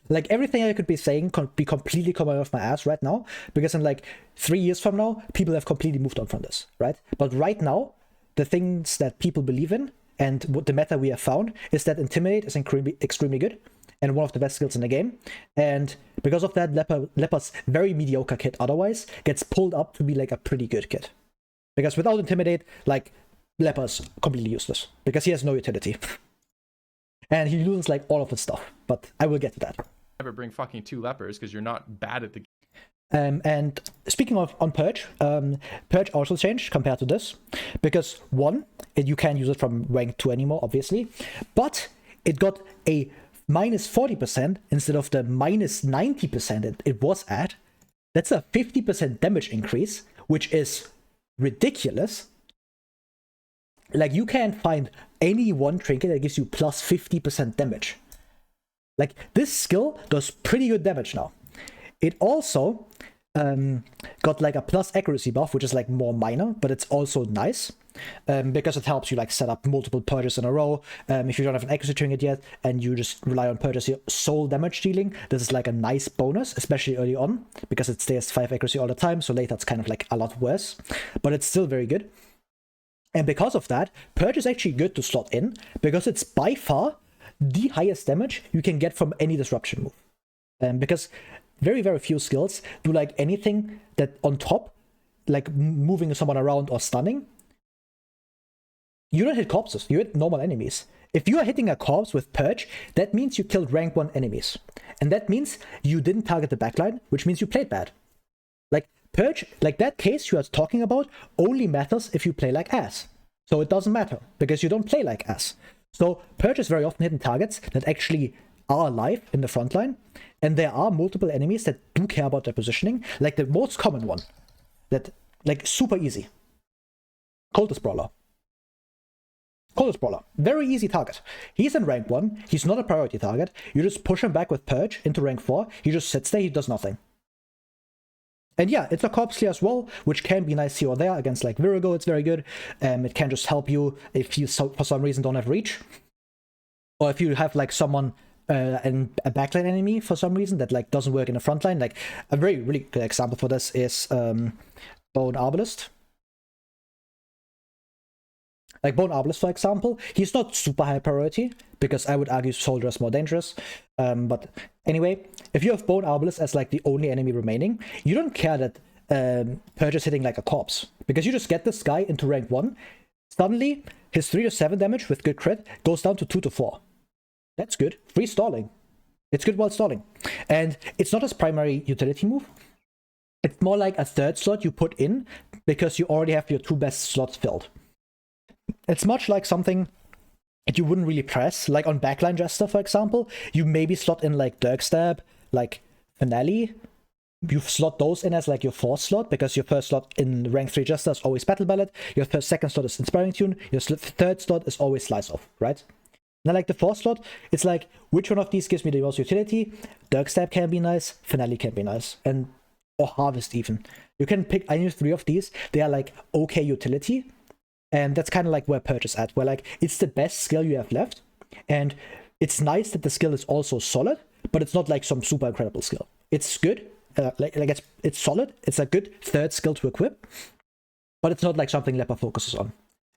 Like, everything I could be saying could be completely coming off my ass right now, because in like 3 years from now, people have completely moved on from this, right? But right now, the things that people believe in and what the meta we have found is that Intimidate is extremely good and one of the best skills in the game. And because of that, Leper's very mediocre kit otherwise gets pulled up to be like a pretty good kit. Because without Intimidate, like, Leper's completely useless because he has no utility. And he loses like all of his stuff, but I will get to that. Never bring fucking 2 lepers because you're not bad at the and speaking of on Purge, Purge also changed compared to this, because one, you can't use it from rank 2 anymore, obviously, but it got a minus 40% instead of the minus 90% it was at. That's a 50% damage increase, which is ridiculous. Like, you can't find any one trinket that gives you plus 50% damage. Like, this skill does pretty good damage now. It also got like a plus accuracy buff, which is like more minor, but it's also nice because it helps you like set up multiple purges in a row. If you don't have an accuracy trinket yet and you just rely on purges soul damage dealing, this is like a nice bonus, especially early on, because it stays 5 accuracy all the time, so later it's kind of like a lot worse, but it's still very good. And because of that, Purge is actually good to slot in, because it's by far the highest damage you can get from any disruption move. Because very, very few skills do like anything that on top, like moving someone around or stunning. You don't hit corpses, you hit normal enemies. If you are hitting a corpse with Purge, that means you killed rank 1 enemies. And that means you didn't target the backline, which means you played bad. Like, Purge, like that case you are talking about, only matters if you play like ass. So it doesn't matter, because you don't play like ass. So Purge is very often hitting targets that actually are alive in the front line, and there are multiple enemies that do care about their positioning, like the most common one, that, like, super easy. Cultist Brawler. Cultist Brawler. Very easy target. He's in rank 1, he's not a priority target, you just push him back with Purge into rank 4, he just sits there, he does nothing. And yeah, it's a corpse clear as well, which can be nice here or there. Against like Virago, it's very good. It can just help you if you for some reason don't have reach. Or if you have like someone and a backline enemy for some reason that like doesn't work in the front line. Like, a very really good example for this is Bone Arbalist. Like Bone Arbalist, for example, he's not super high priority, because I would argue Soldier is more dangerous. But anyway, if you have Bone Arbalist as like the only enemy remaining, you don't care that Purge is hitting like a corpse, because you just get this guy into rank 1, suddenly his 3 to 7 damage with good crit goes down to 2 to 4. That's good. Free stalling. It's good while stalling. And it's not his primary utility move. It's more like a third slot you put in because you already have your 2 best slots filled. It's much like something that you wouldn't really press, like on backline Jester, for example. You maybe slot in like Dirk Stab, like Finale. You slot those in as like your 4th slot, because your first slot in rank 3 Jester is always Battle Ballad, your second slot is Inspiring Tune, your 3rd slot is always Slice Off, right? Now, like the 4th slot, it's like, which one of these gives me the most utility? Dirk Stab can be nice, Finale can be nice, and or Harvest even. You can pick any 3 of these. They are like okay utility, and that's kind of like where Purge is at, where like it's the best skill you have left, and it's nice that the skill is also solid, but it's not like some super incredible skill. It's good, it's solid. It's a good 3rd skill to equip, but it's not like something Leper focuses on.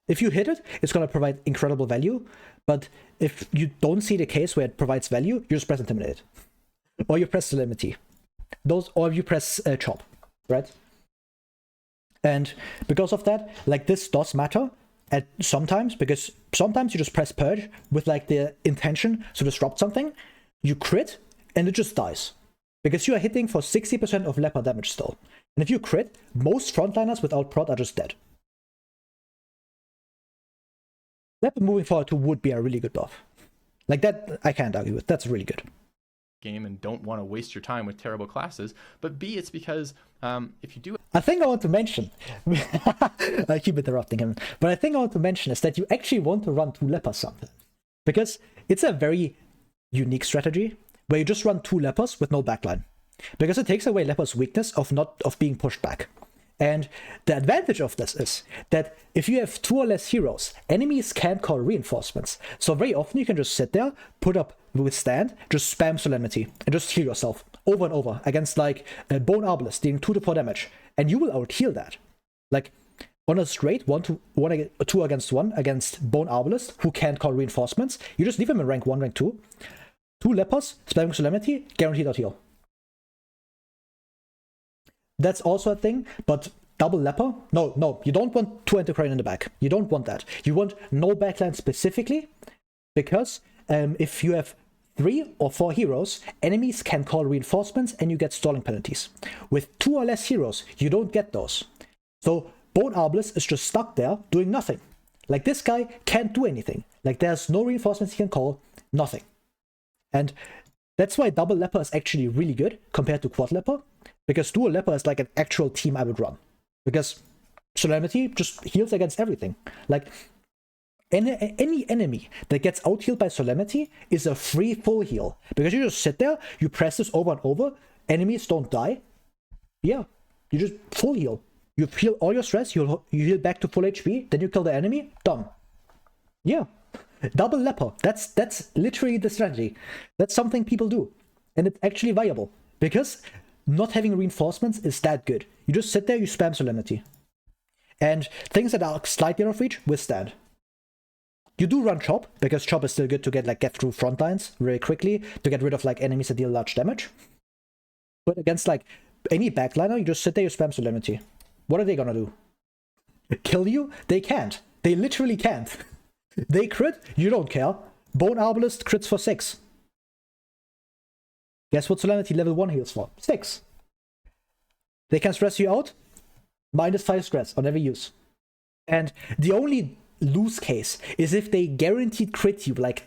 If you hit it, it's going to provide incredible value, but if you don't see the case where it provides value, you just press Intimidate. Or you press Solemnity. Or you press Chop, right? And because of that, like this does matter at sometimes, because sometimes you just press Purge with like the intention to disrupt something, you crit, and it just dies. Because you are hitting for 60% of Leper damage still. And if you crit, most frontliners without prod are just dead. Leper moving forward to would be a really good buff. Like that, I can't argue with. That's really good. Game and don't want to waste your time with terrible classes. But B, it's because if you do... I think I want to mention, I keep interrupting him, but I think I want to mention is that you actually want to run 2 Lepers something. Because it's a very unique strategy where you just run 2 Lepers with no backline. Because it takes away Leper's weakness of being pushed back. And the advantage of this is that if you have 2 or less heroes, enemies can't call reinforcements. So very often you can just sit there, put up Withstand, just spam Solemnity, and just heal yourself over and over against like a Bone Arbalest dealing 2 to 4 damage. And you will out-heal that. Like on a straight 2 against 1 against Bone Arbalest, who can't call reinforcements, you just leave him in rank 1, rank 2. 2 Lepers, spamming Solemnity, guaranteed out-heal. That's also a thing, but double Leper? No, you don't want 2 Antiquarian in the back. You don't want that. You want no backline specifically, because if you have 3 or 4 heroes, enemies can call reinforcements and you get stalling penalties. With 2 or less heroes, you don't get those. So Bone Arbalest is just stuck there doing nothing. Like this guy can't do anything. Like there's no reinforcements he can call, nothing. And that's why double Leper is actually really good compared to quad Leper. Because dual Leper is like an actual team I would run. Because Solemnity just heals against everything. Like, any enemy that gets out-healed by Solemnity is a free full heal. Because you just sit there, you press this over and over, enemies don't die. Yeah, you just full heal. You heal all your stress, you heal back to full HP, then you kill the enemy, done. Yeah, double Leper. That's literally the strategy. That's something people do. And it's actually viable. Because not having reinforcements is that good. You just sit there, you spam Solemnity. And things that are slightly out of reach, Withstand. You do run Chop, because Chop is still good to get through front lines very quickly, to get rid of like enemies that deal large damage. But against like any backliner, you just sit there, you spam Solemnity. What are they gonna do? Kill you? They can't. They literally can't. They crit, you don't care. Bone Arbalest crits for 6. Guess what Solemnity level 1 heals for? 6. They can stress you out, -5 stress on every use. And the only lose case is if they guaranteed crit you like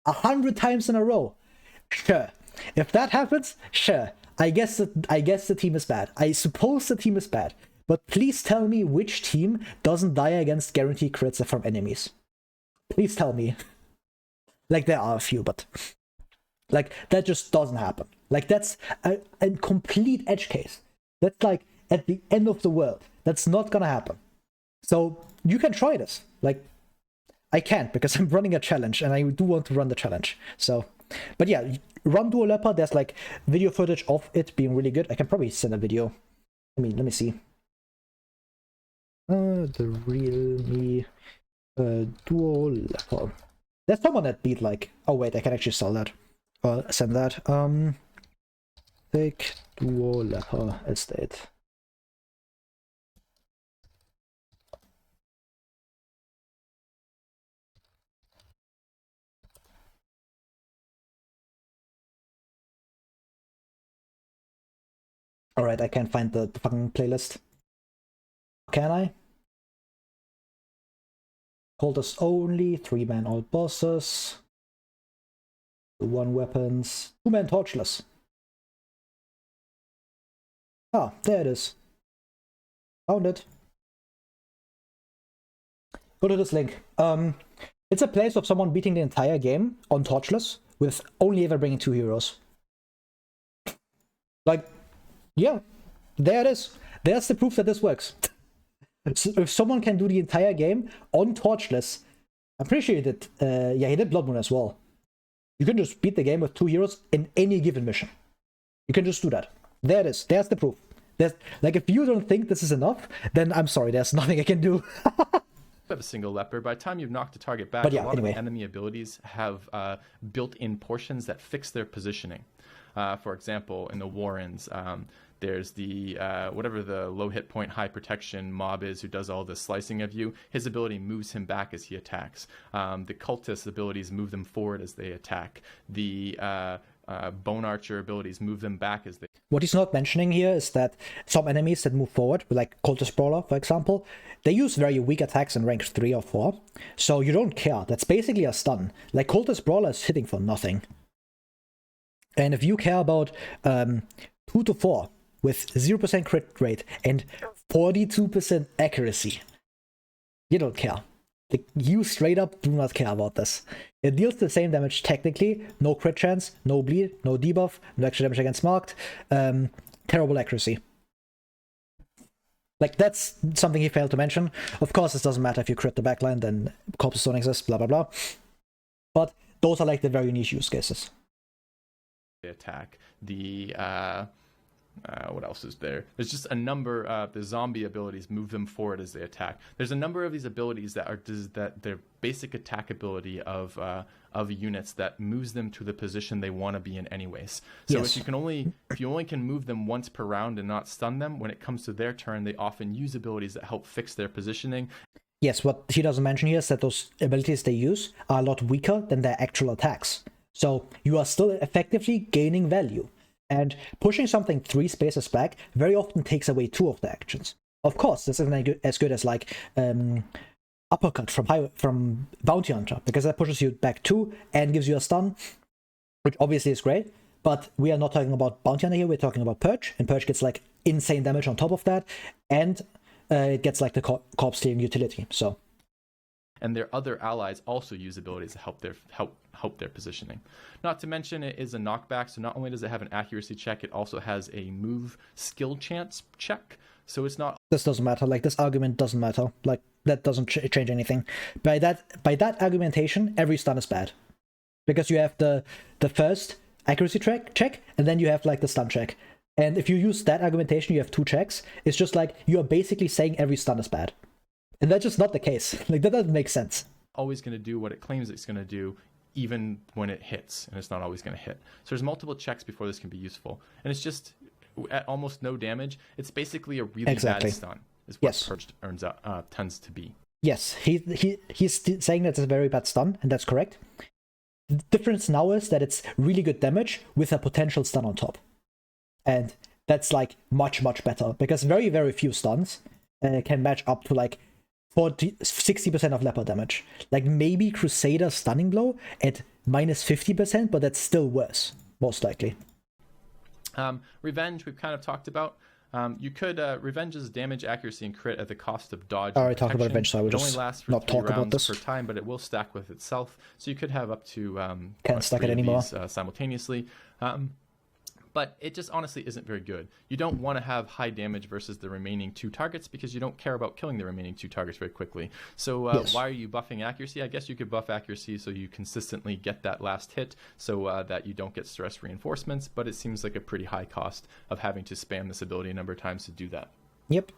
100 times in a row. Sure. If that happens, sure. I guess the team is bad. I suppose the team is bad. But please tell me which team doesn't die against guaranteed crits from enemies. Please tell me. Like, there are a few, but like, that just doesn't happen. Like, that's a complete edge case. That's like at the end of the world. That's not gonna happen. So you can try this. Like, I can't because I'm running a challenge and I do want to run the challenge. So, but yeah, run Dual Leper. There's like video footage of it being really good. I can probably send a video. Let me see. The real me Dual Leper. There's someone that beat like, oh wait, I can actually sell that. Send that. Take Dual Leper estate. Alright, I can't find the fucking playlist. Can I? Holders only, 3-man all bosses. 1 weapons, 2-man torchless. Ah, there it is. Found it. Go to this link. It's a place of someone beating the entire game on torchless with only ever bringing 2 heroes. Like, yeah, there it is. There's the proof that this works. So if someone can do the entire game on torchless, I'm pretty sure he did. Yeah, he did Blood Moon as well. You can just beat the game with 2 heroes in any given mission. You can just do that. There it is. There's the proof. There's, like, if you don't think this is enough, then I'm sorry. There's nothing I can do. Have a single leper. By the time you've knocked a target back, But yeah, a lot anyway. of the enemy abilities have built-in portions that fix their positioning. For example, in the Warrens, there's the whatever the low hit point, high protection mob is who does all the slicing of you. His ability moves him back as he attacks. The cultist abilities move them forward as they attack. The bone archer abilities move them back as they. What he's not mentioning here is that some enemies that move forward, like Cultist Brawler, for example, they use very weak attacks in rank 3 or 4, so you don't care. That's basically a stun. Like, Cultist Brawler is hitting for nothing. And if you care about 2 to 4 with 0% crit rate and 42% accuracy, you don't care. Like, you straight up do not care about this. It deals the same damage technically, no crit chance, no bleed, no debuff, no extra damage against marked, terrible accuracy. Like, that's something he failed to mention. Of course, this doesn't matter if you crit the backline, then corpses don't exist, blah blah blah. But those are like the very niche use cases. Attack. The what else is there? There's just a number of the zombie abilities move them forward as they attack. There's a number of these abilities that are that their basic attack ability of units that moves them to the position they want to be in anyways. So Yes. if you only can move them once per round and not stun them, when it comes to their turn, they often use abilities that help fix their positioning. Yes, what he doesn't mention here is that those abilities they use are a lot weaker than their actual attacks. So you are still effectively gaining value. And pushing something 3 spaces back very often takes away 2 of the actions. Of course, this isn't as good as like Uppercut from Bounty Hunter, because that pushes you back 2 and gives you a stun, which obviously is great. But we are not talking about Bounty Hunter here, we're talking about Purge, and Purge gets like insane damage on top of that, and it gets like the corpse stealing utility. So, and their other allies also use abilities to help their positioning. Not to mention, it is a knockback, so not only does it have an accuracy check, it also has a move skill chance check. So it's not. This doesn't matter. Like, this argument doesn't matter. Like, that doesn't change anything. By that argumentation, every stun is bad, because you have the first accuracy check, and then you have like the stun check. And if you use that argumentation, you have 2 checks. It's just like you are basically saying every stun is bad. And that's just not the case. Like, that doesn't make sense. Always going to do what it claims it's going to do, even when it hits, and it's not always going to hit. So there's multiple checks before this can be useful. And it's just at almost no damage. It's basically a really bad stun, is what Yes. Purge tends to be. Yes, he's saying that it's a very bad stun, and that's correct. The difference now is that it's really good damage with a potential stun on top. And that's like much, much better, because very, very few stuns can match up to like 60% of leper damage. Like, maybe Crusader Stunning Blow at minus 50%, but that's still worse, most likely. Revenge, we've kind of talked about. You could Revenge's damage, accuracy, and crit at the cost of dodge. I and already talked about protection. Revenge, so I would It only just lasts for not 3 talk about rounds this. per time, but it will stack with itself. So you could have up to Can't stack 3 it of anymore. these, simultaneously. But it just honestly isn't very good. You don't want to have high damage versus the remaining 2 targets, because you don't care about killing the remaining 2 targets very quickly. So Yes. why are you buffing accuracy? I guess you could buff accuracy so you consistently get that last hit, so that you don't get stress reinforcements, but it seems like a pretty high cost of having to spam this ability a number of times to do that. Yep,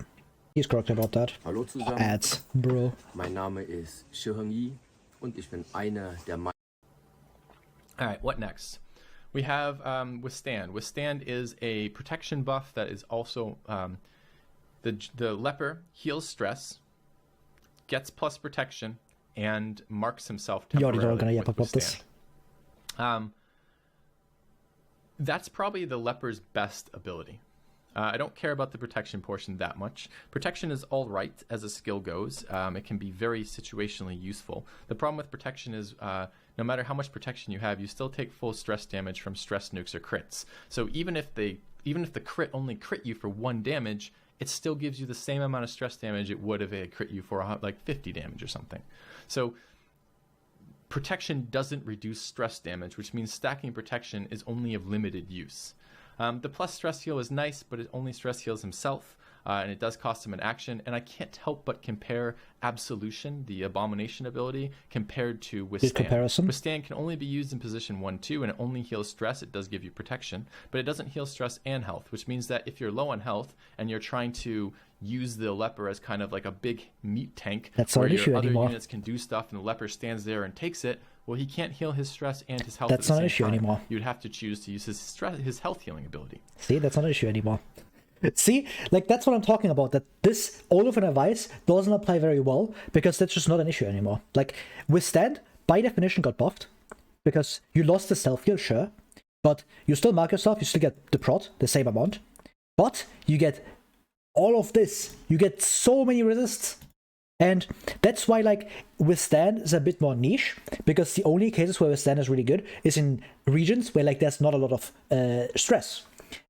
he's correct about that. Hallo zusammen, Ads, bro. mein Name ist Shi Hengyi und ich bin einer der All right, what next? We have Withstand. Withstand is a protection buff that is also the leper heals stress, gets plus protection, and marks himself You're already temporarily gonna with yap about this. Withstand. That's probably the leper's best ability. I don't care about the protection portion that much. Protection is all right as a skill goes. It can be very situationally useful. The problem with protection is no matter how much protection you have, you still take full stress damage from stress nukes or crits. So even if the crit only crit you for 1 damage, it still gives you the same amount of stress damage it would if it crit you for like 50 damage or something. So protection doesn't reduce stress damage, which means stacking protection is only of limited use. The plus stress heal is nice, but it only stress heals himself, and it does cost him an action. And I can't help but compare Absolution, the Abomination ability, compared to Withstand. Comparison. Withstand can only be used in position 1-2, and it only heals stress. It does give you protection, but it doesn't heal stress and health, which means that if you're low on health and you're trying to use the leper as kind of like a big meat tank, that's not where an your issue other anymore. units can do stuff and the leper stands there and takes it, well, he can't heal his stress and his health That's at the not same an issue time. anymore. You'd have to choose to use his health healing ability. See, that's not an issue anymore. See, like that's what I'm talking about, that this Olaf and Advice doesn't apply very well because that's just not an issue anymore. Like Withstand, by definition, got buffed because you lost the self heal, sure, but you still mark yourself, you still get the prot, the same amount, but you get all of this. You get so many resists. And that's why, like, Withstand is a bit more niche, because the only cases where Withstand is really good is in regions where, like, there's not a lot of stress.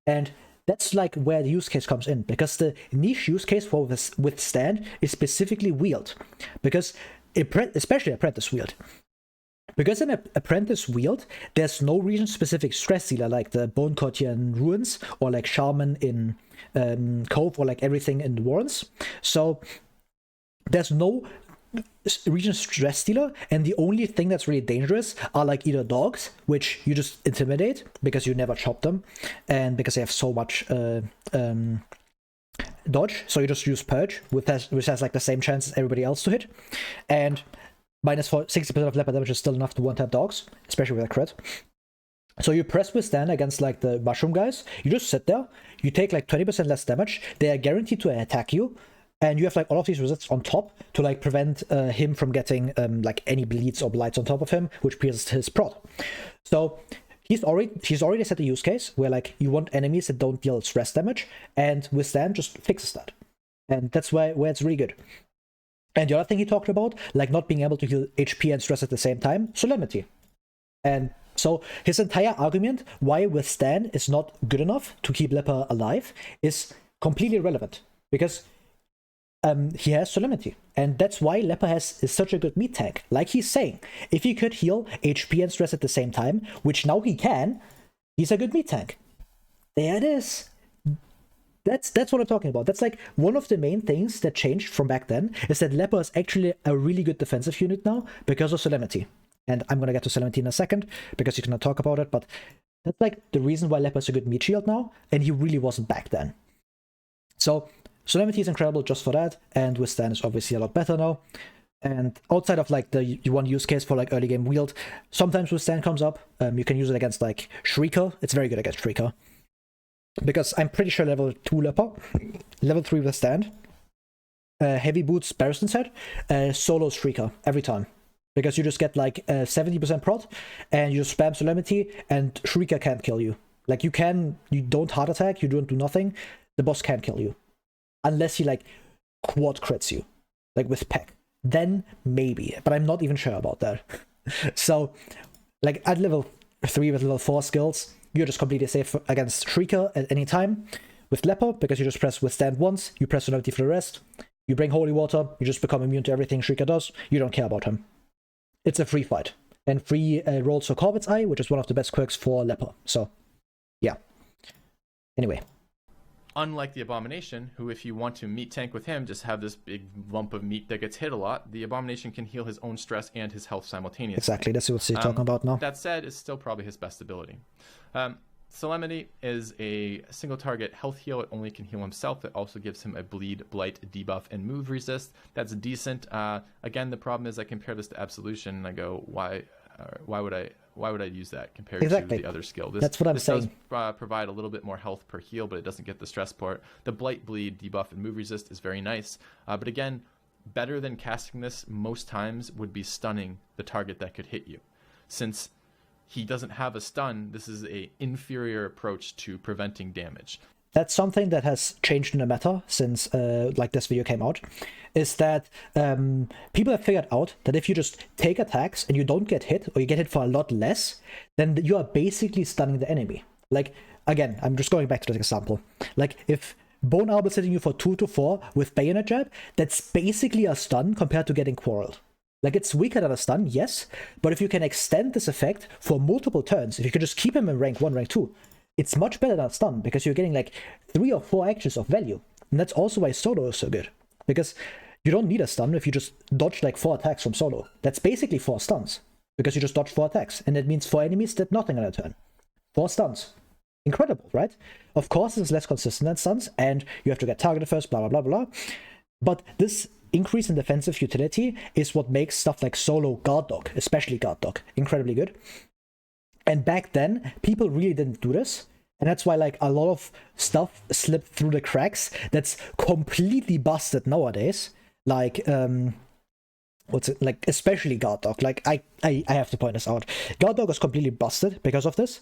And that's, like, where the use case comes in, because the niche use case for Withstand is specifically Wield. Because, especially Apprentice Wield. Because in Apprentice Wield, there's no region-specific stress dealer, like the Bone Courtier in Ruins, or, like, Shaman in Cove, or, like, everything in the Warrens. So there's no region stress dealer, and the only thing that's really dangerous are like either dogs, which you just intimidate because you never chop them, and because they have so much dodge, so you just use Purge, which has like the same chance as everybody else to hit, and minus 60% of leopard damage is still enough to one-tap dogs, especially with a crit. So you press Withstand against like the mushroom guys, you just sit there, you take like 20% less damage, they are guaranteed to attack you, and you have like all of these resists on top to like prevent him from getting like any bleeds or blights on top of him, which pierces his prot. So he's already set a use case where like you want enemies that don't deal stress damage, and Withstand just fixes that. And that's where it's really good. And the other thing he talked about, like not being able to heal HP and stress at the same time, Solemnity. And so his entire argument why Withstand is not good enough to keep Leper alive is completely irrelevant, because he has Solemnity, and that's why Leper is such a good meat tank. Like he's saying, if he could heal HP and stress at the same time, which now he can, he's a good meat tank. There it is. That's what I'm talking about. That's like one of the main things that changed from back then, is that Leper is actually a really good defensive unit now because of Solemnity. And I'm gonna get to Solemnity in a second because you cannot talk about it, but that's like the reason why Leper is a good meat shield now, and he really wasn't back then. So Solemnity is incredible just for that, and Withstand is obviously a lot better now. And outside of like the one use case for like early game Wield, sometimes Withstand comes up. You can use it against like Shrieker. It's very good against Shrieker, because I'm pretty sure level 2 Leper, level 3 Withstand, heavy boots Barristan's Head, solo Shrieker every time, because you just get like 70% prot, and you just spam Solemnity, and Shrieker can't kill you. Like you don't heart attack, you don't do nothing. The boss can't kill you. Unless he like quad crits you, like with Peck. Then maybe, but I'm not even sure about that. So, like at level 3 with level 4 skills, you're just completely safe against Shrieker at any time. With Leper, because you just press Withstand once, you press Solemnity for the rest, you bring Holy Water, you just become immune to everything Shrieker does, you don't care about him. It's a free fight. And free rolls for Corbett's Eye, which is one of the best quirks for Leper. So, yeah. Anyway. Unlike the Abomination, who if you want to meat tank with him, just have this big lump of meat that gets hit a lot, the Abomination can heal his own stress and his health simultaneously. Exactly, that's what he's talking about now. That said, it's still probably his best ability. Solemnity is a single target health heal. It only can heal himself. It also gives him a bleed, blight, debuff, and move resist. That's decent. Again, the problem is I compare this to Absolution and I go, why would I use that compared to the other skill? That's what I'm saying. This does provide a little bit more health per heal, but it doesn't get the stress part. The blight, bleed, debuff, and move resist is very nice. But again, better than casting this most times would be stunning the target that could hit you. Since he doesn't have a stun, this is an inferior approach to preventing damage. That's something that has changed in the meta since like this video came out, is that people have figured out that if you just take attacks and you don't get hit, or you get hit for a lot less, then you are basically stunning the enemy. Like, again, I'm just going back to this example. Like, if Bone Arbor is hitting you for 2 to 4 with Bayonet Jab, that's basically a stun compared to getting Quarreled. Like, it's weaker than a stun, yes, but if you can extend this effect for multiple turns, if you can just keep him in rank 1, rank 2, it's much better than a stun, because you're getting like 3 or 4 actions of value. And that's also why solo is so good, because you don't need a stun if you just dodge like 4 attacks from solo. That's basically 4 stuns, because you just dodge 4 attacks, and it means 4 enemies did nothing on a turn. 4 stuns. Incredible, right? Of course, it's less consistent than stuns, and you have to get targeted first, blah, blah, blah, blah. But this increase in defensive utility is what makes stuff like solo guard dog, especially guard dog, incredibly good. And back then, people really didn't do this. And that's why like a lot of stuff slipped through the cracks that's completely busted nowadays. Like, what's it, like, especially guard dog. Like, I have to point this out. Guard dog is completely busted because of this.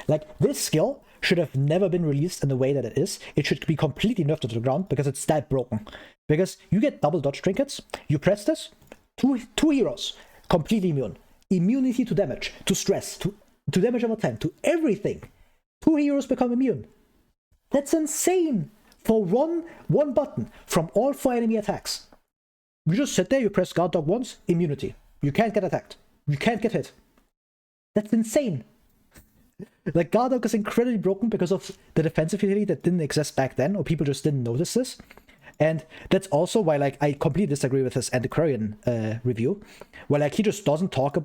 Like, this skill should have never been released in the way that it is. It should be completely nerfed to the ground because it's that broken. Because you get double dodge trinkets, you press this, two heroes, completely immune. Immunity to damage, to stress, to damage over time, to everything. 2 heroes become immune. That's insane! For one button from all 4 enemy attacks. You just sit there, you press guard dog once, immunity. You can't get attacked. You can't get hit. That's insane. Like, guard dog is incredibly broken because of the defensive utility that didn't exist back then, or people just didn't notice this. And that's also why, like, I completely disagree with his Antiquarian review, where, like, he just doesn't talk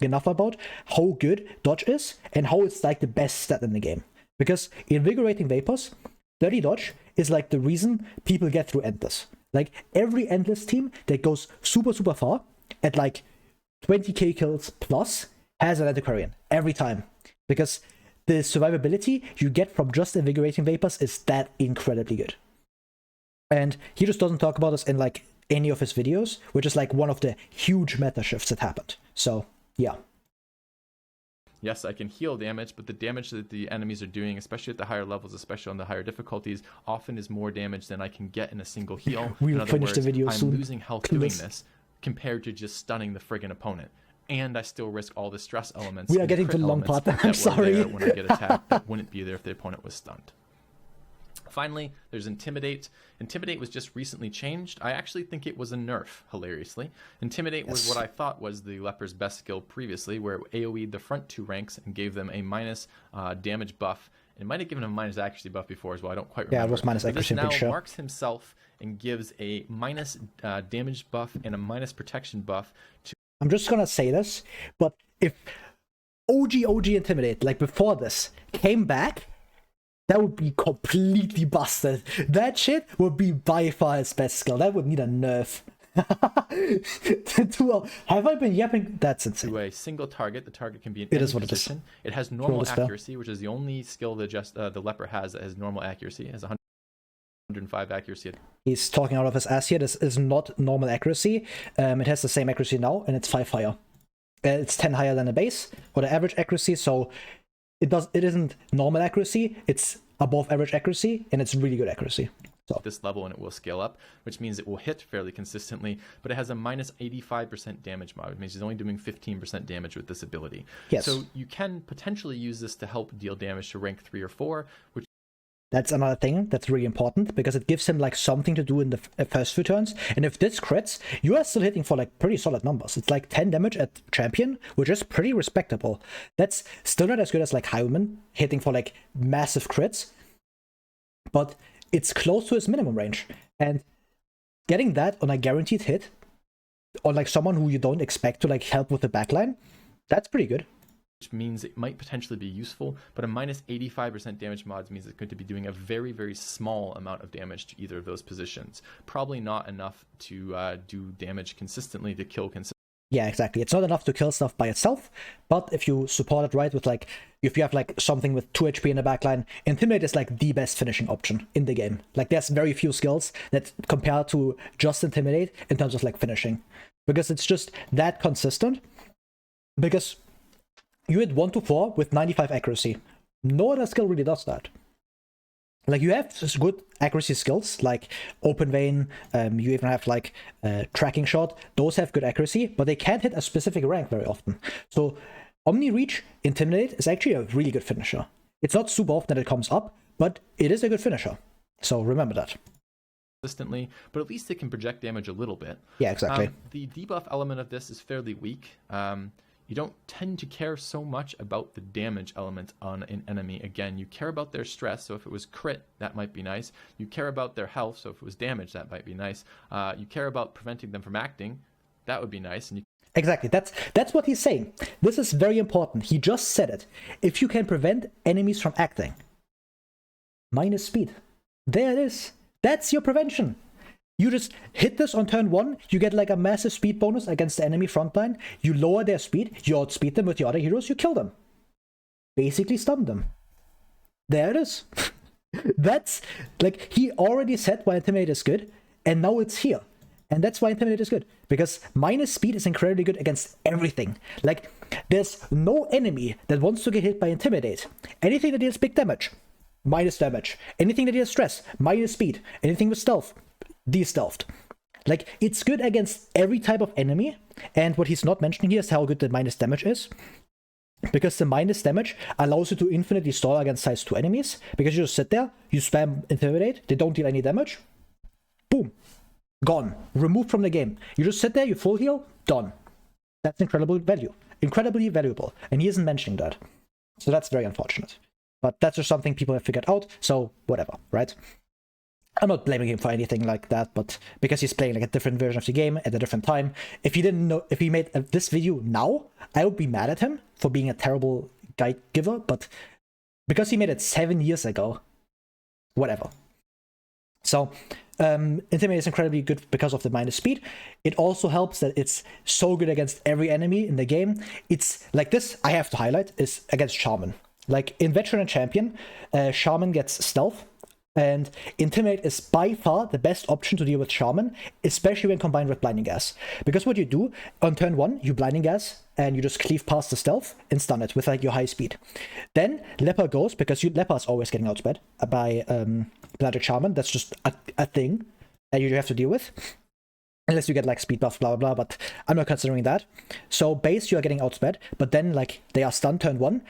enough about how good dodge is and how it's, like, the best stat in the game. Because Invigorating Vapors, 30 dodge, is, like, the reason people get through Endless. Like, every Endless team that goes super, super far, at, like, 20k kills plus, has an Antiquarian. Every time. Because the survivability you get from just Invigorating Vapors is that incredibly good. And he just doesn't talk about this in like any of his videos, which is like one of the huge meta shifts that happened. So, yeah. Yes, I can heal damage, but the damage that the enemies are doing, especially at the higher levels, especially on the higher difficulties, often is more damage than I can get in a single heal. We'll finish the video soon. I'm losing health doing this compared to just stunning the friggin' opponent. And I still risk all the stress elements. We are getting to the long part. I'm sorry. When I get attacked, that wouldn't be there if the opponent was stunned. Finally, there's Intimidate. Intimidate was just recently changed. I actually think it was a nerf, hilariously. Intimidate was what I thought was the Leper's best skill previously, where it AoE'd the front 2 ranks and gave them a minus damage buff. It might have given him a minus accuracy buff before as well. I don't quite remember. Yeah, it was minus accuracy. This now marks himself and gives a minus damage buff and a minus protection buff to... I'm just gonna say this, but if OG Intimidate, like before this, came back, that would be completely busted. That shit would be by far his best skill. That would need a nerf. Have I been yapping? That's insane. To a single target. The target can be in any position. It has normal accuracy, which is the only skill that the Leper has that has normal accuracy. It has 105 accuracy. He's talking out of his ass here. This is not normal accuracy. It has the same accuracy now, and it's 5 higher. It's 10 higher than the base, or the average accuracy, so it isn't normal accuracy, it's above average accuracy, and it's really good accuracy. So this level, and it will scale up, which means it will hit fairly consistently, but it has a minus 85% damage mod, which means he's only doing 15% damage with this ability. Yes. So you can potentially use this to help deal damage to rank 3 or 4, which... That's another thing that's really important, because it gives him like something to do in the first few turns. And if this crits, you are still hitting for like pretty solid numbers. It's like 10 damage at champion, which is pretty respectable. That's still not as good as like Highwayman hitting for like massive crits, but it's close to his minimum range. And getting that on a guaranteed hit, on like someone who you don't expect to like help with the backline, that's pretty good. Which means it might potentially be useful, but a minus 85% damage mod means it's going to be doing a very, very small amount of damage to either of those positions. Probably not enough to do damage consistently, to kill consistently. Yeah, exactly. It's not enough to kill stuff by itself, but if you support it right with like, if you have like something with 2 HP in the backline, Intimidate is like the best finishing option in the game. Like there's very few skills that compare to just Intimidate in terms of like finishing, because it's just that consistent. Because you hit 1 to 4 with 95 accuracy. No other skill really does that. Like you have good accuracy skills like Open Vein, you even have like Tracking Shot. Those have good accuracy, but they can't hit a specific rank very often. So Omni Reach, Intimidate is actually a really good finisher. It's not super often that it comes up, but it is a good finisher. So remember that. consistently, but at least they can project damage a little bit. Yeah, exactly. The debuff element of this is fairly weak. You don't tend to care so much about the damage element on an enemy. Again, you care about their stress, so if it was crit, that might be nice. You care about their health, so if it was damage, that might be nice. You care about preventing them from acting, that would be nice. And Exactly, that's what he's saying. This is very important. He just said it. If you can prevent enemies from acting, minus speed. There it is. That's your prevention. You just hit this on turn 1, you get like a massive speed bonus against the enemy frontline, you lower their speed, you outspeed them with your other heroes, you kill them. Basically stun them. There it is. That's, like, he already said why Intimidate is good, and now it's here. And that's why Intimidate is good. Because minus speed is incredibly good against everything. Like, there's no enemy that wants to get hit by Intimidate. Anything that deals big damage, minus damage. Anything that deals stress, minus speed. Anything with stealth, de-stealthed. Like, it's good against every type of enemy, and what he's not mentioning here is how good the minus damage is. Because the minus damage allows you to infinitely stall against size 2 enemies, because you just sit there, you spam Intimidate, they don't deal any damage, boom, gone, removed from the game. You just sit there, you full heal, done. That's incredibly valuable, and he isn't mentioning that. So that's very unfortunate. But that's just something people have figured out, so whatever, right? I'm not blaming him for anything like that, but because he's playing like a different version of the game at a different time. If he didn't know, if he made this video now, I would be mad at him for being a terrible guide giver, but because he made it 7 years ago, whatever. So, Intimidate is incredibly good because of the minus speed. It also helps that it's so good against every enemy in the game. It's like this, I have to highlight, is against Shaman. Like in Veteran and Champion, Shaman gets stealth, and Intimidate is by far the best option to deal with Shaman, especially when combined with Blinding Gas. Because what you do, on turn 1, you Blinding Gas, and you just cleave past the stealth and stun it with like your high speed. Then Leper goes, because Leper is always getting outsped by Pelagic Shaman. That's just a thing that you have to deal with. Unless you get like speed buff, blah, blah, blah, but I'm not considering that. So base, you are getting outsped, but then like they are stunned turn 1,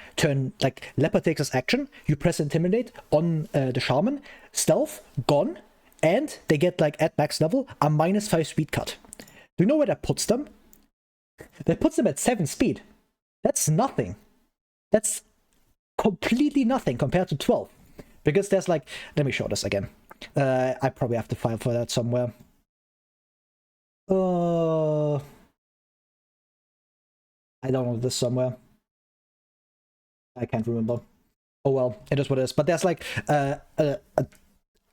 like Leper takes his action, you press Intimidate on the Shaman, stealth, gone, and they get like at max level a -5 speed cut. Do you know where that puts them? That puts them at 7 speed. That's nothing. That's completely nothing compared to 12. Because there's like, let me show this again. I probably have to file for that somewhere. I downloaded this somewhere. I can't remember. Oh well, it is what it is. But there's like a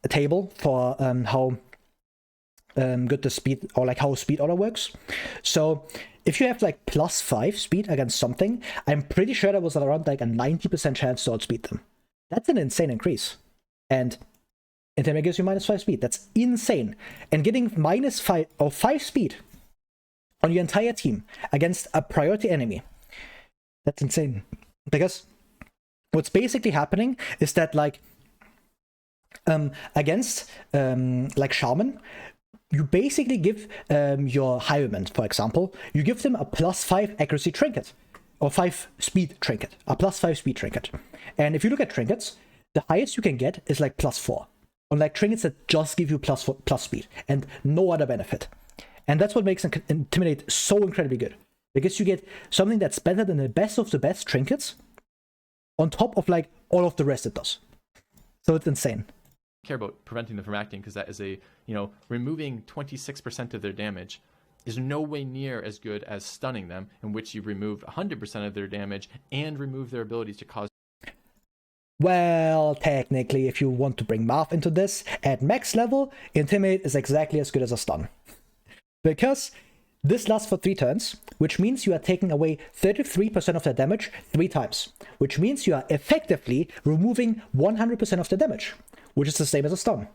table for how good the speed, or like how speed order works. So if you have like +5 speed against something, I'm pretty sure there was around like a 90% chance to outspeed them. That's an insane increase. And Intimidate gives you -5 speed. That's insane. And getting -5 or 5 speed on your entire team against a priority enemy, that's insane. Because what's basically happening is that like against like Shaman, you basically give your Highwayman, for example, you give them a +5 accuracy trinket, or 5 speed trinket, a +5 speed trinket. And if you look at trinkets, the highest you can get is like +4. On like trinkets that just give you plus speed and no other benefit. And that's what makes Intimidate so incredibly good. Because you get something that's better than the best of the best trinkets on top of like all of the rest it does. So it's insane. Care about preventing them from acting, because that is removing 26% of their damage is no way near as good as stunning them, in which you remove 100% of their damage and remove their abilities to cause. Well, technically, if you want to bring math into this, at max level, Intimidate is exactly as good as a stun. Because this lasts for 3 turns, which means you are taking away 33% of their damage 3 times. Which means you are effectively removing 100% of the damage, which is the same as a stun.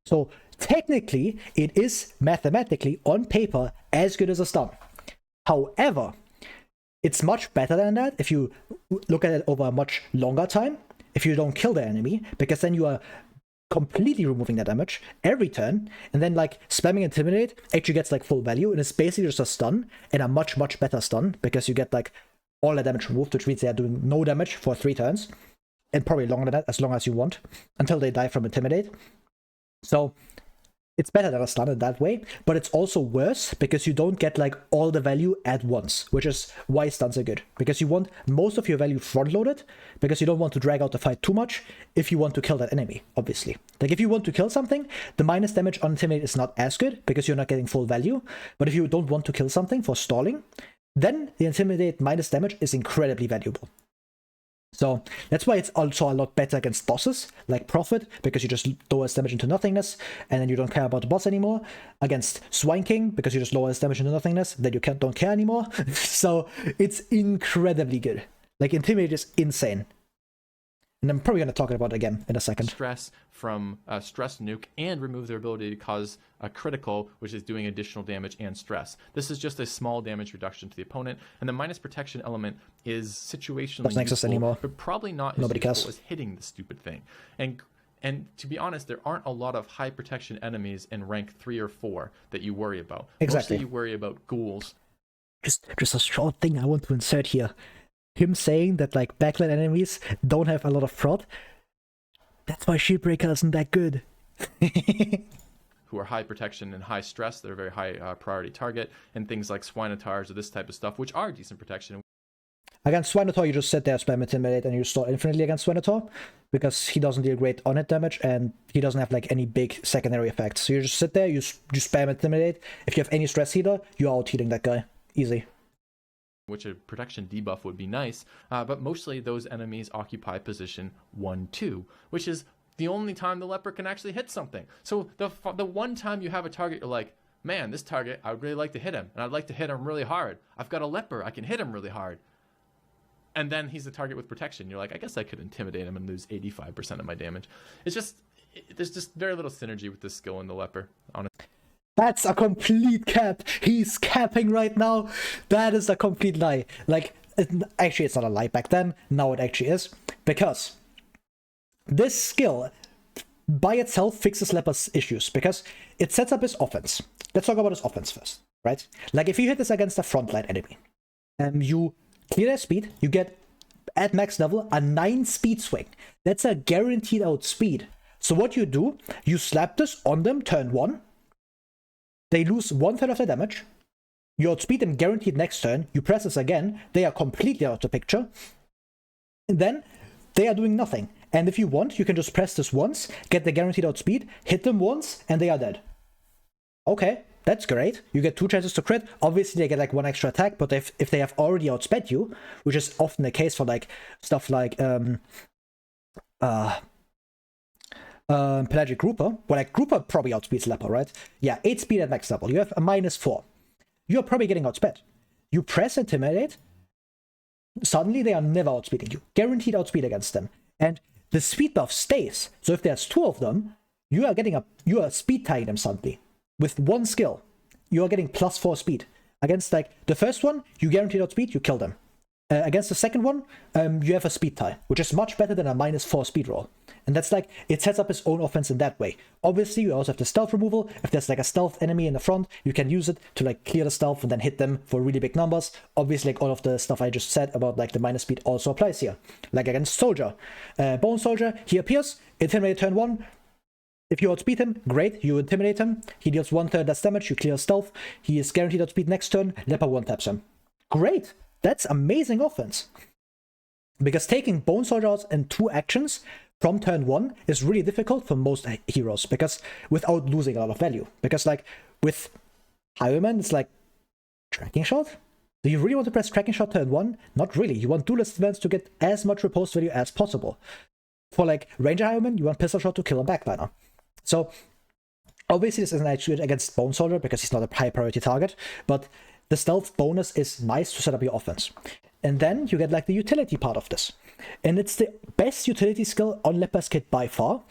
So technically, it is mathematically, on paper, as good as a stun. However, it's much better than that if you look at it over a much longer time, if you don't kill the enemy, because then you are completely removing the damage every turn, and then like spamming Intimidate actually gets like full value, and it's basically just a stun, and a much, much better stun, because you get like all the damage removed, which means they are doing no damage for 3 turns, and probably longer than that, as long as you want, until they die from Intimidate. So It's better than a stun in that way, but it's also worse because you don't get like all the value at once, which is why stuns are good. Because you want most of your value front-loaded, because you don't want to drag out the fight too much if you want to kill that enemy, obviously. Like if you want to kill something, the minus damage on Intimidate is not as good because you're not getting full value. But if you don't want to kill something for stalling, then the Intimidate minus damage is incredibly valuable. So that's why it's also a lot better against bosses, like Prophet, because you just lower his damage into nothingness, and then you don't care about the boss anymore. Against Swine King, because you just lower his damage into nothingness, then you don't care anymore. So it's incredibly good. Like, Intimidate is insane. And I'm probably going to talk about it again in a second. Stress from stress nuke and remove their ability to cause a critical, which is doing additional damage and stress. This is just a small damage reduction to the opponent, and the minus protection element is situationally doesn't exist useful, anymore. but probably not as Nobody useful cares. as hitting the stupid thing. And to be honest, there aren't a lot of high protection enemies in rank 3 or 4 that you worry about. Exactly. Mostly you worry about ghouls. Just a short thing I want to insert here. Him saying that like backline enemies don't have a lot of prot. That's why Shipbreaker isn't that good. Who are high protection and high stress. They're a very high priority target. And things like Swinatars or this type of stuff, which are decent protection. Against Swinator, you just sit there, spam Intimidate, and you stall infinitely against Swinator, because he doesn't deal great on-hit damage, and he doesn't have like any big secondary effects. So you just sit there, you spam Intimidate. If you have any stress healer, you're out-healing that guy. Easy. Which a protection debuff would be nice, but mostly those enemies occupy position 1-2, which is the only time the leper can actually hit something. So the one time you have a target, you're like, man, this target, I would really like to hit him, and I'd like to hit him really hard. I've got a leper, I can hit him really hard. And then he's a target with protection. You're like, I guess I could intimidate him and lose 85% of my damage. It's just, there's just very little synergy with this skill in the leper, honestly. That's a complete cap. He's capping right now. That is a complete lie. Like, actually, it's not a lie back then. Now it actually is. Because this skill by itself fixes Leper's issues. Because it sets up his offense. Let's talk about his offense first, right? Like, if you hit this against a frontline enemy, you clear their speed, you get, at max level, a 9 speed swing. That's a guaranteed outspeed. So what you do, you slap this on them turn 1. They lose 1/3 of their damage. You outspeed them guaranteed next turn. You press this again. They are completely out of the picture. And then they are doing nothing. And if you want, you can just press this once, get the guaranteed outspeed, hit them once, and they are dead. Okay, that's great. You get 2 chances to crit. Obviously, they get like 1 extra attack, but if they have already outsped you, which is often the case for like stuff like Pelagic Grouper, well, like Grouper probably outspeeds Leper, right? Yeah, 8 speed at max level. You have a -4. You're probably getting outsped. You press Intimidate, suddenly they are never outspeeding you. Guaranteed outspeed against them. And the speed buff stays. So if there's 2 of them, you are speed tying them suddenly. With 1 skill, you are getting +4 speed. Against like the first one, you guaranteed outspeed, you kill them. Against the second one, you have a speed tie, which is much better than a -4 speed roll. And that's like, it sets up his own offense in that way. Obviously, you also have the stealth removal. If there's like a stealth enemy in the front, you can use it to like clear the stealth and then hit them for really big numbers. Obviously, like all of the stuff I just said about like the minus speed also applies here. Like against Soldier. Bone Soldier, he appears, Intimidate turn 1. If you outspeed him, great, you intimidate him. He deals 1/3 less damage, you clear stealth. He is guaranteed outspeed next turn, Leper 1-taps him. Great! That's amazing offense. Because taking Bone Soldier out in 2 actions from turn 1 is really difficult for most heroes, because without losing a lot of value. Because like with Highwayman, it's like tracking shot? Do you really want to press tracking shot turn 1? Not really. You want duelist events to get as much riposte value as possible. For like Ranger Highwayman, you want pistol shot to kill a backliner. So obviously this isn't actually against Bone Soldier because he's not a high priority target, but the stealth bonus is nice to set up your offense. And then you get like the utility part of this. And it's the best utility skill on Leper's Kit by far,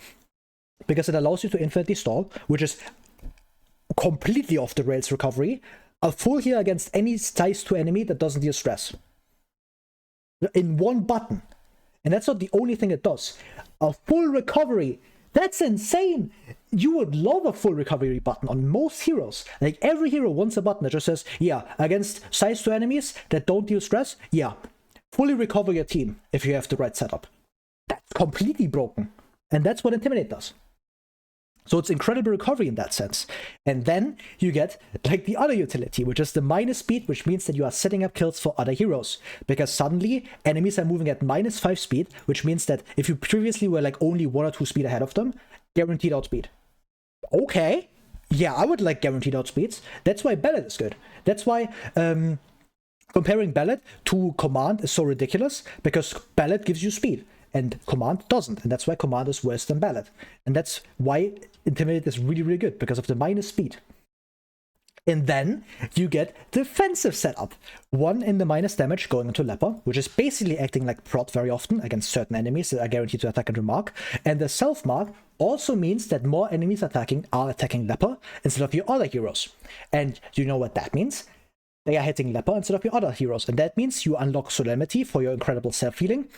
because it allows you to infinitely stall, which is completely off the rails recovery, a full heal against any size 2 enemy that doesn't deal stress. In 1 button. And that's not the only thing it does. A full recovery. That's insane! You would love a full recovery button on most heroes. Like every hero wants a button that just says, yeah, against size 2 enemies that don't deal stress, yeah, fully recover your team if you have the right setup. That's completely broken. And that's what Intimidate does. So it's incredible recovery in that sense. And then you get like the other utility, which is the minus speed, which means that you are setting up kills for other heroes. Because suddenly enemies are moving at -5 speed, which means that if you previously were like only 1 or 2 speed ahead of them, guaranteed outspeed. Okay. Yeah, I would like guaranteed outspeeds. That's why Ballad is good. That's why comparing Ballad to Command is so ridiculous, because Ballad gives you speed and Command doesn't, and that's why Command is worse than Ballad. And that's why Intimidate is really, really good, because of the minus speed. And then you get defensive setup. 1 in the minus damage going into Leper, which is basically acting like prot very often against certain enemies that are guaranteed to attack into Mark. And the self-mark also means that more enemies are attacking Leper instead of your other heroes. And you know what that means? They are hitting Leper instead of your other heroes. And that means you unlock Solemnity for your incredible self-healing.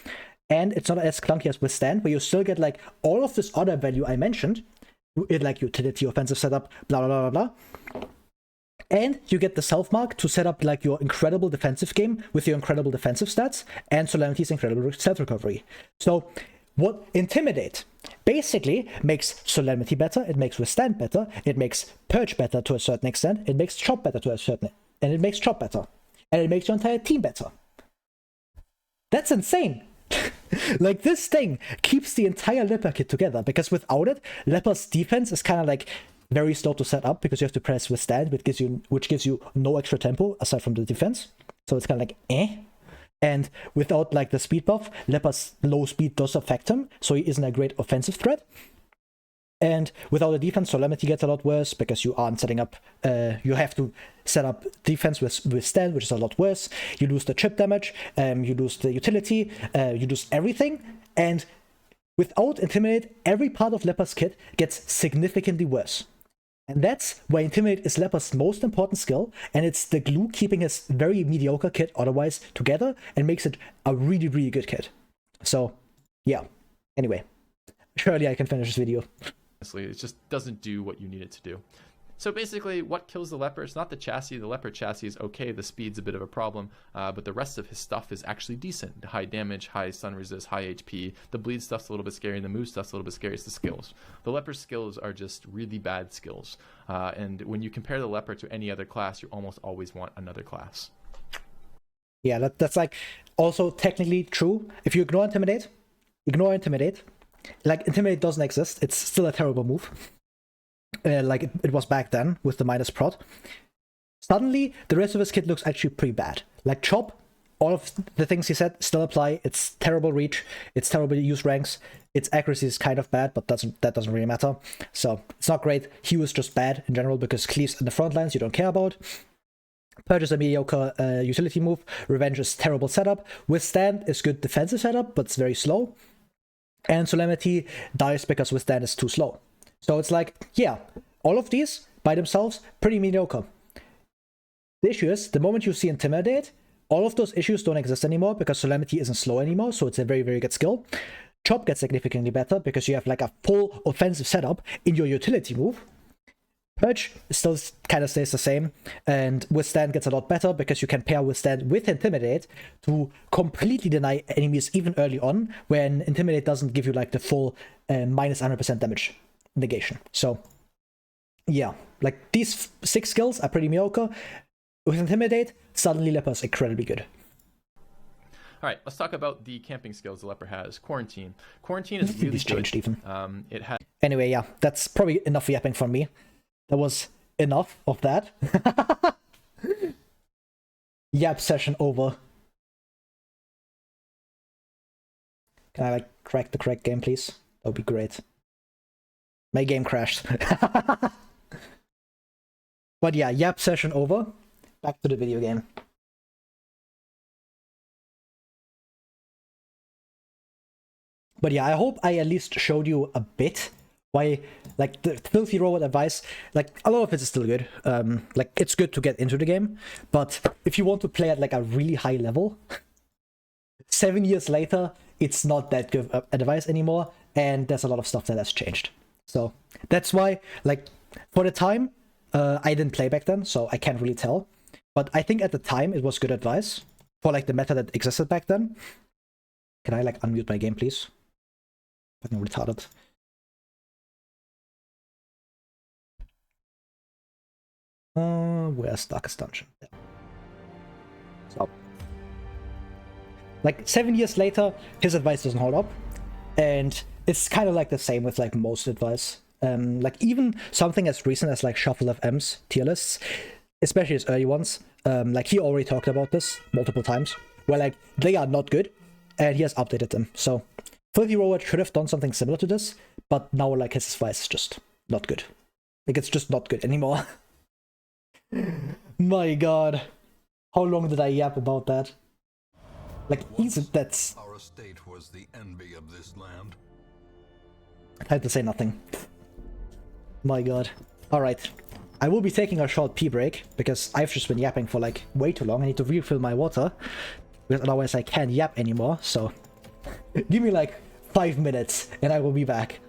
And it's not as clunky as Withstand, where you still get like all of this other value I mentioned, like utility, offensive setup, blah, blah, blah, blah, blah. And you get the self-mark to set up like your incredible defensive game with your incredible defensive stats and Solemnity's incredible self-recovery. So what Intimidate basically makes Solemnity better, it makes Withstand better, it makes Purge better to a certain extent, it makes Chop better to a certain extent, and it makes Chop better. And it makes your entire team better. That's insane. Like, this thing keeps the entire Leper kit together, because without it, Leper's defense is kind of like very slow to set up, because you have to press Withstand, which gives you no extra tempo aside from the defense. So it's kind of like eh. And without like the speed buff, Leper's low speed does affect him, so he isn't a great offensive threat. And without the defense, Solemnity gets a lot worse, because you aren't setting up, you have to set up defense with Withstand, which is a lot worse. You lose the chip damage, you lose the utility, you lose everything. And without Intimidate, every part of Leper's kit gets significantly worse. And that's why Intimidate is Leper's most important skill, and it's the glue keeping his very mediocre kit otherwise together and makes it a really, really good kit. So, yeah. Anyway, surely I can finish this video. It just doesn't do what you need it to do. So basically, what kills the Leper? It's not the chassis. The Leper chassis is okay. The speed's a bit of a problem, but the rest of his stuff is actually decent. High damage, high stun resist, high HP. The bleed stuff's a little bit scary, and the move stuff's a little bit scary. It's the skills. The Leper's skills are just really bad skills. And when you compare the Leper to any other class, you almost always want another class. Yeah, that's like also technically true. If you ignore Intimidate, like, Intimidate doesn't exist. It's still a terrible move. Like it was back then with the minus prot. Suddenly, the rest of his kit looks actually pretty bad. Like Chop, all of the things he said still apply. It's terrible reach. It's terrible use ranks. Its accuracy is kind of bad, but that doesn't really matter. So it's not great. Hue is just bad in general, because cleaves in the front lines you don't care about. Purge is a mediocre utility move. Revenge is terrible setup. Withstand is good defensive setup, but it's very slow. And Solemnity dies because Withstand is too slow. So it's like, yeah, all of these by themselves, pretty mediocre. The issue is, the moment you see Intimidate, all of those issues don't exist anymore, because Solemnity isn't slow anymore, so it's a very, very good skill. Chop gets significantly better, because you have like a full offensive setup in your utility move. Purge still kind of stays the same, and Withstand gets a lot better, because you can pair Withstand with Intimidate to completely deny enemies even early on, when Intimidate doesn't give you like the full minus 100% damage negation. So yeah, like these 6 skills are pretty mediocre. With Intimidate, suddenly Leper's incredibly good. All right, let's talk about the camping skills the Leper has. Quarantine. Quarantine is really good. Changed even. It has. Anyway, yeah, that's probably enough yapping from me. That was enough of that. Yap session over. Can I like crack the correct game, please? That would be great. My game crashed. But yeah, yap session over. Back to the video game. But yeah, I hope I at least showed you a bit why, like, the Filthy Robot advice, like, a lot of it is still good. Like, it's good to get into the game, but if you want to play at, like, a really high level, 7 years later, it's not that good advice anymore, and there's a lot of stuff that has changed. So, that's why, like, for the time, I didn't play back then, so I can't really tell. But I think at the time, it was good advice for, like, the meta that existed back then. Can I, like, unmute my game, please? Fucking retarded. Where's Darkest Dungeon? Yeah. So, like 7 years later, his advice doesn't hold up, and it's kind of like the same with like most advice. Like even something as recent as like Shuffle FM's tier lists, especially his early ones. Like he already talked about this multiple times, where like they are not good, and he has updated them. So Filthy Robot should have done something similar to this, but now like his advice is just not good. Like it's just not good anymore. My god. How long did I yap about that? Like, that's... Our estate was the envy of this land. I had to say nothing. My god. Alright. I will be taking a short pee break, because I've just been yapping for like way too long. I need to refill my water, because otherwise I can't yap anymore, so... Give me like 5 minutes, and I will be back.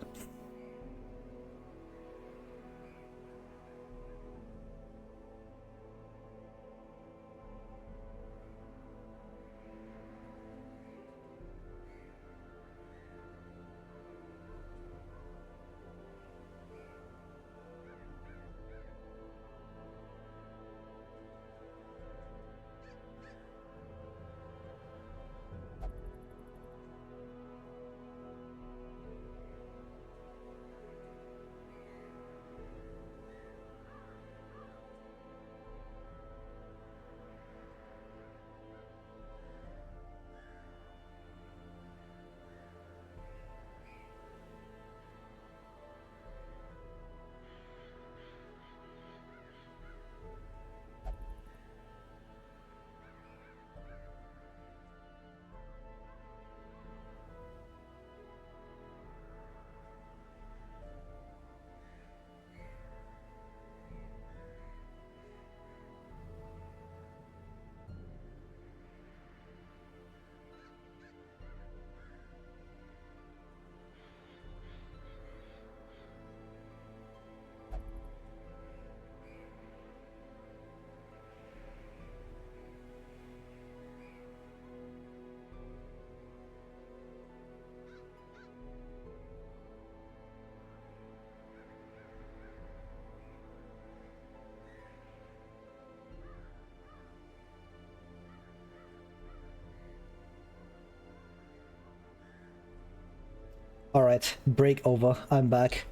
Alright, break over. I'm back.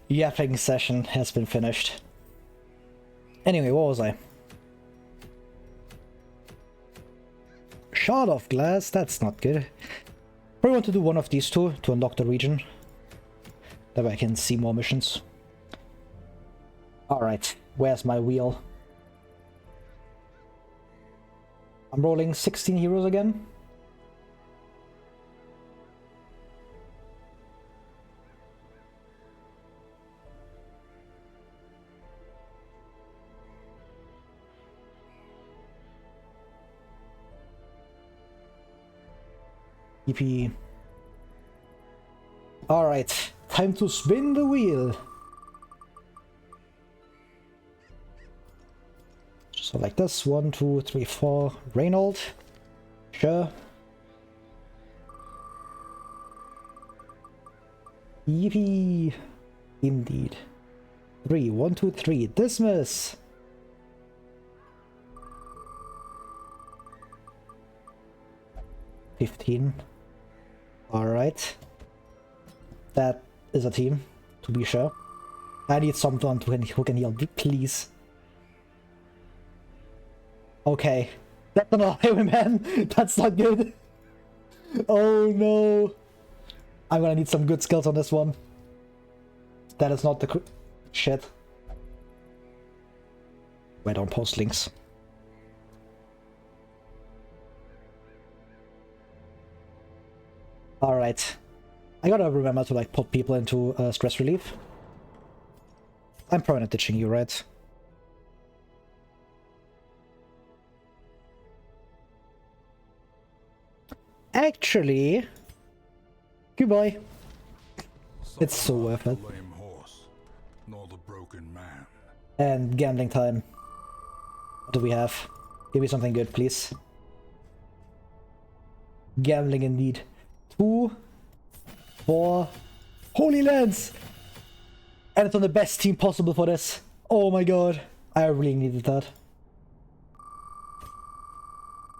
Yapping session has been finished. Anyway, what was I? Shard of glass, that's not good. Probably want to do one of these two to unlock the region. That way I can see more missions. Alright, where's my wheel? I'm rolling 16 heroes again. EP. Alright, time to spin the wheel. So like this, 1, 2, 3, 4. Reynold. Sure. EP. Indeed. 3, 1, 2, 3. Dismiss. $15. Alright. That is a team, to be sure. I need someone who can heal, please. Okay. That's not a highwayman! That's not good! Oh no! I'm gonna need some good skills on this one. That is not the shit. Wait, don't post links. Alright. I gotta remember to like put people into stress relief. I'm probably not ditching you, right? Actually... Goodbye. It's so worth it. Lame horse, nor the broken man. And gambling time. What do we have? Give me something good, please. Gambling indeed. 2, 4... Holy Lands! And it's on the best team possible for this. Oh my god. I really needed that.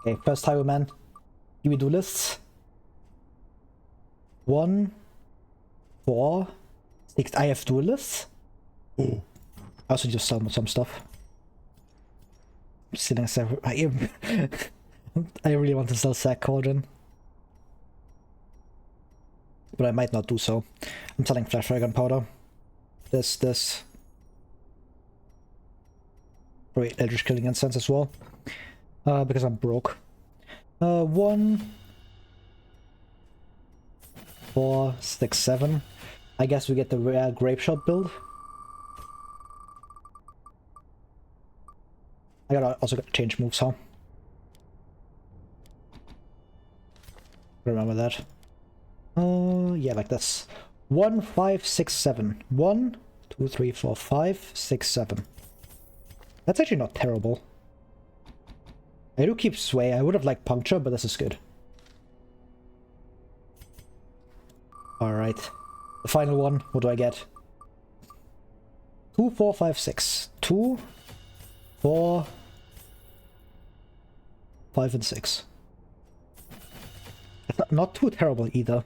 Okay, first highwayman. Give me duelists. 1, 4, 6. I have duelists. I also just sell some stuff. I'm selling several. I really want to sell Sack Cauldron. But I might not do so. I'm selling Flash Fire Gunpowder. This. Probably Eldritch Killing Incense as well. Because I'm broke. 1, 4, 6, 7. I guess we get the rare Grape Shot build. I also gotta change moves, huh? Remember that. Yeah, like this. 1, 5, 6, 7. 1, 2, 3, 4, 5, 6, 7. That's actually not terrible. I do keep Sway. I would have liked Puncture, but this is good. Alright. The final one. What do I get? 2, 4, 5, 6. 2, 4, 5, and 6. It's not too terrible either.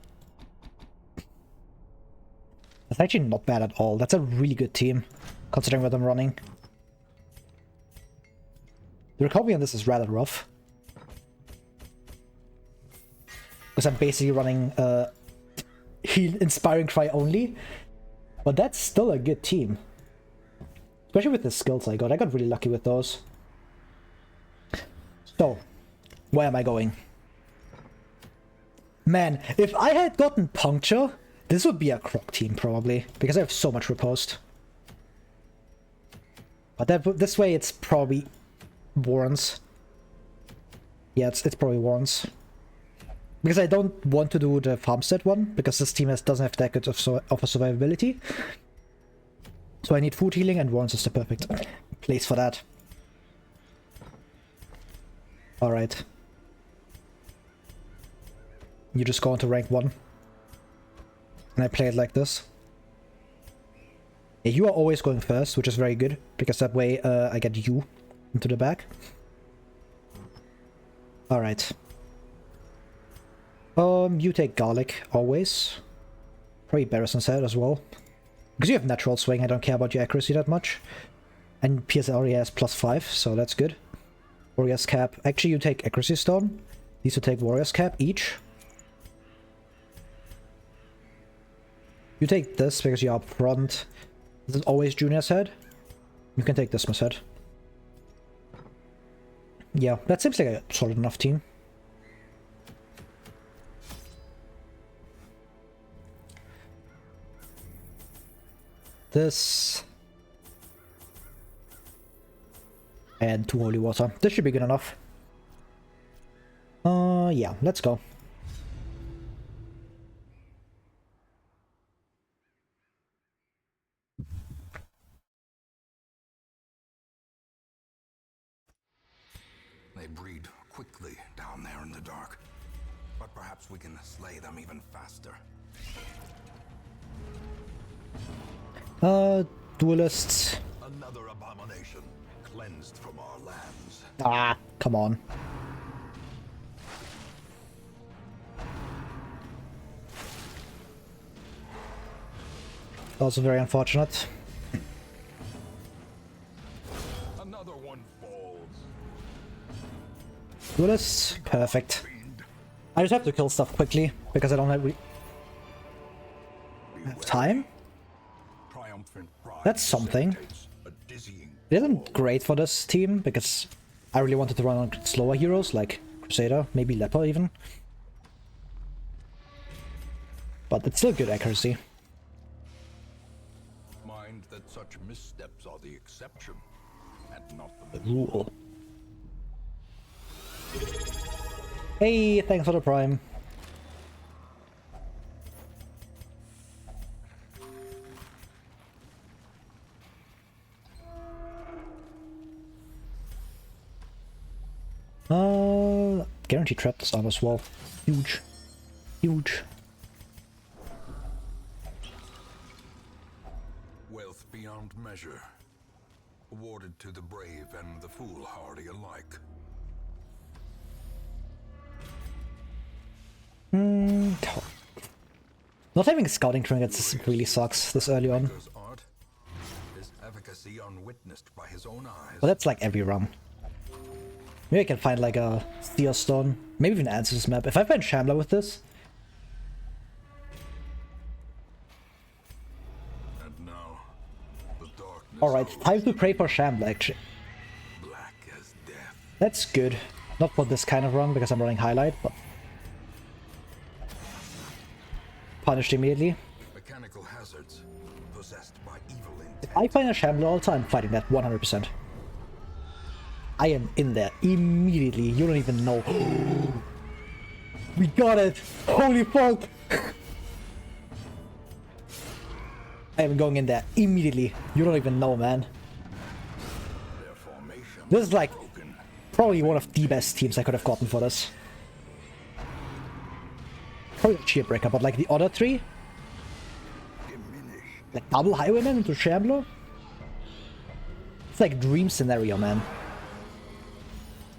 That's actually not bad at all. That's a really good team, considering what I'm running. The recovery on this is rather rough. Because I'm basically running Heal Inspiring Cry only. But that's still a good team. Especially with the skills I got. I got really lucky with those. So, where am I going? Man, if I had gotten Puncture, this would be a Croc team probably. Because I have so much riposte. But this way it's probably Warrens. Yeah, it's probably Warrens. Because I don't want to do the Farmstead one, because this team doesn't have that good of a survivability. So I need food healing, and Warrens is the perfect place for that. Alright. You just go into rank 1. And I play it like this. Yeah, you are always going first, which is very good, because that way I get you into the back. Alright. You take Garlic, always. Probably Barrison's Head as well. Because you have Natural Swing, I don't care about your accuracy that much. And PS already has +5, so that's good. Warrior's Cap. Actually, you take Accuracy Stone. These two take Warrior's Cap each. You take this because you're up front. This is always Junior's Head. You can take this Miss Head. Yeah, that seems like a solid enough team. This. And 2 Holy Water. This should be good enough. Yeah, let's go. They breed quickly down there in the dark. But perhaps we can slay them even faster. Duelists. Another abomination cleansed from our lands. Ah, come on. Also very unfortunate. Another one falls. Duelists, perfect. I just have to kill stuff quickly because I don't have time. That's something. It isn't great for this team because I really wanted to run on slower heroes like Crusader, maybe Leper even. But it's still good accuracy. Mind that such missteps are the exception and not the Rule. Hey, thanks for the Prime. Guarantee trap this armor as well. Huge. Huge. well beyond measure, awarded to the brave and the foolhardy alike. Not having scouting trinkets really sucks this early on. Maker's art, his efficacy unwitnessed by his own eyes. But that's like every run. Maybe I can find like a Steel Stone. Maybe even Answers map. If I find Shambler with this. And now, the darkness. Alright, time to pray for Shambler actually. Black as death. That's good. Not for this kind of run because I'm running highlight, but punished immediately. Mechanical hazards possessed by evil If intent. I find a Shambler altar, I'm fighting that 100%. I am in there immediately. You don't even know. We got it! Holy fuck! I am going in there immediately. You don't even know, man. Their formation This is like broken. probably one of the best teams I could have gotten for this. Probably the Cheerbreaker, but like the other three, Diminished. like double Highwayman into Shambler, it's like dream scenario, man.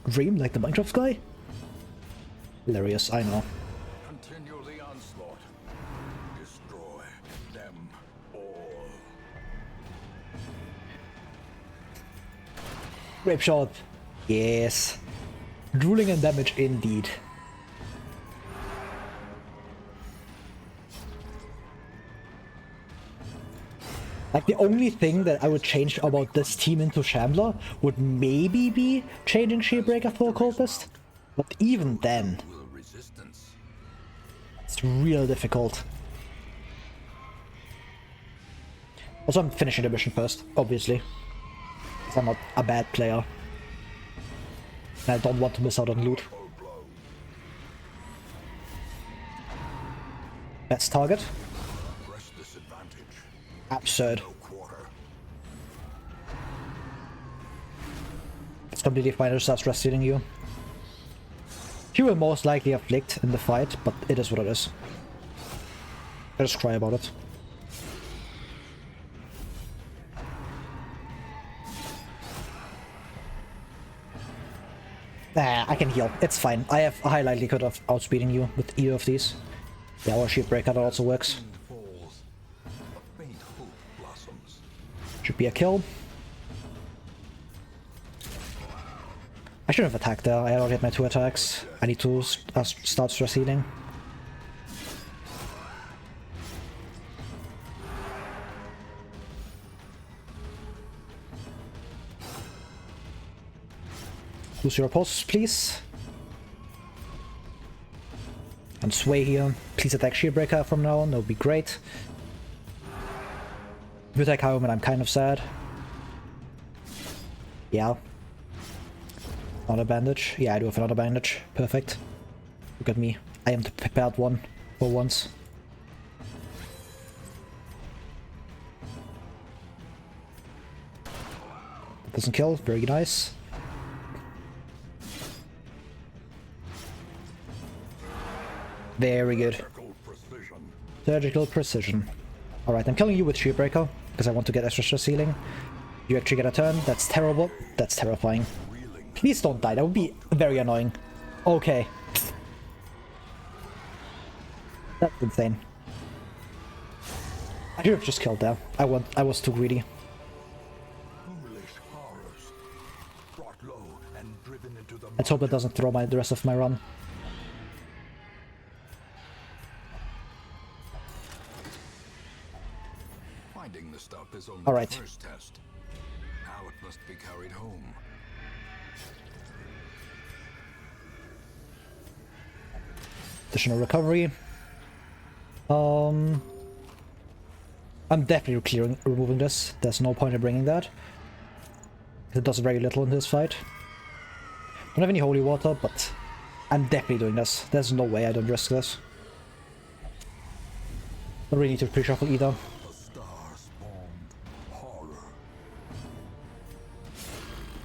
Dream like the Minecraft guy? Hilarious, I know. Continue the onslaught. Destroy them all. Grape shot. Yes. Drooling and damage indeed. Like the only thing that I would change about this team into Shambler would maybe be changing Shearbreaker for a Cultist. But even then, Will resistance. it's real difficult. Also, I'm finishing the mission first, obviously. 'Cause I'm not a bad player. And I don't want to miss out on loot. Best target? Press disadvantage. Absurd. No quarter. It's completely fine to start stress stealing you. He will most likely afflict in the fight, but it is what it is. I just cry about it. Nah, I can heal. It's fine. I have a high likelihood of outspeeding you with either of these. The Hour Shield Breaker that also works. Wind falls. A faint hope blossoms. Should be a kill. I should have attacked there. I already had my 2 attacks. I need to start stress healing. Lose your posts, please. And sway here. Please attack Shearbreaker from now on. That would be great. If you attack Highwayman, I'm kind of sad. Yeah. Another bandage. Yeah, I do have another bandage. Perfect. Look at me. I am the prepared one for once. That doesn't kill. Very nice. Very good. Surgical precision. Surgical precision. Alright, I'm killing you with Shearbreaker because I want to get extra stress healing. You actually get a turn. That's terrible. That's terrifying. Please don't die. That would be very annoying. Okay. That's insane. I should have just killed there. I was too greedy. Foolish horrors. Brought low and driven into the Let's hope it doesn't throw the rest of my run. Finding the stuff is only All right. the first test. Now it must be carried home. Additional recovery. I'm definitely removing this. There's no point in bringing that. It does very little in this fight. Don't have any holy water, but I'm definitely doing this. There's no way I don't risk this. Don't really need to pre-shuffle either. The star spawned horror.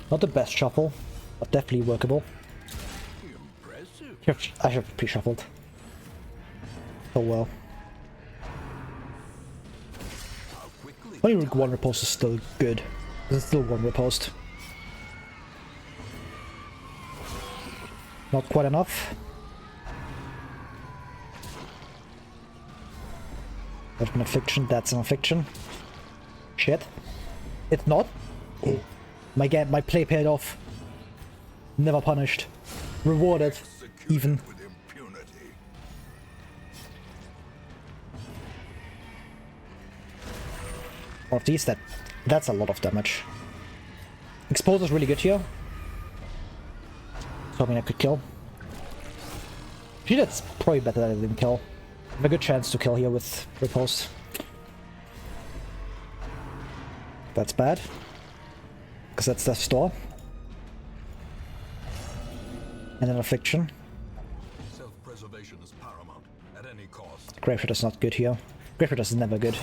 Not the best shuffle, but definitely workable. Impressive. I should have pre-shuffled. Oh well. How quickly Only one riposte is still good. There's still one riposte. Not quite enough. That's an affliction, that's an affliction. Shit. It's not. Oh. My play paid off. Never punished. Rewarded. Even. With impunity. Of these, that's a lot of damage. Expose is really good here. So I mean I could kill. Actually, that's probably better that I didn't kill. I have a good chance to kill here with riposte. That's bad. Because that's Death's Door. And then Affliction. Self-preservation is paramount at any cost. Graveshot is not good here. Graveshot is never good.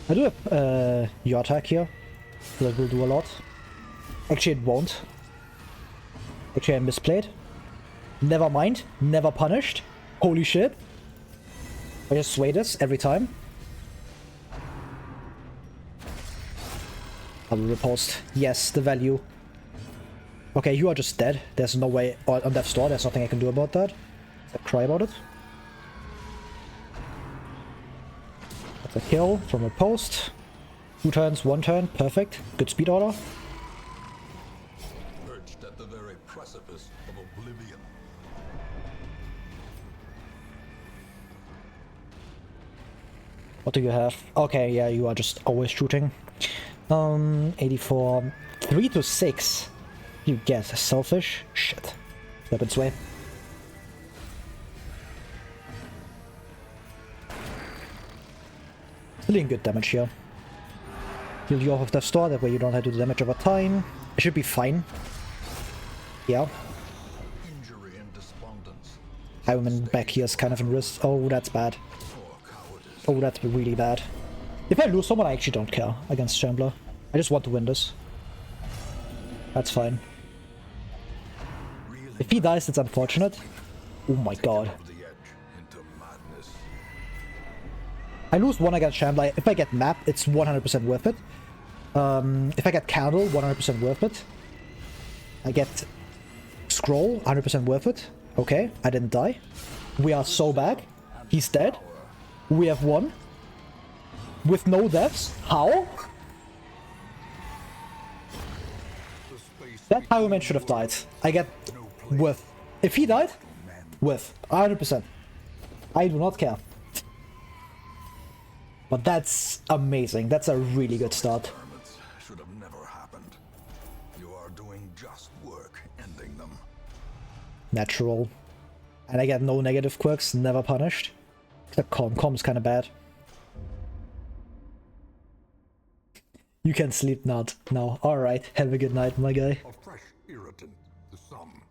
I do have your attack here. So that will do a lot. Actually it won't. Actually I misplayed. Never mind. Never punished. Holy shit. I just sway this every time. I will riposte. Yes, the value. Okay, you are just dead. There's no way on Death's Door. There's nothing I can do about that. Except cry about it. That's a kill from a post. 2 turns, 1 turn. Perfect. Good speed order. Perched at the very precipice of oblivion. What do you have? Okay, yeah, you are just always shooting. 84. 3 to 6. You get selfish. Shit. Weapons way. Dealing good damage here. Heal you off of Death's Door, that way you don't have to do damage over time. It should be fine. Yeah. Injury and despondence. Highwayman back here is kind of in risk. Oh, that's bad. Oh, that's really bad. If I lose someone, I actually don't care against Shambler. I just want to win this. That's fine. If he dies, it's unfortunate. Oh my god. The edge into madness. I lose 1 against Shambler. If I get Map, it's 100% worth it. If I get Candle, 100% worth it. I get Scroll, 100% worth it. Okay, I didn't die. We are so bad. He's dead. We have won. With no deaths. How? That Highwayman should have died. I get with. If he died, with 100%. I do not care. But that's amazing. That's a really good start. Experiments should have never happened. You are doing just work ending them. Natural. And I get no negative quirks, never punished. Except Com's kind of bad. You can sleep not now. Alright, have a good night, my guy. A fresh irritant to some.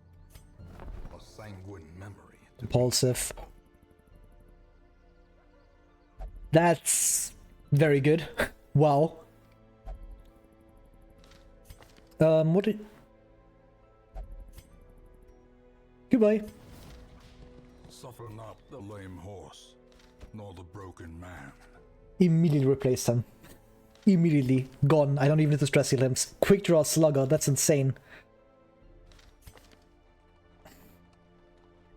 A sanguine memory to Impulsive. That's very good. Wow. What did... Goodbye. suffer not the lame horse, nor the broken man. Immediately replaced him. Immediately. Gone. I don't even need to stress heal him. Quick draw Slugger. That's insane.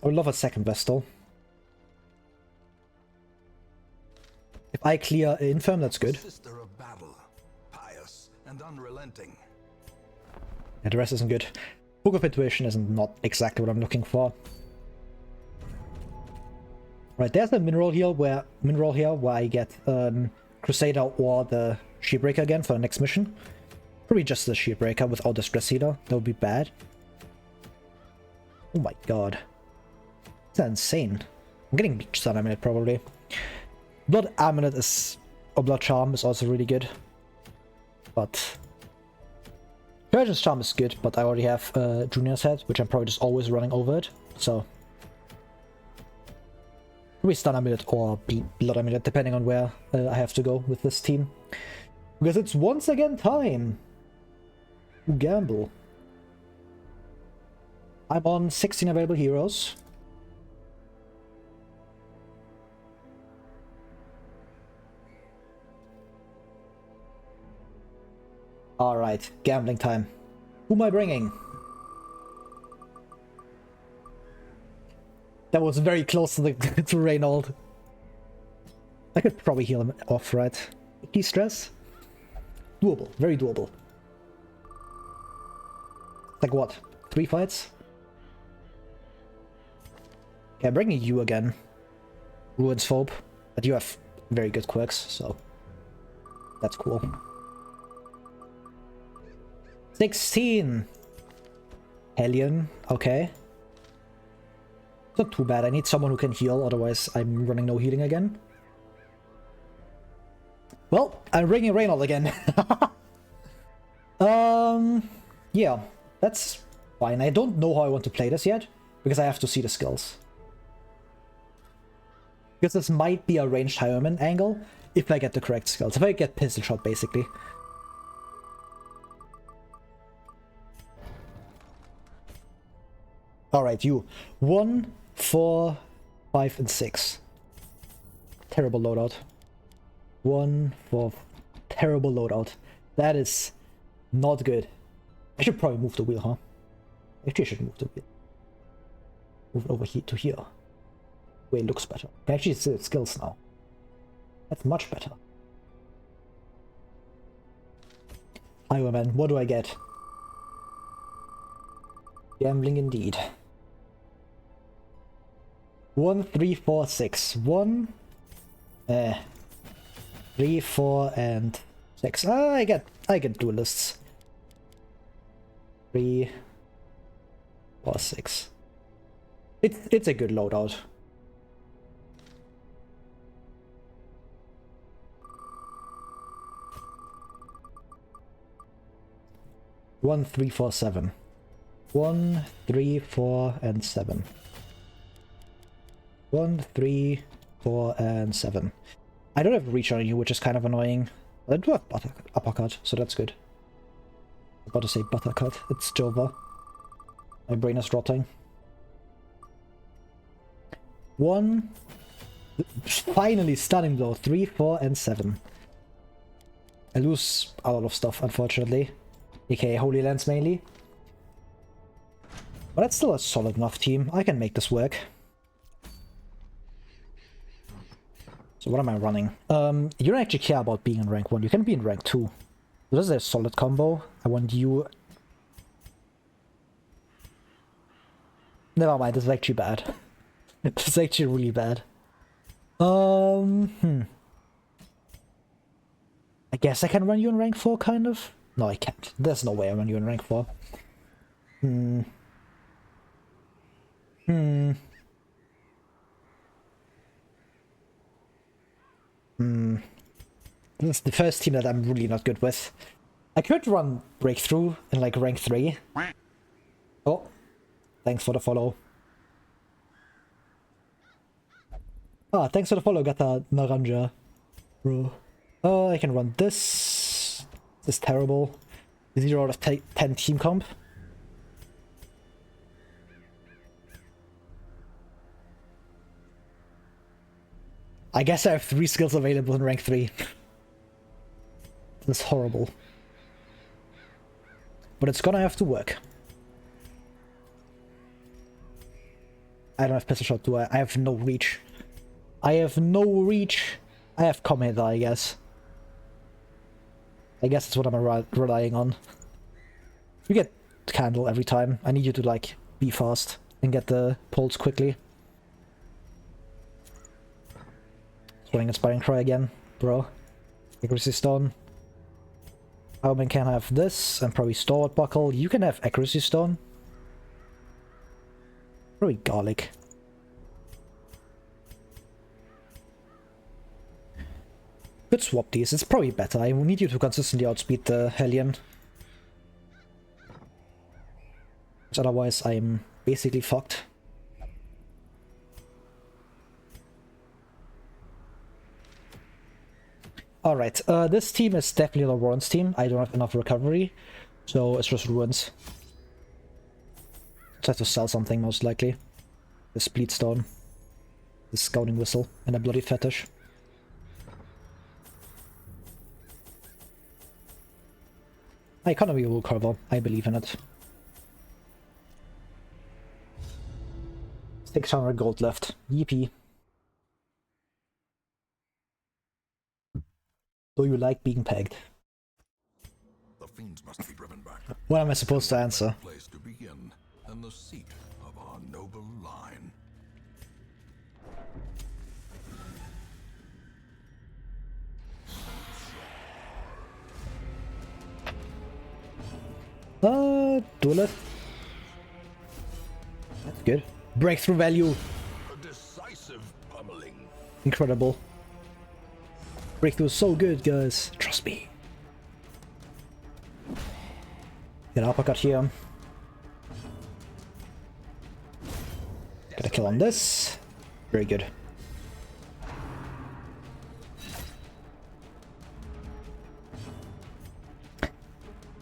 I would love a second Vestal. If I clear Infirm, that's good. Sister of battle, pious and unrelenting. Yeah, the rest isn't good. Book of Intuition is not exactly what I'm looking for. Right, there's the mineral here where I get Crusader or the Shieldbreaker again for the next mission. Probably just the Shieldbreaker without the Stress Healer. That would be bad. Oh my god. That's insane. I'm getting Bleach Sun Amulet probably. Blood Amulet is... or Blood Charm is also really good. But... Virgin's Charm is good, but I already have Junior's Head, which I'm probably just always running over it. So... Maybe Stun Amulet or Blood Amulet, depending on where I have to go with this team. Because it's once again time to gamble. I'm on 16 available heroes. Alright, gambling time. Who am I bringing? That was very close to, to Reynold. I could probably heal him off, right? Key stress? Doable, very doable. Like what? 3 fights? Okay, I'm bringing you again. Ruins Phobe. But you have very good quirks, so that's cool. 16! Hellion, okay. It's not too bad. I need someone who can heal, otherwise I'm running no healing again. Well, I'm bringing Reynold again. Yeah, that's fine. I don't know how I want to play this yet, because I have to see the skills. Because this might be a ranged Highwayman angle, if I get the correct skills. If I get pistol shot, basically. Alright, you. 1, 4, 5, and 6. Terrible loadout. 1, 4. Terrible loadout. That is not good. I should probably move the wheel, huh? Actually, I should move the wheel. Move it over here to here. Way it looks better. I can actually see the skills now. That's much better. Highwayman, what do I get? Gambling indeed. 1, 3, 4, 6. 1, 3, 4, and 6. Ah, I get duelists. 3, 4, 6. It's a good loadout. One, 3, 4, 7. 1, 3, 4, and 7. 1, 3, 4, and 7. I don't have reach on you, which is kind of annoying. I do have uppercut, so that's good. I'm about to say buttercut. It's Jova. My brain is rotting. 1. Finally, stunning blow. 3, 4, and 7. I lose a lot of stuff, unfortunately. AKA Holy Lands mainly. But that's still a solid enough team. I can make this work. So what am I running? You don't actually care about being in rank 1. You can be in rank 2. So this is a solid combo. I want you... Never mind, this is actually bad. This is actually really bad. I guess I can run you in rank 4, kind of? No, I can't. There's no way I run you in rank 4. This is the first team that I'm really not good with. I could run Breakthrough in like rank 3. Oh, thanks for the follow. Ah, thanks for the follow, Gata Naranja. Bro. Oh, I can run this. This is terrible. 0 out of 10 team comp. I guess I have 3 skills available in rank 3. This is horrible. But it's gonna have to work. I don't have pistol shot, do I? I have no reach. I have no reach. I have Commander, I guess. I guess that's what I'm relying on. You get Candle every time. I need you to, like, be fast and get the pulse quickly. Running Inspiring Cry again, bro. Accuracy Stone. Howman can have this, and probably Stalwart Buckle. You can have Accuracy Stone. Probably Garlic. Could swap these, it's probably better. I will need you to consistently outspeed the Hellion. Otherwise I'm basically fucked. Alright, this team is definitely the Ruins team. I don't have enough recovery, so it's just Ruins. Just have to sell something, most likely. The Split Stone, the Scouting Whistle, and a Bloody Fetish. My economy will recover. I believe in it. 600 gold left. Yippee. Do you like being pegged? The fiends must be driven back. What am I supposed to answer? Place to begin, and the seat of our noble line. Duel it. That's good. Breakthrough value. A decisive pummeling. Incredible. Breakthrough is so good, guys. Trust me. Get an uppercut here. Get a kill on this. Very good.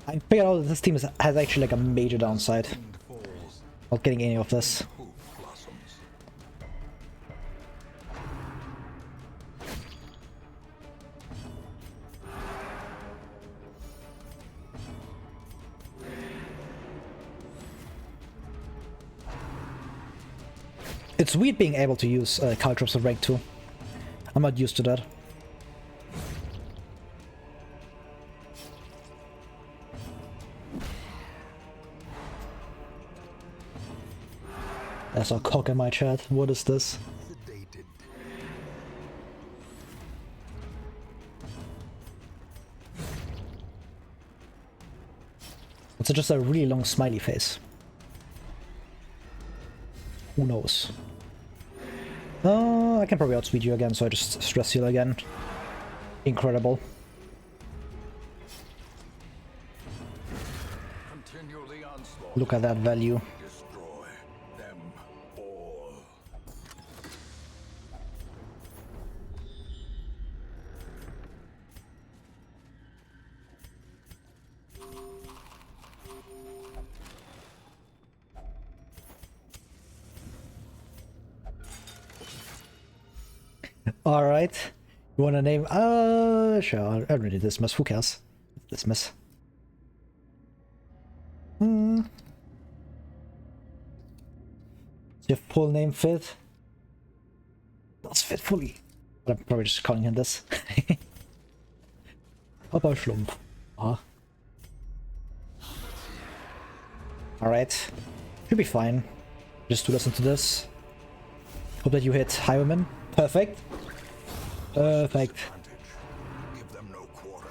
I figured out that this team has actually like a major downside. Falls, Not getting any of this. hope blossoms. It's weird being able to use card drops of rank 2. I'm not used to that. There's a cock in my chat. What is this? Sedated. It's just a really long smiley face. Who knows? I can probably outspeed you again, so I just stress heal again. Incredible. Continue the onslaught. Look at that value. Destroy them all. Alright. You wanna name? Sure. I already dismiss. Who cares? Dismiss. Does your full name fit? Does fit fully. But I'm probably just calling him this. Papa Schlumpf. Alright. Should be fine. Just to listen to this. Hope that you hit Highwayman. Perfect. Perfect. Advantage. Give them no quarter.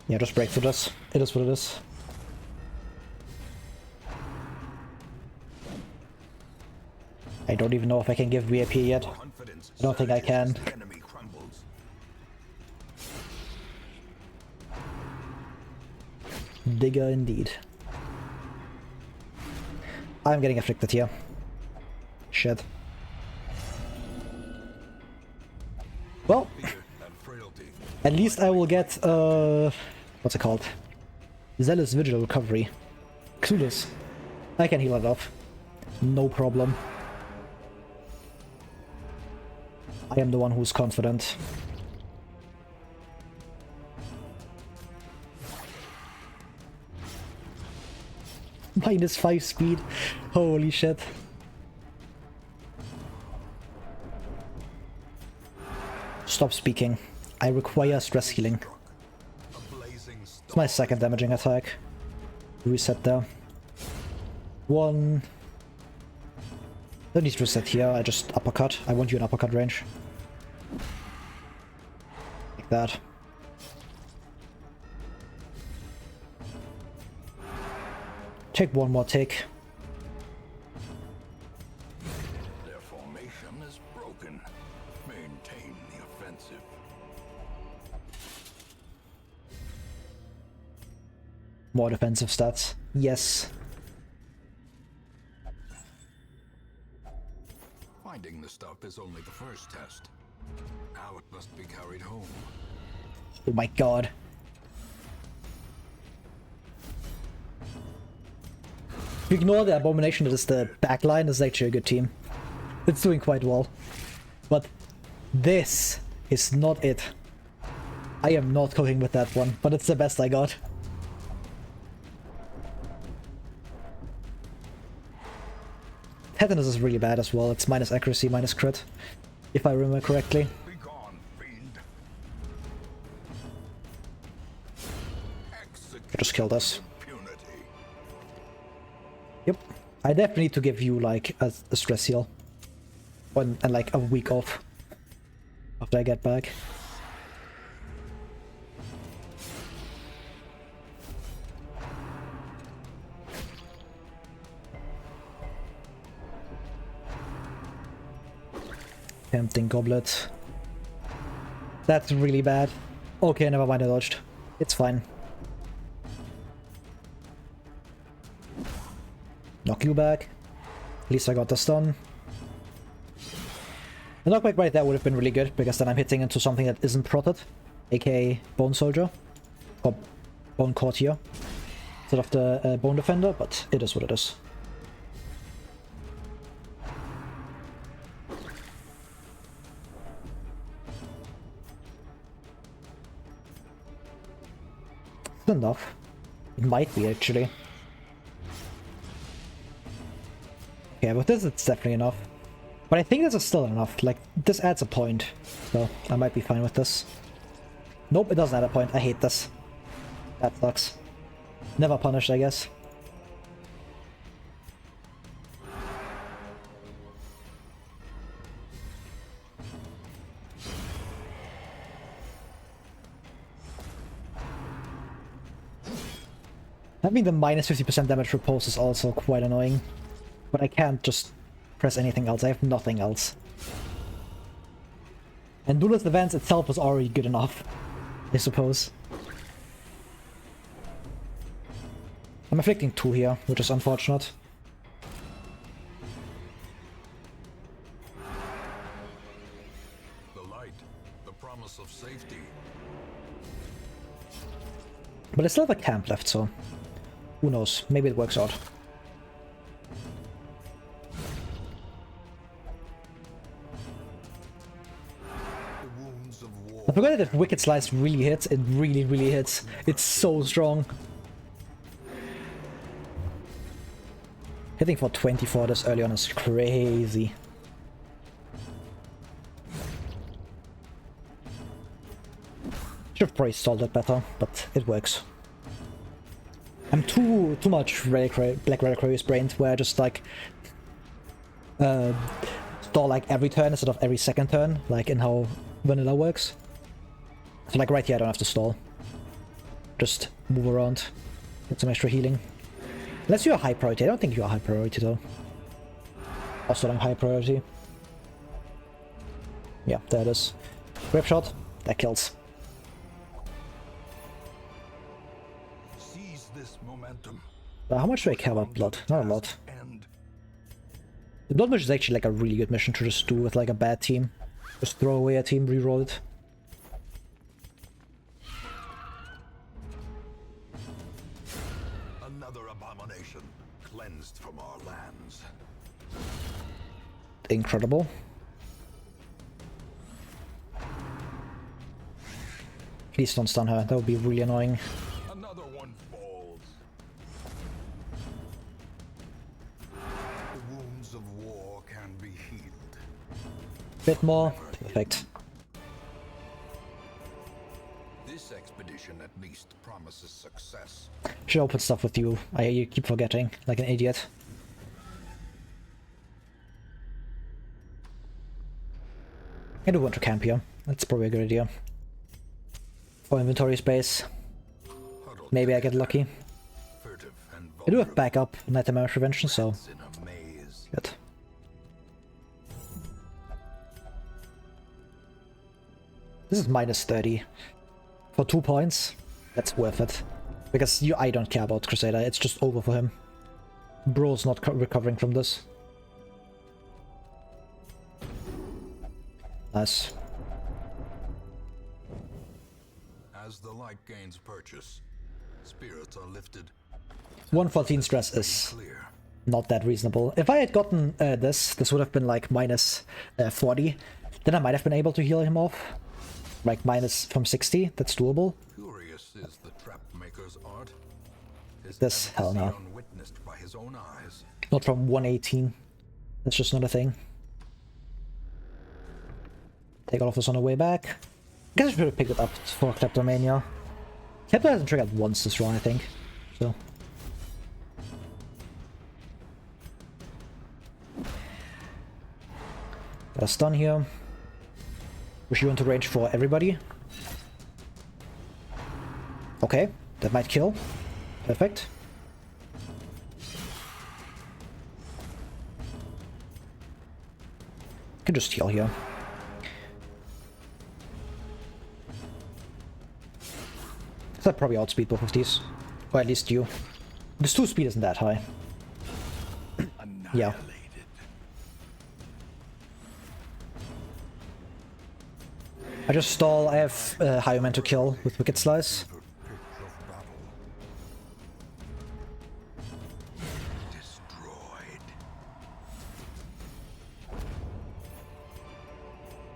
Yeah, just break through this. It is what it is. I don't even know if I can give VIP yet. Confidence I don't think I can. surges as the enemy crumbles. Digger indeed. I'm getting afflicted here. Shit. Well, Fear and frailty. at least I will get, what's it called? Zealous Vigil Recovery. Clueless. I can heal it off. No problem. I am the one who's confident. -5 speed. Holy shit. Stop speaking. I require stress healing. A blazing star. It's my second damaging attack. Reset there. One. Don't need to reset here, I just uppercut. I want you in uppercut range. Like that. Take one more tick. Their formation is broken. Maintain the offensive. More defensive stats. Yes. Finding the stuff is only the first test. Now it must be carried home. Oh my god. If you ignore the Abomination that is the backline, it's actually a good team. It's doing quite well. But this is not it. I am not cooking with that one, but it's the best I got. Tetanus is really bad as well. It's minus accuracy, minus crit, if I remember correctly. Be gone, fiend. I just killed us. Impunity. Yep. I definitely need to give you like a stress heal. And like a week off. After I get back. Tempting goblet. That's really bad. Okay, never mind, I dodged. It's fine. Knock you back. At least I got this done. The knockback right there would have been really good, because then I'm hitting into something that isn't protted, aka Bone Soldier, or Bone Courtier, instead of the Bone Defender, but it is what it is. It's enough. It might be, actually. Yeah, with this it's definitely enough. But I think this is still enough. Like, this adds a point. So, I might be fine with this. Nope, it doesn't add a point. I hate this. That sucks. Never punished, I guess. Having the minus 50% damage repulse is also quite annoying. But I can't just press anything else. I have nothing else. And Duelist Advance itself was already good enough, I suppose. I'm afflicting 2 here, which is unfortunate. The light, the promise of safety. But I still have a camp left, so who knows? Maybe it works out. I forgot that if Wicked Slice really hits, it really, really hits. It's so strong. Hitting for 24 this early on is crazy. Should've probably stalled it better, but it works. I'm too much Black Reliquary's brained, where I just like stall like every turn instead of every second turn, like in how vanilla works. So like right here I don't have to stall. Just move around, get some extra healing. Unless you're a high priority. I don't think you're a high priority though. Also I'm high priority. Yeah, there it is. Grip shot, that kills. Seize this momentum. How much do I care about blood? Not a lot. The blood mission is actually like a really good mission to just do with like a bad team. Just throw away a team, reroll it. Another abomination cleansed from our lands. Incredible. Please don't stun her, that would be really annoying. Another one falls. The wounds of war can be healed. Bit more. Perfect. This expedition at least promises success. Should open stuff with you. You keep forgetting, like an idiot. I do want to camp here. That's probably a good idea. For inventory space. Maybe I get lucky. Furtive and I do have backup Night Damage Prevention, so in a maze. good. This is minus 30. For 2 points, that's worth it. Because I don't care about Crusader, it's just over for him. Bro's not recovering from this. Nice. As the light gains purchase, spirits are lifted. 114 stress is Clear. not that reasonable. If I had gotten this would have been like minus 40. Then I might have been able to heal him off. Like minus from 60, that's doable. Curious is the trap maker's art. His This, hell no. efficacy unwitnessed by his own eyes. Not from 118. That's just not a thing. Take all of this on the way back. I guess I should have picked it up for Kleptomania. Klepto hasn't triggered once this run, I think. So. Got a stun here. Push you into range for everybody. Okay, that might kill. Perfect. Can just heal here. So I'd probably outspeed both of these. Or at least you. This 2 speed isn't that high. Yeah. I just stall. I have Hyoman to kill with Wicked Slice. Destroyed.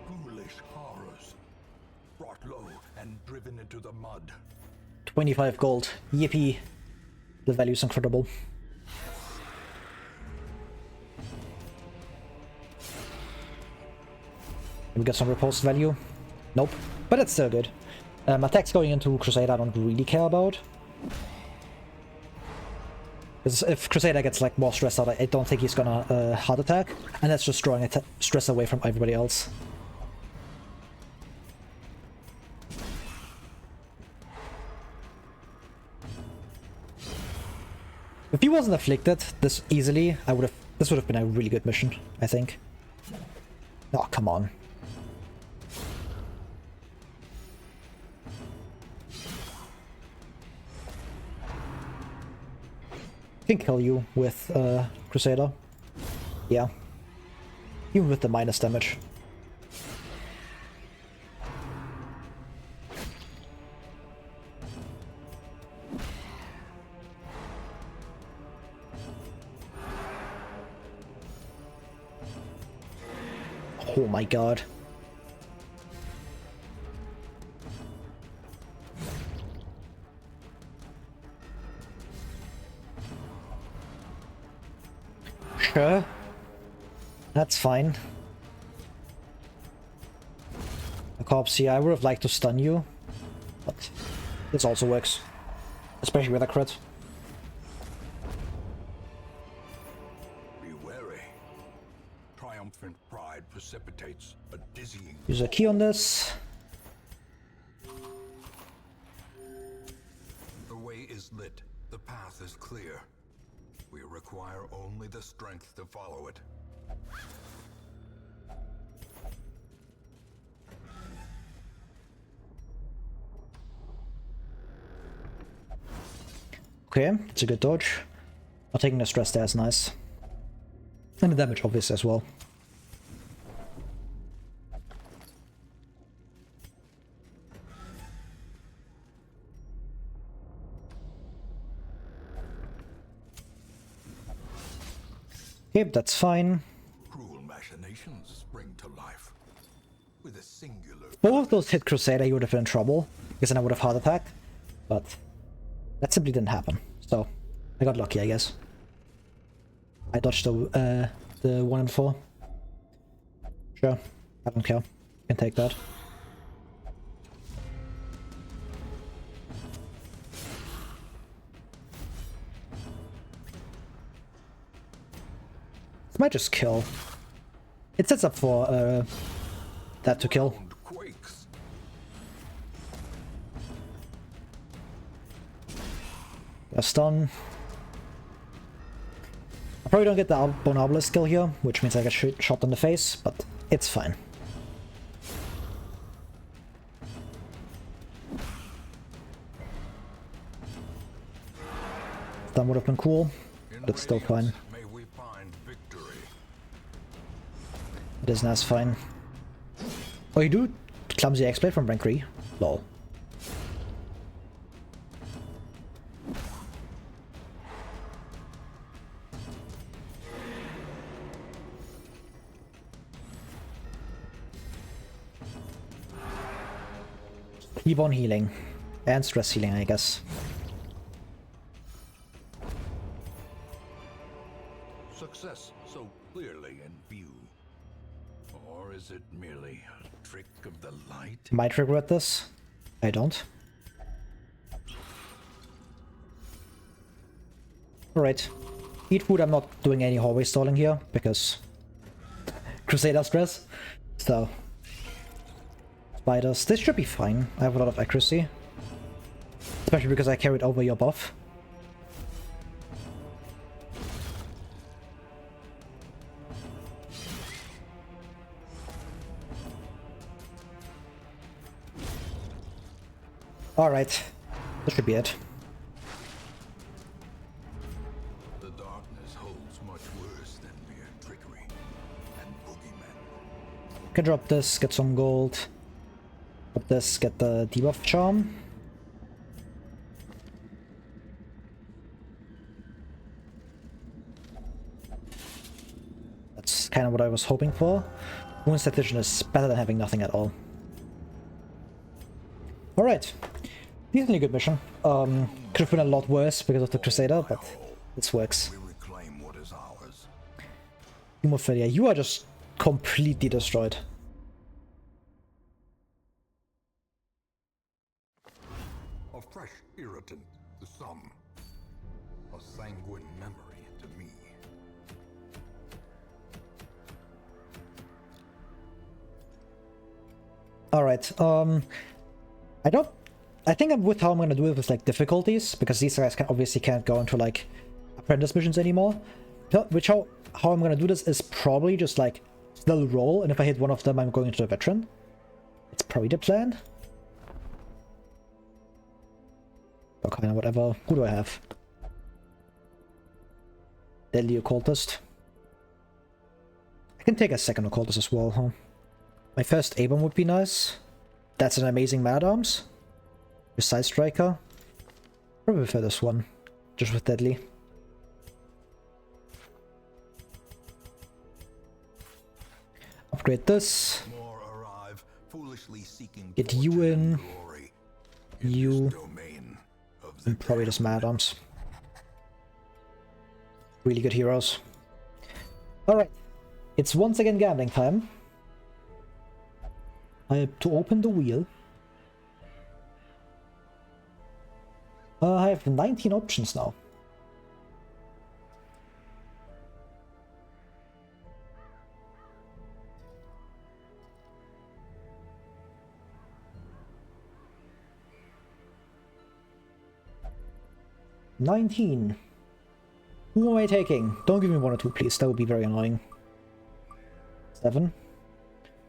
Foolish horrors. Brought low and driven into the mud. 25 gold. Yippee. The value's incredible. We got some repulsed value. Nope. But it's still good. Attacks going into Crusader I don't really care about. Because if Crusader gets like more stressed out, I don't think he's gonna hard attack. And that's just drawing stress away from everybody else. If he wasn't afflicted this easily, this would have been a really good mission, I think. Oh, come on. Can kill you with Crusader. Yeah. Even with the minus damage. Oh my god. Sure. That's fine. A corpse here. I would have liked to stun you, but this also works. Especially with a crit. Be wary. Triumphant pride precipitates a dizzying. Use a key on this. The way is lit. The path is clear. We require only the strength to follow it. Okay, it's a good dodge. Not taking the stress there is nice. And the damage obvious as well. Okay, that's fine. Cruel machinations spring to life. With a singular. Both of those hit Crusader, you would have been in trouble. Because then I would have hard attacked. But that simply didn't happen. So I got lucky, I guess. I dodged the 1 and 4. Sure, I don't care. Can take that. This might just kill. It sets up for that to kill. Quakes. A stun. I probably don't get the Bone Obelisk skill here, which means I get shot in the face, but it's fine. That would have been cool, but it's still fine. May we find victory. It isn't as fine. Oh, you do clumsy X-Blade from rank 3? Lol. Keep on healing. And stress healing, I guess. Success so clearly in view. Or is it merely a trick of the light? Might regret this. I don't. Alright. Eat food, I'm not doing any hallway stalling here, because Crusader stress. So spiders. This should be fine. I have a lot of accuracy. Especially because I carried over your buff. Alright. This should be it. The darkness holds much worse than mere trickery and boogeymen. Can drop this, get some gold. Drop this, get the debuff charm. That's kind of what I was hoping for. Wound statistician is better than having nothing at all. Alright. Decently good mission. Could have been a lot worse because of the Crusader, but this works. We reclaim what is ours. Hemophilia, you are just completely destroyed. A fresh irritant to some. A sanguine memory to me. Alright, I think I'm with how I'm gonna do it with like difficulties, because these guys obviously can't go into like apprentice missions anymore. How I'm gonna do this is probably just like still roll, and if I hit one of them I'm going into the veteran. It's probably the plan. Or kind of whatever. Who do I have? Deadly Occultist. I can take a second Occultist as well, huh? My first A-bomb would be nice. That's an amazing Mad-Arms. Side Striker. Probably prefer this one. Just with Deadly. Upgrade this. More arrive, foolishly seeking Get you fortune and in. glory You. this domain of the And probably this Mad-Arms. Really good heroes. Alright. It's once again gambling time. I have to open the wheel. I have 19 options now. $19. Who am I taking? Don't give me 1 or 2, please. That would be very annoying. 7.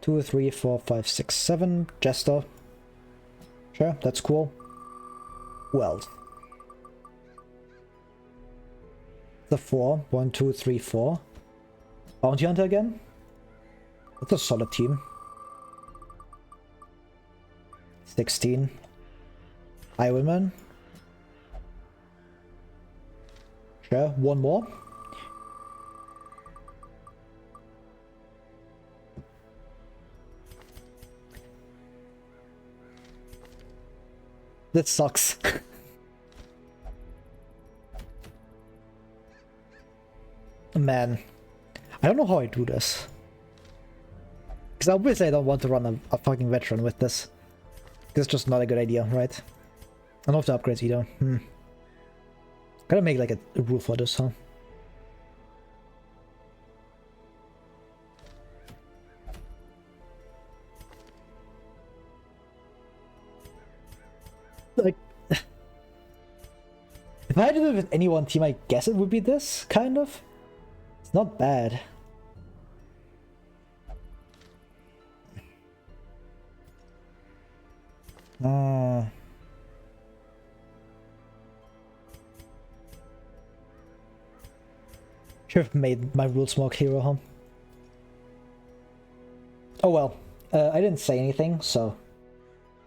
2, 3, 4, 5, 6, 7. Jester. Sure, that's cool. Who else? The 4. 1, 2, 3, 4. Bounty Hunter again? That's a solid team. 16. Highwayman. Sure, 1 more. That sucks. Man, I don't know how I do this. Because obviously I don't want to run a fucking veteran with this. It's just not a good idea, right? I don't have the upgrades either. Gotta make like a rule for this, huh? Like, if I did it with any one team, I guess it would be this, kind of. It's not bad. Should have made my rule smoke hero, huh? Oh well, I didn't say anything, so...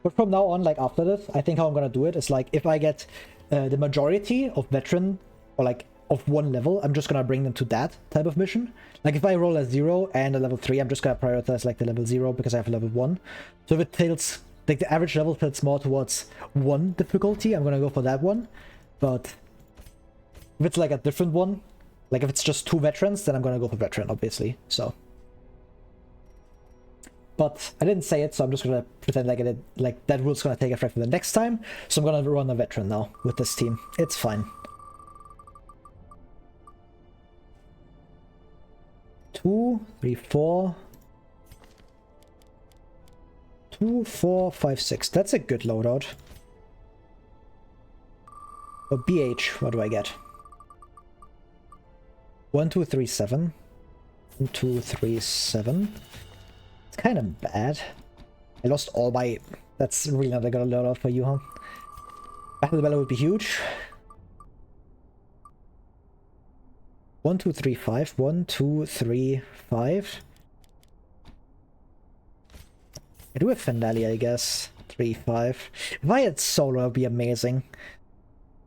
But from now on, like after this, I think how I'm gonna do it is like, if I get the majority of veteran, or like of one level, I'm just gonna bring them to that type of mission. Like if I roll a 0 and a level 3, I'm just gonna prioritize like the level 0 because I have a level 1. So if it tilts like the average level fits more towards 1 difficulty, I'm gonna go for that one. But if it's like a different one, like if it's just 2 veterans, then I'm gonna go for veteran, obviously. So, but I didn't say it, so I'm just gonna pretend like like that rule's gonna take effect for the next time. So I'm gonna run a veteran now with this team. It's fine. 2, 3, 4. 2, 4, 5, 6. That's a good loadout. Oh, BH, what do I get? 1, 2, 3, 7. 1, 2, 3, 7. It's kind of bad. I lost all my... That's really not a good loadout for you, huh? Battle Bella would be huge. 1, 2, 3, 5. 1, 2, 3, 5. I do have Fendalia, I guess. 3, 5. If I had Solo, it would be amazing.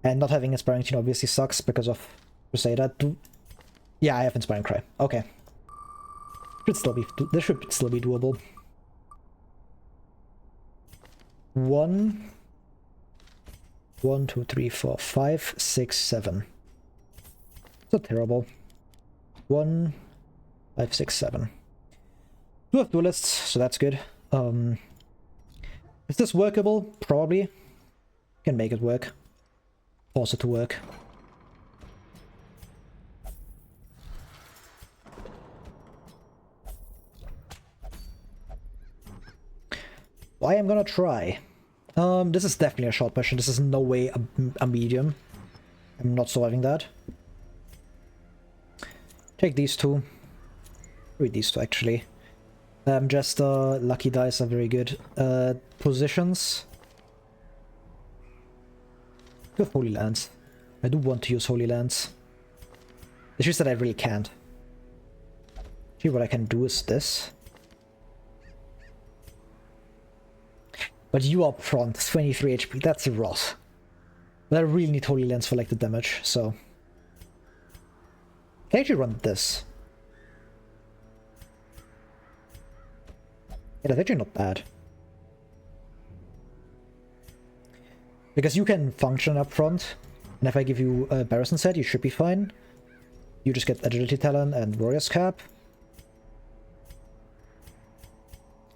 And not having Inspiring Teen obviously sucks because of Crusader. Yeah, I have Inspiring Cry. Okay. This should still be doable. 1, 2, 3, 4, 5, 6, 7. It's not terrible. 1, 5, 6, 7. 2 have duelists, so that's good. Is this workable? Probably. Can make it work. Force it to work. Why I'm gonna try. This is definitely a short mission. This is no way a medium. I'm not surviving that. Take these 2. Read these 2 actually. Just lucky dice are very good. Positions. I have Holy Lands. I do want to use Holy Lands. It's just that I really can't. See, what I can do is this. But you are prompt, 23 HP, that's a rot. But I really need Holy Lands for like the damage, so... I can actually run this. Yeah, that's actually not bad. Because you can function up front, and if I give you a Barrison set, you should be fine. You just get Agility Talon and Warrior's Cap.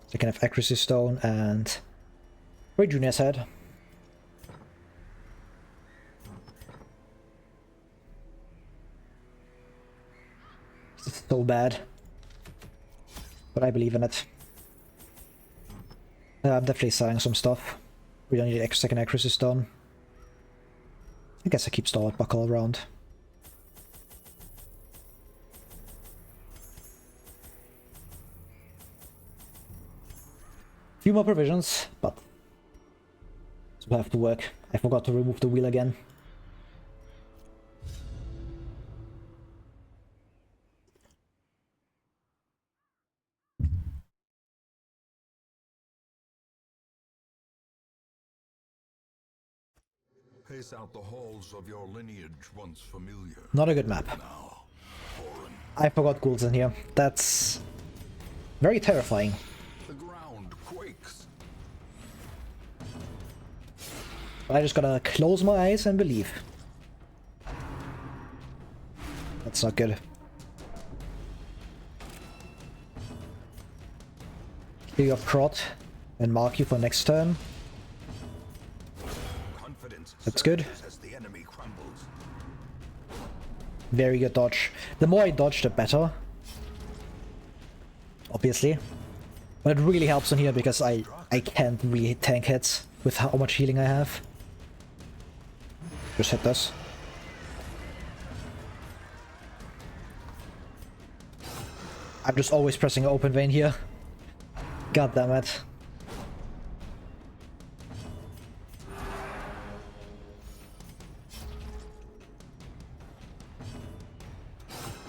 So you can have Accuracy Stone and... Great Junior's Head. This is so bad. But I believe in it. I'm definitely selling some stuff. We don't need an extra second Accuracy Stone. I guess I keep Stalwart Buckle around. Few more provisions, but this will have to work. I forgot to remove the wheel again. Pace out the halls of your lineage once familiar. Not a good map. Now, foreign. I forgot ghouls in here. That's very terrifying. The ground quakes. I just gotta close my eyes and believe. That's not good. Clear your prot and mark you for next turn. That's good. As the enemy crumbles. Very good dodge. The more I dodge, the better. Obviously. But it really helps on here because I can't really tank hits with how much healing I have. Just hit this. I'm just always pressing open vein here. God damn it.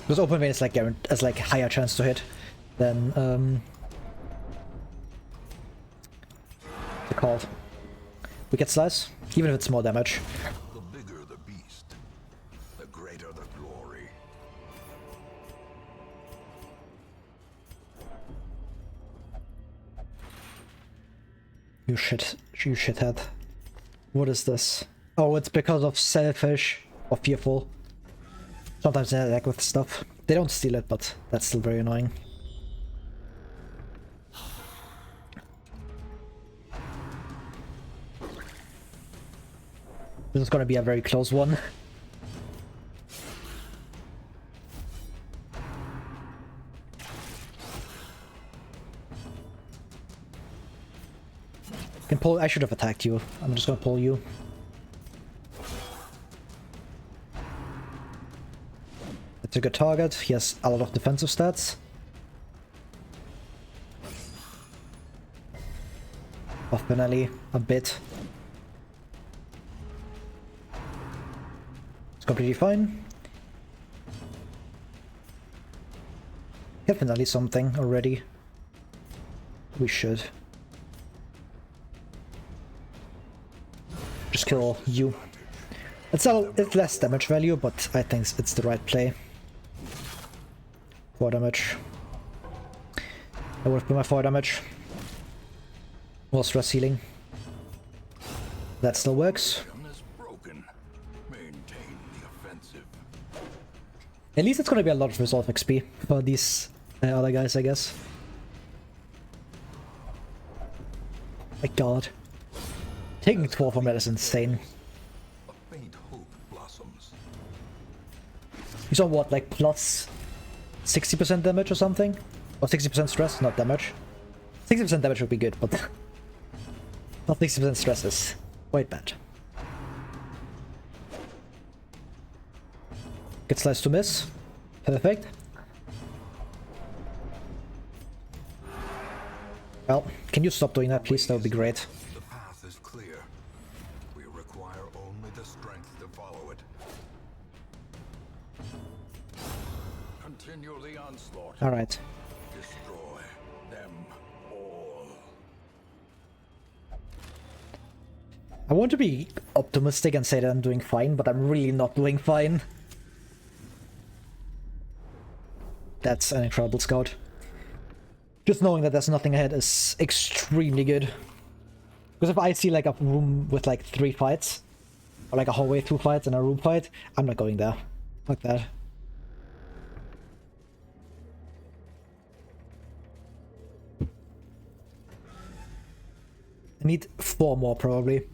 Because open vein is like has like higher chance to hit than the called. We get slice, even if it's more damage. The bigger the beast, the greater the glory. You shithead. What is this? Oh, it's because of selfish or fearful. Sometimes they attack with stuff. They don't steal it, but that's still very annoying. This is gonna be a very close one. Can pull. I should have attacked you. I'm just gonna pull you. It's a good target. He has a lot of defensive stats. Off Benelli a bit. It's completely fine. Definitely something already. We should. Just kill you. It's less damage value, but I think it's the right play. 4 damage. That would be my 4 damage. More stress healing. That still works. At least it's gonna be a lot of resolve XP for these other guys, I guess. My god. Taking 12 from that is insane. He's on what, like plus 60% damage or something? Or 60% stress, not damage. 60% damage would be good, but not 60% stress is quite bad. Get slice to miss. Perfect. Well, can you stop doing that, please? That would be great. The path is clear. We require only the strength to follow it. Continue the onslaught. All right. Destroy them all. I want to be optimistic and say that I'm doing fine, but I'm really not doing fine. That's an incredible scout. Just knowing that there's nothing ahead is extremely good. Because if I see like a room with like 3 fights, or like a hallway 2 fights and a room fight, I'm not going there. Fuck that. I need 4 more probably.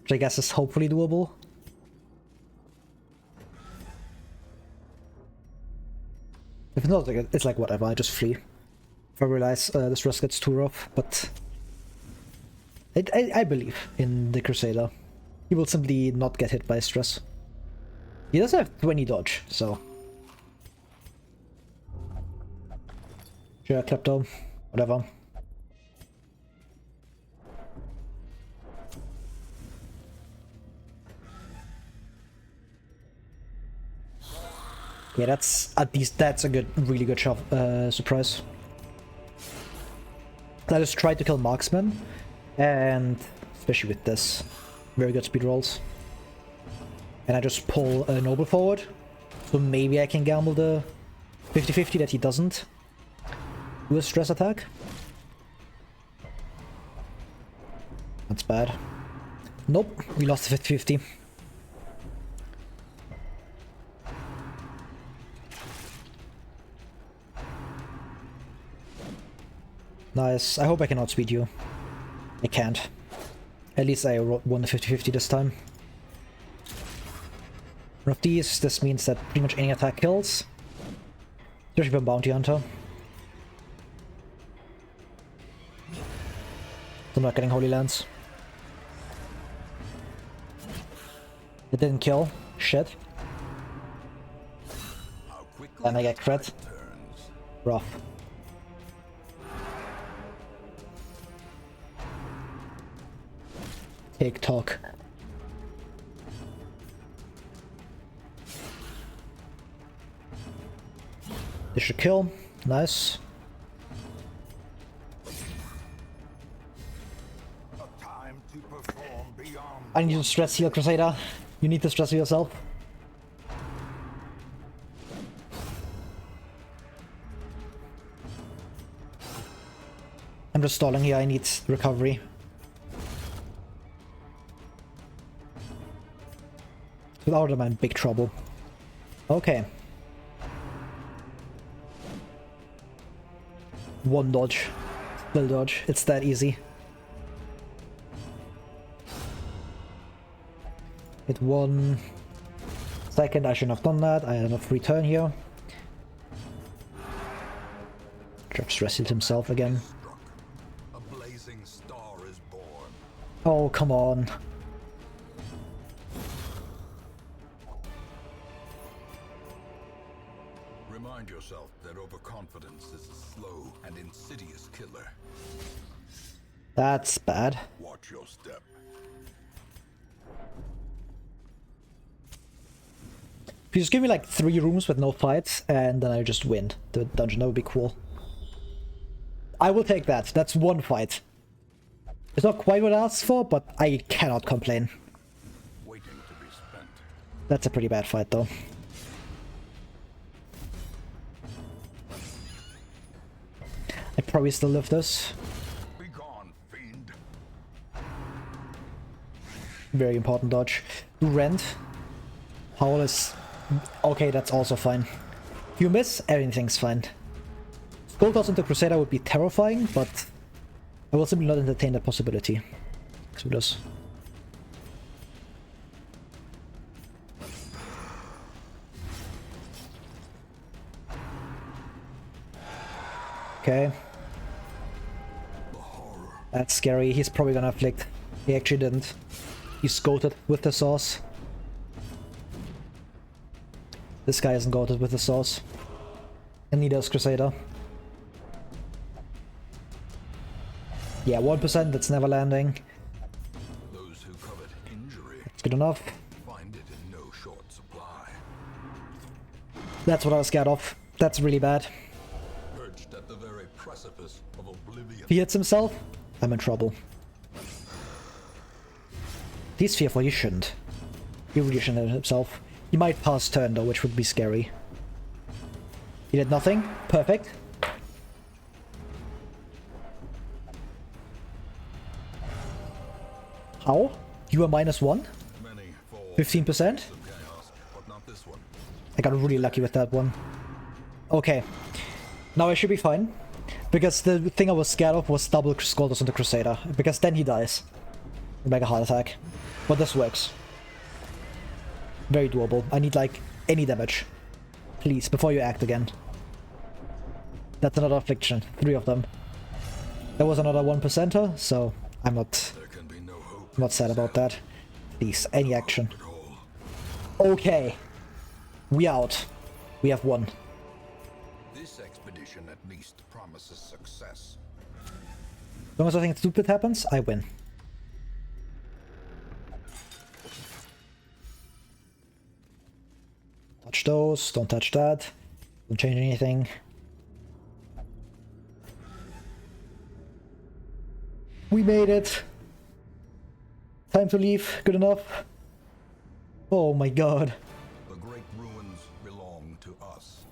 Which I guess is hopefully doable. If it's not, it's like whatever, I just flee. If I realize this rest gets too rough, but I believe in the Crusader. He will simply not get hit by stress. He does have 20 dodge, so... Sure, Klepto, whatever. Yeah, that's at least that's a really good shot, surprise. I just tried to kill marksman, and especially with this, very good speed rolls. And I just pull a noble forward, so maybe I can gamble the 50-50 that he doesn't do a stress attack. That's bad. Nope, we lost the 50-50. Nice. I hope I can outspeed you. I can't. At least I won the 50-50 this time. One of these, this means that pretty much any attack kills. Especially for Bounty Hunter. I'm not getting Holy Lance. It didn't kill. Shit. And I get crit. Rough. TikTok. This should kill. Nice. I need to stress heal, Crusader. You need to stress heal yourself. just stalling here, I need recovery. Without them, I'm in big trouble. Okay. One dodge. Still dodge. It's that easy. Hit 1 second. I shouldn't have done that. I had enough return here. Just rested himself again. A blazing star is born. Oh, come on. Remind yourself that overconfidence is a slow and insidious killer. That's bad. Watch your step. If you just give me like 3 rooms with no fights, and then I just win the dungeon, that would be cool. I will take that. That's 1 fight. It's not quite what I asked for, but I cannot complain. Waiting to be spent. That's a pretty bad fight, though. I probably still live this. Be gone, fiend. Very important dodge. Do rend. Howl is... okay, that's also fine. If you miss, everything's fine. Skull toss into Crusader would be terrifying, but I will simply not entertain that possibility. So this. Okay. That's scary. He's probably gonna afflict. He actually didn't. He's goated with the sauce. This guy isn't goated with the sauce. And neither is Crusader. Yeah, 1%, that's never landing. Those who covet injury It's good enough. find it in no short supply. That's what I was scared of. That's really bad. Perched at the very precipice of oblivion. If he hits himself, I'm in trouble. He's fearful, he shouldn't. He really shouldn't hit himself. He might pass turn though, which would be scary. He did nothing. Perfect. How? You are -1? Many fall 15%? of chaos, but not this one. I got really lucky with that one. Okay. Now I should be fine. Because the thing I was scared of was double Scalders on the Crusader. Because then he dies. Mega heart attack. But this works. Very doable. I need like any damage. Please, before you act again. That's another affliction. 3 of them. There was another 1%er, so I'm not There can be no hope. I'm not sad about that. Please, any action. At all. Okay. We out. We have won. This expedition at least promises success. As long as nothing stupid happens, I win. Touch those, don't touch that. Don't change anything. We made it. Time to leave. Good enough. Oh my god. The great ruins belong to us,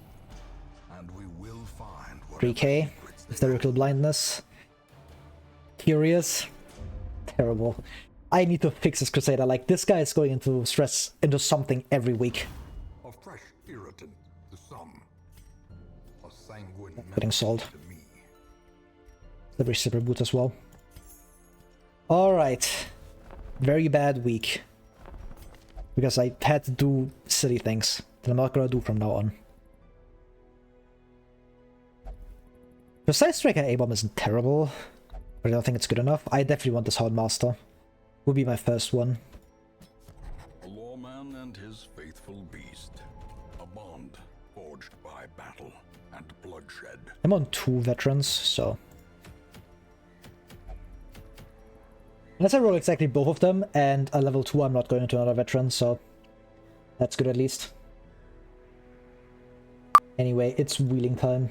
and we will find what 3k. Hysterical blindness. Curious. Terrible. I need to fix this Crusader. Like, this guy is going into stress into something every week. a fresh irritant to some, a sanguine Getting menace sold. to me. Slippery slipper boot as well. Alright. Very bad week. Because I had to do silly things that I'm not gonna do from now on. Precise Striker A-Bomb isn't terrible, but I don't think it's good enough. I definitely want this Houndmaster. Will be my first one. A lawman and his faithful beast, a bond forged by battle and bloodshed. I'm on 2 veterans, so... Unless I roll exactly both of them, and a level 2 I'm not going into another veteran, so... That's good at least. Anyway, it's wheeling time.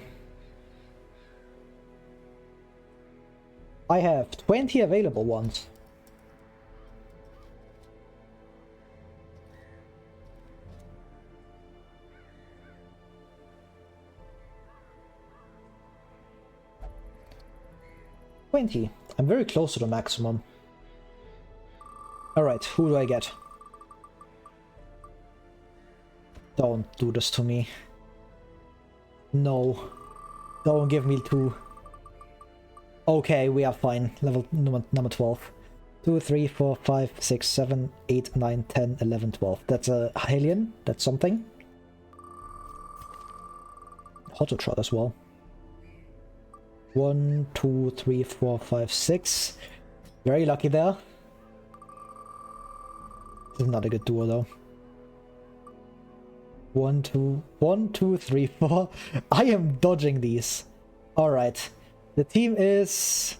I have 20 available ones. 20. I'm very close to the maximum. Alright, who do I get? Don't do this to me. No. Don't give me 2. Okay, we are fine. Level number 12. 2, 3, 4, 5, 6, 7, 8, 9, 10, 11, 12. That's a Hylian. That's something. Auto trot as well. 1, 2, 3, 4, 5, 6. Very lucky there. This is not a good duo though. 1, 2, 3, 4. I am dodging these. Alright. The team is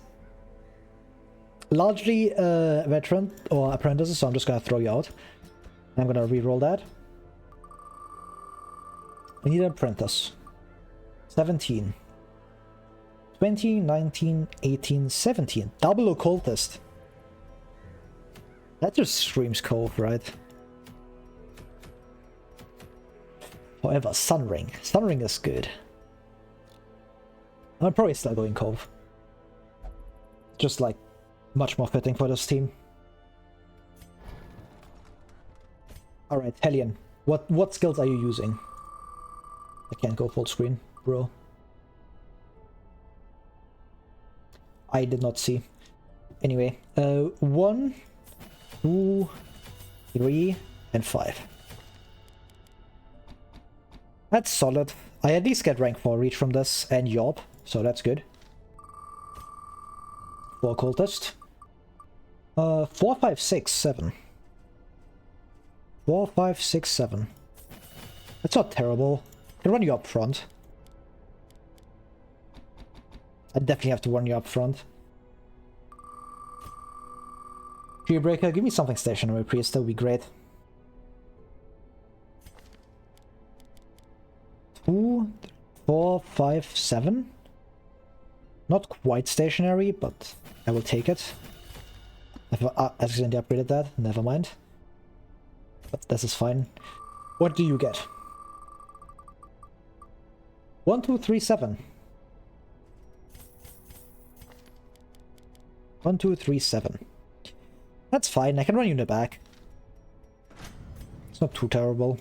largely veteran or apprentices, so I'm just gonna throw you out. I'm gonna re-roll that. I need an apprentice. 17. 20, 19, 18, 17. Double occultist. That just screams Cove, right? However, Sunring. Sunring is good. I'm probably still going Cove. Just like much more fitting for this team. Alright, Hellion. What skills are you using? I can't go full screen, bro. I did not see. Anyway, 1, 2, 3, and 5. That's solid. I at least get rank 4 reach from this and Yob, so that's good. 4 cultist. 4, 5, 6, 7. 4, 5, 6, 7. That's not terrible. I can run you up front. I definitely have to run you up front. Fearbreaker, give me something stationary, please. That would be great. 2, 4, 5, 7. Not quite stationary, but I will take it. I've accidentally upgraded that. Never mind. But this is fine. What do you get? 1, 2, 3, 7. 1, 2, 3, 7. That's fine. I can run you in the back. It's not too terrible.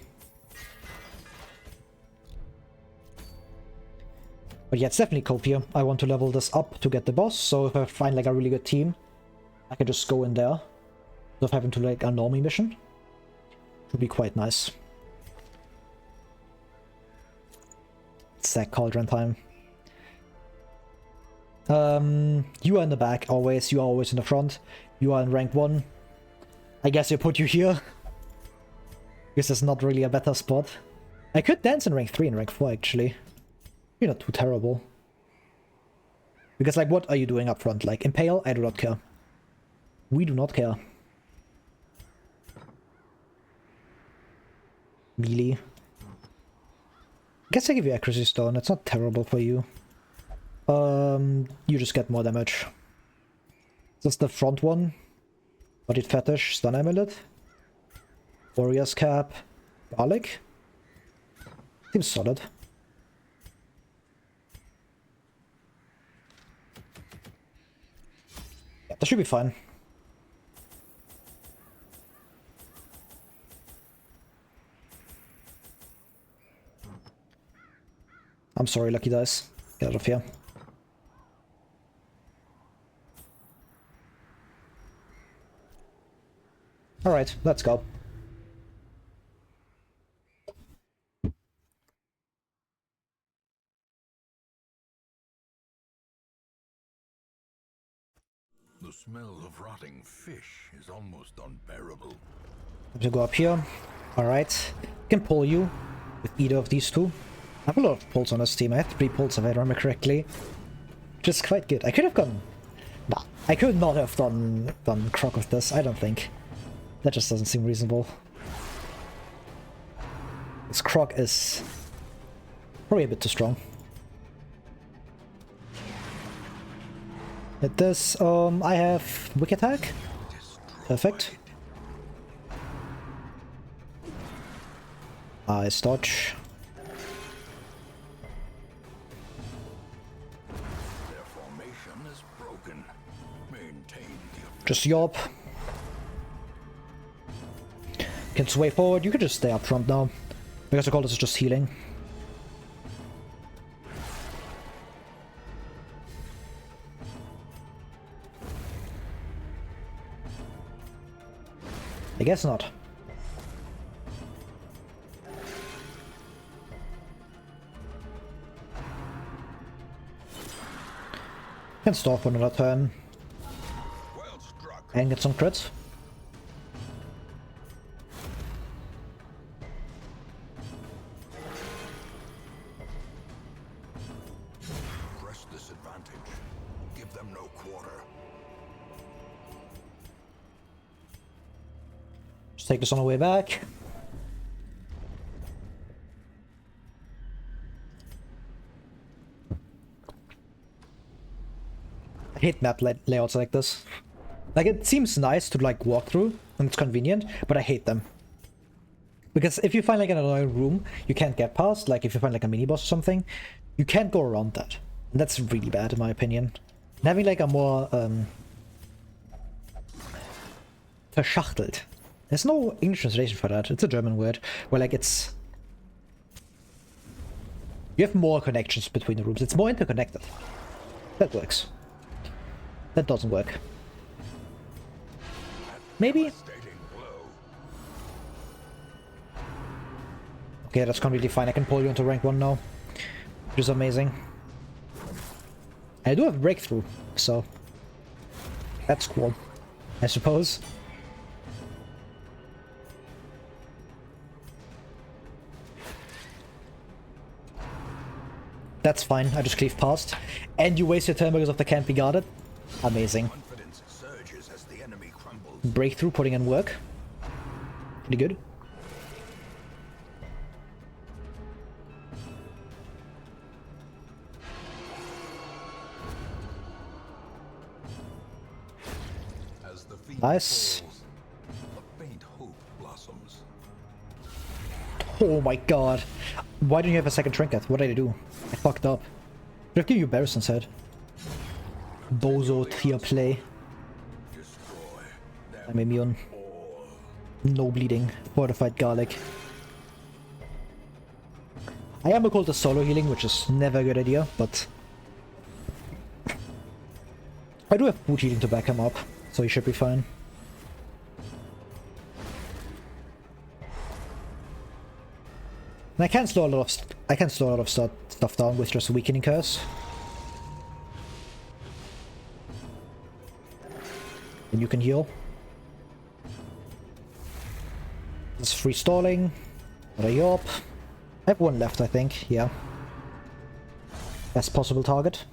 But yeah, it's definitely copier. I want to level this up to get the boss, so if I find like a really good team, I can just go in there instead of having to like a normie mission. Would be quite nice. Sack cauldron time. You are in the back always. You are always in the front. You are in rank 1. I guess I put you here. Because there's not really a better spot. I could dance in rank 3 and rank 4 actually. You're not too terrible. Because like what are you doing up front? Like impale? I do not care. We do not care. Melee. I guess I give you accuracy stone. It's not terrible for you. You just get more damage. This is the front one. Bodied fetish, stun amulet. Warrior's cap. Garlic. Seems solid. Yeah, that should be fine. I'm sorry, Lucky Dice. Get out of here. Alright, let's go. The smell of rotting fish is almost unbearable. I'm gonna go up here. Alright. Can pull you with either of these two. I have a lot of pulls on this team. I have 3 pulls if I remember correctly. Which is quite good. I could have gone... Nah, I could not have done Croc with this, I don't think. That just doesn't seem reasonable. This Croc is probably a bit too strong. At this, I have Wick Attack. Perfect. Ice Dodge. Their formation is broken. Just yop. Can sway forward. You can just stay up front now. Because the call is just healing. I guess not. Can stop for another turn. Well struck. And get some crits. Press this advantage. Give them no quarter. Just take this on the way back. I hate map layouts like this. Like, it seems nice to like walk through and it's convenient, but I hate them. Because if you find like an annoying room you can't get past, like if you find like a mini boss or something, you can't go around that. And that's really bad in my opinion. And having like a more verschachtelt. There's no English translation for that. It's a German word where like it's, you have more connections between the rooms. It's more interconnected. That works. That doesn't work. Maybe. Stating blow. Okay, that's completely fine. I can pull you into rank 1 now. Which is amazing. I do have breakthrough, so that's cool, I suppose. That's fine, I just cleave past. And you waste your turn because of the can't be guarded. Amazing. Confidence surges as the enemy crumbles. Breakthrough, putting in work. Pretty good. As the fiend Nice. falls, a faint hope blossoms. Oh my god. Why don't you have a second trinket? What did I do? I fucked up. Should have given you Barris instead. Bozo tier play. Destroy them I'm immune. all. No bleeding. Fortified garlic. I am a call to solo healing, which is never a good idea, but I do have boot healing to back him up, so he should be fine. And I can slow a lot of stuff down with just a weakening curse. And you can heal. This is free stalling. What a yop. I have one left, I think. Yeah. Best possible target.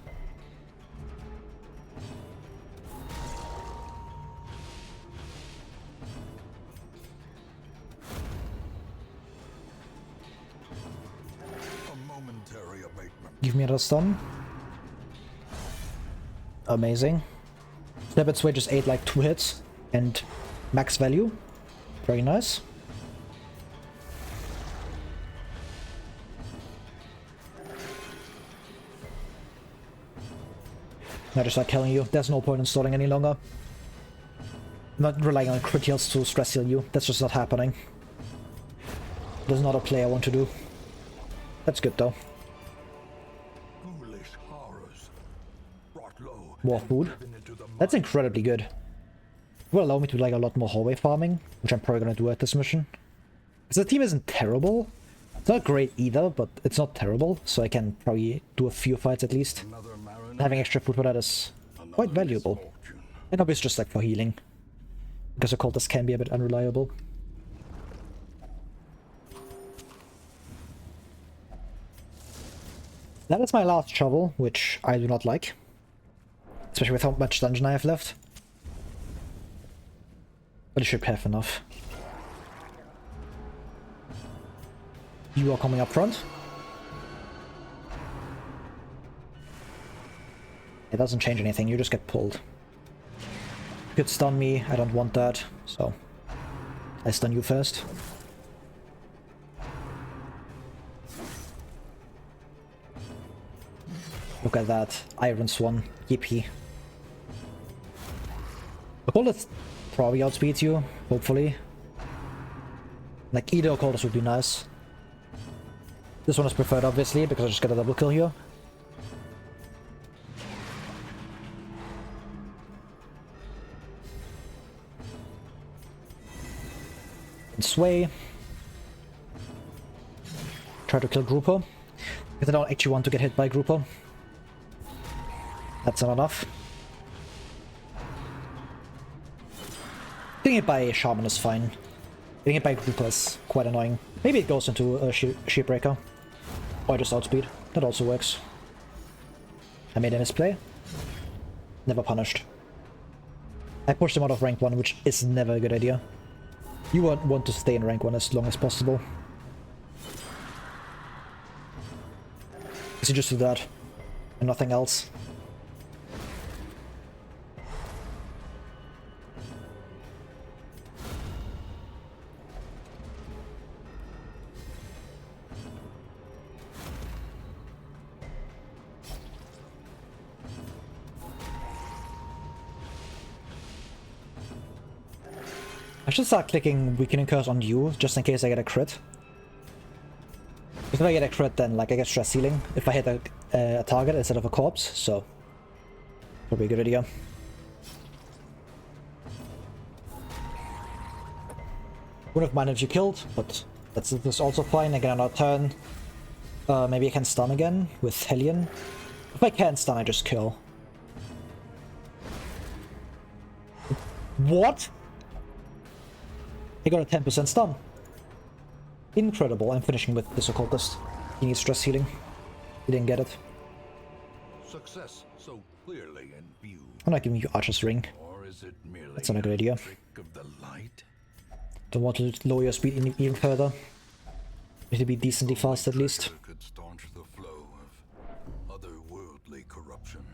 A momentary abatement. Give me another stun. Amazing. Snap Sway just ate like 2 hits and max value. Very nice. I just like killing you. There's no point in stalling any longer. I'm not relying on crit heals to stress heal you. That's just not happening. There's not a play I want to do. That's good though. Ghoulish horrors. Brought low. More food. Driven into the That's mud. incredibly good. It will allow me to like a lot more hallway farming, which I'm probably gonna do at this mission. Because the team isn't terrible. It's not great either, but it's not terrible, so I can probably do a few fights at least. Another mariner. Having extra food for that is quite Another valuable. misfortune. And obviously just like for healing. Because the cultists can be a bit unreliable. That is my last shovel, which I do not like. Especially with how much dungeon I have left. But it should have enough. You are coming up front. It doesn't change anything, you just get pulled. You could stun me, I don't want that, so I stun you first. Look at that, Iron Swan, yippee. The Coldest probably outspeeds you, hopefully. Like, either Coldest would be nice. This one is preferred, obviously, because I just got a double kill here. And sway. Try to kill Grouper. Because I don't actually want to get hit by Grouper. That's not enough. Getting hit by a Shaman is fine. Getting hit by Grouper is quite annoying. Maybe it goes into a Sheepbreaker. Or just outspeed. That also works. I made a misplay. Never punished. I pushed him out of rank 1, which is never a good idea. You want to stay in rank 1 as long as possible. So just do that. And nothing else. I should start clicking Weakening Curse on you, just in case I get a crit. If I get a crit, then like I get Stress Healing if I hit a target instead of a corpse, so probably a good idea. Wouldn't have minded if you killed, but that's also fine. Again, another turn. Maybe I can stun again with Hellion. If I can't stun, I just kill. What? He got a 10% stun. Incredible. I'm finishing with this Occultist. He needs Stress Healing. He didn't get it. Success so clearly in view. I'm not giving you Archer's Ring. Or is it merely That's not a good idea. trick of the light? Don't want to lower your speed even further. Need to be decently fast at least. Could staunch the flow of otherworldly corruption.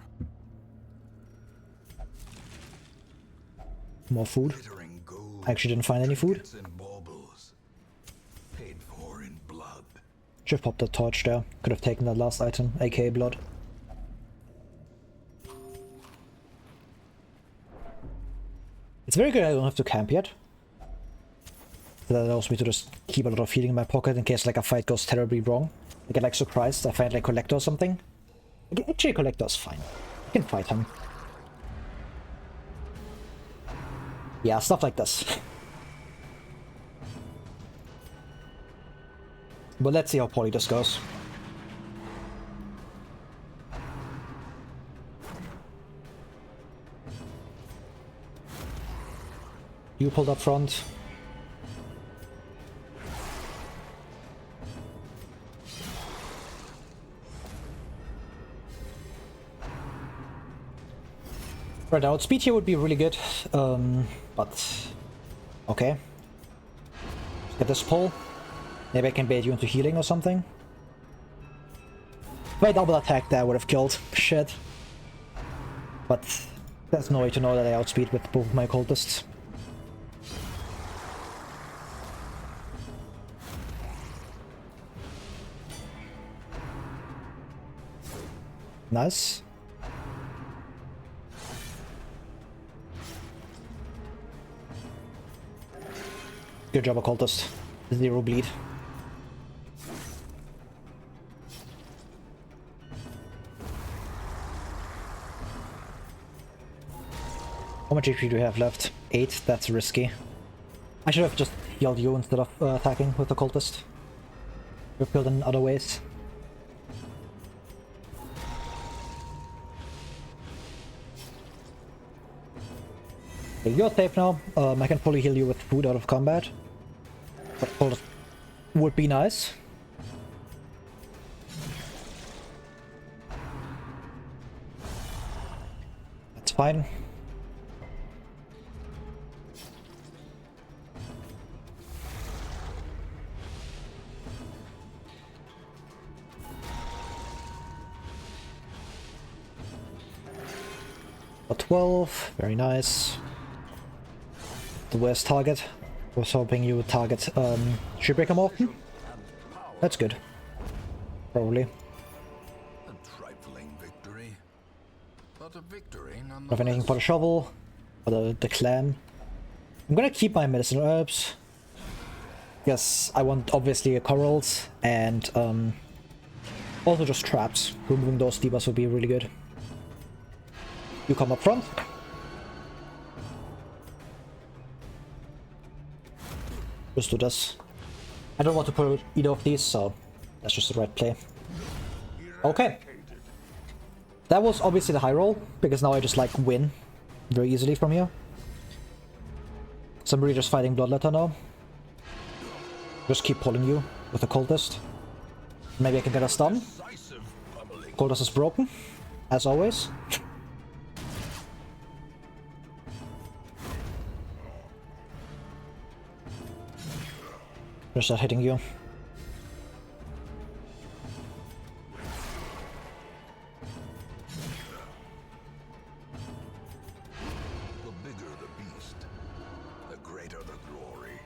More food. Glittering gold. I actually didn't find any food. trinkets and baubles, paid for in blood. Should have popped that torch there. Could have taken that last item, aka blood. It's very good I don't have to camp yet. That allows me to just keep a lot of healing in my pocket in case like a fight goes terribly wrong. I get like surprised, I find like Collector or something. Actually, Collector's fine. I can fight him. Yeah, stuff like this. But let's see how poorly this goes. You pulled up front. Right now, speed here would be really good, but okay. Get this pull. Maybe I can bait you into healing or something. If I double attack that, I would have killed. Shit. But there's no way to know that I outspeed with both my cultists. Nice. Good job, Occultist. 0 bleed. How much HP do you have left? 8? That's risky. I should have just healed you instead of attacking with the Occultist. You're killed in other ways. Okay, you're safe now. I can fully heal you with food out of combat. But Occultist would be nice. That's fine. A 12, very nice. The worst target. Was hoping you would target Sheepbreaker more. That's good. Probably. A trifling victory, but a victory Have anything nonetheless. for the shovel? or the clan. I'm gonna keep my medicine herbs. Yes, I want obviously corals and also just traps. Removing those debuffs would be really good. You come up front. Just do this. I don't want to put either of these, so that's just the right play. Okay. That was obviously the high roll, because now I just like win very easily from here. So I'm really just fighting Bloodletter now. Just keep pulling you with the cultist. Maybe I can get a stun. Cultist is broken, as always. Just start hitting you. The bigger the beast, the greater the glory.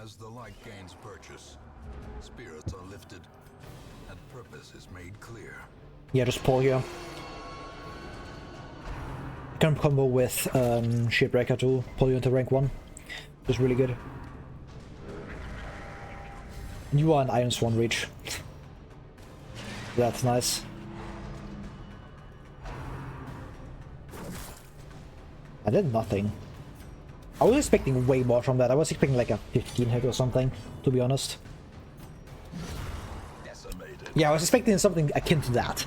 As the light gains purchase, spirits are lifted, and purpose is made clear. Yeah, just pull here. You can combo with Shipbreaker to pull you into rank 1. It's really good. You are an Iron Swan reach. That's nice. I did nothing. I was expecting way more from that. I was expecting like a 15 hit or something, to be honest. Decimated. Yeah, I was expecting something akin to that.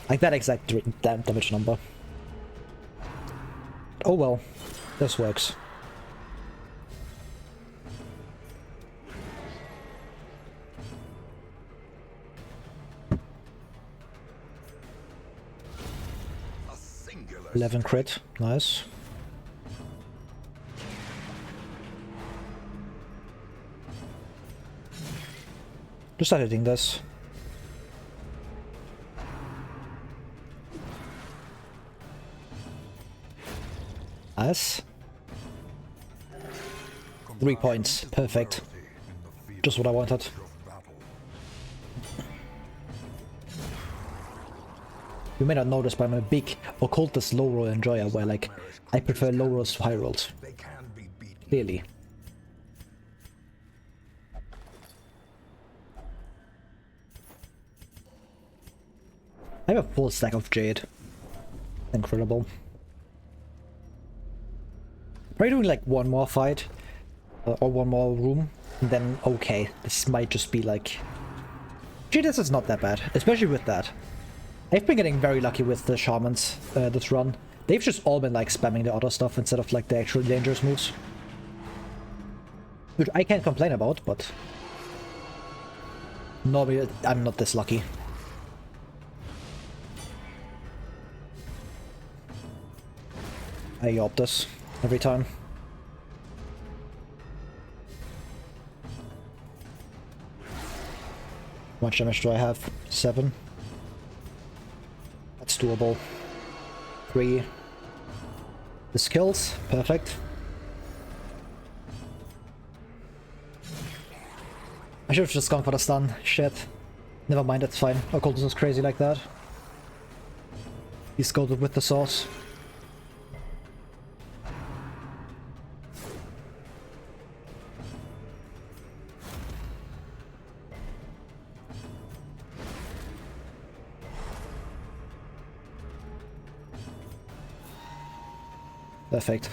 Like that exact damage number. Oh well, this works. A singular 11 crit, nice. Just editing this. Nice. 3 points, perfect. Just what I wanted. You may not notice, but I'm a big occultist low roll enjoyer, where like I prefer low rolls to high rolls. They can be beaten. Clearly. I have a full stack of Jade. Incredible. Probably doing like one more fight, or one more room, and then okay, this might just be like... Jade is not that bad, especially with that. I've been getting very lucky with the shamans this run. They've just all been like spamming the other stuff instead of like the actual dangerous moves. Which I can't complain about, but... Normally I'm not this lucky. I yelp this every time. How much damage do I have? 7. That's doable. 3. This kills. Perfect. I should have just gone for the stun. Shit. Never mind, it's fine. Occultist is crazy like that. He's goaded with the sauce. Perfect.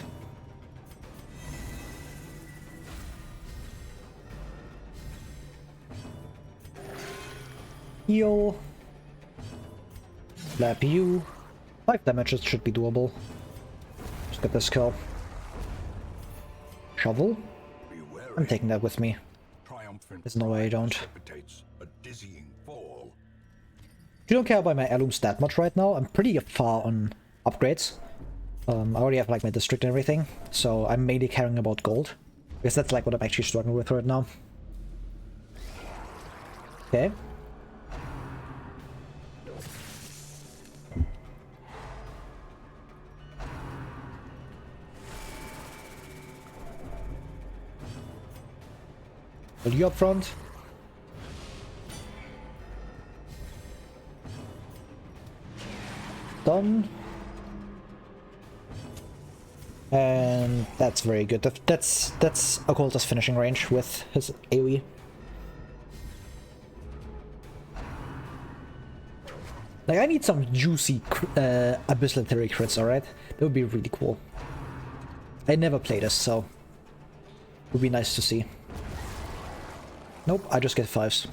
Heal. Slap you. 5 damages should be doable. Just get this kill. Shovel? Be wary. I'm taking that with me. Triumphant There's no way I don't. precipitates a dizzying fall. You don't care about my heirlooms that much right now. I'm pretty far on upgrades. I already have like my district and everything, so I'm mainly caring about gold. Because that's like what I'm actually struggling with right now. Okay. Put you up front. Done. And that's very good. That's Occult's finishing range with his AoE. Like, I need some juicy Abyssal Theory crits, alright? That would be really cool. I never played this, so it would be nice to see. Nope, I just get 5s.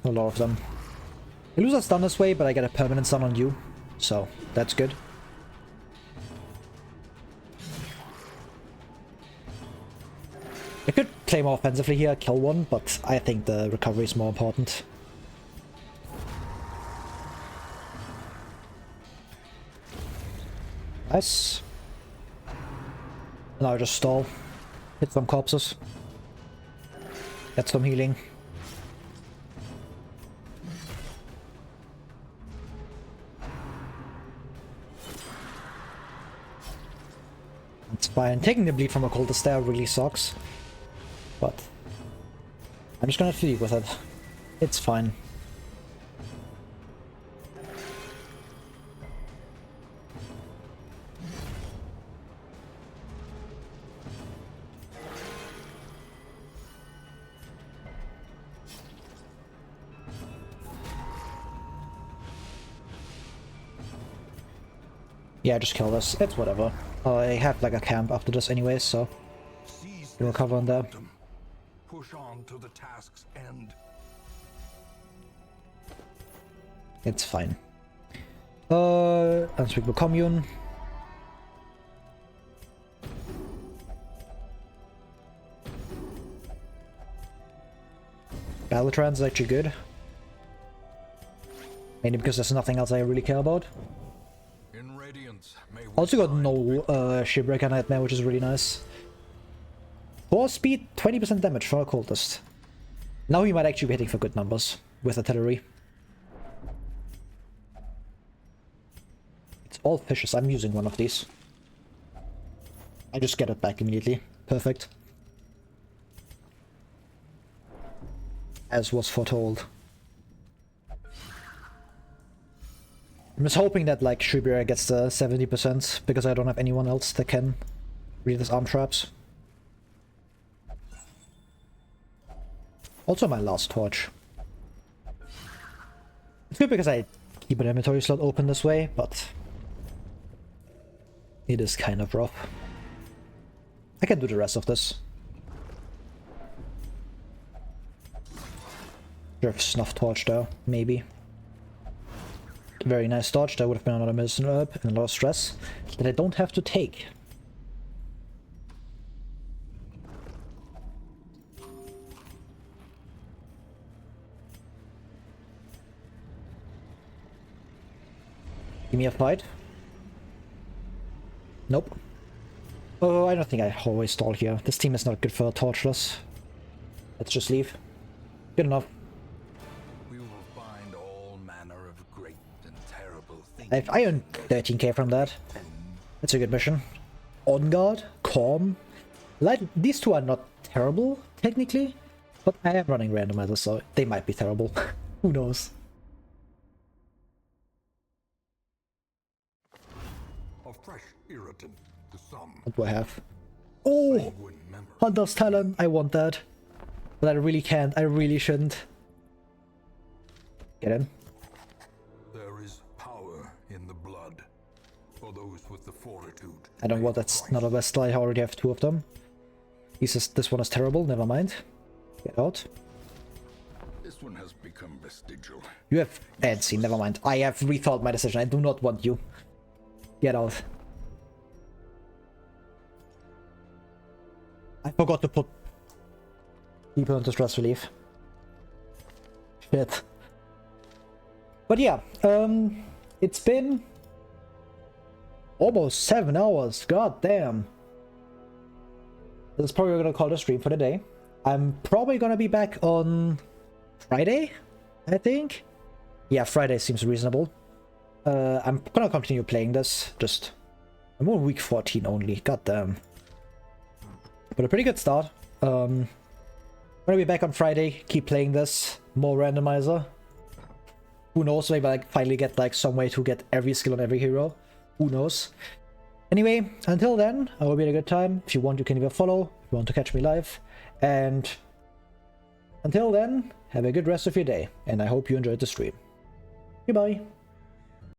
A lot of them. I lose a stun this way, but I get a permanent stun on you, so that's good. I could play more offensively here, kill one, but I think the recovery is more important. Nice. Now I just stall. Hit some corpses. Get some healing. It's fine. Taking the bleed from a cultist there really sucks. But I'm just gonna deal with it. It's fine. Yeah, just kill this. It's whatever. I have like a camp after this anyways, so we'll recover on there. Push on to the task's end. It's fine. Unspeakable Commune. Battletrans is actually good. Mainly because there's nothing else I really care about. In Radiance, may we Also got find no victory. Shipbreaker Nightmare, which is really nice. 4 speed, 20% damage for a cultist. Now he might actually be hitting for good numbers with artillery. It's all fishes. I'm using one of these. I just get it back immediately. Perfect. As was foretold. I'm just hoping that like Shibira gets the 70% because I don't have anyone else that can read his arm traps. Also my last torch. It's good because I keep an inventory slot open this way, but it is kind of rough. I can do the rest of this. Sure, snuff torch though, maybe. Very nice dodge. That would have been another medicine herb and a lot of stress that I don't have to take. Give me a fight. Nope. Oh, I don't think I always stall here. This team is not good for torchless. Let's just leave. Good enough. We will find all manner of great and terrible things. I earned 13k from that. That's a good mission. On guard, calm. Like, these two are not terrible, technically. But I am running randomizer, so they might be terrible. Who knows? A fresh irritant to some. What do I have? Oh! Sanguine memory. Hunter's Talon, I want that. But I really can't, I really shouldn't. Get in. There is power in the blood. For those with the fortitude. I don't want that's not a Vestal, I already have 2 of them. This one is terrible, never mind. Get out. This one has become vestigial. You have Nancy, never mind. I have rethought my decision, I do not want you. Get out. I forgot to put people into stress relief. Shit. But yeah, it's been almost 7 hours. God damn. This is probably gonna call the stream for the day. I'm probably gonna be back on Friday, I think. Yeah, Friday seems reasonable. I'm gonna continue playing this. I'm on week 14 only. God damn. But a pretty good start. gonna be back on Friday, keep playing this, more randomizer. Who knows, maybe like finally get like some way to get every skill on every hero. Who knows? Anyway, until then, I hope you had a good time. If you want, you can either follow, if you want to catch me live. And until then, have a good rest of your day, and I hope you enjoyed the stream. Goodbye.